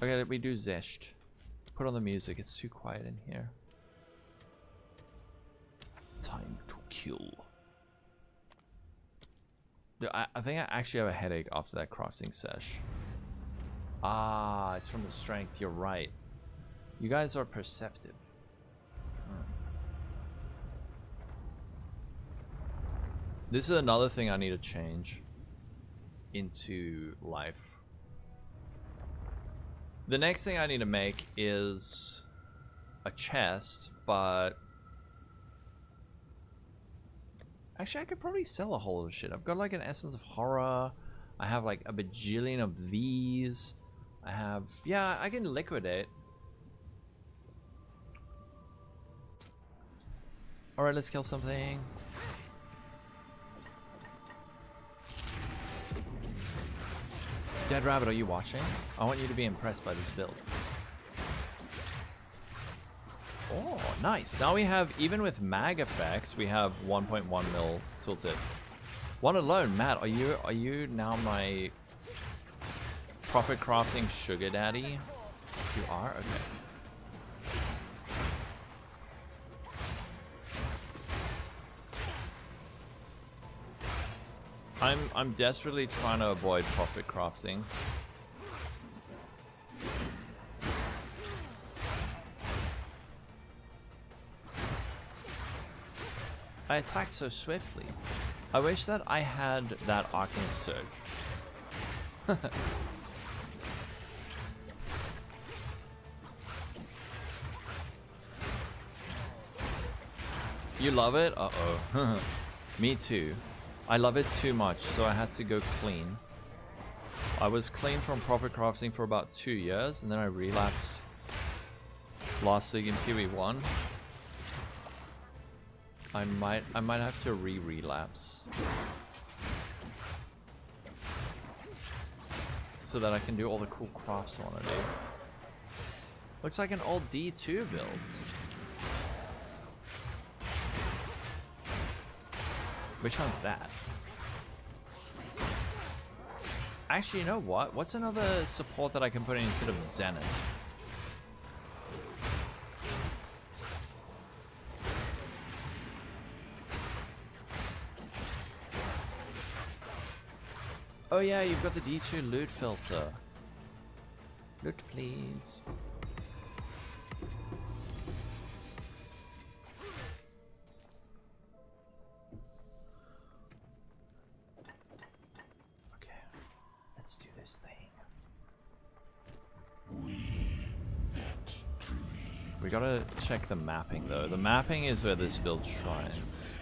Okay, we do Zesht. Put on the music. It's too quiet in here. Time to kill. Dude, I think I actually have a headache after that crafting sesh. Ah, it's from the strength. You're right. You guys are perceptive. This is another thing I need to change into life. The next thing I need to make is a chest, but actually I could probably sell a whole lot of shit. I've got like an Essence of Horror. I have like a bajillion of these. I have, yeah, I can liquidate. Alright, let's kill something. Dead Rabbit, are you watching? I want you to be impressed by this build. Oh, nice. Now we have, even with mag effects, we have 1.1 mil tooltip. One alone, Matt, are you now my profit crafting sugar daddy? You are? Okay. I'm desperately trying to avoid profit crafting. I attacked so swiftly. I wish that I had that Arcane Surge. You love it? Uh-oh. Me too. I love it too much, so I had to go clean. I was clean from profit crafting for about 2 years, and then I relapsed last league in PoE 1. I might have to relapse so that I can do all the cool crafts I want to do. Looks like an old D2 build. Which one's that? Actually, you know what? What's another support that I can put in instead of Zenith? Oh yeah, you've got the D2 loot filter. Loot, please. We gotta check the mapping though. The mapping is where this build shines.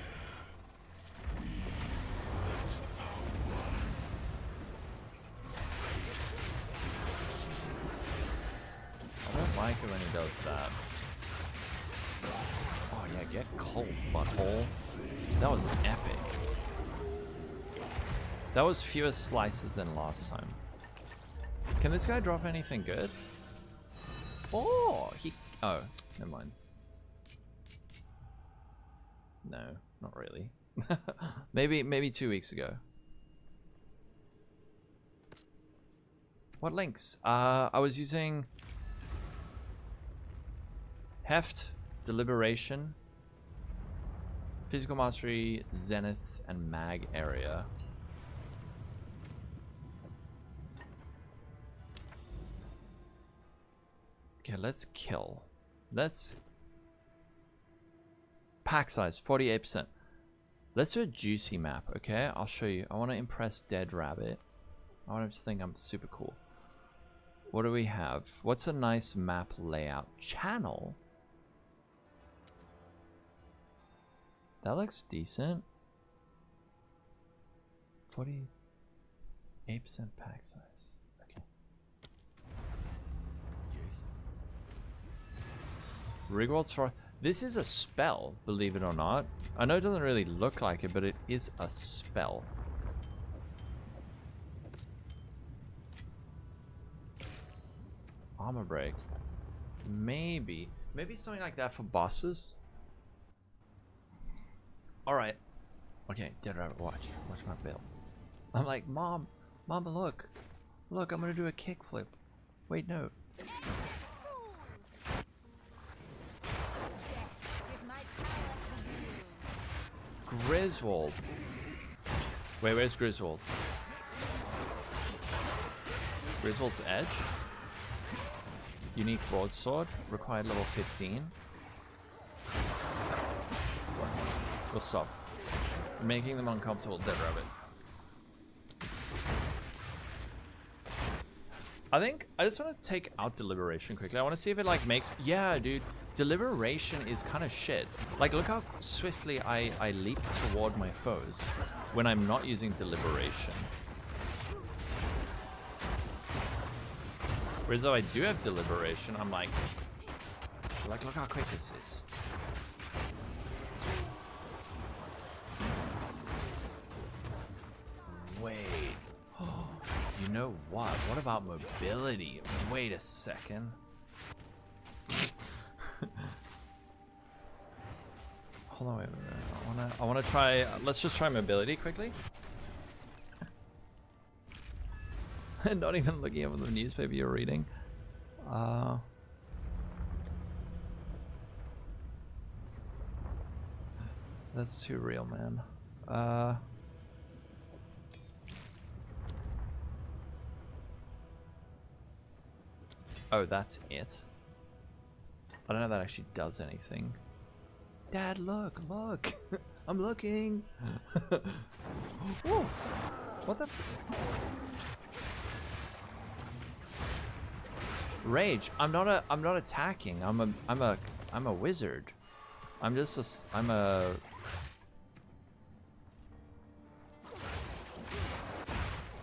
I don't like it when he does that. Oh yeah, get cold, butthole. That was epic. That was fewer slices than last time. Can this guy drop anything good? Oh, oh, never mind. No, not really. maybe 2 weeks ago. What links? I was using Heft, Deliberation, Physical Mastery, Zenith, and Mag area. Okay, let's kill. Let's... Pack size, 48%. Let's do a juicy map, okay? I'll show you. I want to impress Dead Rabbit. I want him to think I'm super cool. What do we have? What's a nice map layout? Channel? That looks decent. 48% pack size. Okay. Rigwald's for this is a spell, believe it or not. I know it doesn't really look like it, but it is a spell. Armor break. Maybe something like that for bosses. Alright. Okay, Dead Rabbit, watch. Watch my build. I'm like, Mom, look. Look, I'm gonna do a kickflip. Wait, no. Griswold. Wait, where's Griswold? Griswold's Edge. Unique broadsword. Required level 15. We'll stop. Making them uncomfortable, Dead Rabbit. I think I just want to take out Deliberation quickly. I want to see if it like makes... Yeah, dude. Deliberation is kind of shit. Like, look how swiftly I leap toward my foes when I'm not using Deliberation. Whereas though I do have Deliberation, I'm like, look how quick this is. Wait. You know what? What about mobility? Wait a second. Hold on, wait a minute. I wanna try. Let's just try mobility quickly. Not even looking at the newspaper you're reading. That's too real, man. Oh, that's it. I don't know if that actually does anything. Dad, look! I'm looking. Whoa. What the? Rage. I'm not attacking. I'm a wizard. I'm just I'm a.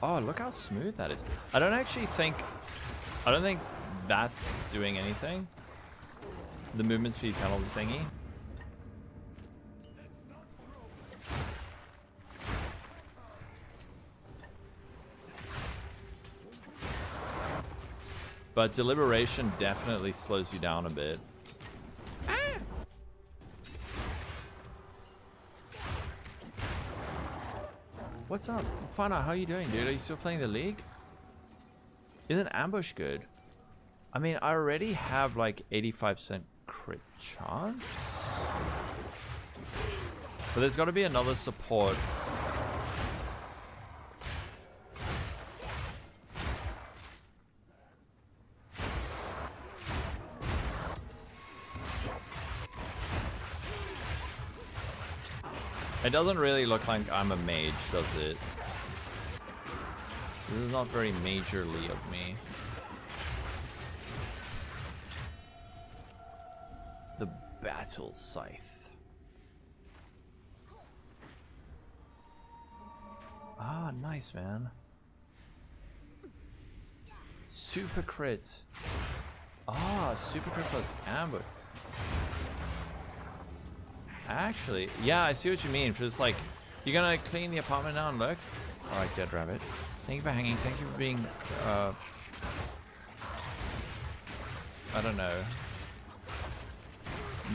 Oh, look how smooth that is. I don't think that's doing anything. The movement speed penalty thingy. But Deliberation definitely slows you down a bit. Ah! What's up? Fana, how you doing, dude? Are you still playing the league? Isn't Ambush good? I mean, I already have like 85% crit chance. But there's got to be another support. It doesn't really look like I'm a mage, does it? This is not very majorly of me. The Battle Scythe. Ah, nice, man. Super crit. Ah, super crit plus ambush. Actually, yeah, I see what you mean. For it's like, you're gonna clean the apartment now and look. Alright, Dead Rabbit. Thank you for hanging. Thank you for being, I don't know,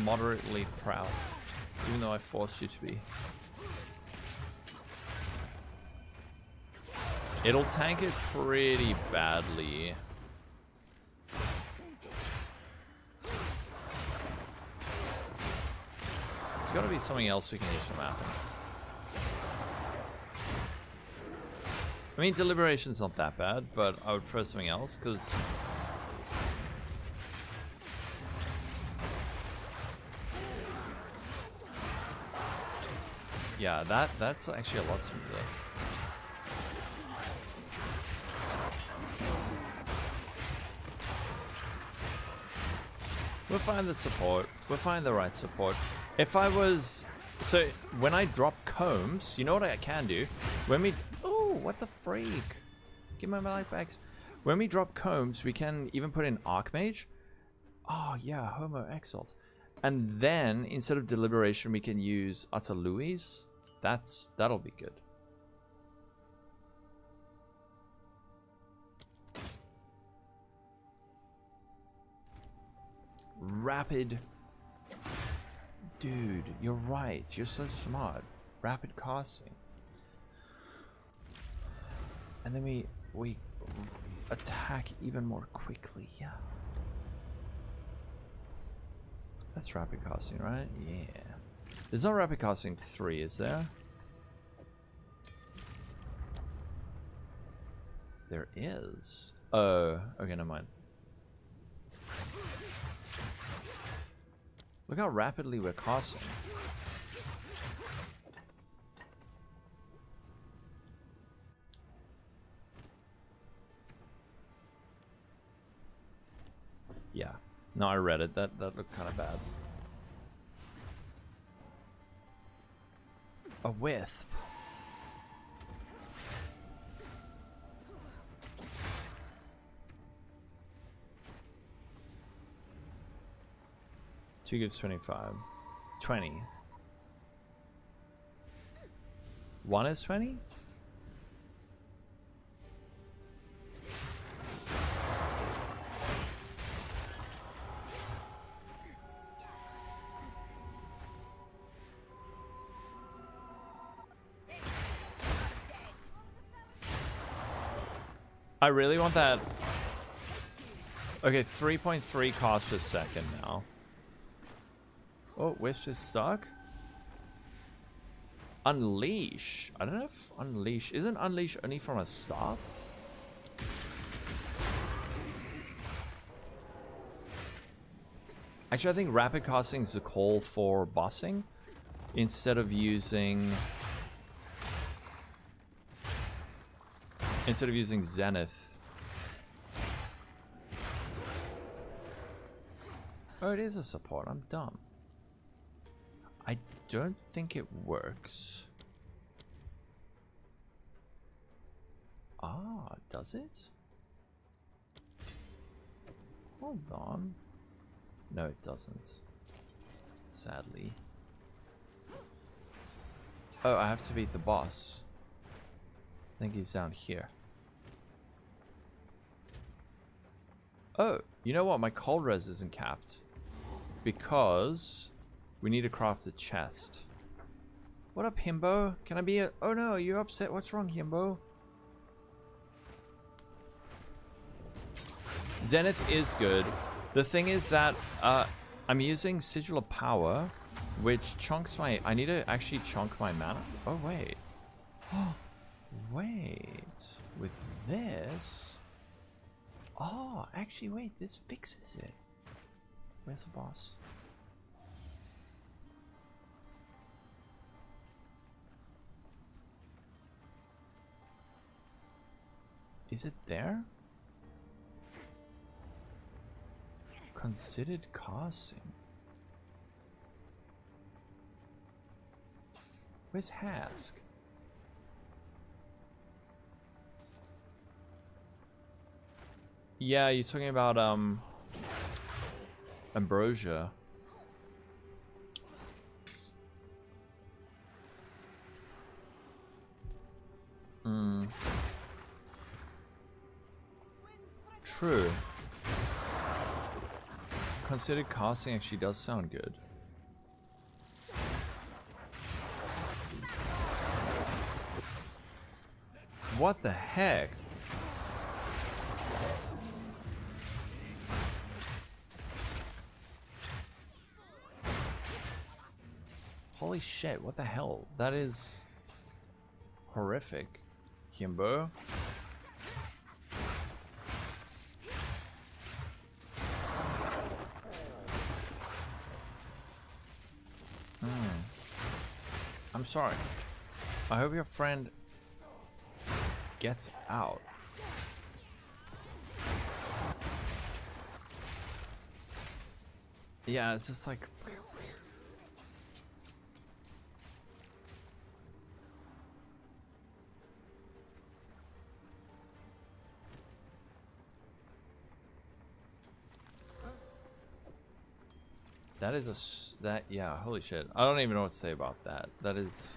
moderately proud. Even though I forced you to be. It'll tank it pretty badly. There's gotta be something else we can use for mapping. I mean, Deliberation's not that bad, but I would prefer something else, because... Yeah, that's actually a lot smoother. We'll find the support. We'll find the right support. If I was... So, when I drop combs, you know what I can do? When we... Oh, what the freak? Give my life back. When we drop combs, we can even put in Archmage. Oh, yeah, Homo Exalt. And then, instead of Deliberation, we can use Utter Louis. That'll be good. Rapid dude, you're right. You're so smart. Rapid casting. And then we attack even more quickly. Yeah. That's rapid casting, right? Yeah. There's no rapid casting 3, is there? There is. Oh, okay, never mind. Look how rapidly we're casting. Yeah. No, I read it. That looked kind of bad. A wisp. Two gives 25. 20. One is 20? I really want that. Okay, 3.3 cost per second now. Oh, Wisp is stuck. Unleash. I don't know if Unleash... Isn't Unleash only from a staff? Actually, I think rapid casting is a call for bossing. Instead of using... Zenith. Oh, it is a support. I'm dumb. I don't think it works. Ah, does it? Hold on. No, it doesn't. Sadly. Oh, I have to beat the boss. I think he's down here. Oh, you know what? My cold res isn't capped. Because we need to craft a chest. What up, Himbo? Can I be a... Oh no, you're upset. What's wrong, Himbo? Zenith is good. The thing is that I'm using Sigil of Power, which chunks my... I need to actually chunk my mana. Oh, wait. Wait. With this... Oh, actually, wait. This fixes it. Where's the boss? Is it there? Considered casting. Where's Hask? Yeah, you're talking about Ambrosia. True. Considered casting actually does sound good. What the heck? Holy shit, what the hell? That is horrific. Kimbo. I'm sorry. I hope your friend gets out. Yeah, it's just like... That is a... That, yeah, holy shit. I don't even know what to say about that. That is...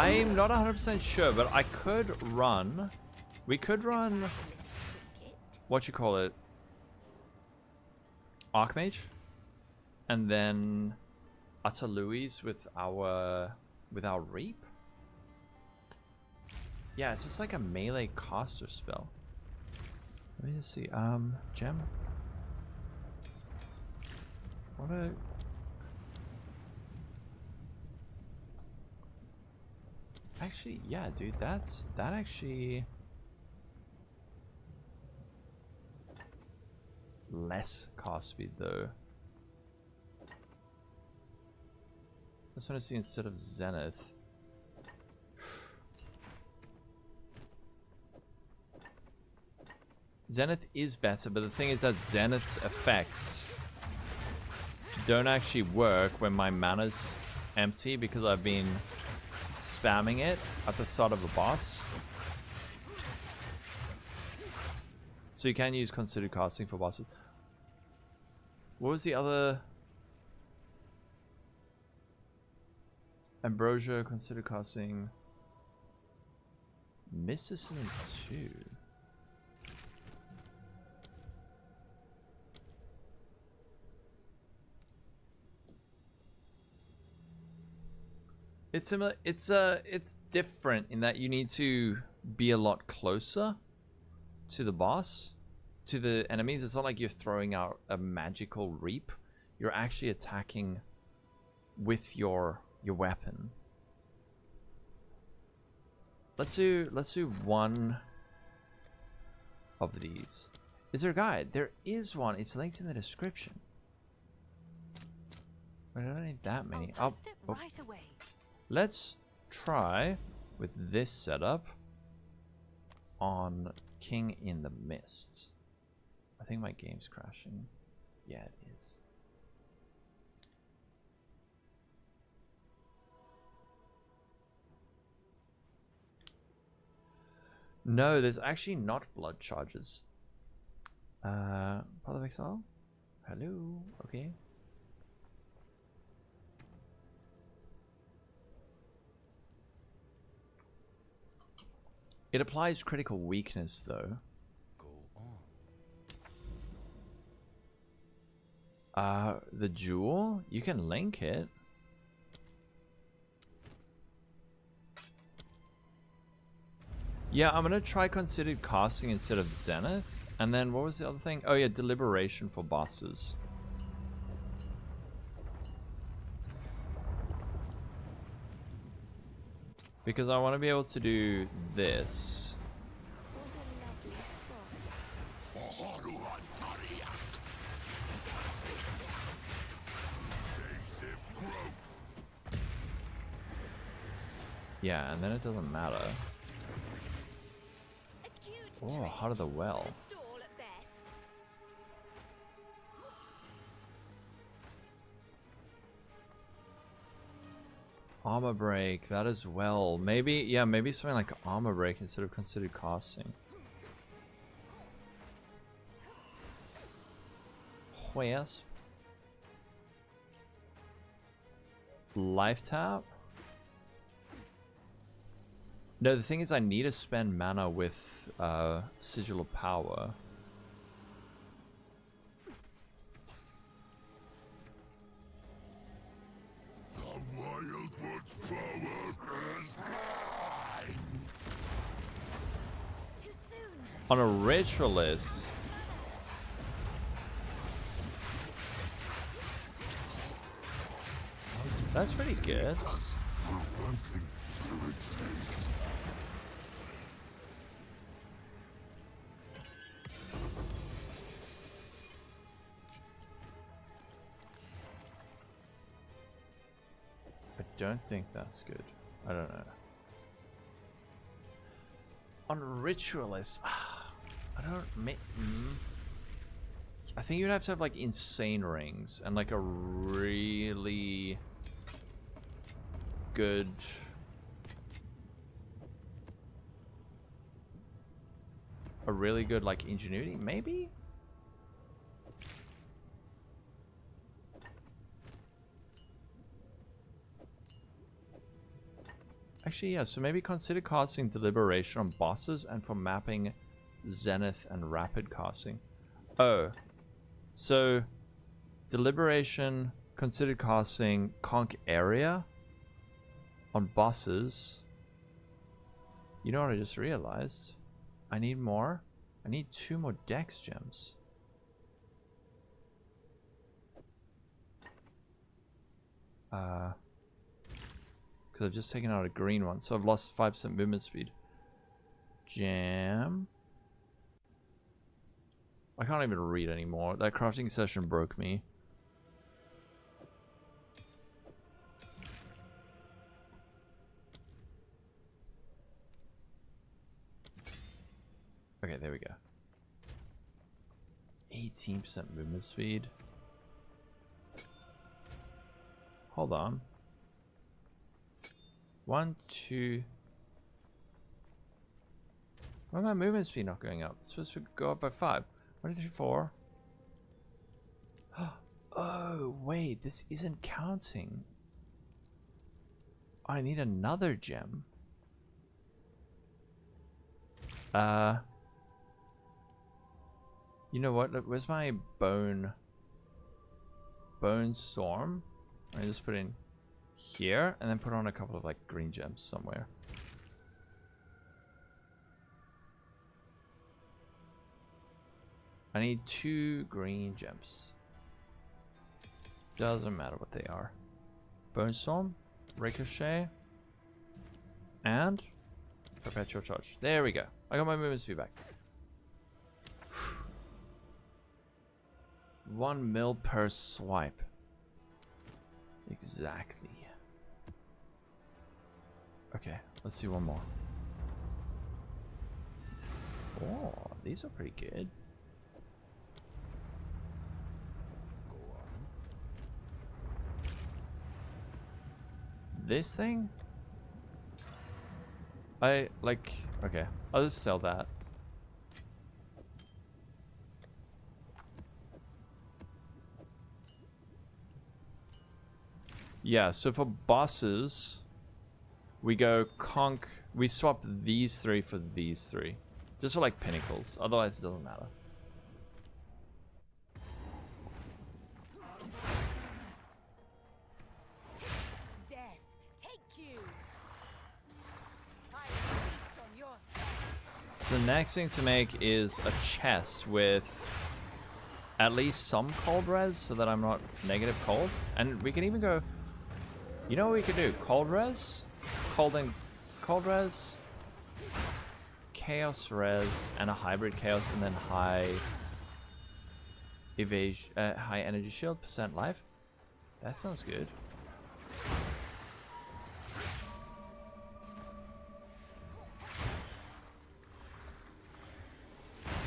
I'm not 100% sure, but I could run. We could run. What you call it? Archmage, and then Utter Louis with our Reap. Yeah, it's just like a melee caster spell. Let me just see. Gem. What a. Actually, yeah, dude, that actually less cast speed though. I just want to see instead of Zenith. Zenith is better, but the thing is that Zenith's effects don't actually work when my mana's empty because I've been spamming it at the start of a boss. So you can use considered casting for bosses. What was the other? Ambrosia, considered casting. Mysticism 2. It's similar. It's different in that you need to be a lot closer to the boss, to the enemies. It's not like you're throwing out a magical reap. You're actually attacking with your weapon. Let's do one of these. Is there a guide? There is one. It's linked in the description. But I don't need that many. I'll post it right away. Let's try with this setup on King in the Mist. I think my game's crashing. Yeah, it is. No, there's actually not blood charges. Path of Exile? Hello? Okay. It applies critical weakness, though. Go on. The jewel? You can link it. Yeah, I'm gonna try considered casting instead of Zenith. And then what was the other thing? Oh yeah, deliberation for bosses. Because I want to be able to do this. Yeah, and then it doesn't matter. Oh, Heart of the Well. Armor break, that as well. Maybe, yeah, maybe something like armor break instead of considered casting. Oh, yes. Life tap? No, the thing is I need to spend mana with Sigil of Power. On a ritualist. That's pretty good. I don't think that's good. I don't know. On ritualist, I don't. I think you'd have to have like insane rings and like a really good. Like ingenuity, maybe. Actually, yeah, so maybe consider casting Deliberation on bosses and for mapping Zenith and Rapid casting. Oh. So, Deliberation, consider casting Conk Area on bosses. You know what I just realized? I need more. I need 2 more Dex gems. Because I've just taken out a green one, so I've lost 5% movement speed. Jam. I can't even read anymore. That crafting session broke me. Okay, there we go. 18% movement speed. Hold on. 1, 2. Why am my movement speed not going up? It's supposed to go up by 5. 1, 2, 3, 4. Oh, wait. This isn't counting. I need another gem. You know what? Where's my bone storm? I just put in here and then put on a couple of like green gems somewhere. I need 2 green gems. Doesn't matter what they are. Bone storm, ricochet, and perpetual charge. There we go. I got my movement speed back. 1 mil per swipe. Exactly. Okay, let's see one more. Oh, these are pretty good. This thing? I like, okay, I'll just sell that. Yeah, so for bosses, we go conk, we swap these 3 for these 3. Just for like pinnacles, otherwise it doesn't matter. Death, take you. So the next thing to make is a chest with at least some cold res so that I'm not negative cold. And we can even go, you know what we could do? Cold res, cold res, chaos res, and a hybrid chaos, and then high evasion, high energy shield, % life. That sounds good.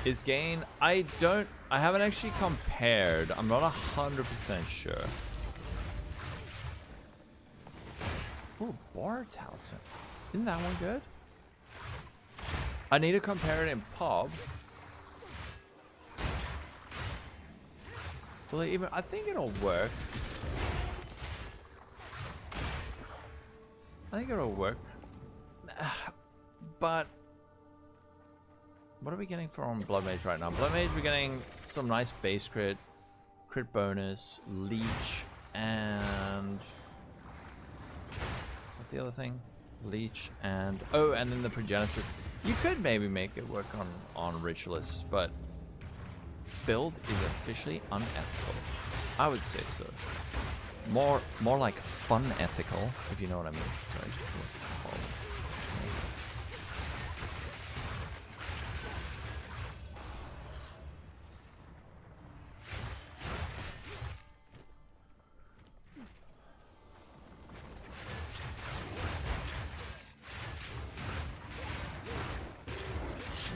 Is gain? I haven't actually compared. I'm not 100% sure. Ooh, Bar Talisman. Isn't that one good? I need to compare it in pub. Will it even? I think it'll work. I think it'll work. But what are we getting from Blood Mage right now? Blood Mage, we're getting some nice base crit bonus, leech, and what's the other thing? Leech and oh, and then the Progenesis. You could maybe make it work on Ritualists, but build is officially unethical. I would say so. More like fun ethical, if you know what I mean. Sorry, what's it called?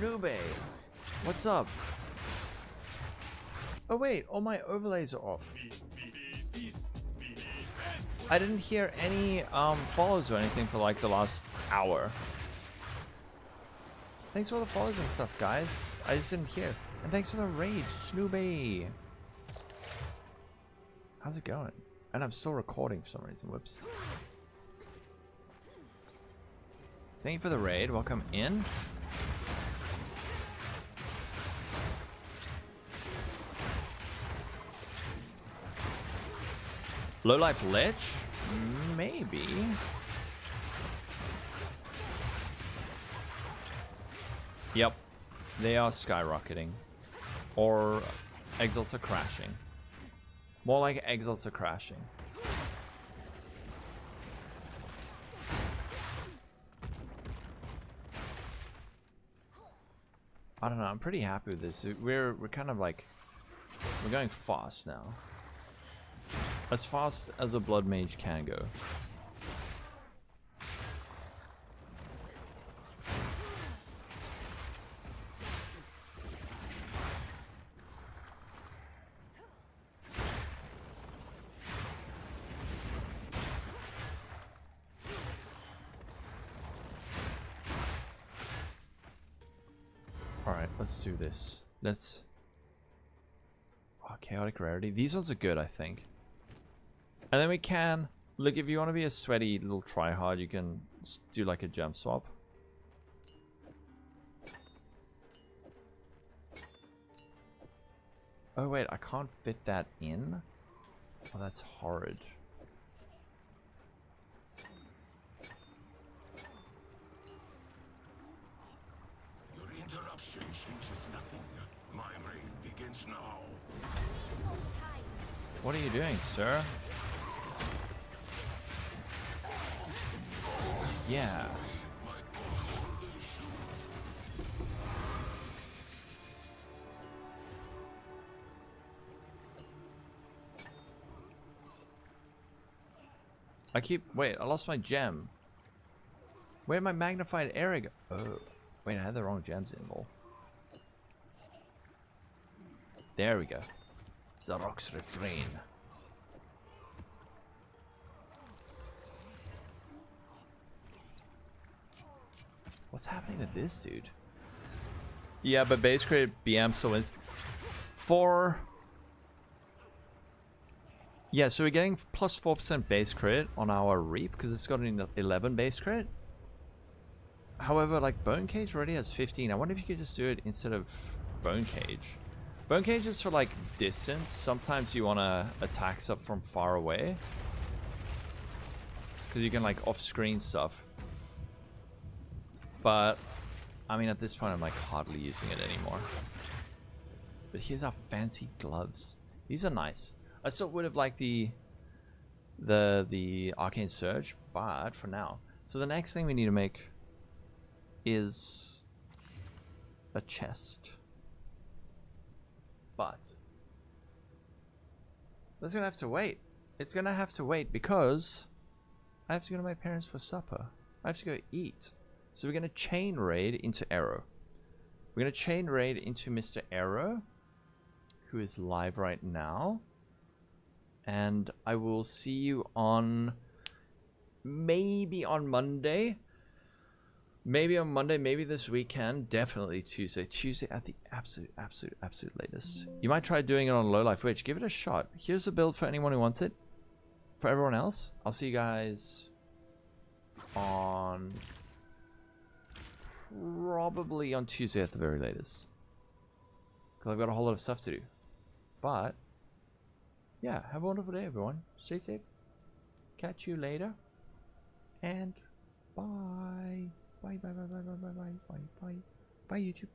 Snooby, what's up? Oh wait, all my overlays are off. I didn't hear any follows or anything for like the last hour. Thanks for all the follows and stuff, guys. I just didn't hear. And thanks for the raid, Snooby. How's it going? And I'm still recording for some reason. Whoops. Thank you for the raid. Welcome in. Low life lich? Maybe. Yep. They are skyrocketing. Or exalts are crashing. More like exalts are crashing. I don't know, I'm pretty happy with this. We're kind of like, we're going fast now. As fast as a blood mage can go. Alright, let's do this. Let's... Oh, chaotic rarity. These ones are good, I think. And then we can... Look, if you want to be a sweaty little tryhard, you can do like a gem swap. Oh wait, I can't fit that in? Oh, that's horrid. Interruption changes nothing. My reign begins now. What are you doing, sir? Yeah. Wait, I lost my gem. Where'd my magnified area go? Oh. Wait, I had the wrong gems involved. There we go. Zarok's refrain. What's happening to this dude? Yeah, but base crit BM so is for... Yeah, so we're getting plus 4% base crit on our Reap because it's got an 11 base crit. However, like Bone Cage already has 15. I wonder if you could just do it instead of Bone Cage. Bone Cage is for like distance. Sometimes you want to attack stuff from far away. Because you can like off-screen stuff. But, I mean at this point I'm like hardly using it anymore. But here's our fancy gloves. These are nice. I still would have liked the Arcane Surge, but for now. So the next thing we need to make is a chest. But that's gonna have to wait. It's gonna have to wait because I have to go to my parents for supper. I have to go eat. So we're gonna chain raid into Arrow. We're gonna chain raid into Mr. Arrow, who is live right now. And I will see you on maybe on Monday. Maybe on Monday, maybe this weekend, definitely Tuesday. Tuesday at the absolute latest. You might try doing it on Low Life Witch. Give it a shot. Here's a build for anyone who wants it. For everyone else, I'll see you guys on... probably on Tuesday at the very latest. Because I've got a whole lot of stuff to do. But, yeah, have a wonderful day, everyone. Stay safe. Catch you later. And bye. Bye, bye, bye, bye, bye, bye, bye, bye, bye, bye, YouTube.